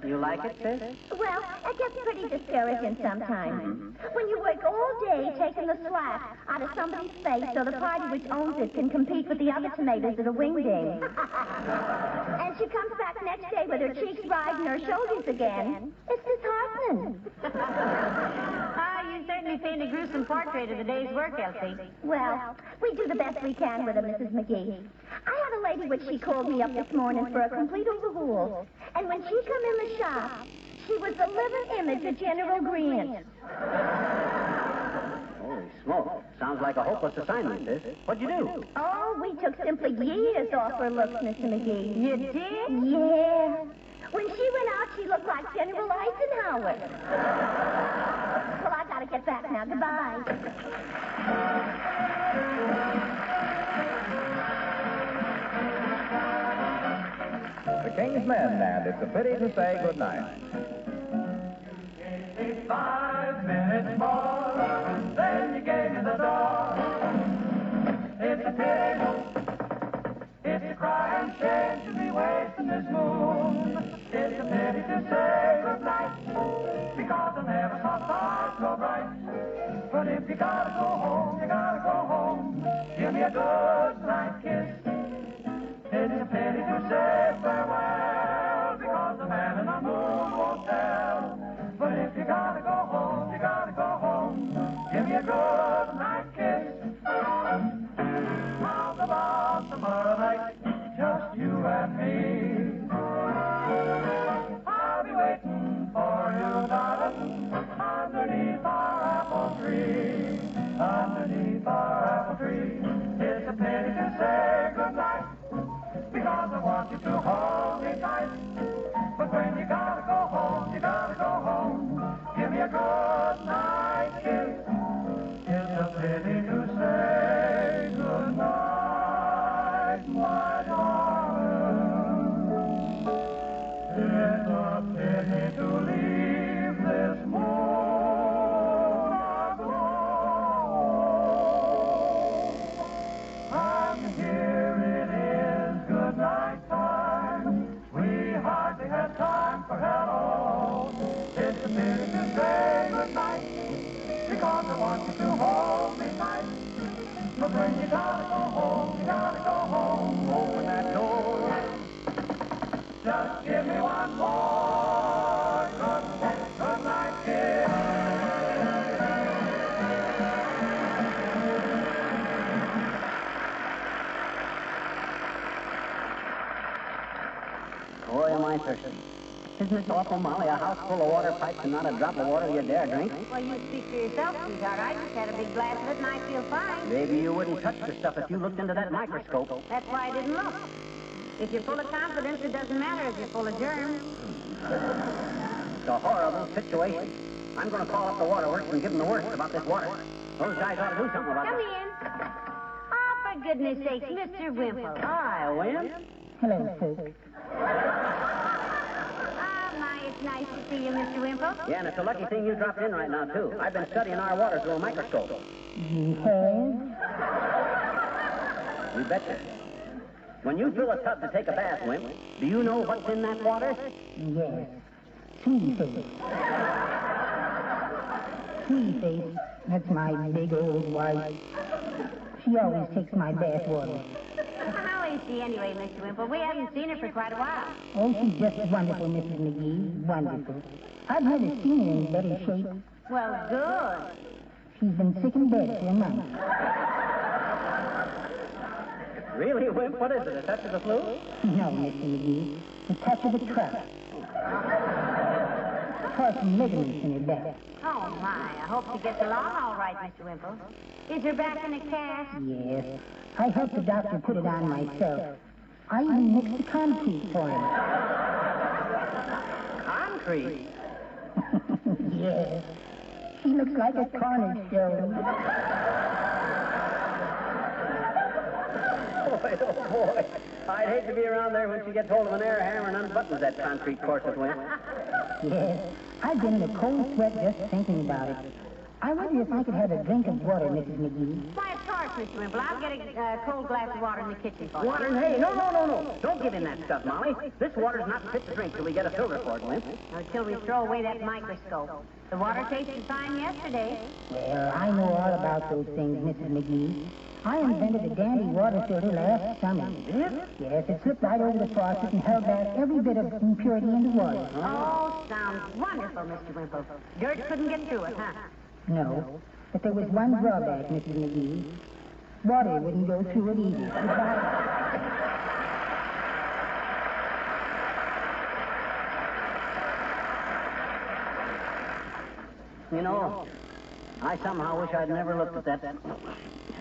You like it, sis? Well, it gets pretty discouraging sometimes. When you work all day taking the slack out of somebody's face so the party which owns it can compete with the other tomatoes at a wing-ding. And she comes back next day with her cheeks riding her shoulders again. It's disheartening. You certainly paint a gruesome portrait of the day's work, Elsie. Well, we do the best we can with her, Mrs. McGee. I had a lady which she called me up this morning for a complete overhaul. And when she come in the shop, she was the living image of General Grant. Holy smoke. Sounds like a hopeless assignment, sis. What'd you do? Oh, we took simply years off her looks, Mr. McGee. You did? Yeah. When she went out, she looked like General Eisenhower. Well, I gotta get back now. Goodbye. The King's Men, and it's a pity to say goodnight. 5 minutes more, then you gave me the door. It's a pity, it's a crying shame to be wasting this moon. It's a pity to say goodnight, because I never saw stars so bright. But if you gotta go home, you gotta go home. Give me a good night kiss. It's a pity to say farewell, because the man in the moon won't tell. But if you gotta go home, you gotta go home. Give me a good night kiss. How about tomorrow night, just you and me? I'll be waiting for you, darling, underneath our apple tree. Underneath our apple tree. It's a pity to say goodnight, because I want you to hold me tight. But when you gotta go home, you gotta go home. Give me a good night kiss. It's a pity to say goodnight, my darling. It's a pity to leave this moon aglow. And here it is, good night time. We hardly had time for hello. It's a pity to say goodnight, because I want you to hold me tight. But when you gotta go home, you gotta go home. Open that door. Just give me one more good night kiss. Boy, am I thirsty. Isn't this awful, Molly? A house full of water pipes and not a drop of water you dare drink? Well, you speak for yourself, sweetheart. I just had a big glass of it, and I feel fine. Maybe you wouldn't touch the stuff if you looked into that microscope. That's why I didn't look. If you're full of confidence, it doesn't matter if you're full of germs. It's a horrible situation. I'm going to call up the waterworks and give them the worst about this water. Those guys ought to do something about Come it. in. Oh, for goodness sakes, Mr. Wimple. Hi, Wimp. Hello, folks. It's nice to see you, Mr. Wimple. Yeah, and it's a lucky thing you dropped in right now, too. I've been studying our water through a microscope. You have? You betcha. When you fill a tub to take a bath, Wimp, do you know what's in that water? Yes. Sweet face. Sweet face. That's my big old wife. She always takes my bath water. How is she anyway, Mr. Wimple? We haven't seen her for quite a while. Oh, she's just wonderful, Mrs. McGee. Wonderful. I've never seen her in better shape. Well, good. She's been sick in bed for a month. Really, Whip? What is it, a touch of the flu? No, Mr. McGee. A touch of the trust. Tore some ligaments in her back. Oh, my. I hope she gets along all right, Mr. Wimple. Is her back in a cast? Yes. I helped the doctor put it on myself. I even mixed the concrete for him. Concrete? Yes. She looks like a cornerstone. Boy, oh boy. I'd hate to be around there when she gets hold of an air hammer and unbuttons that concrete corset, Wimp. Yes. I've been in a cold sweat just thinking about it. I wonder if I could have a drink of water, Mrs. McGee. Why, of course, Mr. Wimple. I'll get a cold glass of water in the kitchen for you. Water? Hey, no. Don't give him that stuff, Molly. This water's not fit to drink till we get a filter for it, Wimp. Until we throw away that microscope. The water tasted fine yesterday. Well, I know all about those things, Mrs. McGee. I invented a dandy water filter last summer. Yes, it slipped right over the faucet and held back every bit of impurity in the water. Oh, sounds wonderful, Mr. Wimple. Dirt couldn't get through it, huh? No, but there was one drawback, Mrs. McGee. Water wouldn't go through it either. You know, I somehow wish I'd never looked at that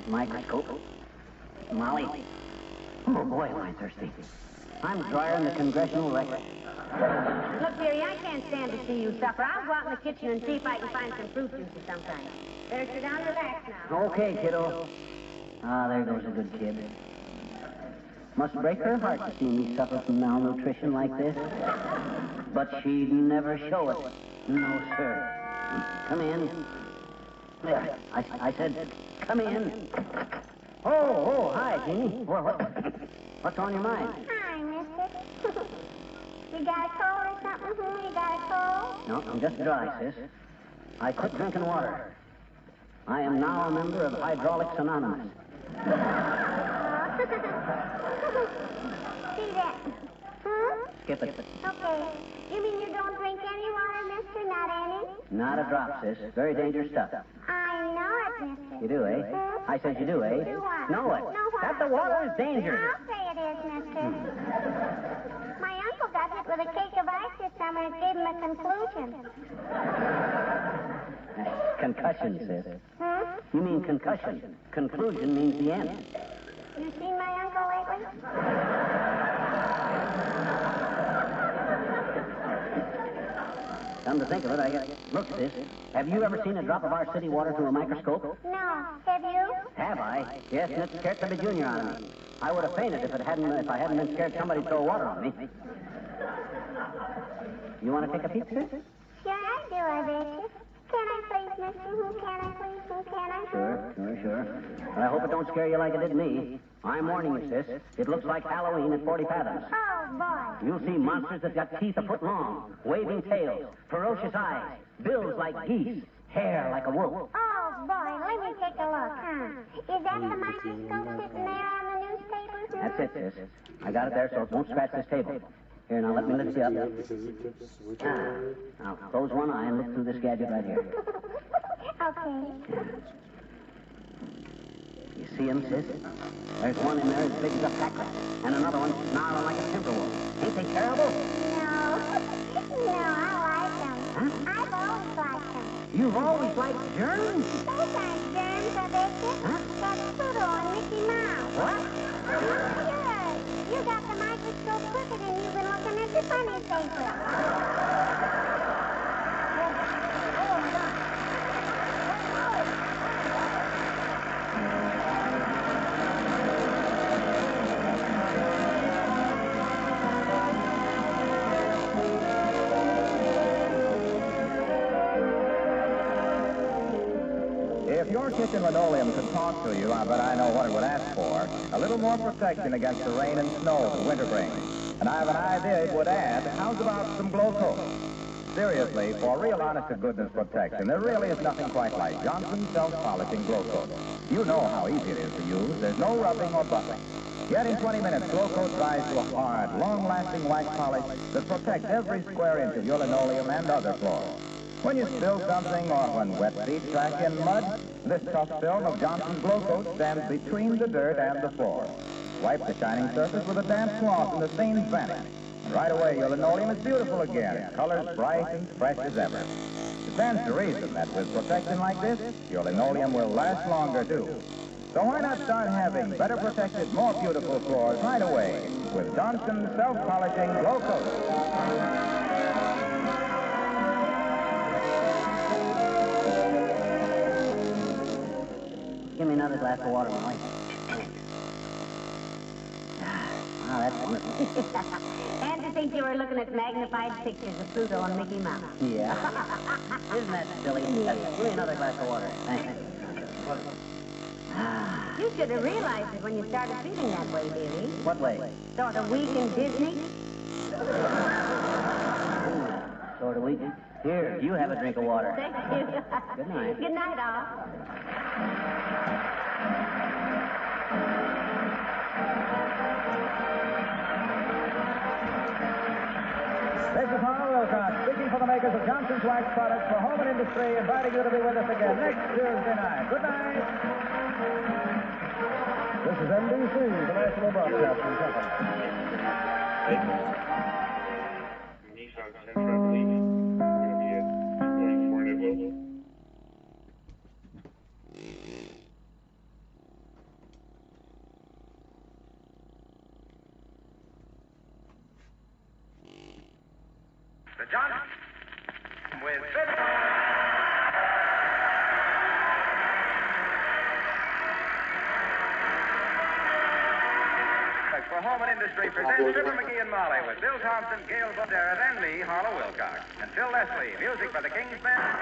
microscope. Molly. Oh, boy, am I thirsty. I'm drier than the congressional record. Look, dearie, I can't stand to see you suffer. I'll go out in the kitchen and see if I can find some fruit juice or something. Better sit down and relax now. Okay, kiddo. Ah, there goes a good kid. Must break her heart to see me suffer from malnutrition like this. But she'd never show it. No, sir. Come in. There, I said, come in. Oh, hi, Jeannie. What's on your mind? Hi, mister. You got a cold or something? You got a cold? No, I'm just dry, sis. I quit drinking water. I am now a member of Hydraulics Anonymous. See that? Huh? Skip it. Okay. You mean you don't drink any water, mister? Not any? Not a drop, sis. Very dangerous stuff. I know it, mister. You do, eh? I said you do, eh? Do what? Know it. Know what? That the water is dangerous. I'll say it is, mister. My uncle got hit with a cake of ice this summer and it gave him a conclusion. Concussion, sis. Hmm? You mean concussion. Conclusion means the end. You seen my uncle lately? Come to think of it, I guess. Look, sis, have you ever seen a drop of our city water through a microscope? No. Have you? Have I? Yes, and it scared the junior out of me. I would have fainted if I hadn't been scared somebody'd throw water on me. You want to take a peek, sis? Sure I do, I bet you. Can I please, mister? Can I please? Can I? Sure. But I hope it don't scare you like it did me. I'm warning you, sis. It looks like Halloween at 40 Fathoms. Oh, boy. You'll see monsters that got teeth a foot long, waving tails, ferocious eyes, bills like geese, hair like a wolf. Oh, boy. Let me take a look, huh? Is that the microscope sitting there on the newspaper? That's it, sis. I got it there so it won't scratch this table. Here, now let me lift you up. Now, close one eye and look through this gadget right here. Okay. You see him, sis? There's one in there as big as a pack rat, and another one snarling like a timber wolf. Ain't they terrible? No, I like them. Huh? I've always liked them. You've always liked germs? Those aren't germs, I bet you. Huh? That's Pluto and Mickey Mouse. What? Sure. You got the microscope crooked and you've been looking at the funny paper. If your kitchen linoleum could talk to you, I bet I know what it would ask for. A little more protection against the rain and snow that winter brings. And I have an idea it would add. How's about some Glo-Coat? Seriously, for real honest-to-goodness protection, there really is nothing quite like Johnson's self-polishing Glo-Coat. You know how easy it is to use. There's no rubbing or buffing. Yet in 20 minutes, Glo-Coat dries to a hard, long-lasting wax polish that protects every square inch of your linoleum and other floors. When you spill something or when wet feet track in mud, This tough film of Johnson's Glo-Coat stands between the dirt and the floor. Wipe the shining surface with a damp cloth and the stains vanish. And right away, your linoleum is beautiful again, colors bright and fresh as ever. It stands to reason that with protection like this, your linoleum will last longer, too. So why not start having better protected, more beautiful floors right away with Johnson's self-polishing Glo-Coat. Give me another glass of water, Molly. Wow, that's wonderful. And to think you were looking at magnified pictures of Pluto and Mickey Mouse. Yeah. Isn't that silly? Give me another glass of water. Thanks. You should have realized it when you started feeling that way, dearie. What way? Sort of weak in Disney. Sort of weak. Here, you have a drink of water. Thank you. Good night. Good night, all. This is Harlow Wilcox, speaking for the makers of Johnson's Wax products for home and industry, inviting you to be with us again next Tuesday night. Good night. This is NBC, the National Broadcasting Company. Nissan Sentra, I believe. Going to be going for an Evo. The Johnson with Fibber. For Home and Industry presents Fibber McGee and Molly with Bill Thompson, Gail Boderas, and me, Harlow Wilcox. And Phil Leslie, music by the King's Band.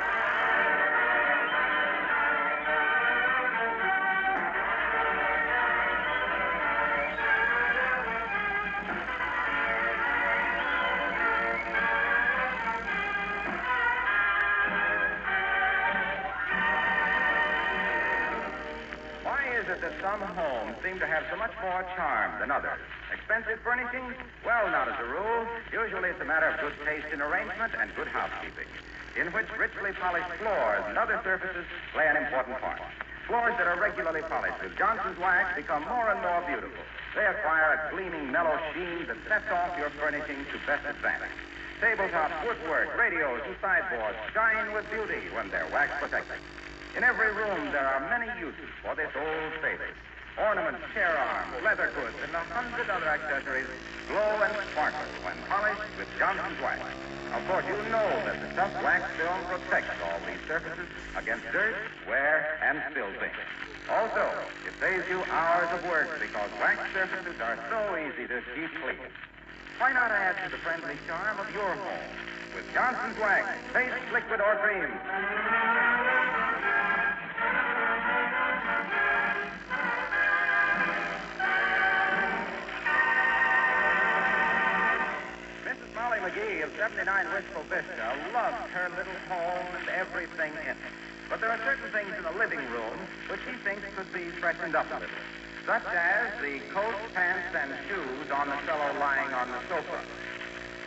That some homes seem to have so much more charm than others. Expensive furnishings? Well, not as a rule. Usually it's a matter of good taste in arrangement and good housekeeping, in which richly polished floors and other surfaces play an important part. Floors that are regularly polished with Johnson's Wax become more and more beautiful. They acquire a gleaming, mellow sheen that sets off your furnishings to best advantage. Tabletops, woodwork, radios, and sideboards shine with beauty when they're wax protected. In every room, there are many uses for this old favorite. Ornaments, chair arms, leather goods, and 100 other accessories glow and sparkle when polished with Johnson's Wax. Of course, you know that the tough wax film protects all these surfaces against dirt, wear, and spill things. Also, it saves you hours of work because wax surfaces are so easy to keep clean. Why not add to the friendly charm of your home with Johnson's Wax, paste, liquid, or cream? Molly McGee of 79 Wistful Vista loves her little home and everything in it. But there are certain things in the living room which she thinks could be freshened up a little, such as the coats, pants, and shoes on the fellow lying on the sofa.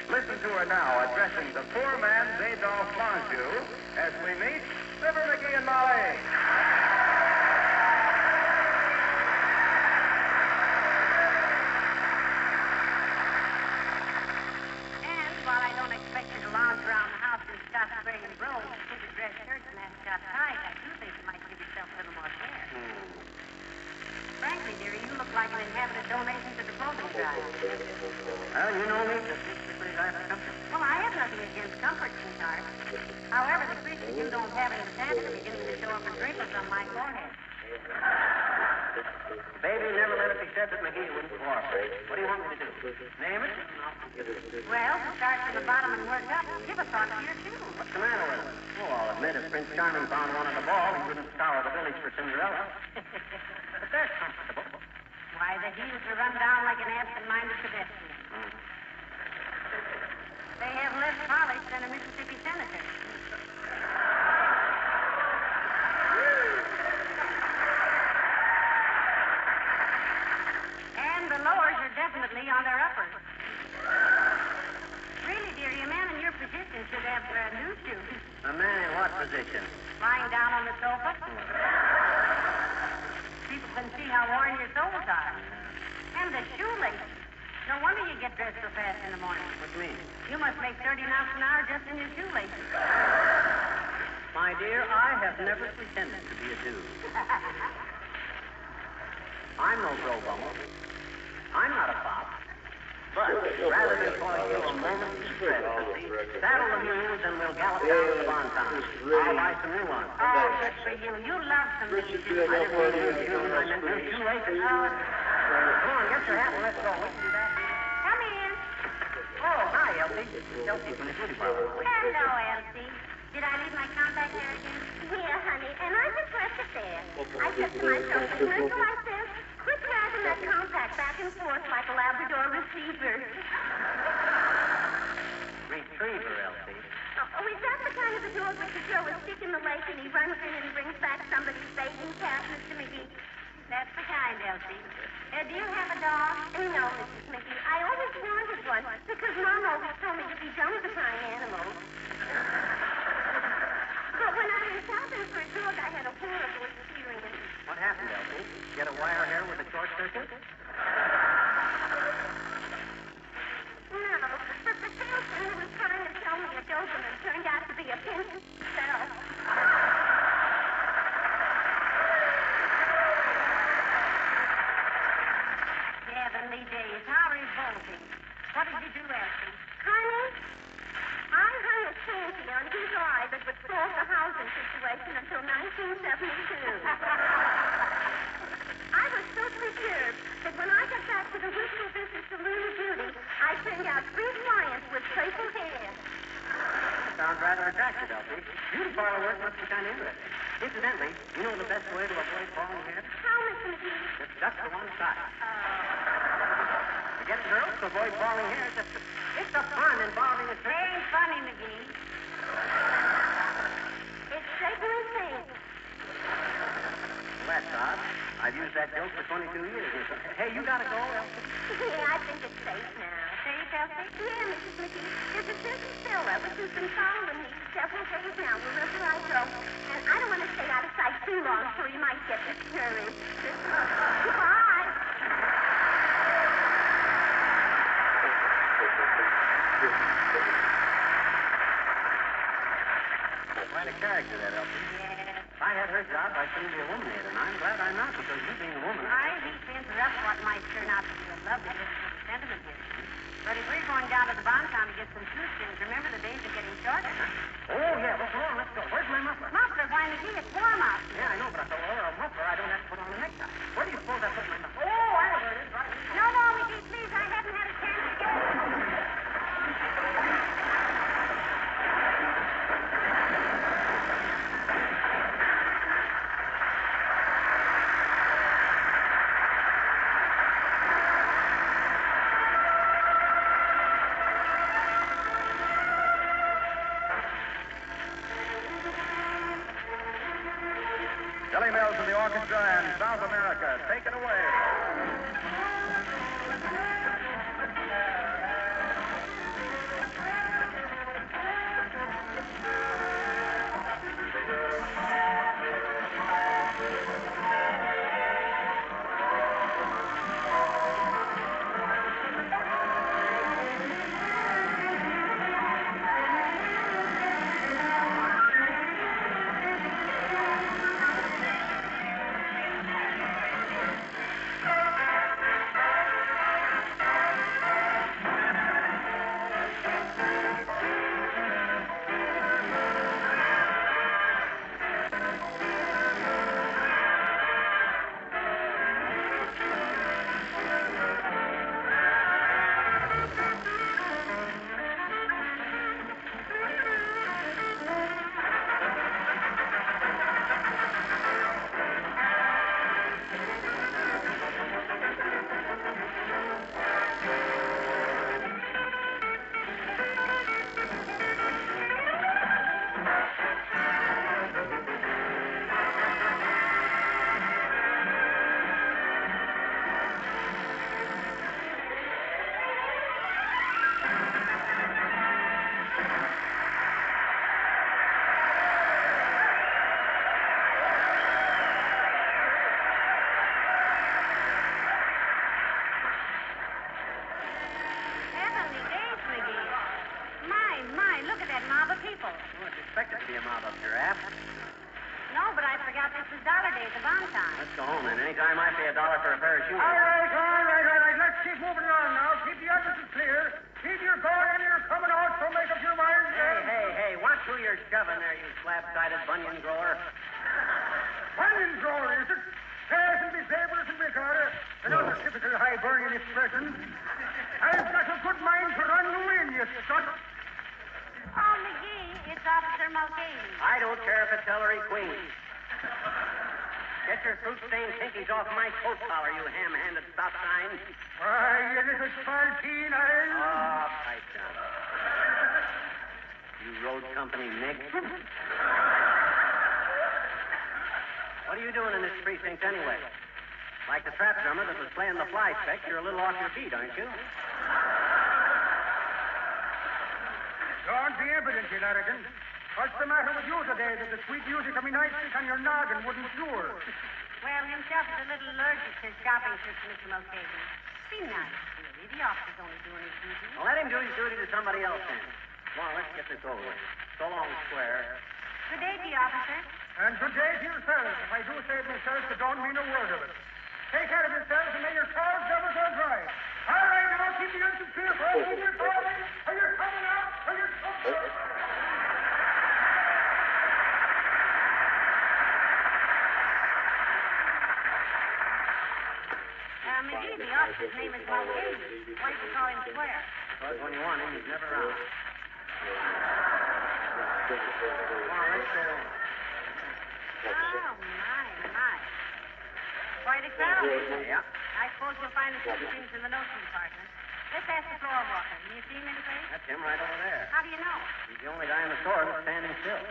Listen to her now addressing the poor man's Adolphe Manjou as we meet Fibber McGee and Molly. While I don't expect you to lounge around the house in Scotch gray and brogues, fitted dress shirts, and ascot ties, I do think you might give yourself a little more care. Frankly, dearie, you look like an inhabited donation to the clothing drive. Well, you know me. It's pretty nice for comfort. Well, I have nothing against comfort, sweetheart. However, the creases you don't have in the pants are beginning to show up as wrinkles on my forehead. Baby, never let it be said that McGee wouldn't cooperate. What do you want me to do? Name it? Well, to start from the bottom and work up, give a thought to your shoes. What's the matter with him? Oh, I'll admit if Prince Charming found one at the ball, he wouldn't scour the village for Cinderella. But they're comfortable. Why, the heels are run down like an absent-minded pedestrian. They have less polish than a Mississippi senator. And the lowers are definitely on their uppers. Really, dearie, a man in your position should have new shoes. A man in what position? Lying down on the sofa. how worn your soles are. And the shoelaces. No wonder you get dressed so fast in the morning. What do you mean? You must make 30 knots an hour just in your shoelaces. My dear, I have never pretended to be a dude. I'm no Joe Bumble. I'm not a fop. But rather than cause you a moment's distress, saddle the mules and we'll gallop down to the bonfire. I'll buy some new ones. Oh, good for you. You love some new shoes. I didn't mean new shoes. I meant new shoelaces. Come on, get your hat and let's go. We can do that. Come in. Oh, hi, Elsie. Elsie from the beauty parlor. Hello, Elsie. Did I leave my compact there again? Yeah, honey, and I just left it there. I said to myself, Commercial, I said, quit dragging that compact back and forth like a Labrador receiver. Retriever, Elsie. Oh, is that the kind of a dog that you throw a stick in the lake and he runs in and brings back somebody's bathing cat, Mr. McGee? That's the kind, Elsie. Do you have a dog? No, Mrs. McGee. I always wanted one because Mom always told me to be done with the fine animals. But when I went shopping for a dog, I had a horrible experience. What happened, Elsie? Get a wire hair with a short circuit? No, but the salesman who was trying to sell me a Doberman turned out to be a pinch spell. Heavenly days, how revolting. What did you do, Elsie? Honey, I hung a shanty on his eye that would solve the housing situation until 1972. I was so perturbed that when I got back to the Wistful Business Saloon of Beauty, I turned out 3 clients with purple hair. Sounds rather attractive, Elsie. Beauty parlor work must be kind of interesting. Incidentally, you know the best way to avoid falling hair? How, Mr. McGee? Just to one side. Get it, girls, to avoid falling hair. It's the fun involving a trick. Ain't funny, McGee. It's certainly safe. Well, that's odd. I've used that joke for 22 years. Hey, you gotta go, Elsie. Yeah, I think it's safe now. Safe, Elsie? Yeah, Mrs. McGee. There's a certain fella which has been following me for several days now, wherever I go. And I don't want to stay out of sight too long, so he might get discouraged. Goodbye. Quite a character, that Elsie. Yes. If I had her job, I'd soon be a woman here, and I'm glad I'm not, because you being a woman... I hate to interrupt what might turn out to be a lovely little sentiment here. But if we're going down to the bonfire to get some shoeskins, remember the days are getting shorter. Oh, yeah, well, come on, let's go. Where's my muffler? Muffler, why, McGee, it's warm out. Yeah, I know, but if I wear a muffler, I don't have to put on a necktie. Where do you suppose I put my muffler? Oh, I know where it is, right here. No, McGee, please, I haven't had a chance to get it. Billy Mills and the orchestra and South America, take it away. expected to be a mob up your ass. No, but I forgot this was dollar day at the bon time. Let's go home, then. Anytime I pay $1 for a pair of shoes. All right. Let's keep moving along now. Keep the entrances clear. Keep your going and your coming out, so make up your minds. Hey, watch who you're shoving there, you slab-sided bunion grower. Bunion grower, is it? Yes, and be sabers and be carter. Another typical high-burning expression. I've got a good mind to run you in, you scut. Oh, McGee, it's Officer Mulcahy. I don't care if it's Ellery Queen. Get your fruit-stained pinkies off my coat collar, you ham-handed stop sign. Why, you little spalpeen, Oh, pipe down. You road company Nick. What are you doing in this precinct anyway? Like the trap drummer that was playing the fly speck, you're a little off your feet, aren't you? Don't be impudent, you larrikin. What's the matter with you today that the sweet music of me nightstick on your noggin wouldn't cure? Well, himself is a little allergic to shopping trips, Mr. Mulcahy. Be nice, really. The officer's only doing his duty. Well, let him do his duty to somebody else then. Come on, let's get this over with. So long, Square. Good day to you, officer. And good day to yourselves. If I do say it myself, I don't mean a word of it. Take care of yourselves and may your cars never go dry. All right, now keep the engine clear for all of your calling. Are you coming out? Are you coming out? McGee, the officer's name is Mulcahy. Why do you call him Square? Because when you want him, he's never around. Come on, let's go. Oh, my. Quite a crowd, isn't it? Yeah. I suppose you'll find the same things in the notion department. Let's ask the floor walker. Can you see him any place? That's him right over there. How do you know? He's the only guy in the store that's standing still.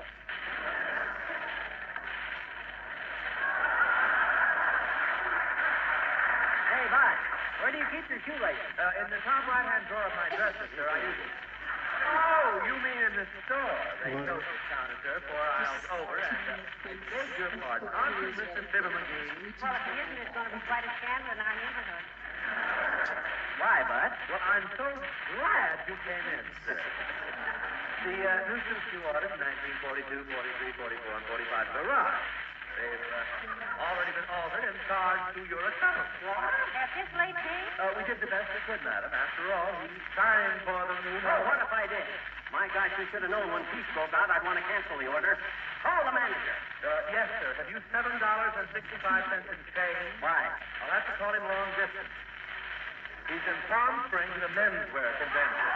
Hey, Bud, where do you keep your shoelaces? In the top right-hand drawer of my dresser, sir. I usually... Oh, you mean in the store? They close the counter, sir, 4 aisles over, and I beg your pardon. Aren't you Mr. Fibber McGee? Well, if he isn't, it's going to be quite a scandal in our neighborhood. Why, Bud? Well, I'm so glad you came in, sir. The new suits you ordered in 1942, 43, 44, and 45 have arrived. They've already been altered and charged to your account. What? At this late date? We did the best we could, madam. After all, we signed for them, you know. Oh, what if I did? My gosh, you should have known when peace broke out I'd want to cancel the order. Call the manager. Yes, sir. Have you $7.65 in change? Why? I'll have to call him long distance. He's in Palm Springs at a menswear convention.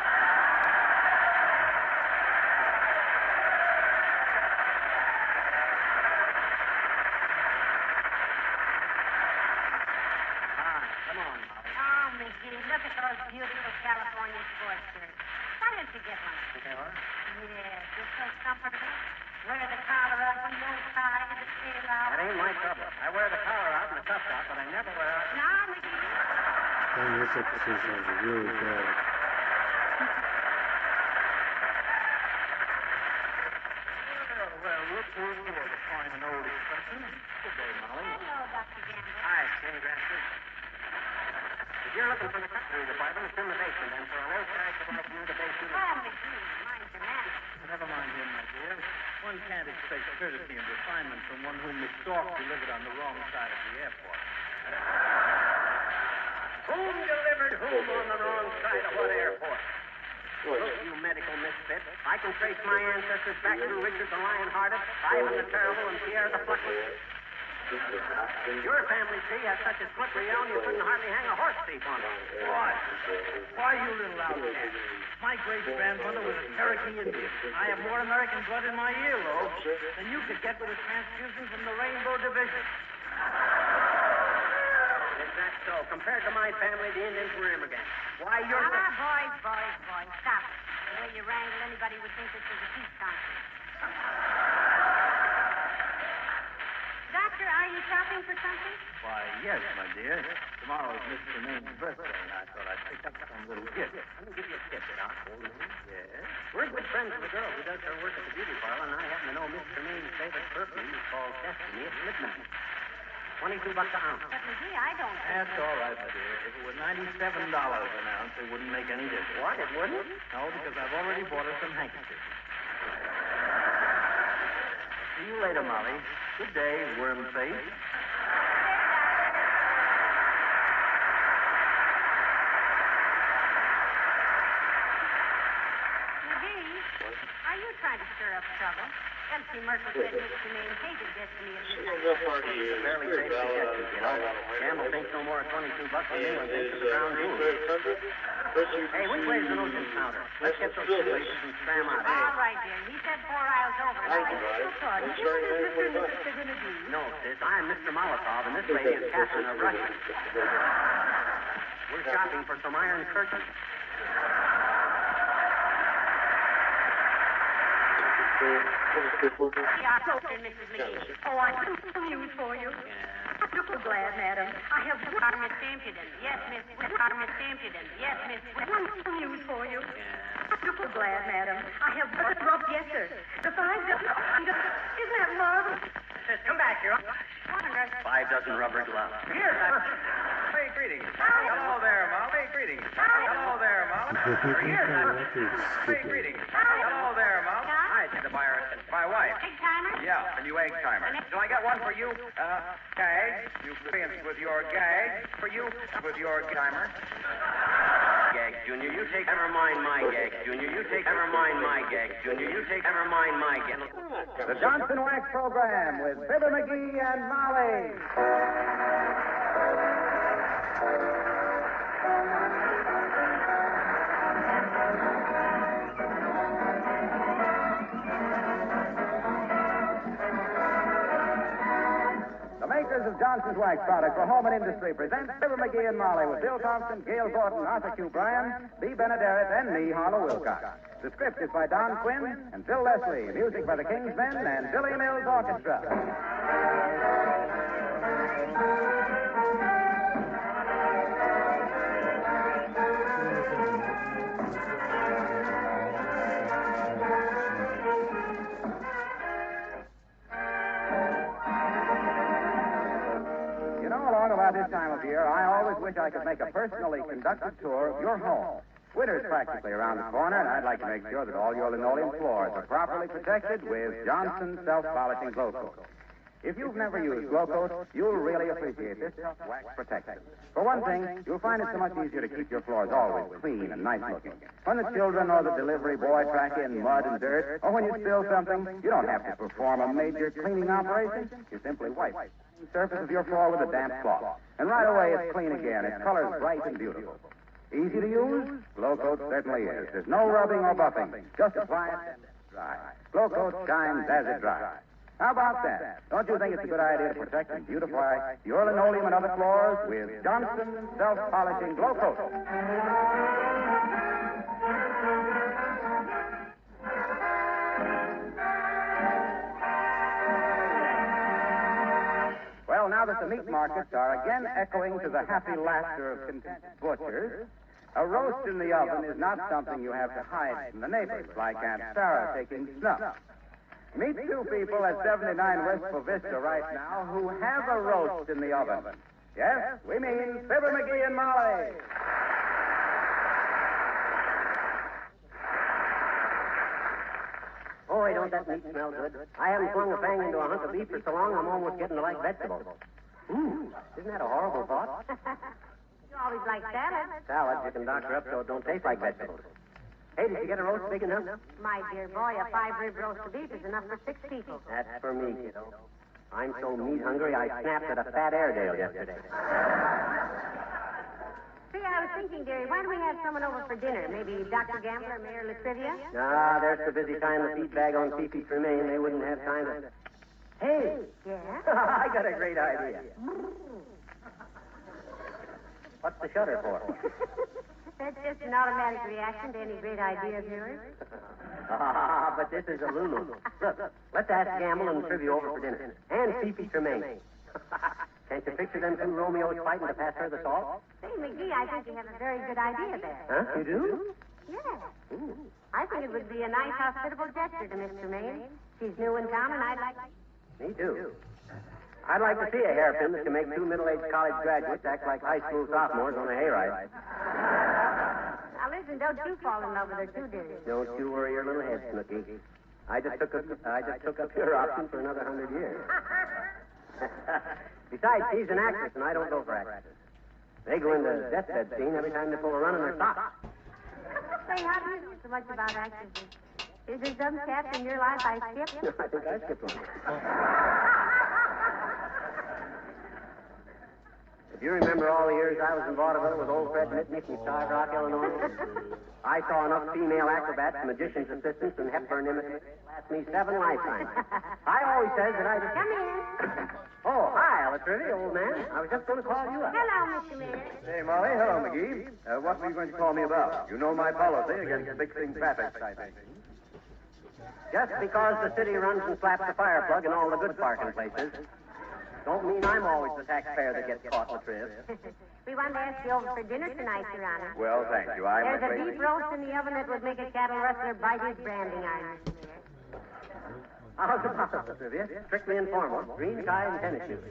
Look at those beautiful California sports shirts. Why don't you get one? Yes, it's so comfortable. Wear the collar up and no tie, the tail out. That ain't my trouble. I wear the collar out and the cuffs out, but I never wear out. Now, McGee. Man, this episode is really bad. Well, we're poor to find an old expression. Good day, Molly. Hello, Dr. Gamble. Hi, Kenny Grafton. If you're looking for the cutlery department, it's in the basement, and for a low price, I'd like you in the basement. Oh, McGee, mind your manners. Never mind him, my dear. One can't expect courtesy and refinement from one whom the stork delivered on the wrong side of the airport. Whom delivered whom on the wrong side of what airport? Look, you medical misfit. I can trace my ancestors back through Richard the Lion-Hearted, Ivan the Terrible, and Pierre the Plucky. Your family tree has such a slippery elm you couldn't hardly hang a horse thief on it. Why, you little outcast? My great-grandmother was a Cherokee Indian. I have more American blood in my earlobes than you could get with a transfusion from the Rainbow Division. Is that so? Compared to my family, the Indians were immigrants. Why, you're... boys, stop it. The way you wrangle, anybody would think this was a peace conference. Doctor, are you shopping for something? Why, yes, my dear. Tomorrow's Miss Tremaine's birthday, and I thought I'd pick up some little gift. Let me give you a tip, Doc. Yes? We're good friends with a girl who does her work at the beauty parlor, and I happen to know Miss Tremaine's favorite perfume is called Destiny at midnight. $22 an ounce. But, McGee, I don't... That's all right, my dear. If it were $97 an ounce, it wouldn't make any difference. What? It wouldn't? No, because I've already bought her some handkerchiefs. See you later, Molly. Good day, worm face. McGee, are you trying to stir up trouble? Elsie Merkel said Mr. Maine hated destiny at midnight. Fairly safe suggestion, you know. Gamble thinks no more of $22 than anyone thinks of the crown jewels. Hey, which way is the notion counter? Let's get those shoelaces and scram out. All right, dear. He said 4 aisles over. And I said, Glo-Coat. What is Mr. and Mrs. Divinity? No, sis, I'm Mr. Molotov, and this lady is Catherine of Russia. We're shopping for some iron curtains. Yeah, Mrs. McGee. Oh, I have some news for you. I'm so glad, madam. I have Miss Impudent. Yes, Miss Impudent. Yes, Miss some news for you. I'm so glad, madam. I have rough, yes, sir. The $5. Isn't that marvelous? Come back here. 5 dozen rubber gloves. Here, Molly, greetings. Hello there, Molly. Greetings. Hello there, Molly. Here, Molly, greetings. Hello there, Molly. Hi, to my wife. Egg timer? Yeah, the new egg timer. Shall I get one for you? Gag. You experience with your gag. For you, with your timer. Gag, Junior, you take never mind my gag. Junior, you take never mind my gag. Junior, you take never mind my gag. The Johnson Wax Program with Fibber McGee and Molly. The makers of Johnson's Wax Products for home and industry present Fibber McGee and Molly with Bill Thompson, Gail Gordon, Arthur Q. Bryan, B. Benaderet, and me, Harlow Wilcox. The script is by Don Quinn and Phil Leslie. Music by the Kingsmen and Billy Mills Orchestra. About this time of year, I always wish I could make a personally conducted tour of your home. Winter's practically around the corner, and I'd like to make sure that all your linoleum floors are properly protected with Johnson self-polishing Glo-Coat. If you've never used Glo-Coat, you'll really appreciate this wax protection. For one thing, you'll find it so much easier to keep your floors always clean and nice looking. When the children or the delivery boy track in mud and dirt, or when you spill something, you don't have to perform a major cleaning operation. You simply wipe the surface of your floor with a damp cloth. And right away, it's clean again. Its color's bright and beautiful. Easy to use? Glo-Coat certainly is. There's no rubbing or buffing. Just apply it and it's dry. Glo-Coat shines as it dries. How about that? Don't you think it's a good idea to protect and beautify your linoleum and other floors with Johnson self-polishing Glo-Coat? Well, now that the meat markets are again echoing to the happy laughter of contented butchers, a roast in the oven is not something you have to hide from the neighbors, like Aunt Sarah taking snuff. Meet two people at 79 Wistful Vista right now who have a roast in the oven. Yes, we mean Fibber McGee and Molly. Boy, don't that meat smell good. I haven't flung a fang into a hunk of beef for so long, I'm almost getting to like vegetables. Isn't that a horrible thought? You always like salad. Salads you can doctor up so it don't taste like vegetables. Hey, did you get a roast big enough? My dear boy, a 5-rib roast of beef is enough for 6 people. That's for me, kiddo. I'm so meat hungry I snapped at a fat Airedale yesterday. See, I was thinking, dearie, why don't we have someone over for dinner? Maybe Dr. Gambler, Mayor Latrivia? Nah, they're so busy tying the feed bag on Fifi Tremaine, they wouldn't have time to... Hey! Yeah? I got a great idea. What's the shutter for? That's just an automatic reaction to any great idea of yours. But this is a Lulu. Look, let's ask Gamble and Trivia over for dinner. And Fifi Tremaine. Can't you picture them two Romeos fighting to pass her the salt? Say, McGee, I think you have a very good idea there. Huh? You do? Yes. I think it would be a nice, hospitable gesture to Miss Tremaine. She's new in town, and I'd like... Me too. I'd like to see a hairpin that can make 2 middle-aged college graduates act like high school sophomores on a hayride. Now, listen, don't you fall in love with her, too, dearie. Don't you worry your little head, Snooky. I just took up your option for another 100 years. Besides, she's an actress, and I don't go for actresses. They go into deathbed scene every time they pull a run in their socks. Say, how do you know so much about actresses? Is there some chapter in your life I skipped? I think I skipped one. If you remember all the years I was in vaudeville with old Fred Mitnick in Starved Rock, Illinois, I saw enough female acrobats, magician's assistants, and Hepburn imitators to last me 7 lifetimes. I always said that I'd... Come in. Oh, hi, Elsie, old man. I was just going to call you up. Hello, Mr. Miller. Hey, Molly. Hello, McGee. What were you going to call me about? You know my policy against fixing traffic citations. Just because the city runs and slaps a fire plug in all the good parking places, don't mean I'm always the taxpayer that gets caught in the trip. We wanted to ask you over for dinner tonight, Your Honor. Well, thank you. I'm There's a afraid... beef roast in the oven that would make a cattle rustler bite his branding iron, Mr. Miller. How's the process, Trivia? Strictly informal. Green tie and tennis shoes.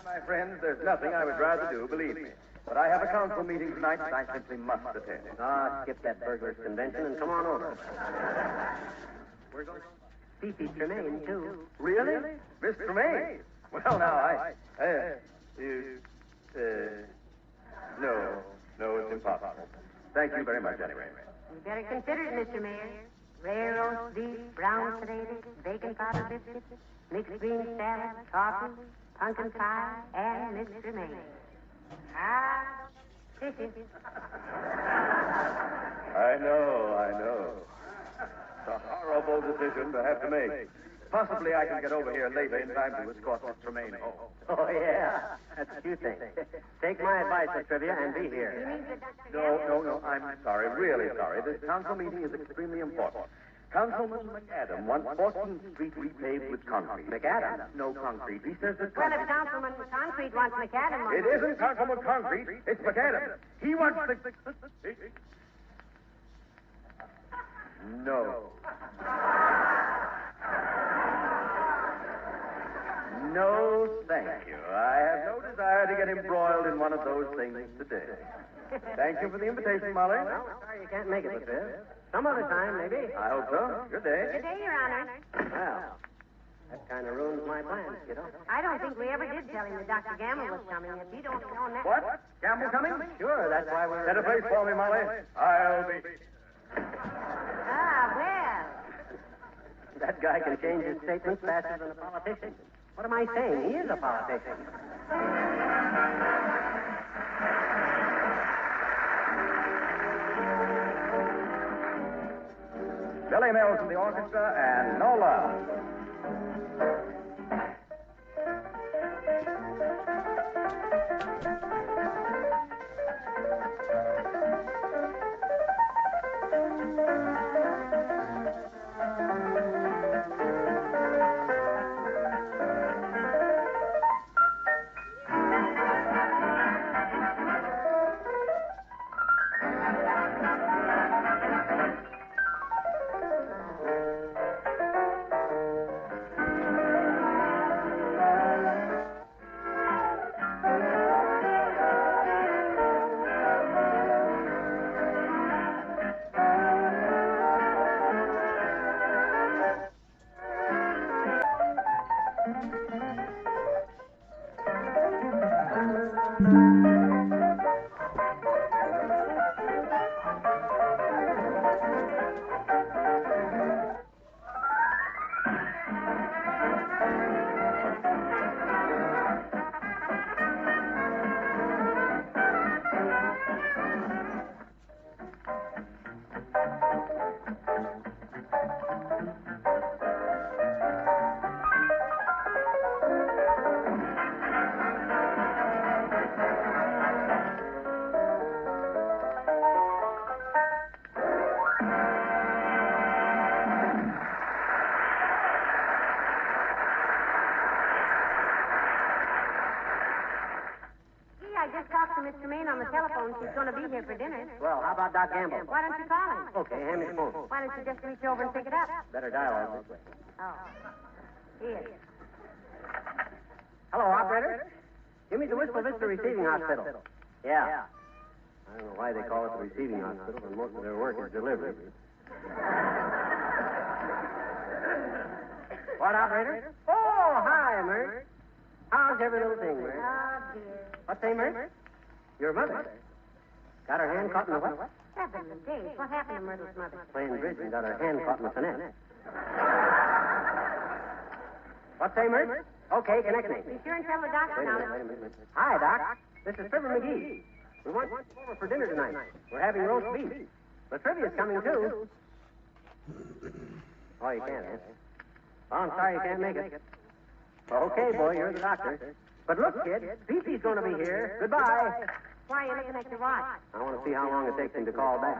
My friends, there's nothing I would rather do, believe me. But I have a council meeting tonight that I simply must attend. Skip that burglars convention and come on over. We're going to see Tremaine, too. Really? Miss Tremaine? Well, now, no, it's impossible. Thank you very much, anyway. You better consider it, Mr. Mayor. Rare roast beef, brown potatoes, bacon powder biscuits, mixed green salad, coffee, pumpkin pie, and Mr. Mayor. I know. It's a horrible decision to have to make. Possibly I can get over here later in time to escort Miss Tremaine home. Oh, yeah. That's what you think. Take my advice, Miss Trivia, and be here. No. I'm sorry, really sorry. This council meeting is extremely important. Councilman McAdam wants 14th Street repaved with concrete. McAdam? No concrete. He says that... Well, if Councilman Concrete wants McAdam... It isn't Councilman Concrete. It's McAdam. He wants the... No. No, thank you. I have no desire to get embroiled in one of those things today. Thank you for the invitation, Molly. Well, sorry you can't make it, Miss Triv. Some other time, maybe. I hope so. Good day. Good day, Your Honor. Well, that kind of ruins my plans, kiddo. I don't think we ever did tell him that Dr. Gamble was coming. If you don't know that... What? Gamble coming? Sure, that's why we're... Set a place for me, Molly. I'll be... well. That guy can change his statements faster than a politician. What am I saying? He is a politician. Billy Mills in the orchestra and Nola. I just talked to Miss Tremaine on the telephone. She's going to be here for dinner. Well, how about Doc Gamble? Why don't you call him? Okay, hand me the phone. Why don't you just reach over and pick it up? Better dial this way. Oh. Here. Hello, operator. Give me the Wistful Vista Receiving Hospital. Yeah. I don't know why they call it the receiving hospital when most of their work is delivery. What, operator? Oh, hi, Mert. How's every little thing, Mert? Oh, dear. What's that, Mert? Your mother. Got her hand caught in the what? Heavens and days. What happened to Myrtle's mother? Playing bridge and got her hand caught in the finesse. What's that, Mert? Okay, connect me. Be sure and tell the doctor Wait a minute. Hi, Doc. This is Fibber McGee. We want you over for dinner tonight. We're having roast beef. But trivia's coming, too. Oh, you can't, eh? Oh, I'm sorry you can't make it. Okay, boy, you're the doctor. But look, kid, Fifi's going to be here. Goodbye. Why are you looking at your watch? I want to see how long it takes him to call back.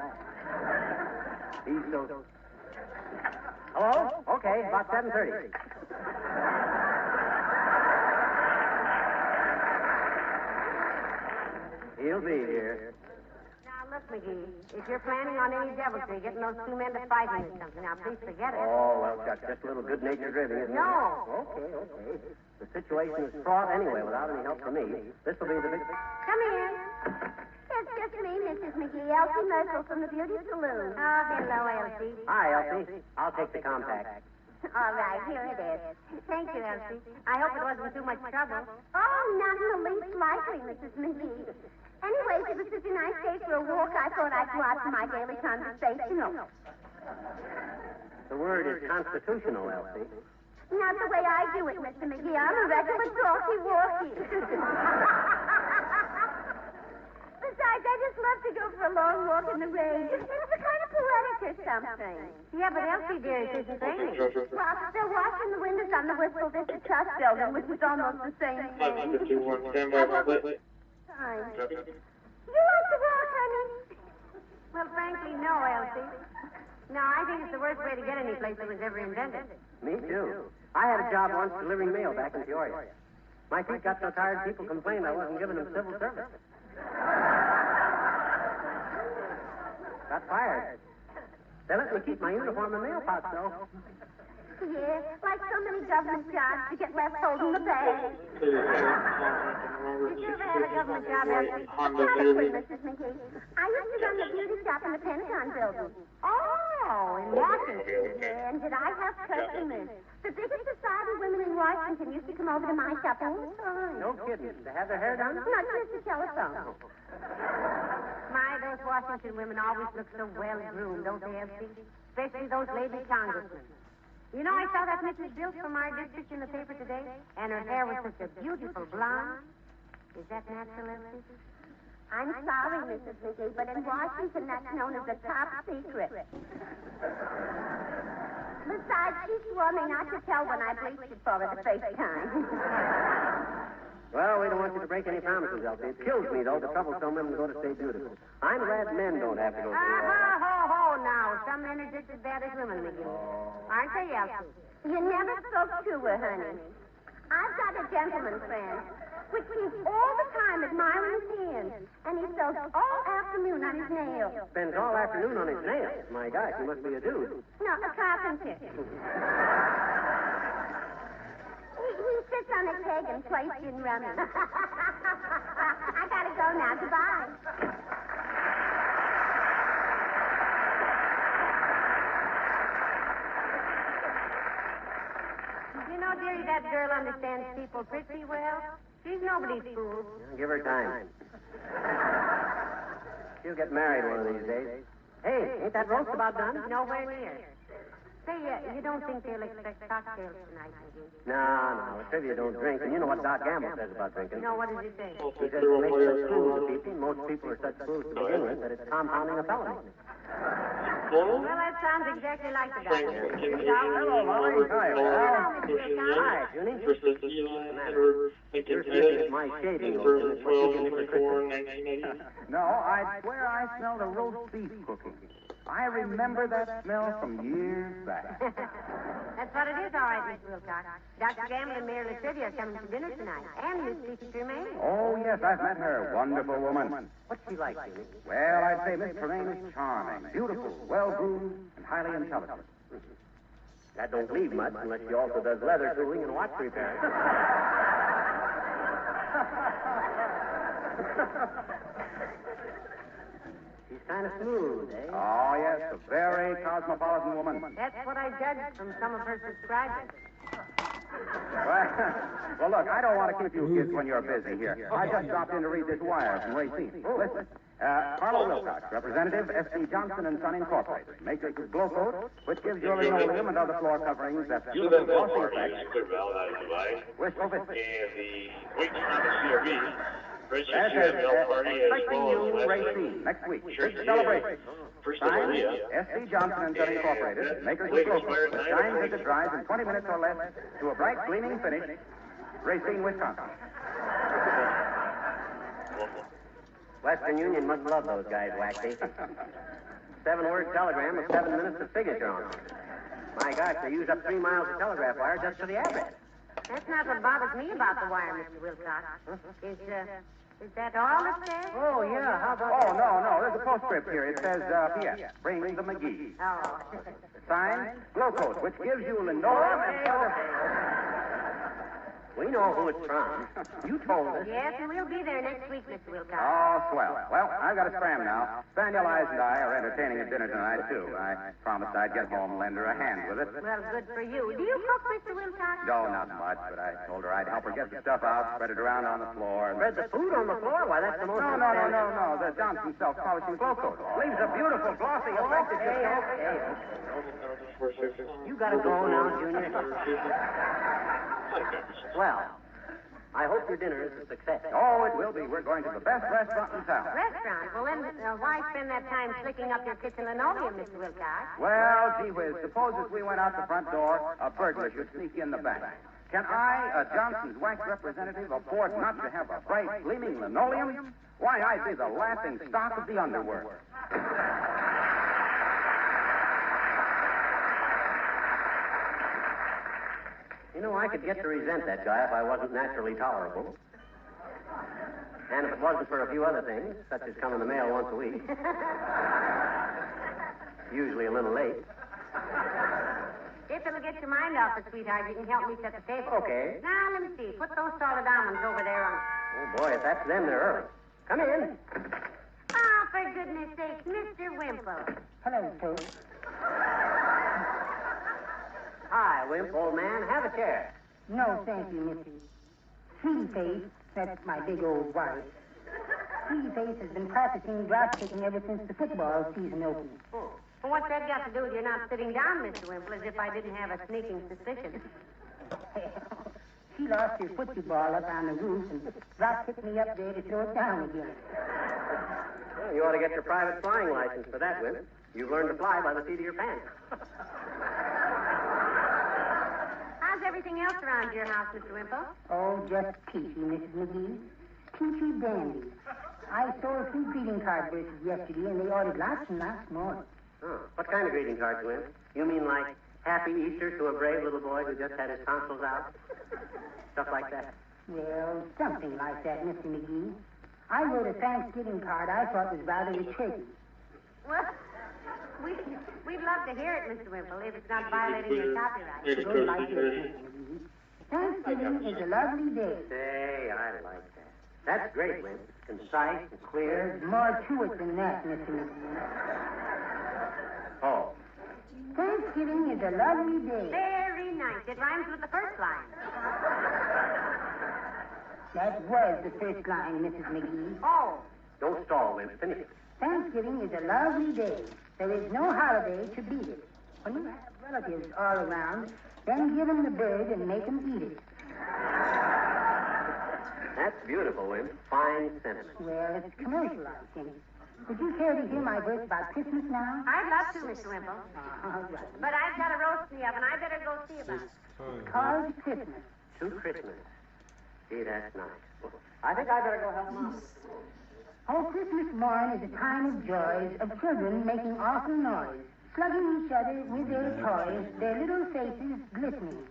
He's so... Hello? Okay, about 7:30. He'll be here. Now, look, McGee, if you're planning on any deviltry, getting those two men to fighting or something, now, please forget it. Oh, well, Chuck, just a little good-natured ribbing, isn't it? No. Okay. The situation is fraught anyway without any help from me. This will be the big... Come in. It's just me, Mrs. McGee, Elsie Merkel from the Beauty Saloon. Oh, hello, Elsie. Hi, Elsie. I'll take the compact. All right, here it is. Thank you, Elsie. I hope it wasn't too much trouble. Oh, not in the least likely, Mrs. McGee. Anyway, it was such a nice day for a walk, I thought I'd go out to my daily conversational. The word is constitutional, Elsie. Not the way I do it, Mr. McGee. I'm a regular talkie-walkie. Besides, I just love to go for a long walk in the rain. It's a kind of poetic or something. Yeah, but Elsie, dear, it isn't raining. Well, they're washing the windows on the Wistful Vista Trust building, which is almost the same thing. Fine. You like to walk, honey? Well, frankly, no, Elsie. No, I think it's the worst way to get any place that was ever invented. Me, too. I had a job once delivering mail back in Peoria. My feet got so tired people complained I wasn't giving them civil service. Got fired. They let me keep my uniform and mail pouch, though. Yeah, like so many government jobs, you get left holding the bag. Did you ever have a government job, Elsie? Honestly, Mrs. McGee, I used to run the beauty shop in the Pentagon building. Oh, in Washington. Yeah, and did I have customers? The biggest society women in Washington used to come over to my shop all the time. No kidding. They have their hair done? Not just the telephone. My, those Washington women always look so well-groomed, don't they, Elsie? Especially those lady congressmen. You know, I saw that Mrs. Bills from our district in the paper today, and her hair was such a beautiful blonde. Is that natural, Elsie? I'm sorry, Mrs. McGee, but in Washington, that's known as a top secret. Besides, she swore me not to tell when I bleached it for her the first time. Well, we don't want you to break any promises, Elsie. It kills me, though, the trouble some women go to stay beautiful. I'm glad men don't have to go through all that. Ho, now. Some men are just as bad as women, McGee. Aren't they, Elsie? You never spoke to her, honey. I've got a gentleman friend, which he's all the time admiring his hands, and he sews all afternoon on his nails. Spends all afternoon on his nails. My gosh, he must be a dude. No, a carpenter. He sits on a keg and plays gin rummy. I gotta go now. Goodbye. You know, dearie, that girl understands people pretty well. She's nobody's fool. Give her time. She'll get married one of these days. Hey, ain't that roast about done? Nowhere near. Say, you don't think they'll expect cocktails tonight, McGee? No, the trivia don't drink, and you know what Doc Gamble says about drinking. No, what does he say? He says it makes such fools of people, most people are such fools to begin with, that it's compounding a felony. Well, that sounds exactly like the guy. Hello, Molly. Hi, Hi, Junie. What's the matter? You're sniffing at my shaving lotion. It's what you can for Christmas. No, I swear I smelled a roast beef cooking. I remember that smell from years back. That's what it is, all right, Mr. Wilcox. Dr. Gamble and Mayor Latrivia are coming to dinner tonight, and Miss Fifi Tremaine. Oh, yes, I've met her. Wonderful woman. What's she like, Junie? Well, I'd say Miss Tremaine is charming, beautiful, well-groomed, and highly intelligent. That don't leave much unless she also does leather tooling and watch repairs. She's kind of smooth, eh? Oh, yes, a very cosmopolitan woman. That's what I judged from some of her subscribers. Well, look, I don't want to keep you kids when you're busy here. I just dropped in to read this wire from Racine. Listen. Carlo Wilcox, representative, S.C. Johnson & Son Incorporated, makers of Glo-Coat, which gives your linoleum and other floor coverings that beautiful glossy effect. Wistful Vista. That says, expecting you, Racine, next week. Big celebration. Signed, S.C. Johnson & Son Incorporated, makers of Glo-Coat. The shine visit dries in 20 minutes or less to a bright, gleaming finish. Racine, Wisconsin. Western Union must love those guys, Waxy. 7-word telegram with 7 minutes of signature on it. My gosh, they use up 3 miles of telegraph wire just for the address. That's not what bothers me about the wire, Mr. Wilcox. Is that all it says? Oh, yeah, how about Oh, no, there's a postscript here. It says, P.S. Bring the McGee. Oh. Signed, Glo-Coat, which gives you linoleum and other... We know who it's from. You told us. Yes, and we'll be there next week, Mr. Wilcox. Oh, swell. Well, I've got to scram now. Spaniel Eyes and I are entertaining at dinner tonight, too. I promised I'd get home and lend her a hand with it. Well, good for you. Do you cook, Mr. Wilcox? No, not much, but I told her I'd help her get the stuff out, spread it around on the floor. Spread the food on the floor? Why, that's the most... No. The Johnson self-polishing Glo-Coat. Leaves a beautiful, glossy effect. You gotta go now, Junior. Well, I hope your dinner is a success. Oh, it will be. We're going to the best restaurant in town. Restaurant? Well, then why spend that time slicking up your kitchen linoleum, Mr. Wilcox? Well, gee whiz, suppose as we went out the front door, a burglar should sneak in the back. Can I, a Johnson's wax representative, afford not to have a bright, gleaming linoleum? Why, I'd be the laughing stock of the underworld. You know, I could get to resent that guy if I wasn't naturally tolerable. And if it wasn't for a few other things, such as coming the mail once a week. Usually a little late. If it'll get your mind off it, sweetheart, you can help me set the table. Okay. Now, let me see. Put those salted almonds over there on... Oh, boy, if that's them, they're early. Come in. Oh, for goodness sake, Mr. Wimple. Hello, folks. Hi, Wimp, old man. Have a chair. No, thank you, Missy. Sweetie Face, that's my big old wife. Sweetie Face has been practicing drop kicking ever since the football season opened. Oh. Well, what's that got to do with you not sitting down, Mr. Wimple, as if I didn't have a sneaking suspicion? She lost her football up on the roof and drop kicked me up there to throw it down again. Well, you ought to get your private flying license for that, Wimp. You've learned to fly by the seat of your pants. How's everything else around your house, Mr. Wimple? Oh, just peachy, Mrs. McGee. Peachy dandy. I saw a few greeting card verses yesterday, and they ordered lots and lots more. Oh, what kind of greeting cards, Wimp? You mean like Happy Easter to a brave little boy who just had his tonsils out? Stuff like that? Well, something like that, Mr. McGee. I wrote a Thanksgiving card I thought was rather tricky. Well, we'd love to hear it, Mr. Wimple, if it's not violating your copyright. It goes like this, Mr. McGee. Thanksgiving is a lovely day. Say, I like that. That's great, Wimp. Concise and clear. There's more to it than that, Mr. McGee. Oh. Thanksgiving is a lovely day. Very nice. It rhymes with the first line. That was the first line, Mrs. McGee. Oh. Don't stall, Wimp. Finish it. Thanksgiving is a lovely day. There is no holiday to beat it. When you have relatives all around, then give them the bird and make them eat it. That's beautiful, Wimp. Fine sentiment. Well, it's commercial, I think. Would you care to hear my verse about Christmas now? I'd love to, Mr. Wimple. All right. But I've got a roast in the oven. I better go see about it. It's called Christmas. To Christmas. Gee, that's nice. Well, I think I better go help Mom. Oh, Christmas morn is a time of joys, of children making awful noise, slugging each other with their toys, their little faces glistening.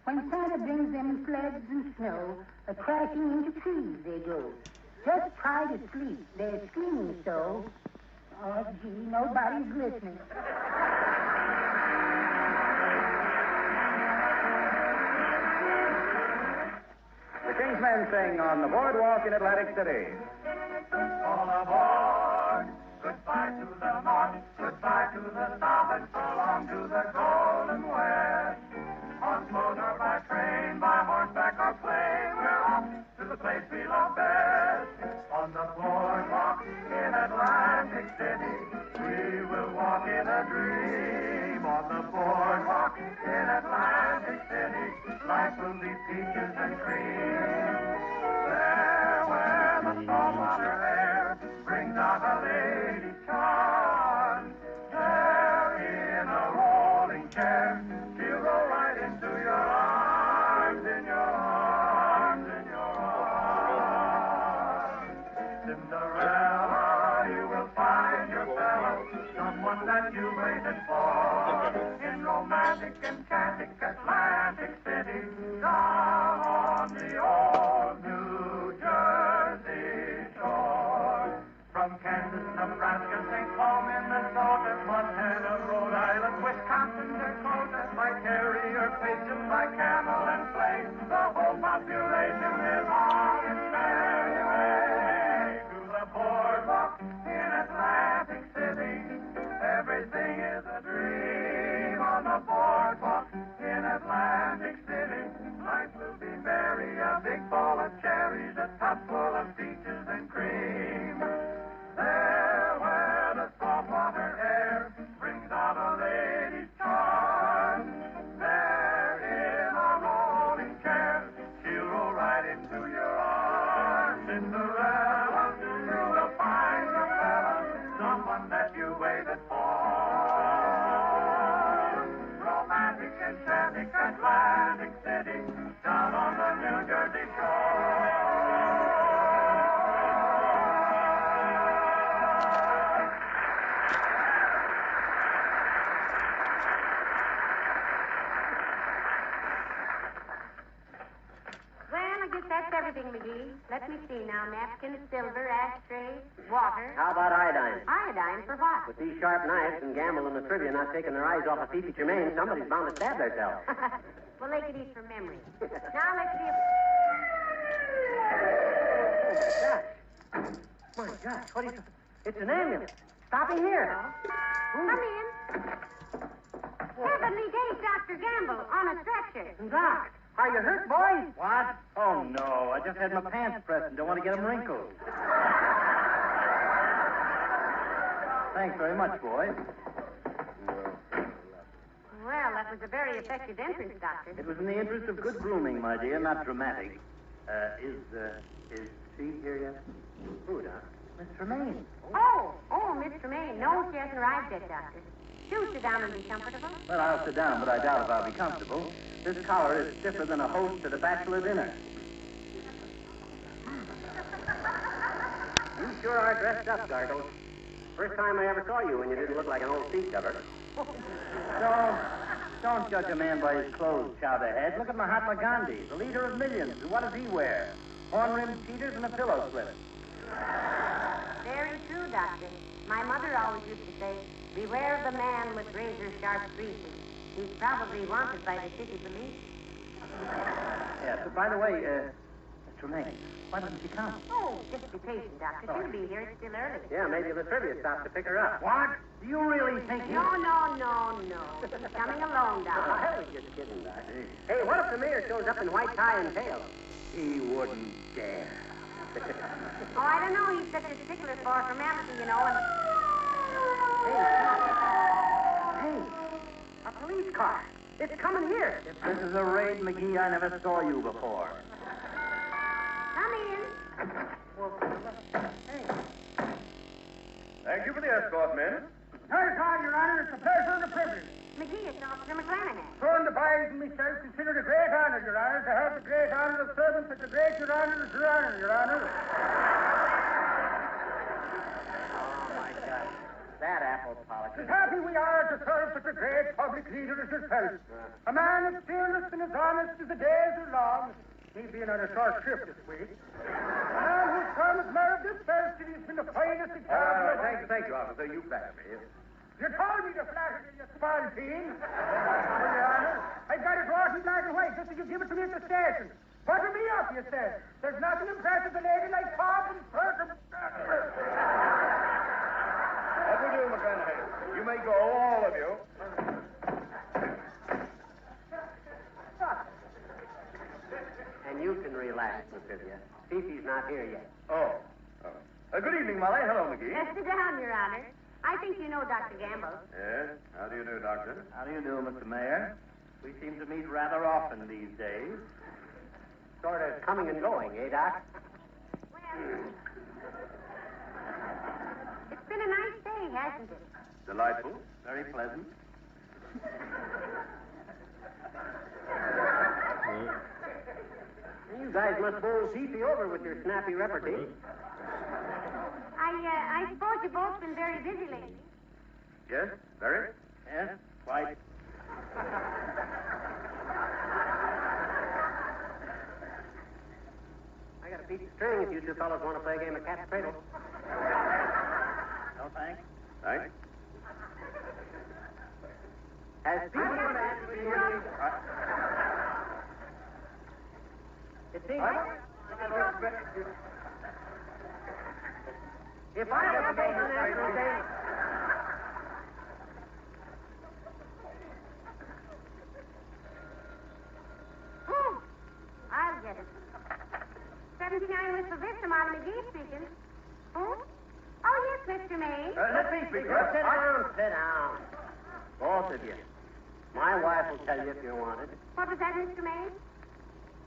When Santa brings them sleds and snow, crashing into trees they go. Just try to sleep. They're screaming so. Oh, gee, nobody's listening. The Kingsmen sing on the boardwalk in Atlantic City. All aboard. Goodbye. Goodbye to the north, goodbye to the south, and so long to the golden west. On foot or by train, by horseback or plane, we're off to the place we love best. On the boardwalk in Atlantic City, we will walk in a dream. On the boardwalk in Atlantic City, life will be peaches and cream. There where the saltwater air brings out a lady's charm, there in a rolling chair, she'll roll right into your arms, in your arms, in your arms. Cinderella, you will find your fellow, someone that you waited for, in romantic, enchanting Atlantic City, down on the old New Jersey shore. From Kansas, Nebraska, St. Paul, Minnesota, Montana, Rhode Island, Wisconsin, Dakota, by carrier pigeon, by camel and sleigh, the whole population live on its merry way. To the boardwalk in Atlantic City, everything is a dream. On the boardwalk in Atlantic City, life will be merry, a big bowl of cherries, a tub full of peaches and cream. There where the saltwater air brings out a lady's charm, there in a rolling chair, she'll roll right into your arms. Cinderella, you will find your fella, someone that you waited for. Romantic, enchanting Atlantic City, down on the New Jersey shore. Well, I guess that's everything, McGee. Let me see now. Napkins, silver, ashtray, water. How about iodine? Iodine for what? With these sharp knives and Gamble and the trivia not taking their eyes off of Fifi Tremaine, somebody's bound to stab themselves. Well, they could eat from memory. Now let's see if... My gosh, what is it? It's an ambulance. Stop him here. Come in. Heavenly days, Dr. Gamble, on a stretcher. Doc, are you hurt, boys? What? Oh, no. I just had my pants pressed and don't want to get them wrinkled. Thanks very much, boys. Well, that was a very effective entrance, Doctor. It was in the interest of good grooming, my dear, not dramatic. Is she here yet? Who, Doc? Miss Tremaine. Oh, Miss Tremaine. No, she hasn't arrived yet, Doctor. Do sit down and be comfortable. Well, I'll sit down, but I doubt if I'll be comfortable. This collar is stiffer than a host at a bachelor dinner. You sure are dressed up, Gargles. First time I ever saw you when you didn't look like an old seat cover. Don't judge a man by his clothes, Chowderhead. Look at Mahatma Gandhi, the leader of millions. What does he wear? Horn-rimmed cheaters and a pillow slip. Very true, Doctor. My mother always used to say, beware of the man with razor-sharp creases. He's probably wanted by the city police. Yes, but by the way, Tremaine, why doesn't she come? Oh, just be patient, Doctor. She'll be here. It's still early. Yeah, maybe the trivia stopped to pick her up. What? Do you really think No. She's coming alone, Doctor. I was just kidding, Doc. Hey, what if the mayor shows up in white tie and tail? He wouldn't dare. Oh, I don't know. He's such a stickler for formality, you know, and... Hey, a police car. It's coming here. If this is a raid, McGee, I never saw you before. Come in. Thank you for the escort, men. Very kind, Your Honor. It's a pleasure and a privilege. McGee, it's Officer McClanahan. Son, the boys and myself consider it a great honor, Your Honor, to have the great honor of serving such a great Your Honor as Your Honor, Your Honor. Oh, my God. That apple polish. As happy we are to serve such a great public leader as yourself. A man as fearless and as honest as the days are long. He being on a short trip this week. A man whose term as mayor of this fair city has been the finest example of... Thank you, officer. You flatter me. You told me to flatter me, you spalpeen. Well, Your Honor, I've got it wrought in black and white just as you give it to me at the station. Butter me up, you said. There's nothing impresses a lady like pomp and circumstance. do, McGonagall. You may go, all of you. And you can relax, Lucretia. Fifi's not here yet. Oh. Good evening, Molly. Hello, McGee. Sit down, Your Honor. I think you know Dr. Gamble. Yes? How do you do, Doctor? How do you do, Mr. Mayor? We seem to meet rather often these days. Sort of coming and going, eh, Doc? It's been a nice day, hasn't it? Delightful. Very pleasant. You guys must bowl Fifi over with your snappy repartee. I suppose you've both been very busy lately. Yes? Very? Yes, quite. I got a piece of string if you two fellas want to play a game of cat's cradle. No, thanks. Thanks. As people it seems. If I ever go to an actual game. Oh, I'll get it. 79 with Vista, Molly McGee speaking. Oh? Oh, yes, Mr. May. Let me speak. Sit down, sit down. Both of you. My wife will tell you if you want it. What was that, Mr. May?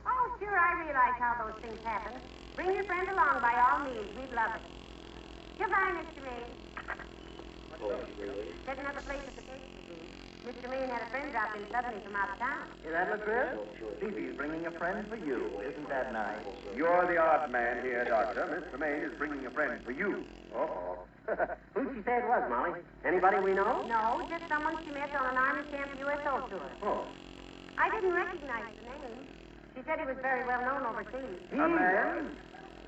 Oh, sure, I realize how those things happen. Bring your friend along by all means. We'd love it. Goodbye, Mr. May. Setting up a place at the pastry. Mr. Maine had a friend drop in suddenly from out of town. Does that look good? Fifi's bringing a friend for you. Isn't that nice? You're the odd man here, Doctor. Mr. Maine is bringing a friend for you. Uh-oh. Who'd she say it was, Molly? Anybody we know? No, just someone she met on an Army Camp USO tour. Oh. I didn't recognize the name. She said he was very well known overseas. A man?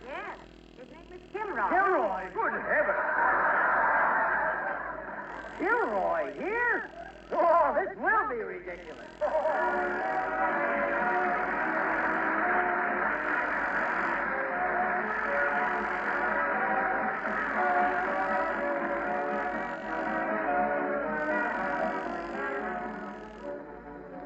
Yes. His name was Kilroy. Kilroy? Good heavens. Kilroy here? Oh, this will be ridiculous.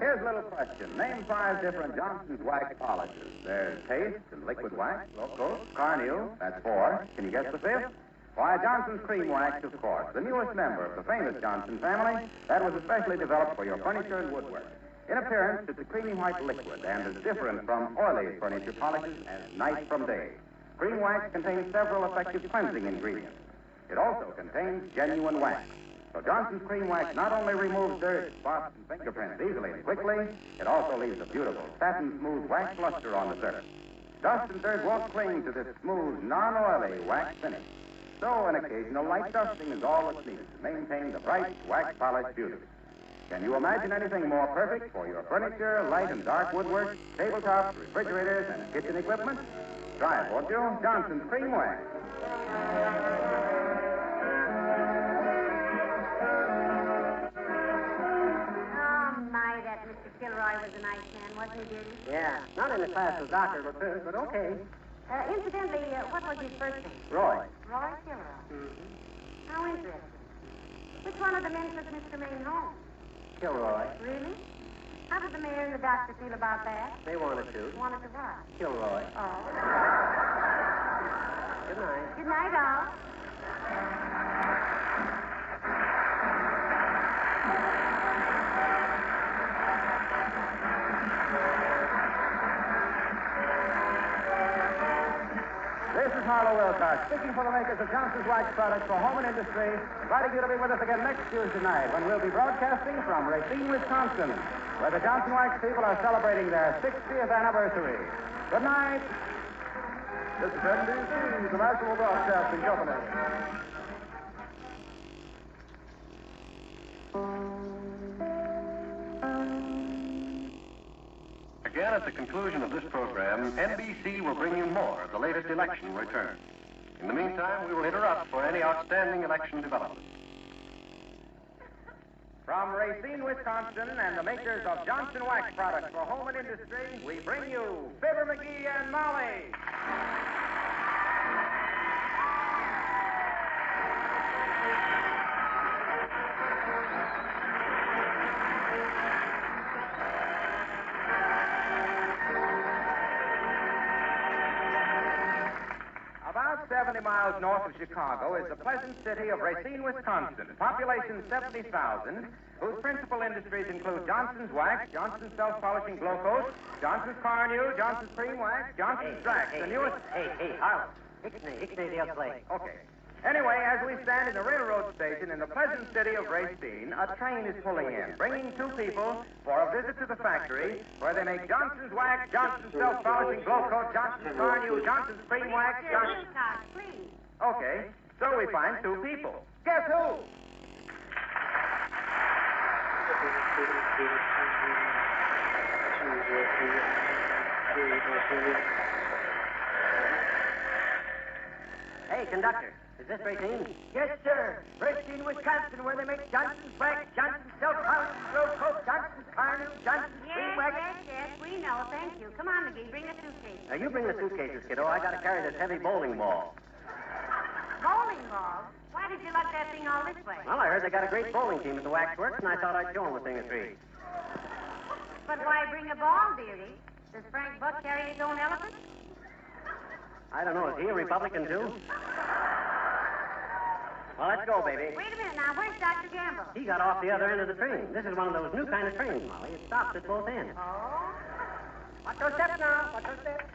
Here's a little question. Name 5 different Johnson's wax polishes. There's paste and liquid wax, Glo-Coat, Carneal, that's 4. Can you guess the 5th? Why, Johnson's cream wax, of course, the newest member of the famous Johnson family that was especially developed for your furniture and woodwork. In appearance, it's a creamy white liquid and is different from oily furniture polishes as night from day. Cream wax contains several effective cleansing ingredients. It also contains genuine wax. So Johnson's cream wax not only removes dirt, spots, and fingerprints easily and quickly, it also leaves a beautiful satin-smooth wax luster on the surface. Dust and dirt won't cling to this smooth, non-oily wax finish. So an occasional light dusting is all that's needed to maintain the bright, wax-polished beauty. Can you imagine anything more perfect for your furniture, light and dark woodwork, tabletops, refrigerators, and kitchen equipment? Try it, won't you? Johnson's cream wax. Kilroy was a nice man, wasn't he, dearie? Yeah, not in the class with Dr. LePeuse, but okay. Incidentally, what was his first name? Roy. Roy Kilroy. Mm-hmm. How interesting. Which one of the men took Mr. Maine home? Kilroy. Really? How did the mayor and the doctor feel about that? They wanted to. Wanted to what? Kilroy. Oh. Good night. Good night, all. This is Harlow Wilcox, speaking for the makers of Johnson's Wax products for home and industry, inviting you to be with us again next Tuesday night when we'll be broadcasting from Racine, Wisconsin, where the Johnson Wax people are celebrating their 60th anniversary. Good night. This is NBC, the National Broadcasting Company. Again, at the conclusion of this program, NBC will bring you more of the latest election returns. In the meantime, we will interrupt for any outstanding election developments. From Racine, Wisconsin, and the makers of Johnson Wax products for home and industry, we bring you Fibber McGee and Molly. 70 miles north of Chicago is the pleasant city of Racine, Wisconsin, population 70,000, whose principal industries include Johnson's Wax, Johnson's Self-Polishing Glo-Coat, Johnson's Carnew, Johnson's Cream Wax, Johnson's Drax, the newest... Hey, Harlow. Ixnay the play. Okay. Anyway, as we stand in the railroad station in the pleasant city of Racine, a train is pulling in, bringing two people for a visit to the factory where they make Johnson's Wax, Johnson's Self-Polishing Glo-Coat, Johnson's Carnew, Johnson's Cream Wax, Johnson's... Please. Okay, so we find two people. Guess who? Hey, conductor. Is this Racine? Yes, sir. Racine, Wisconsin, where they make Johnson's Wax, Johnson's Self-Polishing Glo-Coat, Johnson's Carnew, Johnson's Cream Wax. Yes, we know. Thank you. Come on, McGee, bring the suitcase. Now, you bring the suitcases, kiddo. I got to carry this heavy bowling ball. Bowling ball? Why did you lug that thing all this way? Well, I heard they got a great bowling team at the Waxworks, and I thought I'd show them a thing or three. But why bring a ball, dearie? Does Frank Buck carry his own elephant? I don't know. Is he a Republican, too? Well, let's go, baby. Wait a minute now. Where's Dr. Gamble? He got off the other end of the train. This is one of those new kind of trains, Molly. It stops at both ends. Oh? Watch those steps now. Watch those steps.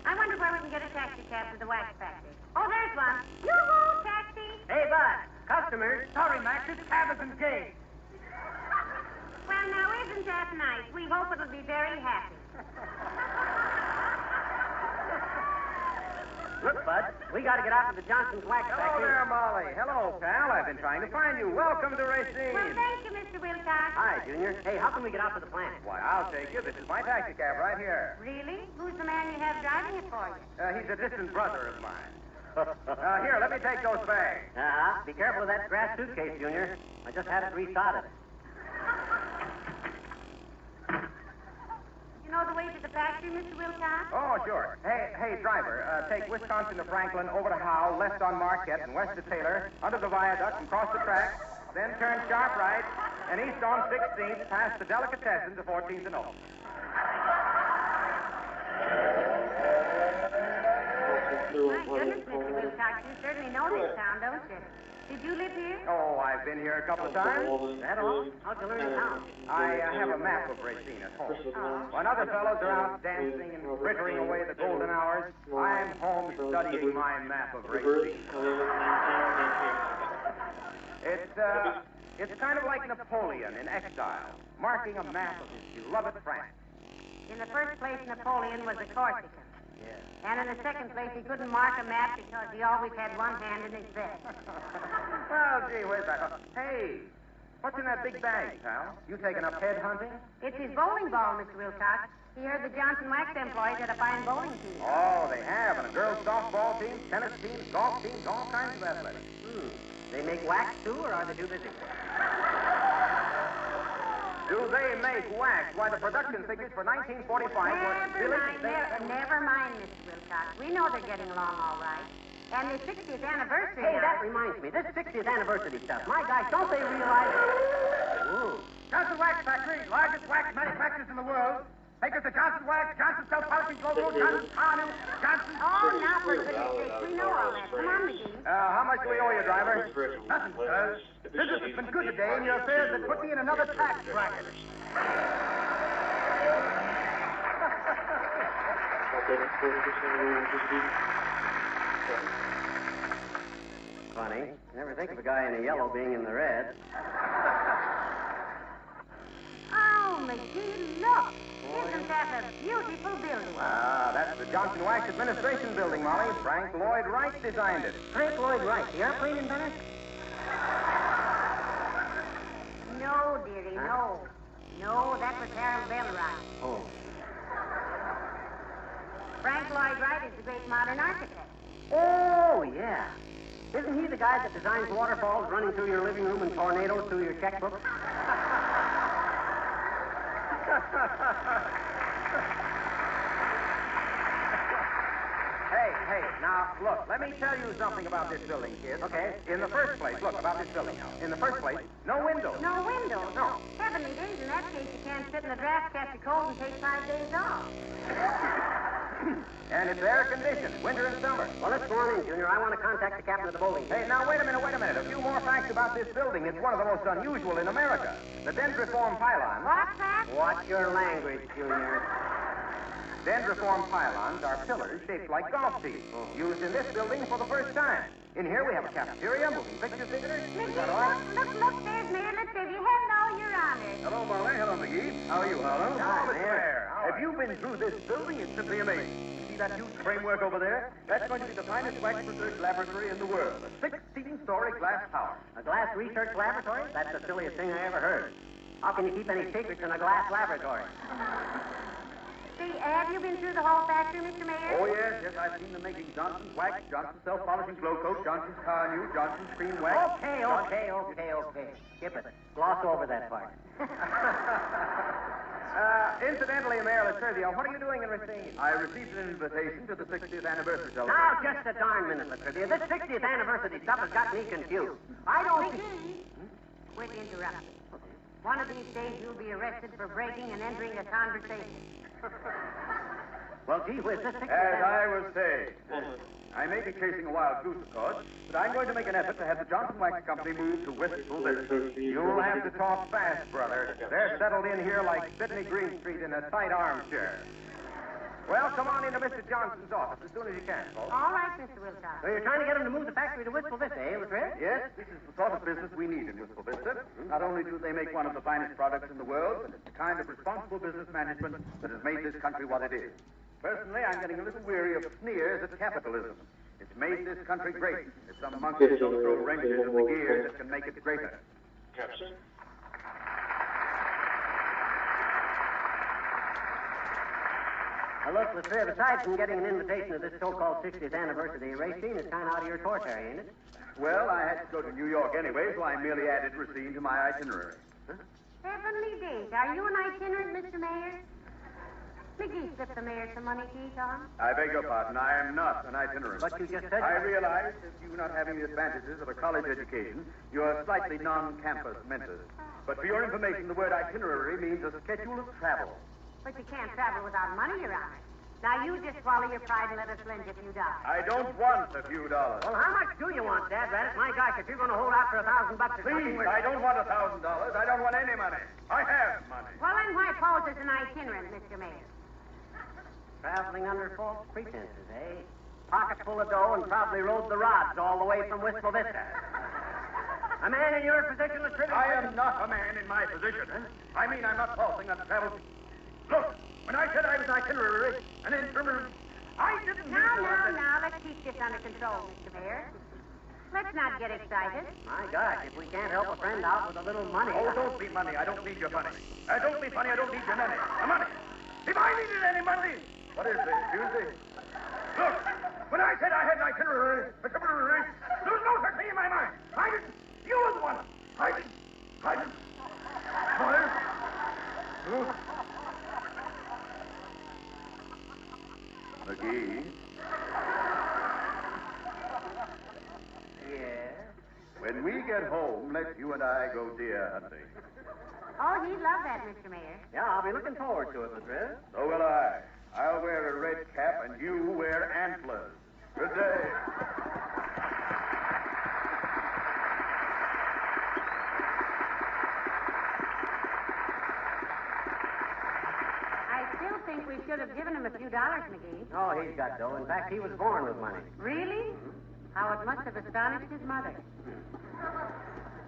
I wonder where we can get a taxi cab to the wax factory. Oh, there's one. Yoo-hoo, taxi. Hey, bud. Customers. Sorry, Max. This cab is engaged. Well, now, isn't that nice? We hope it'll be very happy. Look, Bud, we got to get out to the Johnson's Wax Hello factory. there, Molly. Hello, pal. I've been trying to find you. Welcome to Racine. Well, thank you, Mr. Wilcox. Hi, Junior. Hey, how can we get out to the plant? Why, I'll take you. This is my taxi cab right here. Really? Who's the man you have driving it for you? He's a distant brother of mine. Here, let me take those bags. Be careful of that grass suitcase, Junior. I just had it resodded. You know the way to the factory, Mr. Wilcox? Oh, sure. Hey, driver, take Wisconsin to Franklin, over to Howe, left on Marquette, and west to Taylor, under the viaduct and cross the track, then turn sharp right, and east on 16th, past the Delicatessen to 14th and Oak. My goodness, Mr. Wilcox, you certainly know this town, don't you? Did you live here? Oh, I've been here a couple of times. That all? How'd you learn the town? I have a map of Racine at home. When other fellows are out dancing and frittering away the golden hours, I'm home studying my map of Racine. It's kind of like Napoleon in exile, marking a map of his beloved France. In the first place, Napoleon was a Corsican. And in the second place, he couldn't mark a map because he always had one hand in his vest. Well, gee whiz, hey, what's in that big bag, pal? You taking up head hunting? It's his bowling ball, Mr. Wilcox. He heard the Johnson Wax employees had a fine bowling team. Oh, they have, and a girls' softball team, tennis team, golf teams, all kinds of athletics. They make wax, too, or are they too busy? Do they make wax? Why, the production figures for 1945 were... Never mind, Mr. Wilcox. We know they're getting along all right. And the 60th anniversary... Hey, that reminds me. This 60th anniversary stuff. My gosh, don't they realize... Ooh. Johnson Wax Factory, largest wax manufacturers in the world. Makers of Johnson Wax, Johnson Self-Polishing Glo-Coat, Johnson Carnew, Johnson... Oh, now for goodness sake, we know all that. Come on, McGee. How much do we owe you, driver? Nothing, sir. Business has been good today, and your affairs have put me in another tax bracket. Funny. Never think of a guy in the yellow being in the red. Oh, McGee, look. Isn't that a beautiful building? That's the Johnson Wax Administration Building, Molly. Frank Lloyd Wright designed it. Frank Lloyd Wright, the airplane inventor? No, dearie, no. No, that was Harold Bell Wright. Oh. Frank Lloyd Wright is the great modern architect. Oh, yeah. Isn't he the guy that designs waterfalls running through your living room and tornadoes through your checkbook? Hey, now, look, let me tell you something about this building, kid. Okay. In the first place, look, about this building now. In the first place, no windows. No windows? No. Heavenly days, in that case, you can't sit in a draft, catch a cold, and take 5 days off. And it's air conditioned, winter and summer. Well, let's go on in, Junior. I want to contact the captain of the bowling team. Hey, now, wait a minute. A few more facts about this building. It's one of the most unusual in America. The dendriform pylons. What's that? Watch your language, Junior. Dendriform pylons are pillars shaped like golf tees, used in this building for the first time. In here we have a cafeteria, moving picture theater. Is that all? Look, there's Mayor. Let's say you hello, Your Honor. Hello, Molly. Hello, McGee. How are you, Harlow? Hi, Mr. Mayor. Mayor. Have you been through this building? It's simply amazing. See that huge framework over there? That's going to be the finest wax research laboratory in the world. A 16-story glass tower. A glass research laboratory? That's the silliest thing I ever heard. How can you keep any secrets in a glass laboratory? See, have you been through the whole factory, Mr. Mayor? Oh, yes. I've seen them making Johnson's wax, Johnson's self-polishing Glo-Coat, Johnson's car new, Johnson's cream wax. Okay. Skip it. Gloss over that part. Incidentally, Mayor Latrivia, what are you doing in Racine? I received an invitation to the 60th anniversary celebration. Now, just a darn minute, Latrivia. This 60th anniversary stuff has got me confused. I don't... Quit interrupting. One of these days you'll be arrested for breaking and entering a conversation. Well, gee whiz, this 60th As I was saying, I may be chasing a wild goose, of course, but I'm going to make an effort to have the Johnson Wax Company move to Wistful Vista. You'll have to talk fast, brother. They're settled in here like Sidney Greenstreet in a tight armchair. Well, come on into Mr. Johnson's office as soon as you can, folks. All right, Mr. Wilcox. So you're trying to get him to move the factory to Wistful Vista, eh, Latrivia? Yes, this is the sort of business we need in Wistful Vista. Not only do they make one of the finest products in the world, but it's the kind of responsible business management that has made this country what it is. Personally, I'm getting a little weary of sneers at capitalism. It's made this country great. If some monkeys don't throw wrenches in the gears that can make it greater. Captain? Now, look, Latrivia, besides from getting an invitation to this so-called 60th anniversary, Racine is kind of out of your torch area, ain't it? Well, I had to go to New York anyway, so I merely added Racine to my itinerary. Heavenly days. Are you an itinerant, Mr. Mayor? McGee slipped the mayor some money to eat on. I beg your pardon. I am not an itinerant. But you just said... I realize that you not having the advantages of a college education, you are slightly non-campus mentors. But for your information, the word itinerary means a schedule of travel. But you can't travel without money, Your Honor. Now, you just swallow your pride and let us lend you a few dollars. I don't want a few dollars. Well, how much do you want, Dad Rabbit? My gosh, if you're going to hold out for $1,000 or something... Please, I don't want $1,000. I don't want any money. I have money. Well, then why pose as an itinerant, Mr. Mayor? Traveling under false pretenses, eh? Pocket full of dough and probably rode the rods all the way from Wistful Vista. A man in your position, Latrivia... I am not a man in my position. I mean, I'm not falsing on travel. Look, when I said I was itinerary, an interlude, I didn't mean to... Now, let's keep this under control, Mr. Mayor. Let's not get excited. My gosh, if we can't help a friend out with a little money... Oh, don't be money. I don't need your money. Don't be funny. I don't need your money. The money. If I needed any money... What is this, Tuesday? Look, when I said I had an itinerary, there was no such thing in my mind. I didn't. You were the one. I didn't. Mother? McGee? Yes? When we get home, let you and I go deer hunting. Oh, he'd love that, Mr. Mayor. Yeah, I'll be looking forward to it, Latrivia. So will I. I'll wear a red cap and you wear antlers. Good day. I still think we should have given him a few dollars, McGee. Oh, he's got dough. In fact, he was born with money. Really? How it must have astonished his mother.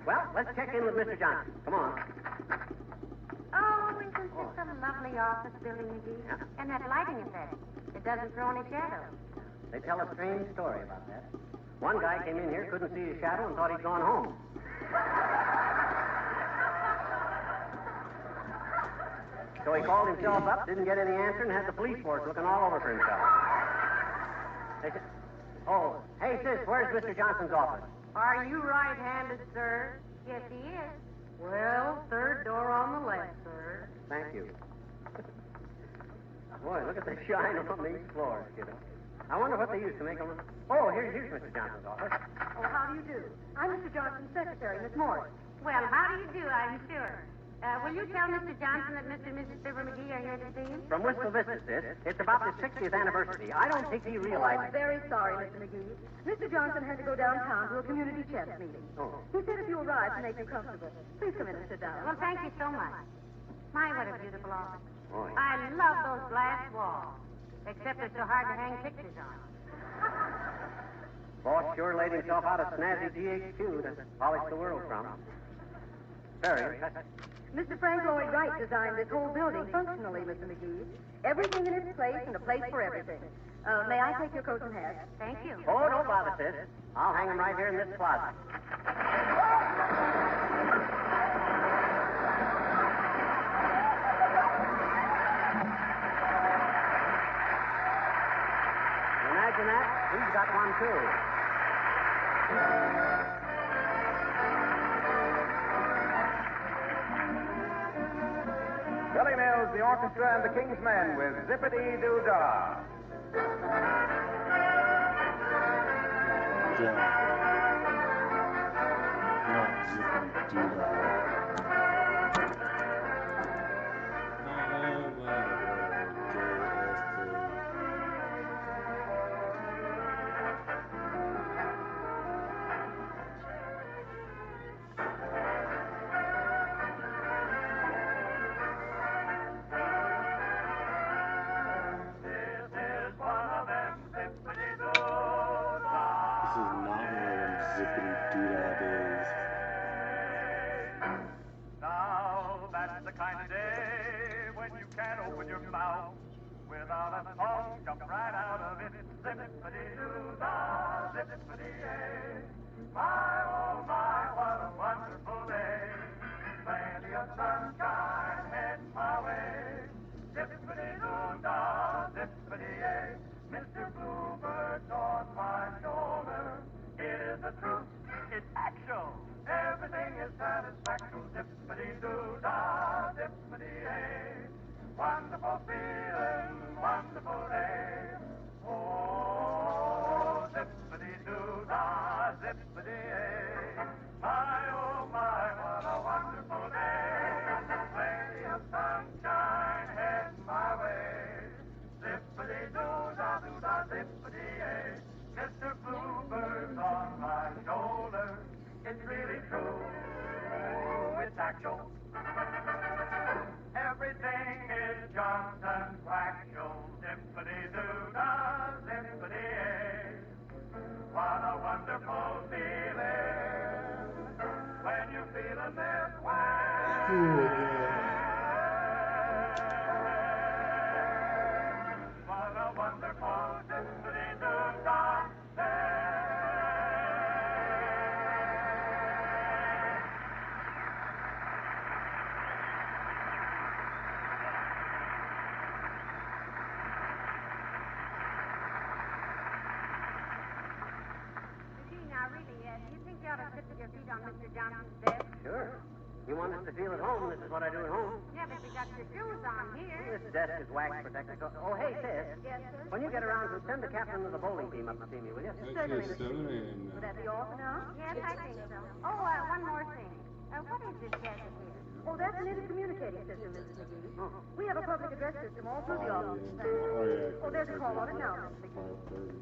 Well, let's check in with Mr. Johnson. Come on. Oh, isn't this a lovely office building, McGee? Yeah. And that lighting effect. It doesn't throw any shadows. They tell a strange story about that. One guy came in here, couldn't see his shadow, and thought he'd gone home. So he called himself up, didn't get any answer, and had the police force looking all over for himself. They said, oh, hey, sis, where's Mr. Johnson's office? Are you right-handed, sir? Yes, he is. Well, third door on the left, sir. Thank you. Boy, look at the shine on these floors, kiddo. I wonder what they used to make them. Oh, here's Mr. Johnson's office. Oh, how do you do? I'm Mr. Johnson's secretary, Miss Morris. Well, how do you do, I'm sure. Will you tell Mr. Johnson that Mr. and Mrs. Fibber McGee are here to see him? From Wistful Vista, sis. It's about the 60th anniversary. I don't think he I'm realizes... very sorry, Mr. McGee. Mr. Johnson had to go downtown to a community chess meeting. Oh. He said if you arrive to make you comfortable. Please come in and sit down. Well, thank you so much. My, what a beautiful office. Oh, yeah. I love those glass walls. Except they're so hard to hang pictures on. Boss sure laid himself out a snazzy GHQ to polish the world from. Very impressive. Mr. Frank Lloyd Wright designed this whole building functionally, Mr. McGee. Everything in its place and a place for everything. May I take your coat and hat? Thank you. Oh, don't bother, sis. I'll hang them right here in this closet. Imagine that. He's got one, too. Billy Mills, the orchestra, and the King's Men with Zippity-Doo-Dah. Yeah. Not zippity-doo-dah. Now, that's the kind of day when you can't open your mouth without a song jump right out of it. Zippity-doo-dah, zippity-yay. My, oh my, what a wonderful day. Plenty of sunshine heading my way. Zippity-doo-dah, zippity-yay. Mr. Bluebird's on my shoulder. It is the truth. It's actual. Everything is satisfaction. Zippity-doo-dah, zippity-yay. Wonderful feeling, wonderful day. Oh, zippity-doo-dah, zippity-yay. My, oh my, what a wonderful day. Plenty of sunshine heading my way. Zippity-doo-dah, doo-dah, zippity-yay. Mr. Bluebird's on my shoulder. It's really true. It's actual. Everything is Johnson's Waxel. Zippity-doo-dah, zippity-yay. What a wonderful feeling when you're feeling this way. What a wonderful zippity-doo-dah day. Now, really, do you think you ought to sit with your feet on Mr. Johnson's desk? Sure. You want us to feel at home, this is what I do at home. Yeah, but you got your shoes on here. This desk is wax protected. Oh, hey, sis. Yes, sir? When you get around to send the captain of the bowling team up to see me, will you? Certainly, Mr. McGee. Would that be all for now? Yes, I think so. Oh, one more thing. What is this gadget here? Oh, that's an intercommunicating system, Mrs. McGee. We have a public address system all through the office. Oh, there's a call on it now, Mrs. McGee.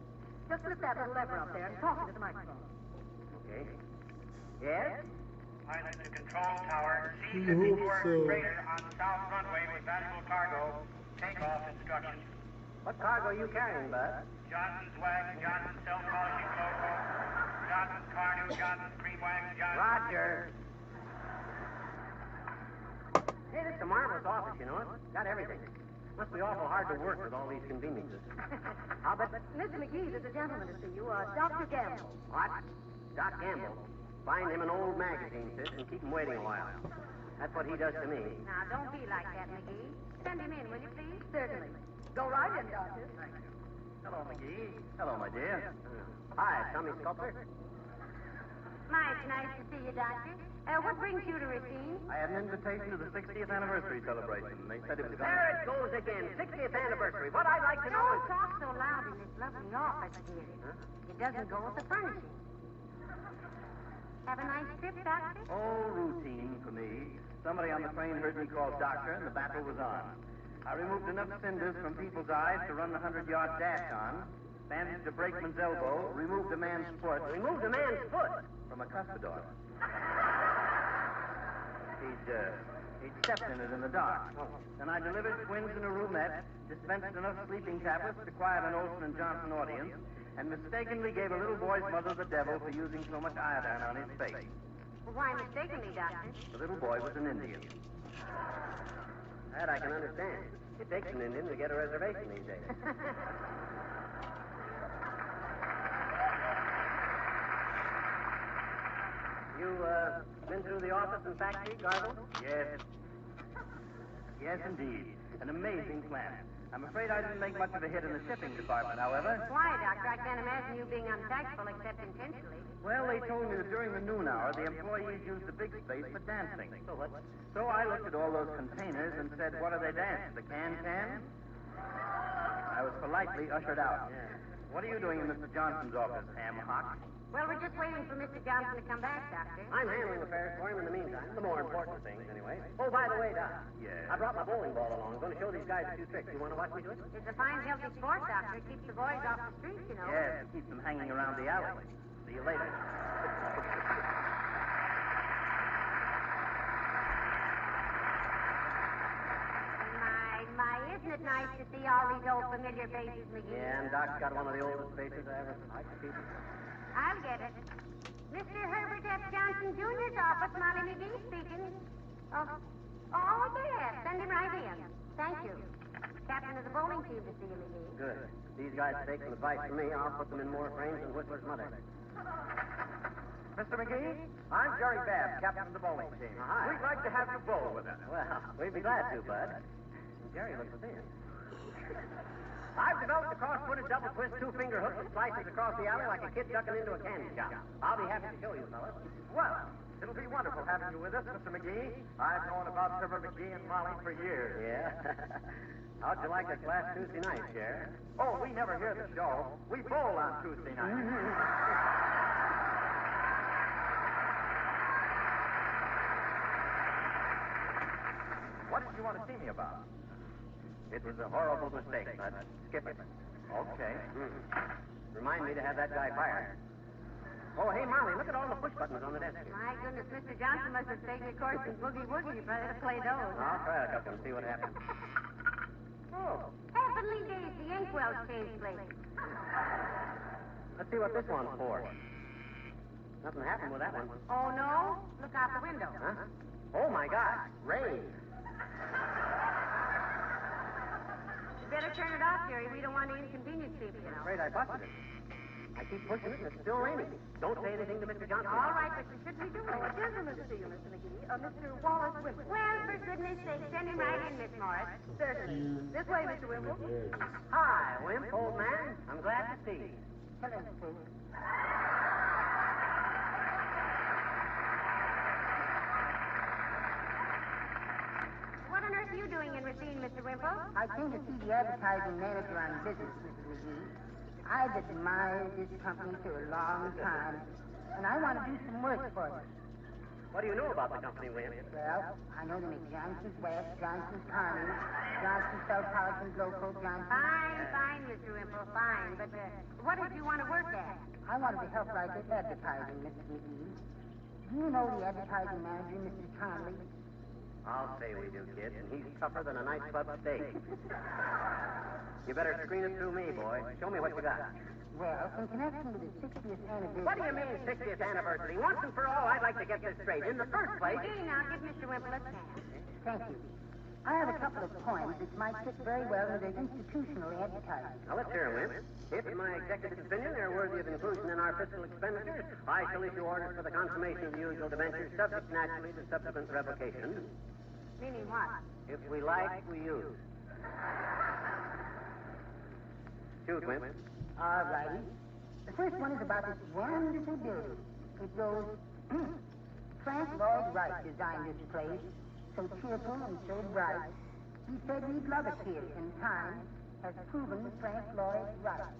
Just flip that little lever up there and talk into the microphone. Okay. Yes? Pilot to control tower. C-54 freighter on south runway with valuable cargo. Takeoff instructions. What cargo are you carrying, Bud? Johnson's wax, Johnson's self-polishing Glo-Coat. Johnson's cardo, Johnson's cream wax, Johnson's... Roger. Hey, this is a marvelous office, you know it? Got everything. Must be awful hard to work with all these conveniences. I'll bet... Mr. McGee, there's a gentleman to see you, Dr. Gamble. What? Doc Gamble? Find him an old magazine, sis, and keep him waiting a while. That's what he does to me. Now, don't be like that, McGee. Send him in, will you, please? Certainly. Go right in, Doctor. Thank you. Hello, McGee. Hello, my dear. Hi, Tommy Sculptor. Mighty nice to see you, Doctor. What brings you to Racine? I had an invitation to the 60th anniversary celebration. They said it was... There it goes again. 60th anniversary. What I'd like to know Don't is... talk so loud in this lovely office, dear. It doesn't go with the furnishing. Have a nice trip, Doctor? Oh, routine for me. Somebody on the train heard me call doctor, and the battle was on. I removed enough cinders from people's eyes to run the 100-yard dash on, bandaged a brakeman's elbow, removed a man's foot. Removed a man's foot? From a cuspidor. He'd stepped in it in the dark. Then I delivered twins in a roomette, dispensed enough sleeping tablets to quiet an Olsen and Johnson audience, and mistakenly gave a little boy's mother the devil for using so much iodine on his face. Well, why mistakenly, Doctor? The little boy was an Indian. That I can understand. It takes an Indian to get a reservation these days. You, been through the office and factory, Gargle? Yes. Yes, indeed. An amazing plant. I'm afraid I didn't make much of a hit in the shipping department, however. Why, Doctor? I can't imagine you being untactful except intentionally. Well, they told me that during the noon hour, the employees used the big space for dancing. So I looked at all those containers and said, what do they dance? The can-can? I was politely ushered out. What are you doing in Mr. Johnson's office, ham hock? Well, we're just waiting for Mr. Johnson to come back, Doctor. I'm handling affairs for him in the meantime. The more important things, anyway. Oh, by the way, Doc. Yes? I brought my bowling ball along. I'm going to show these guys a few tricks. You want to watch me do it? It's a fine, healthy sport, Doctor. It keeps the boys off the streets, you know. Yes, it keeps them hanging around the alley. See you later. My, isn't it nice to see all these old familiar faces, McGee? Yeah, and Doc's got one of the oldest faces I ever liked to see. I'll get it. Mr. Herbert F. Johnson Jr.'s office, Molly McGee speaking. Oh, yes. Send him right in. Thank you. Captain of the bowling team to see you, McGee. Good. These guys take some advice from me. I'll put them in more frames than Whistler's mother. Mr. McGee, I'm Jerry Babb, captain of the bowling team. Hi. We'd like to have you bowl with us. Well, we'd be glad to, Bud. Jerry looks thin. I've developed a cross-footed double twist two-finger hook that slices across the alley like a kid ducking into a candy shop. I'll be happy to show you, fellas. Well, it'll be wonderful having you with us, Mr. McGee. I've known about Fibber McGee and Molly for years. Yeah? How'd you like us last Tuesday night, Sheriff? Oh, we never hear the show. We bowl on Tuesday night. What did you want to see me about? It was a horrible mistake, Bud. Skip it. Okay. Remind me to have that guy fired. Oh, hey, Molly, look at all the push buttons on the desk here. My goodness, Mr. Johnson must have taken a course in boogie-woogie. You better play those. I'll try a couple and see what happens. Oh, heavenly days, the inkwell's changed lately. Let's see what this one's for. Nothing happened with that one. Oh, no? Look out the window. Huh? Oh, my God. Rain. You better turn it off, Jerry. We don't want to inconvenience people, you know. I'm afraid I busted it. I keep pushing it, and it's still raining. Don't say anything to Mr. Johnson. All right, but you shouldn't be doing A it. gentleman to see you, Mr. McGee. Mr. Wallace Wimple. Well, for goodness sake, send him right in, Miss Morris. Certainly. This way, Mr. Wimple. Hi, Wimp, old man. I'm glad to see you. Hello, folks. What on earth are you doing in Racine, Mr. Wimple? I came to see the advertising manager on business, Mrs. McGee. I've admired this company for a long time, and I want to do some work for you. What do you know about the company, Wimp? Well, I know they make Johnson's West, Johnson's Carnage, Johnson's Self-Polish and Glo-Coat, Johnson. Fine, Mr. Wimple, fine. But what did you want to work at? I wanted to help write the advertising, Mrs. McGee. Do you know the advertising manager, Mr. Conley? I'll say we do, kid, and he's tougher than a nightclub steak. You better screen it through me, boy. Show me what you got. Well, in connection with the 60th anniversary... What do you mean, 60th anniversary? Once and for all, I'd like to get this straight. In the first place... Gee, now, give Mr. Wimple a chance. Thank you. I have a couple of points which might fit very well into institutional advertising. Now, let's hear 'em, Wimp. If, in my executive opinion, they're worthy of inclusion in our fiscal expenditures, I shall issue orders for the consummation of the usual debentures, subject naturally to subsequent revocation. Meaning what? If we like, we use. Shoot, Wimp. All righty. The first one is about this wonderful building. It goes, Frank Lloyd Wright designed this place, so cheerful and so bright. He said we'd love it here, and time has proven Frank Lloyd right.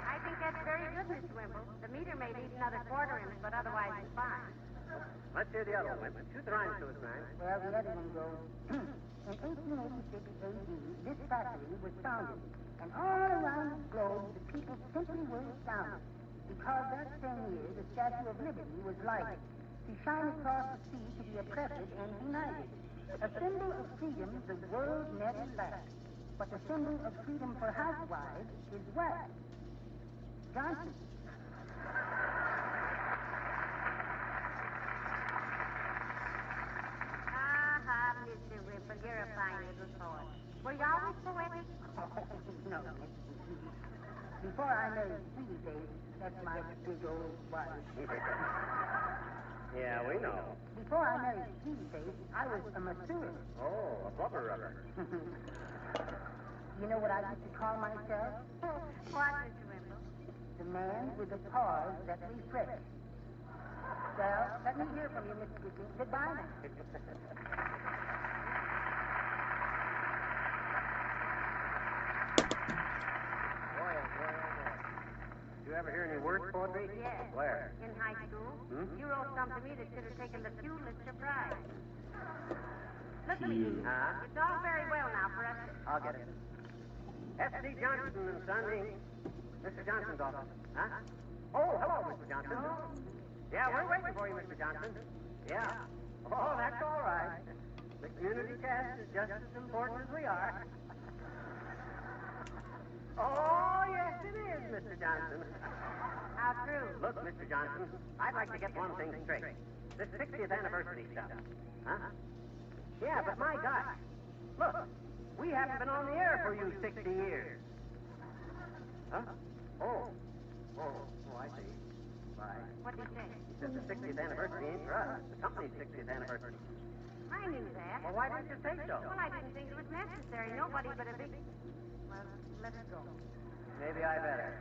I think that's very good, Mr. Wimple. The meter may need another quarter in it, but otherwise it's fine. Let's hear the other one. Shoot the rhymes to us, man. Well, the other one goes, in 1886 AD, this factory was founded, and all around the globe, the people simply were astounded, because that same year, the Statue of Liberty was lighted to shine across the sea to the oppressed and benighted. A symbol of freedom the world never lacked, but the symbol of freedom for housewives is what? Johnson. Mr. Wimple, you're a fine little poet. Were you always poetic? No, Mrs. McGee. Before I married Sweetie Face, that's my big old wife. Yeah, we know. Before I married Sweetie Face, I was a masseur. Oh, a blubber rubber. You know what I used to call myself? What, Mr. Wimple? The man with the paws that refresh. Well, let me hear from you, Mr. McGee. Goodbye now. Did you ever hear any word poetry? Yes. Where? In high school. You wrote some to me that should have taken the Pulitzer Prize. Look, McGee. It's all very well now for us to... I'll get it. S.C. Johnson and Son, Mr. Johnson's office. Huh? Oh, hello, Mr. Johnson. Yeah, we're waiting for you, Mr. Johnson. Yeah. Oh, that's all right. The community cast is just as important as we are. Oh, yes, it is, Mr. Johnson. How true? Look, Mr. Johnson, I'd like to get one thing straight. This 60th anniversary stuff. Huh? Yeah, but my gosh. Look, we haven't been on the air for you 60 years. Huh? Oh, I see. Why? What did you say? He said the 60th anniversary ain't for us. The company's 60th anniversary. I knew that. Well, why didn't you say so? Well, I didn't think it was necessary. Nobody but a big... Well, let's go. Maybe I better.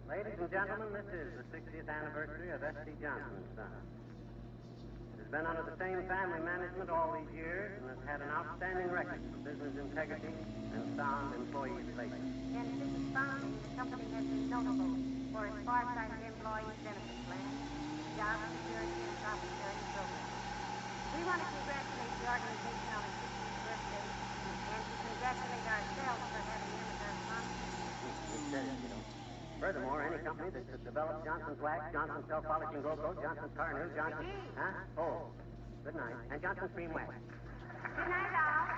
Ladies and gentlemen, this is the 60th anniversary of S.C. Johnson's Son. It has been under the same family management all these years and has had an outstanding record for business integrity and sound employee relations. And since its founding, the company has been notable for its far-sighted employee benefit plan, job security, and profit-sharing programs. We want to congratulate the organization on its 60th birthday and to congratulate ourselves for having them as our sponsors. Furthermore, any company that could develop Johnson's wax, Johnson's self-polishing Glo-Coat, Johnson's car news, Johnson's... Huh? Oh, good night. And Johnson's cream wax. Good night, all.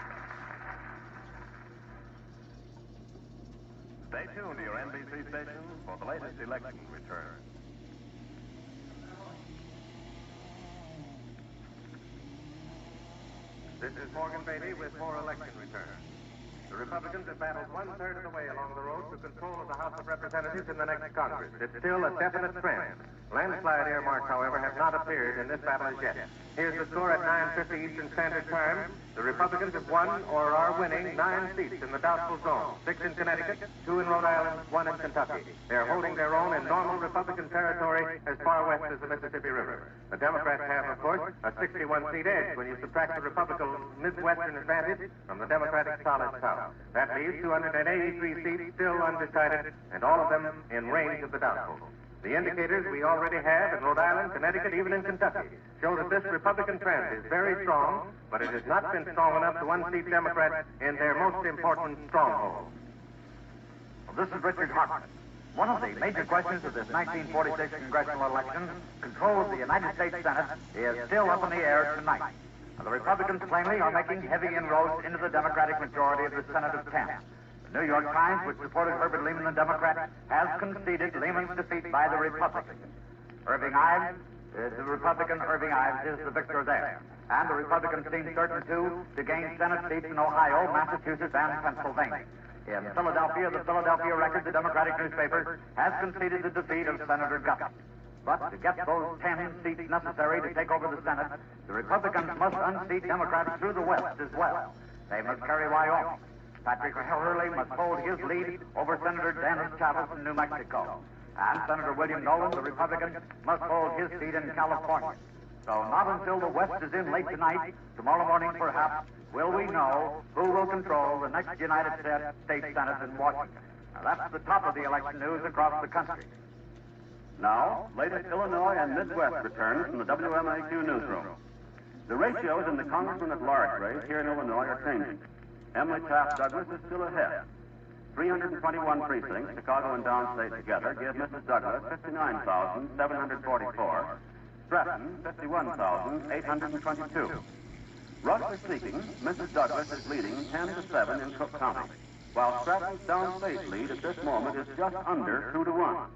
Stay tuned to your NBC station for the latest election returns. This is Morgan Beatty with more election returns. The Republicans have battled one-third of the way along the road to control of the House of Representatives in the next Congress. It's still a definite trend. Landslide earmarks, however, have not appeared in this battle as yet. Here's the score at 9:50 Eastern Standard Time. The Republicans have won or are winning 9 seats in the doubtful zone, 6 in Connecticut, 2 in Rhode Island, 1 in Kentucky. They're holding their own in normal Republican territory as far west as the Mississippi River. The Democrats have, of course, a 61-seat edge when you subtract the Republican Midwestern advantage from the Democratic solid South. That leaves 283 seats still undecided, and all of them in range of the doubtful. The indicators we already have in Rhode Island, Connecticut, even in Kentucky, show that this Republican trend is very strong, but it has not been strong enough to unseat Democrats in their most important strongholds. Well, this is Richard Hartman. One of the major questions of this 1946 congressional election, control of the United States Senate, is still up in the air tonight. The Republicans plainly are making heavy inroads into the Democratic majority of the Senate of 10. The New York Times, which supported Herbert Lehman, the Democrat, has conceded Lehman's defeat by the Republicans. The Republican Irving Ives is the victor there. And the Republicans seem certain, too, to gain Senate seats in Ohio, Massachusetts, and Pennsylvania. In Philadelphia, the Philadelphia Record, the Democratic newspaper, has conceded the defeat of Senator Guthrie. But to get those 10 seats necessary to take over the Senate, the Republicans must unseat Democrats through the West as well. They must carry Wyoming. Patrick Hurley must hold his lead over Senator Dennis Chavez in New Mexico. And Senator William Nolan, the Republican, must hold his seat in California. So not until the West is in late tonight, tomorrow morning perhaps, will we know who will control the next United States Senate in Washington. Now, that's the top of the election news across the country. Now, latest Illinois and Midwest returns from the WMAQ newsroom. The ratios in the Congressman at Large race here in Illinois are changing. Emily Taft Douglas is still ahead. 321 precincts, Chicago and downstate together, give Mrs. Douglas 59,744. Stratton, 51,822. Roughly speaking, Mrs. Douglas is leading 10-7 in Cook County, while Stratton's downstate lead at this moment is just under 2-1.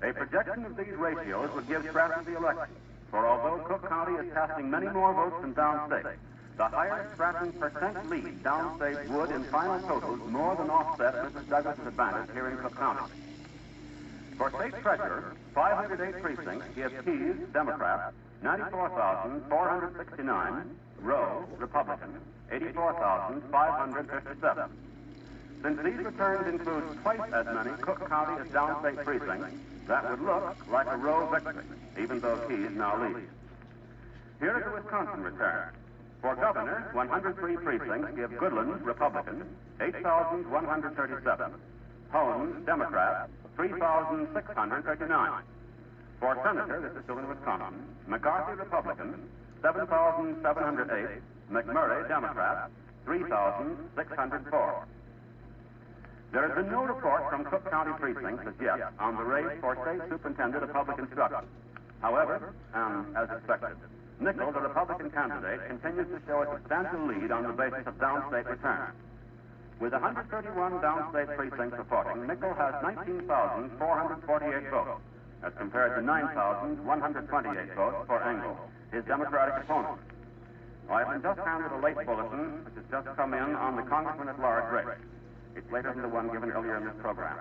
A projection of these ratios would give Stratton the election, for although Cook County is casting many more votes than downstate, the higher Stratton percent lead downstate would, in final totals, more than offset Mrs. Douglas' advantage here in Cook County. For state treasurer, 508 precincts give Keyes, Democrat, 94,469, Rowe, Republican, 84,557. Since these returns include twice as many Cook County as downstate precincts, that would look like a Rowe victory, even though Keyes now leads. Here is the Wisconsin return. For governor, 103 precincts give Goodland, Republican, 8,137. Holmes, Democrat, 3,639. For senator, this is still in Wisconsin, McCarthy, Republican, 7,708. McMurray, Democrat, 3,604. There has been no report from Cook County precincts as yet on the race for state superintendent of public instruction. However, as expected, Nickel, the Republican candidate, continues to show a substantial lead on the basis of downstate return. With 131 downstate precincts reporting, Nickel has 19,448 votes, as compared to 9,128 votes for Engel, his Democratic opponent. I have been just handed a late bulletin, which has just come in on the Congressman at Large race. It's later than the one given earlier in this program.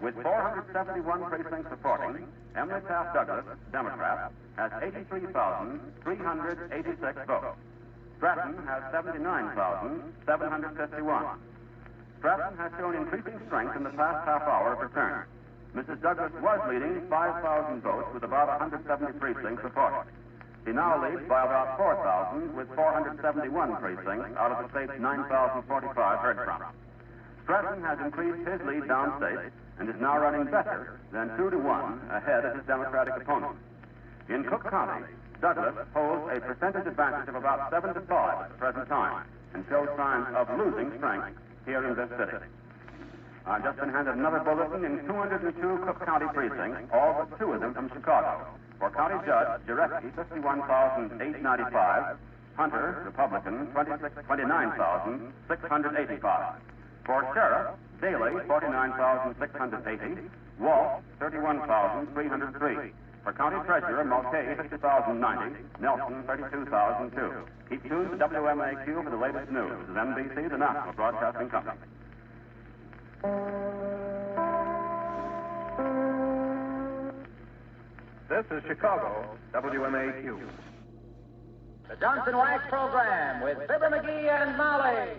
With 471 precincts reporting, Emily Taft Douglas, Democrat, has 83,386 votes. Stratton has 79,751. Stratton has shown increasing strength in the past half hour of return. Mrs. Douglas was leading 5,000 votes with about 170 precincts reporting. She now leads by about 4,000 with 471 precincts out of the state's 9,045 heard from. Stratton has increased his lead downstate and is now running better than 2-1 ahead of his Democratic opponent. In Cook County, Douglas holds a percentage advantage of about 7-5 at the present time and shows signs of losing strength here in this city. I've just been handed another bulletin in 202 Cook County precincts, all but 2 of them from Chicago. For County Judge, Jarecki, 51,895. Hunter, Republican, 29,685. For Sheriff, Daley, 49,680. Walt, 31,303. For County Treasurer, Mulcahy, 50,090. Nelson, 32,002. Keep tuned to WMAQ for the latest news. This is NBC, the National Broadcasting Company. This is Chicago, WMAQ. The Johnson Wax Program with Fibber McGee and Molly.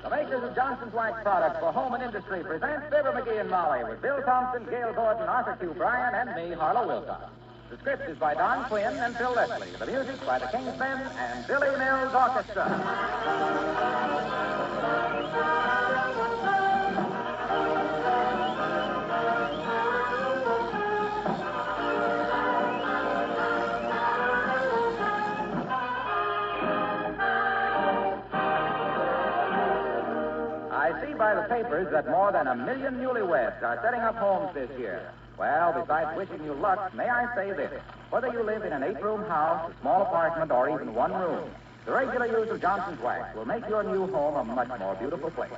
The makers of Johnson's Wax products for home and industry present Fibber McGee and Molly with Bill Thompson, Gail Gordon, Arthur Q. Bryan, and me, Harlow Wilcox. The script is by Don Quinn and Phil Leslie. The music by the Kingsmen and Billy Mills Orchestra. I see by the papers that more than 1 million newlyweds are setting up homes this year. Well, besides wishing you luck, may I say this. Whether you live in an 8-room house, a small apartment, or even 1 room, the regular use of Johnson's Wax will make your new home a much more beautiful place.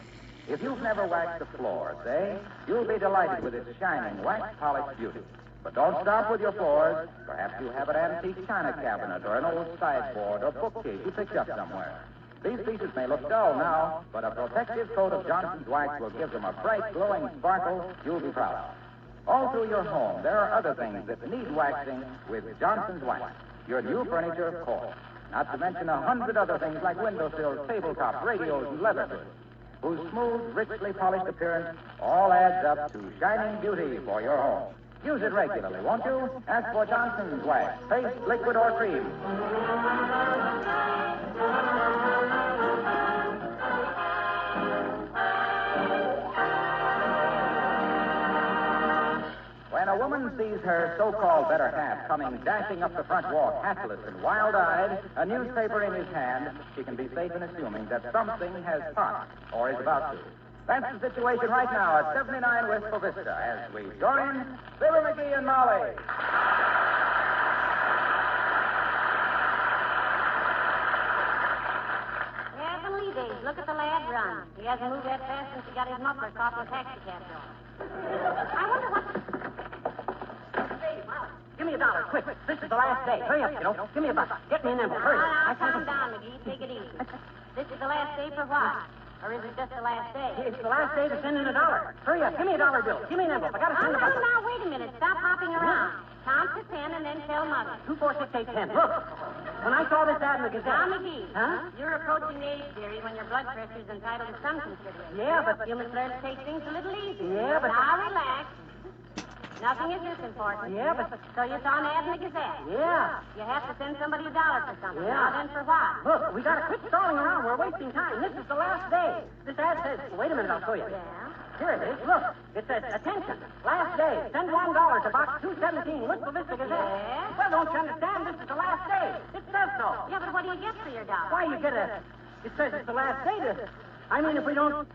If you've never waxed the floor, say, you'll be delighted with its shining, wax-polished beauty. But don't stop with your floors. Perhaps you have an antique china cabinet or an old sideboard or bookcase you picked up somewhere. These pieces may look dull now, but a protective coat of Johnson's Wax will give them a bright, glowing sparkle you'll be proud of. All through your home, there are other things that need waxing with Johnson's Wax. Your new furniture, of course. Not to mention 100 other things like windowsills, tabletops, radios, and leather goods, whose smooth, richly polished appearance all adds up to shining beauty for your home. Use it regularly, won't you? Ask for Johnson's Wax, paste, liquid, or cream. When a woman sees her so-called better half coming dashing up the front walk, hatless and wild-eyed, a newspaper in his hand, she can be safe in assuming that something has popped or is about to. That's the situation right now at 79 Wistful Vista as we join Fibber McGee and Molly. Heavenly days, look at the lad run. He hasn't moved that fast since he got his muffler caught in a taxi cab door. I wonder what... Hey, Molly, give me $1, quick. This is the last day. Hurry up, kiddo. Give me $1. Get me an envelope. Hurry. Now, calm down, McGee. Take it easy. This is the last day for what? Or is it just the last day? It's the last day to send in $1. Hurry up. Give me a $1 bill. Give me an envelope. I got to send Oh, now, wait a minute. Stop hopping around. Count to 10 and then tell Mother. 2, 4, 6, 8, 10. Look. When I saw this ad in the Gazette... Now, McGee. Huh? You're approaching the age theory when your blood pressure is entitled to some consideration. Yeah, but... You must learn to take things a little easy. Yeah, but... Now, relax. Nothing is this important. Yeah, but... So you saw an ad in the Gazette? Yeah. You have to send somebody $1 for something. Yeah. Now then for what? Look, we got to quit stalling around. We're wasting time. This is the last day. This ad says... Wait a minute, I'll show you. Yeah? Here it is. Look. It says, attention. Last day. Send $1 to Box 217, Wistful Vista Gazette. Yeah? Well, don't you understand? This is the last day. It says so. Yeah, but what do you get for your $1? Why, you get a... It says it's the last day to... I mean, if we don't...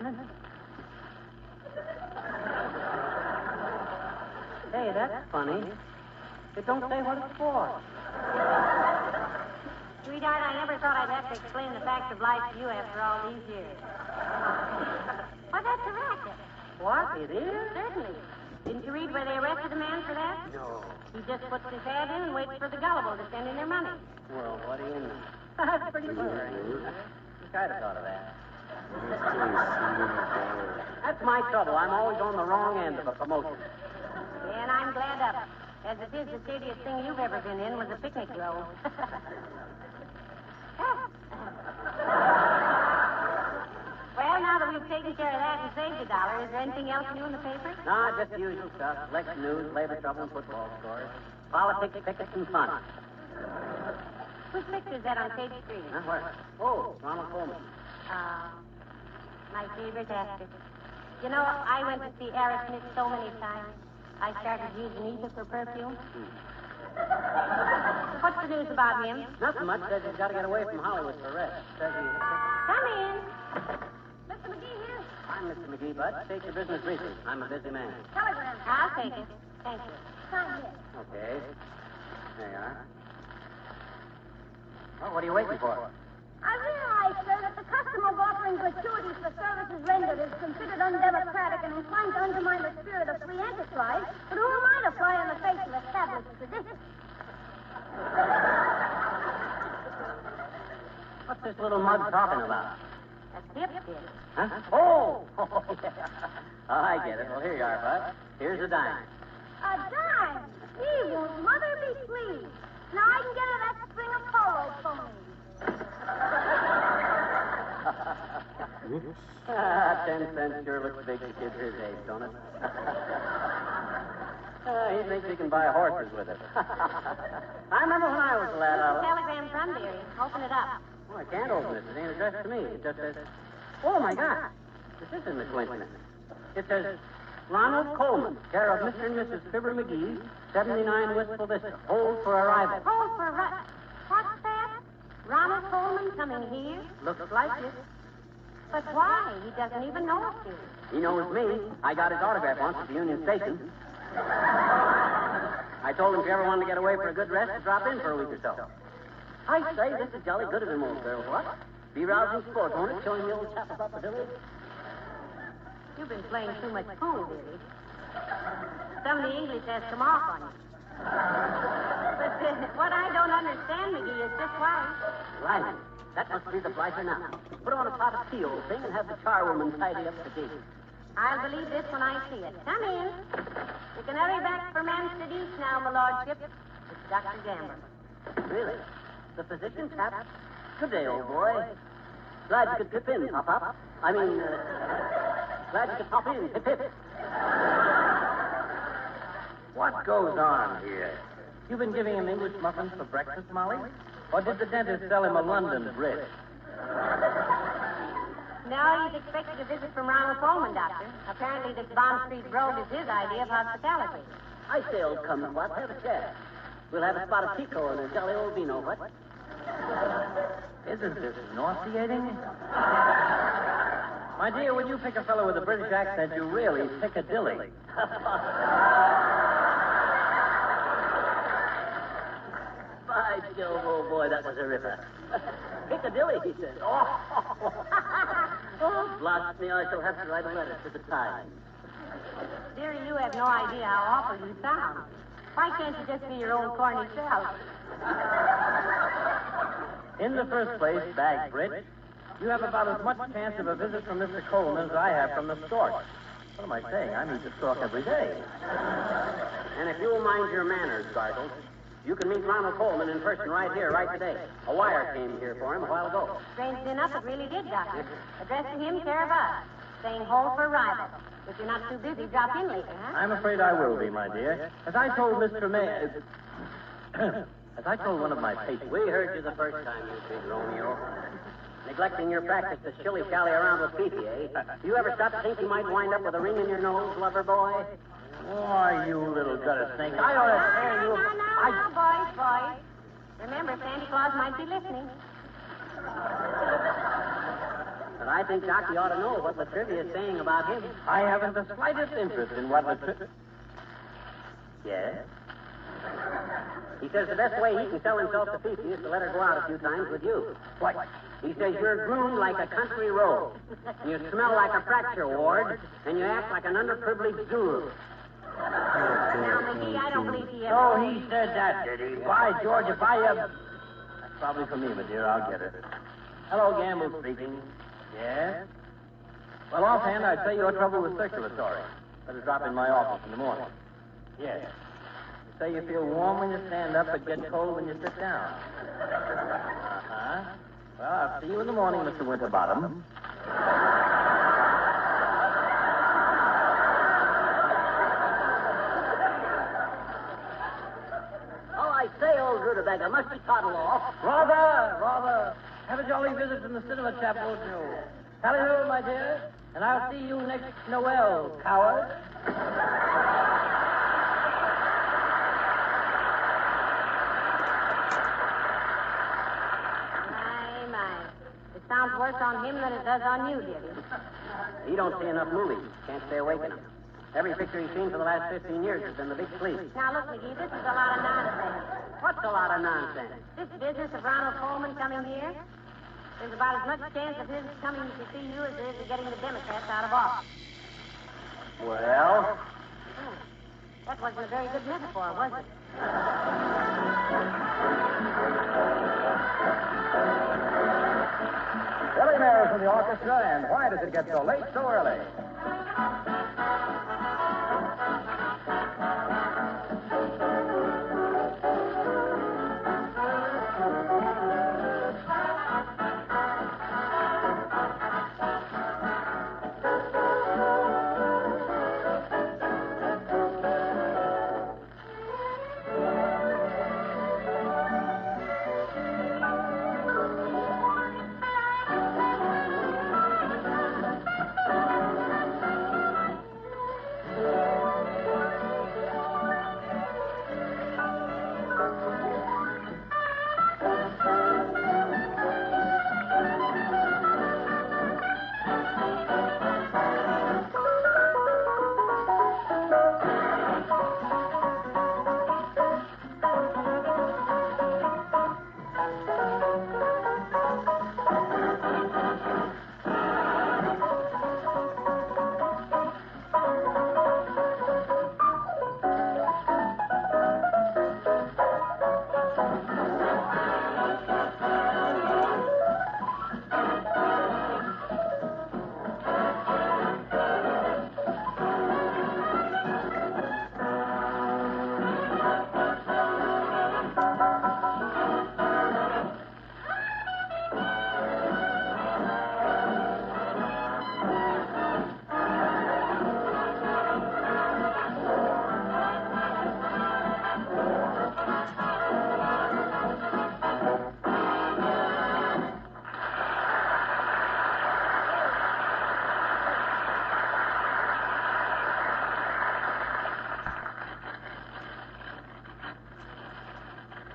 Hey, that's funny. It don't say what it's for. Sweetheart, I never thought I'd have to explain the facts of life to you after all these years. Why, that's a racket. What? It is? Certainly. Didn't you read where they arrested a man for that? No. He just puts his ad in and waits for the gullible to send in their money. Well, what do you know? That's pretty clever. Wish I'd have thought of that. That's my trouble. I'm always on the wrong end of a promotion. And I'm glad of it. As it is, the shadiest thing you've ever been in was a picnic grove. Well, now that we've taken care of that and saved $1, is there anything else new in the paper? Nah, just the usual stuff. Election news, labor trouble, and football scores. Politics, tickets, and fun. Whose picture is that on page 3? Huh, where? Oh, Ronald Coleman. My favorite actor. You know, I went to see Aerosmith so many times. I started using ether for perfume. What's the news about him? Nothing much. Says he's got to get away from Hollywood for rest. Says he... Come in. Mr. McGee here. I'm Mr. McGee, bud. State your business briefly. I'm a busy man. Telegram. I'll take it. Thank you. Sign here. Okay. There you are. Well, what are you waiting for? I realize, sir, that the custom of offering gratuities for services rendered is considered undemocratic and inclined to undermine the spirit of free enterprise, but who am I to fly in the face of established tradition? What's this little mug talking about? A tip kid. Huh? Oh! I get it. Well, here you are, bud. Here's a dime. A dime? Gee, won't mother be pleased? Now I can get her that string of polo ponies. 10 cents sure looks big to kids his age, don't it? He thinks he can buy horses with it. I remember when I was a lad. Telegram from dearie. Open it up. Oh, I can't open it. It ain't addressed to me. It just says, oh, my God. This isn't a coincidence. It says, Ronald Coleman, care of Mr. and Mrs. Fibber McGee, 79 Wistful Vista. Hold for arrival. Hold for arrival. What's that? Ronald Coleman coming here? Looks like it. But why? He doesn't even know us here. He knows me. I got his autograph once at the Union Station. I told him if you ever wanted to get away for a good rest, to drop in for a week or so. I say, this is jolly good of him, old girl. What? Be rousing sport, won't it? Showing the old chap about the village. You've been playing too much pool, dearie. Some of the English has come off on you. But what I don't understand, McGee, is just why. Right. That must be the blighter now. Put on a pot of tea, old thing, and have the charwoman tidy up the gate. I'll believe this when I see it. Come in. You can hurry back from Amsterdam East now, my lordship. It's Dr. Gamble. Really? The physician chap? Good day, old boy. Glad you could pip in, Pop-Pop. Glad you could pop in, pip-pip. What goes on here? You been giving him English muffins for breakfast, Molly? Or did the dentist sell him a London bridge? No, he's expecting a visit from Ronald Coleman, Doctor. Apparently this Bond Street Grove is his idea of hospitality. I say, old kumquat, have a chat. We'll have a spot of Pico and a jolly old vino, what? Isn't this nauseating? My dear, when you pick a fellow with a British accent, you really pick a dilly. By Jove, old boy, that was a ripper. Piccadilly, he said. Oh, blast me, I shall have to write a letter to the Times. Dearie, you have no idea how awful you sound. Why can't you just be your own corny self? In the first place, Bag Brit, you have about as much chance of a visit from Mr. Coleman as I have from the stork. What am I saying? I meet the stork every day. And if you'll mind your manners, Gargle, you can meet Ronald Coleman in person right here, right today. A wire came here for him a while ago. Strangely enough, it really did, Doctor. Addressing him, care of us. Saying hold for arrival. If you're not too busy, drop in later, huh? I'm afraid I will be, my dear. As I told Mr. May... As I told one of my patients... We heard you the first time, you big Romeo. Neglecting your practice to shilly-shally around with Fifi, eh? You ever stop to think you might wind up with a ring in your nose, lover boy? Why, you little gutter snake. I ought to tear you... No, boys. Remember, Santa Claus might be listening. But I think Doc, you ought to know what the trivia is saying about him. I haven't the slightest interest in what the... Yes? He says the best way he can sell himself to Fifi is to let her go out a few times with you. What? He says you're groomed like a country road. You smell like a fracture ward, and you act like an underprivileged guru. Now, McGee, I don't believe he ever... Oh, he said that, did he? By George, if I ever... That's probably for me, my dear. I'll get it. Hello, Gamble speaking. Yes? Well, offhand, I'd say your trouble was circulatory. Better drop in my office in the morning. Yes. You say you feel warm when you stand up, but get cold when you sit down. Uh-huh. Well, I'll see you in the morning, Mr. Winterbottom. Oh, I say, old rutabaga, must you toddle off? Rather. Have a jolly visit from the cinema chap, won't you? Tally-ho, my dear. And I'll see you next Noel, coward. My. It sounds worse on him than it does on you, dearie. He don't see enough movies. Can't stay awake in them. Every picture he's seen for the last 15 years has been The Big Sleep. Now, look, McGee, this is a lot of nonsense. What's a lot of nonsense? This business of Ronald Coleman coming here, there's about as much chance of his coming to see you as there is of getting the Democrats out of office. Well? That wasn't a very good metaphor, was it? Billy Mayer from the orchestra, and why does it get so late so early?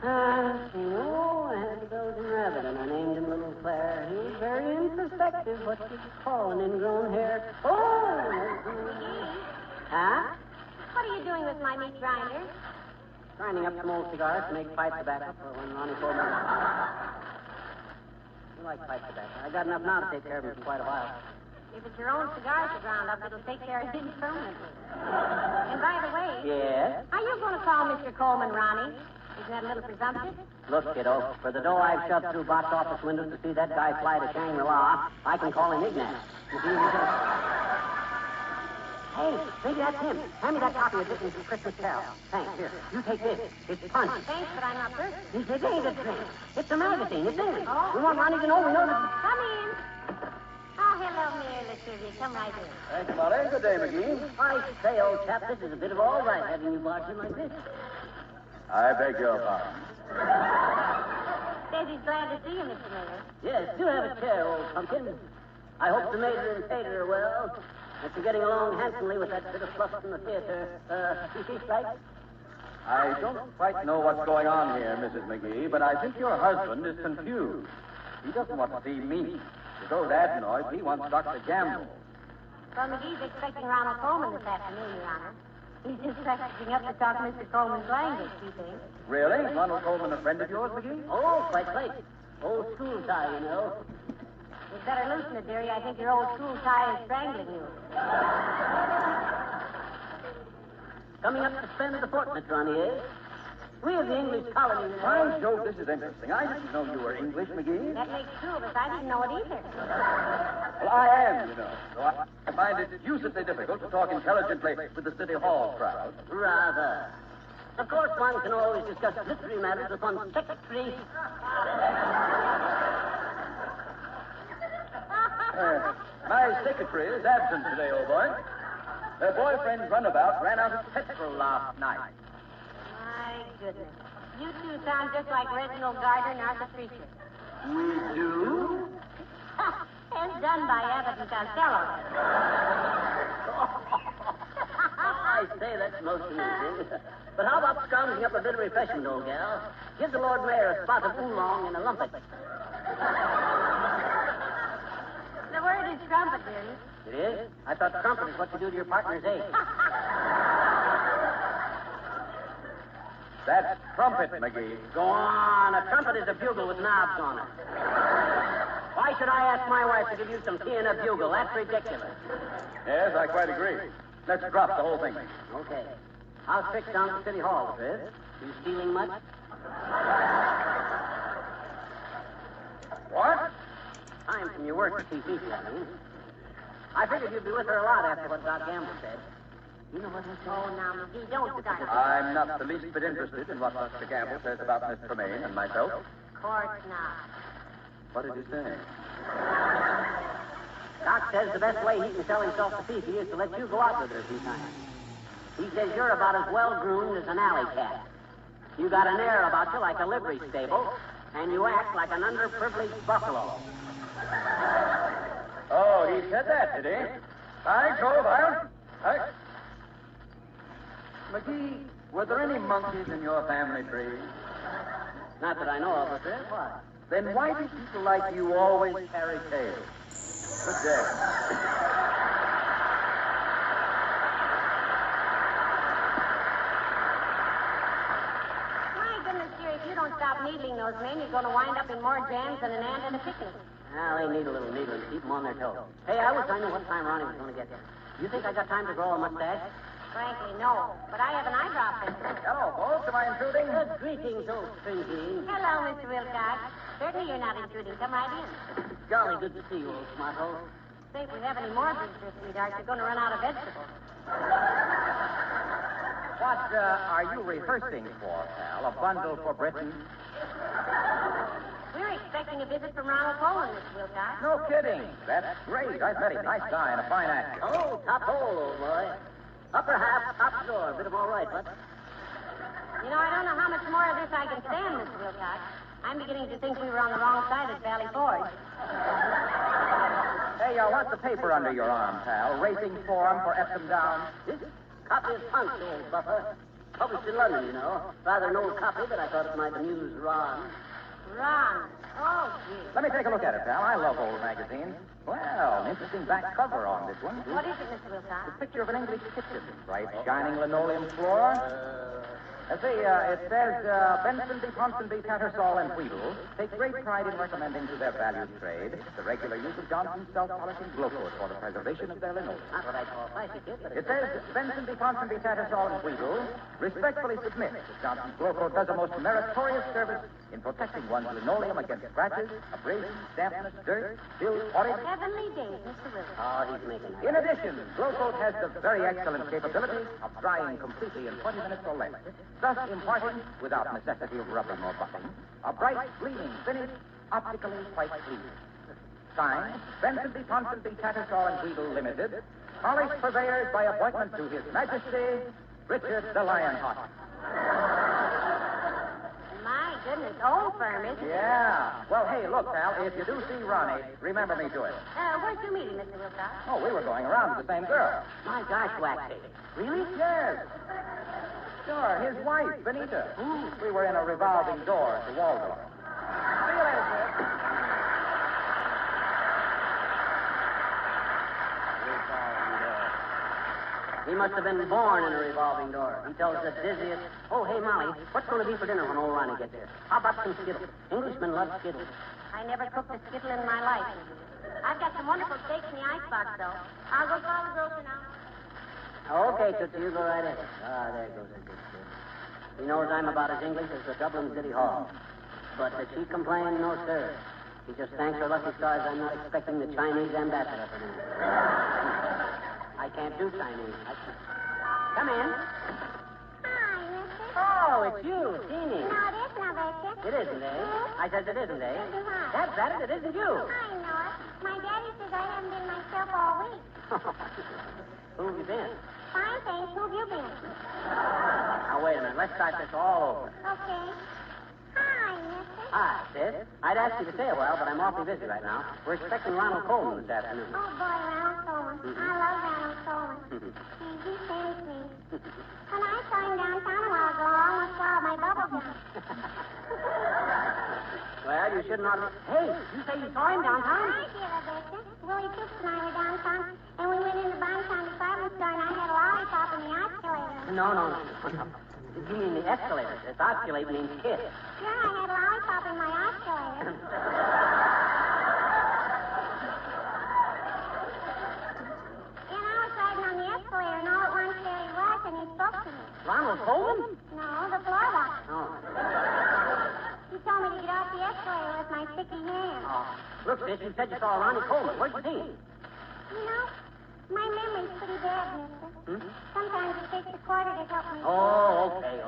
Had Belgian rabbit, and I named him Little Claire. He was very introspective, what you call an ingrown hair. Oh! Huh? What are you doing with my meat grinder? Grinding up some old cigars to make pipe tobacco for when Ronnie told me. You like pipe tobacco. I got enough now to take care of him for quite a while. If it's your own cigars you ground up, it'll take care of him permanently. And by the way... Yes? Are you going to call Mr. Coleman Ronnie? Isn't that a little presumptive? Look, kiddo, for the dough I've shoved through box office windows to see that guy fly to Shangri-La, I can call him Ignat. You see, Hey, maybe that's him. Hand me that copy of Dickens' Christmas Carol. Thanks. Here, you take this. It's punch. Thanks, but I'm not thirsty. It ain't a drink. It's a magazine. It's English. Oh? We want Ronnie to know we know that... Come in. Oh, hello, Mayor Latrivia. Come right in. Thank you, Molly. Good day, McGee. I say, old chap, this is a bit of all right having you barge in like this. I beg your pardon. Says he's glad to see you, Mr. Mayor. Yes, do have a chair, old pumpkin. I hope the Major and Tater are well. That you're getting along handsomely with that bit of fluff from the theater. Right? I don't quite know what's going on here, Mrs. McGee, but I think your husband is confused. He doesn't want to see me. With those adenoids, he wants Dr. Gamble. Well, McGee's expecting Ronald Coleman this afternoon, Your Honor. He's just practicing up to talk Mr. Coleman's language, he thinks. Really? Ronald Coleman a friend of yours, McGee? Oh, quite right. Old school tie, you know. You'd better loosen it, dearie. I think your old school tie is strangling you. Coming up to spend the fortnight, Ronnie, eh? We of the English colony... By Jove, this is interesting. I didn't know you were English, McGee. That makes two of us. I didn't know it either. Well, I am, you know. So I find it deucedly difficult to talk intelligently with the City Hall crowd. Rather. Of course, one can always discuss literary matters with one's secretary. My secretary is absent today, old boy. Her boyfriend's runabout ran out of petrol last night. My goodness. You two sound just like Reginald Gardner and Arthur Treacher. We do? As done by Abbott and Costello. I say, that's most amusing. But how about scrounging up a bit of refreshment, old gal? Give the Lord Mayor a spot of oolong and a lumpet. The word is trumpet, dearie. It is? I thought trumpet is what you do to your partner's egg. That's trumpet, McGee. Go on. A trumpet is a bugle with knobs on it. Why should I ask my wife to give you some tea in a bugle? That's ridiculous. Yes, I quite agree. Let's drop the whole thing. Okay. How's Trick down at City Hall, Chris? You stealing much? What? Time from your work to see people, I mean. I figured you'd be with her a lot after what Doc Gamble said. You know what he said? Oh, now, McGee, don't start. I'm not the least bit interested in what Dr. Gamble says about Miss Tremaine and myself. Of course not. What did he say? Doc says the best way he can sell himself to Fifi is to let you go out with her a few times. He says you're about as well-groomed as an alley cat. You got an air about you like a livery stable, and you act like an underprivileged buffalo. Oh, he said that, did he? By Jove, McGee, were there any monkeys in your family tree? Not that I know of, but there was. Then why do people like you always carry tails? Good day. My goodness, dear, if you don't stop needling those men, you're going to wind up in more jams than an ant in a picnic. Well, they need a little needling to keep them on their toes. Hey, I wish I knew what time Ronnie was going to get here. You think I got time to grow a mustache? Frankly, no. But I have an eyebrow pencil. Hello, folks. Am I intruding? Good greetings, old stringy. Hello, Mr. Wilcox. Certainly you're not intruding. Come right in. Jolly good to see you, old smarto. Say, if we have any more visitors, sweetheart, you're going to run out of vegetables. What are you rehearsing for, pal? A bundle for Britain? We're expecting a visit from Ronald Coleman, Mr. Wilcox. No kidding. That's great. I bet he's a nice guy and a fine actor. Oh, top hole, old boy. Upper half, top door. Bit of all right, but... You know, I don't know how much more of this I can stand, Mr. Wilcox. I'm beginning to think we were on the wrong side at Valley Forge. Hey, what's the paper under your arm, pal? Racing form for Epsom Downs? This copy of Punch, old buffer. Published in London, you know. Rather an old copy, but I thought it might amuse Ron. Ron. Oh, gee. Let me take a look at it, pal. I love old magazines. Well, an interesting back cover on this one. What is it, Mr. Wilcox? A picture of an English kitchen. Bright, shining linoleum floor. Let's see, it says, Benson B. Ponsonby, Tattersall, and Wheedle take great pride in recommending to their valued trade the regular use of Johnson's self-polishing Glo-Coat for the preservation of their linoleum. Not what I call flashy, kid, but It says, Benson B. Ponsonby, Tattersall, and Wheedle respectfully submit that Johnson's Glo-Coat does a most meritorious service in protecting one's linoleum against scratches, abrasions, dampness, dirt, filth, pottage. Heavenly days, Mr. Wilcox. Oh, he's making that. In addition, Glo-Coat has the very excellent capability of drying completely in 20 minutes or less, thus imparting, without necessity of rubbing or buffing, a bright, gleaming finish, optically quite pleasing. Signed, Benson B. Ponsonby, Tattersall, and Wheedle Limited, polished purveyors by appointment to His Majesty, Richard the Lionheart. My goodness, old firm, isn't it? Yeah. Well, hey, look, pal, if you do see Ronnie, remember me to it. Where'd you meet him, Mr. Wilcox? Oh, we were going around with the same girl. My gosh, Waxy. Really? Yes. Sure, his wife, Benita. We were in a revolving door at the Waldorf. See you later, kid. He must have been born in a revolving door. He tells the dizziest. Oh, hey, Molly, what's going to be for dinner when old Ronnie gets here? How about some Skittles? Englishmen love Skittles. I never cooked a skittle in my life. I've got some wonderful steaks in the icebox, though. I'll go call the grocer now. Okay, Tootsie, you go right ahead. Ah, there goes the good kid. He knows I'm about as English as the Dublin City Hall. But does she complain? No, sir. She just thanks her lucky stars I'm not expecting the Chinese ambassador for dinner. I can't do Chinese. Come in. Hi, mister. Oh, it's you, Jeannie. No, it isn't, I betcha. It isn't, eh? I said it isn't, eh? Isn't what? That's it. It isn't you. I know it. My daddy says I haven't been myself all week. Who have you been? Fine, thanks. Who have you been? Now, wait a minute. Let's start this all over. Okay. Hi, mister. Hi, sis. I'd ask you to stay a while, but I'm awfully busy right now. We're expecting Ronald Coleman this afternoon. Oh, boy, Ronald Coleman. I love Ronald Coleman. He saves me. When I saw him downtown a while ago, I almost swallowed my bubble gum. Well, you shouldn't ought to... Hey, you say you saw him downtown? I did, I betcha. Willie Toops and I were downtown, and we went in the Bontown department store, and I had a lollipop in the oscillator. No. You mean the escalator. This osculate means kiss. Yeah, I had a lollipop in my oscillator. And I was riding on the escalator, and all at once there he was, and he spoke to me. Ronald Coleman? No, the floor walker. Oh. He told me to get off the escalator with my sticky hand. Oh. Look, sis, you said you saw Ronnie Coleman. Where'd you see him? You know, my memory's pretty bad, mister. Sometimes it takes a quarter to help me. Oh, okay.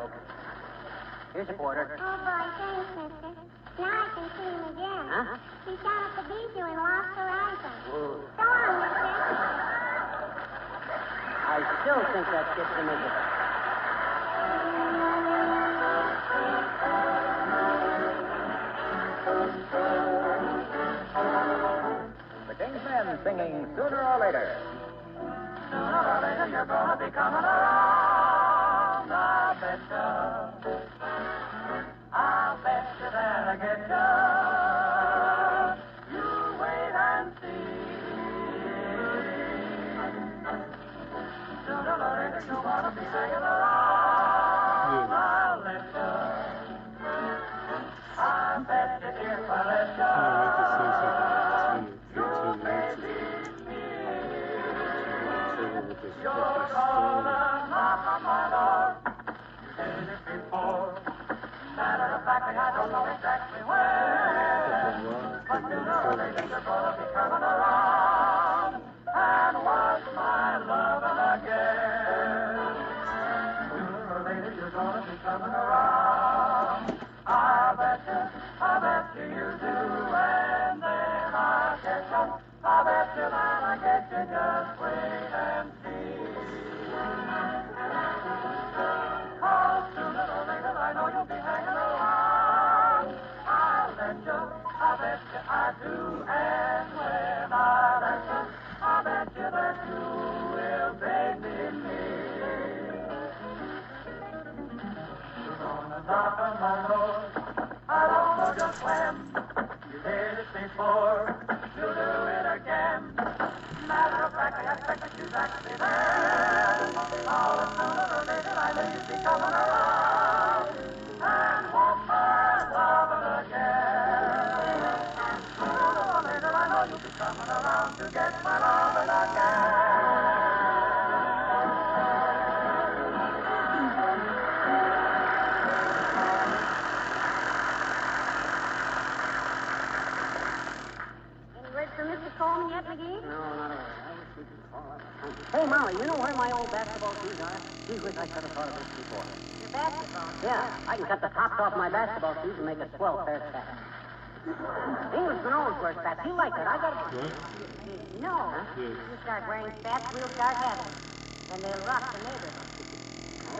Here's a quarter. Oh, boy, thanks, mister. Now I can see him again. Huh? He's down at the Bijou in Lost Horizon. Ooh. Go on, mister. I still think that kid's the midget. The King's Men singing Sooner or Later. Sooner or later you're gonna be coming around, I betcha. I'll bet you that I get you. You wait and see. Sooner or later you're gonna be hanging around, I'll let you. I bet you if I let you. You're gonna knock on my door. You did it before. Matter of fact, I don't know exactly where. But sooner or later you're gonna be coming around and want my loving again. Sooner or later you're gonna be coming around. I bet you do. And then I'll get you. I bet you that I get you. Just wait and see. I know you'll be hanging around. I'll let you, I bet you I do. And when I let you, I bet you that you will baby me. my Lord. I'll almost just slam. You did it before, you'll do it again. Matter of fact, I expected you back to be there. All sooner or later, I knew you'd be coming around and want my loving again. Sooner or later, I know you'll be coming around to get my loving again. Mr. Coleman yet, McGee? No, not a word. I wish we could call out. Hey, Molly, you know where my old basketball shoes are? Gee whiz, I should have thought of this before. Your basketball? Yeah, I can cut the tops off my basketball shoes and make a swell pair of spats. Englishmen always wear spats. You like that? I got it. No. Huh? You start wearing spats, we'll start having them. And they'll rock the neighborhood.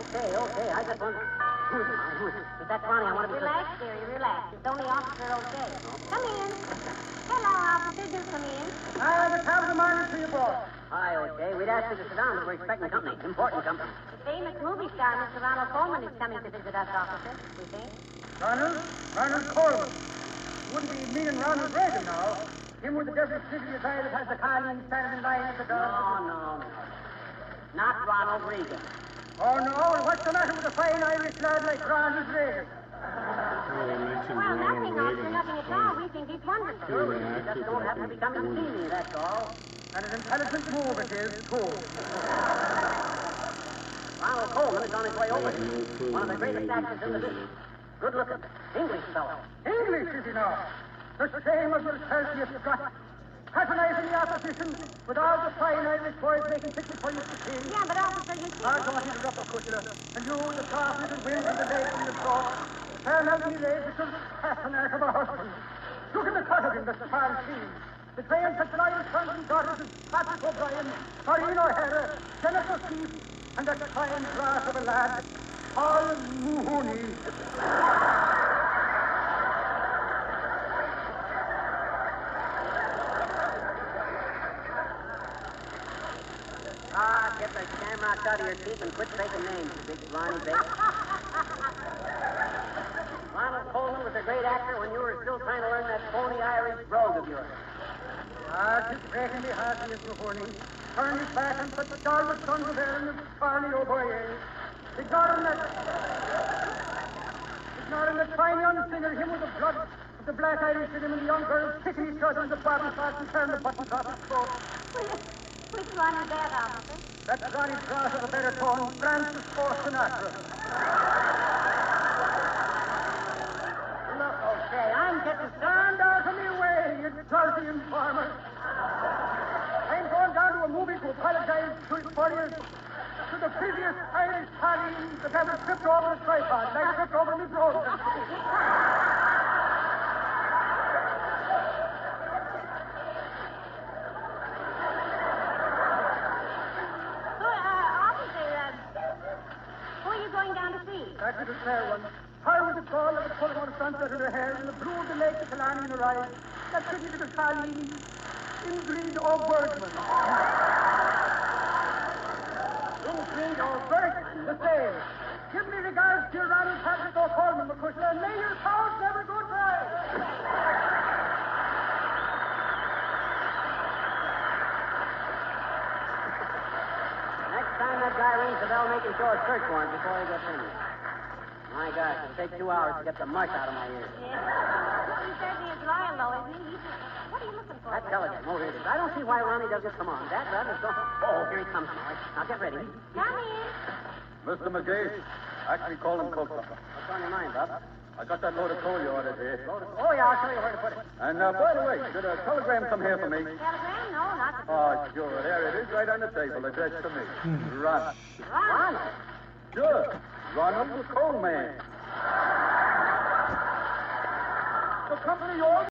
Okay. I just want... Who is it? Is that Ronnie? I want to be... Relax, dearie, relax. It's only Officer O'Shea. Come in. Hello, officer. Do come in. The top of the morning to you, boss. Hi, O'Shea. We'd asked you to sit down, but we're expecting company. Important company. The famous movie star, Mr. Ronald Coleman, is coming to visit us, officer, we think. Ronald Coleman. Wouldn't be meaning Ronald Reagan now. Him with the Desert City guy that has the Callahan standing in line at the door. No. Not Ronald Reagan. Oh, no. What's the matter with a fine Irish lad like Ronald Reagan? Well, nothing, officer, nothing at all. We think he's wonderful. Sure, you just don't happen to be coming to see me, that's all. And an intelligent move it is, too. Ronald Coleman is on his way over here. One of the greatest actors in the business. Good looking. English fellow. English, is he now? The shame of yourself, you Scot. Patronizing the opposition with all the fine Irish boys making pictures for you to see. Yeah, but officer, you see... Don't interrupt, of course, and you, the soft little wind and the legs and the throat, turn out me legs because half an act of a husband. Look at the cut of him, the small scene. The train such loyal sons and daughters as Patrick O'Brien, Maureen O'Hara, Jennifer Keith, and that fine brass of a lad, Paul Mahoney. Get the shamrocks out of your teeth and quit faking names, you big Ronnie baby. Ronald Coleman was a great actor when you were still trying to learn that phony Irish brogue of yours. Just breaking me heart, Miss Mahoney. Turn his back and put the stalwart sons of Erin and Barney O'Brien. Ignoring that fine young singer, him with the blood of the black Irish in him and the young girls kicking each other in the bottom part and tearing the buttons off his coat. Which one is that, officer? That's Ronnie Cross of the baritone, Francis Ford Sinatra. Look, O'Shea, I'm getting... Stand out of me way, you dirty informer. I'm going down to a movie to apologize to his warriors, to the previous Irish party that ever tripped over the tripod, and I tripped over his road. That little fair one. Her with the ball of the full on sunset in her hair and the blue of the lake of Callahan in her eyes. That pretty little Colleen, Ingrid O'Bergman. Ingrid O'Bergman, the same. Give me regards to your Ronald Patrick O'Coleman, McCushla, and may your cows never go dry. Next time that guy rings the bell, make him show a search warrant before he gets in. My gosh, it'll take 2 hours to get the mush out of my ears. Yeah. He certainly is loyal, though, isn't he? What are you looking for? That telegram. Oh, here it is. I don't see why Ronnie doesn't come on. That is so... Oh, here he comes, Molly. Now get ready. Come in. Mr. McGee, actually call him Coulter. What's on your mind, Bob? I got that load of coal you ordered here. Oh, yeah, I'll show you where to put it. And by the way, should a telegram come here for me? Telegram? No, not the... Oh, sure. There it is, right on the table, addressed to me. Ron. Ronald? Sure. Ronald the coal man. The company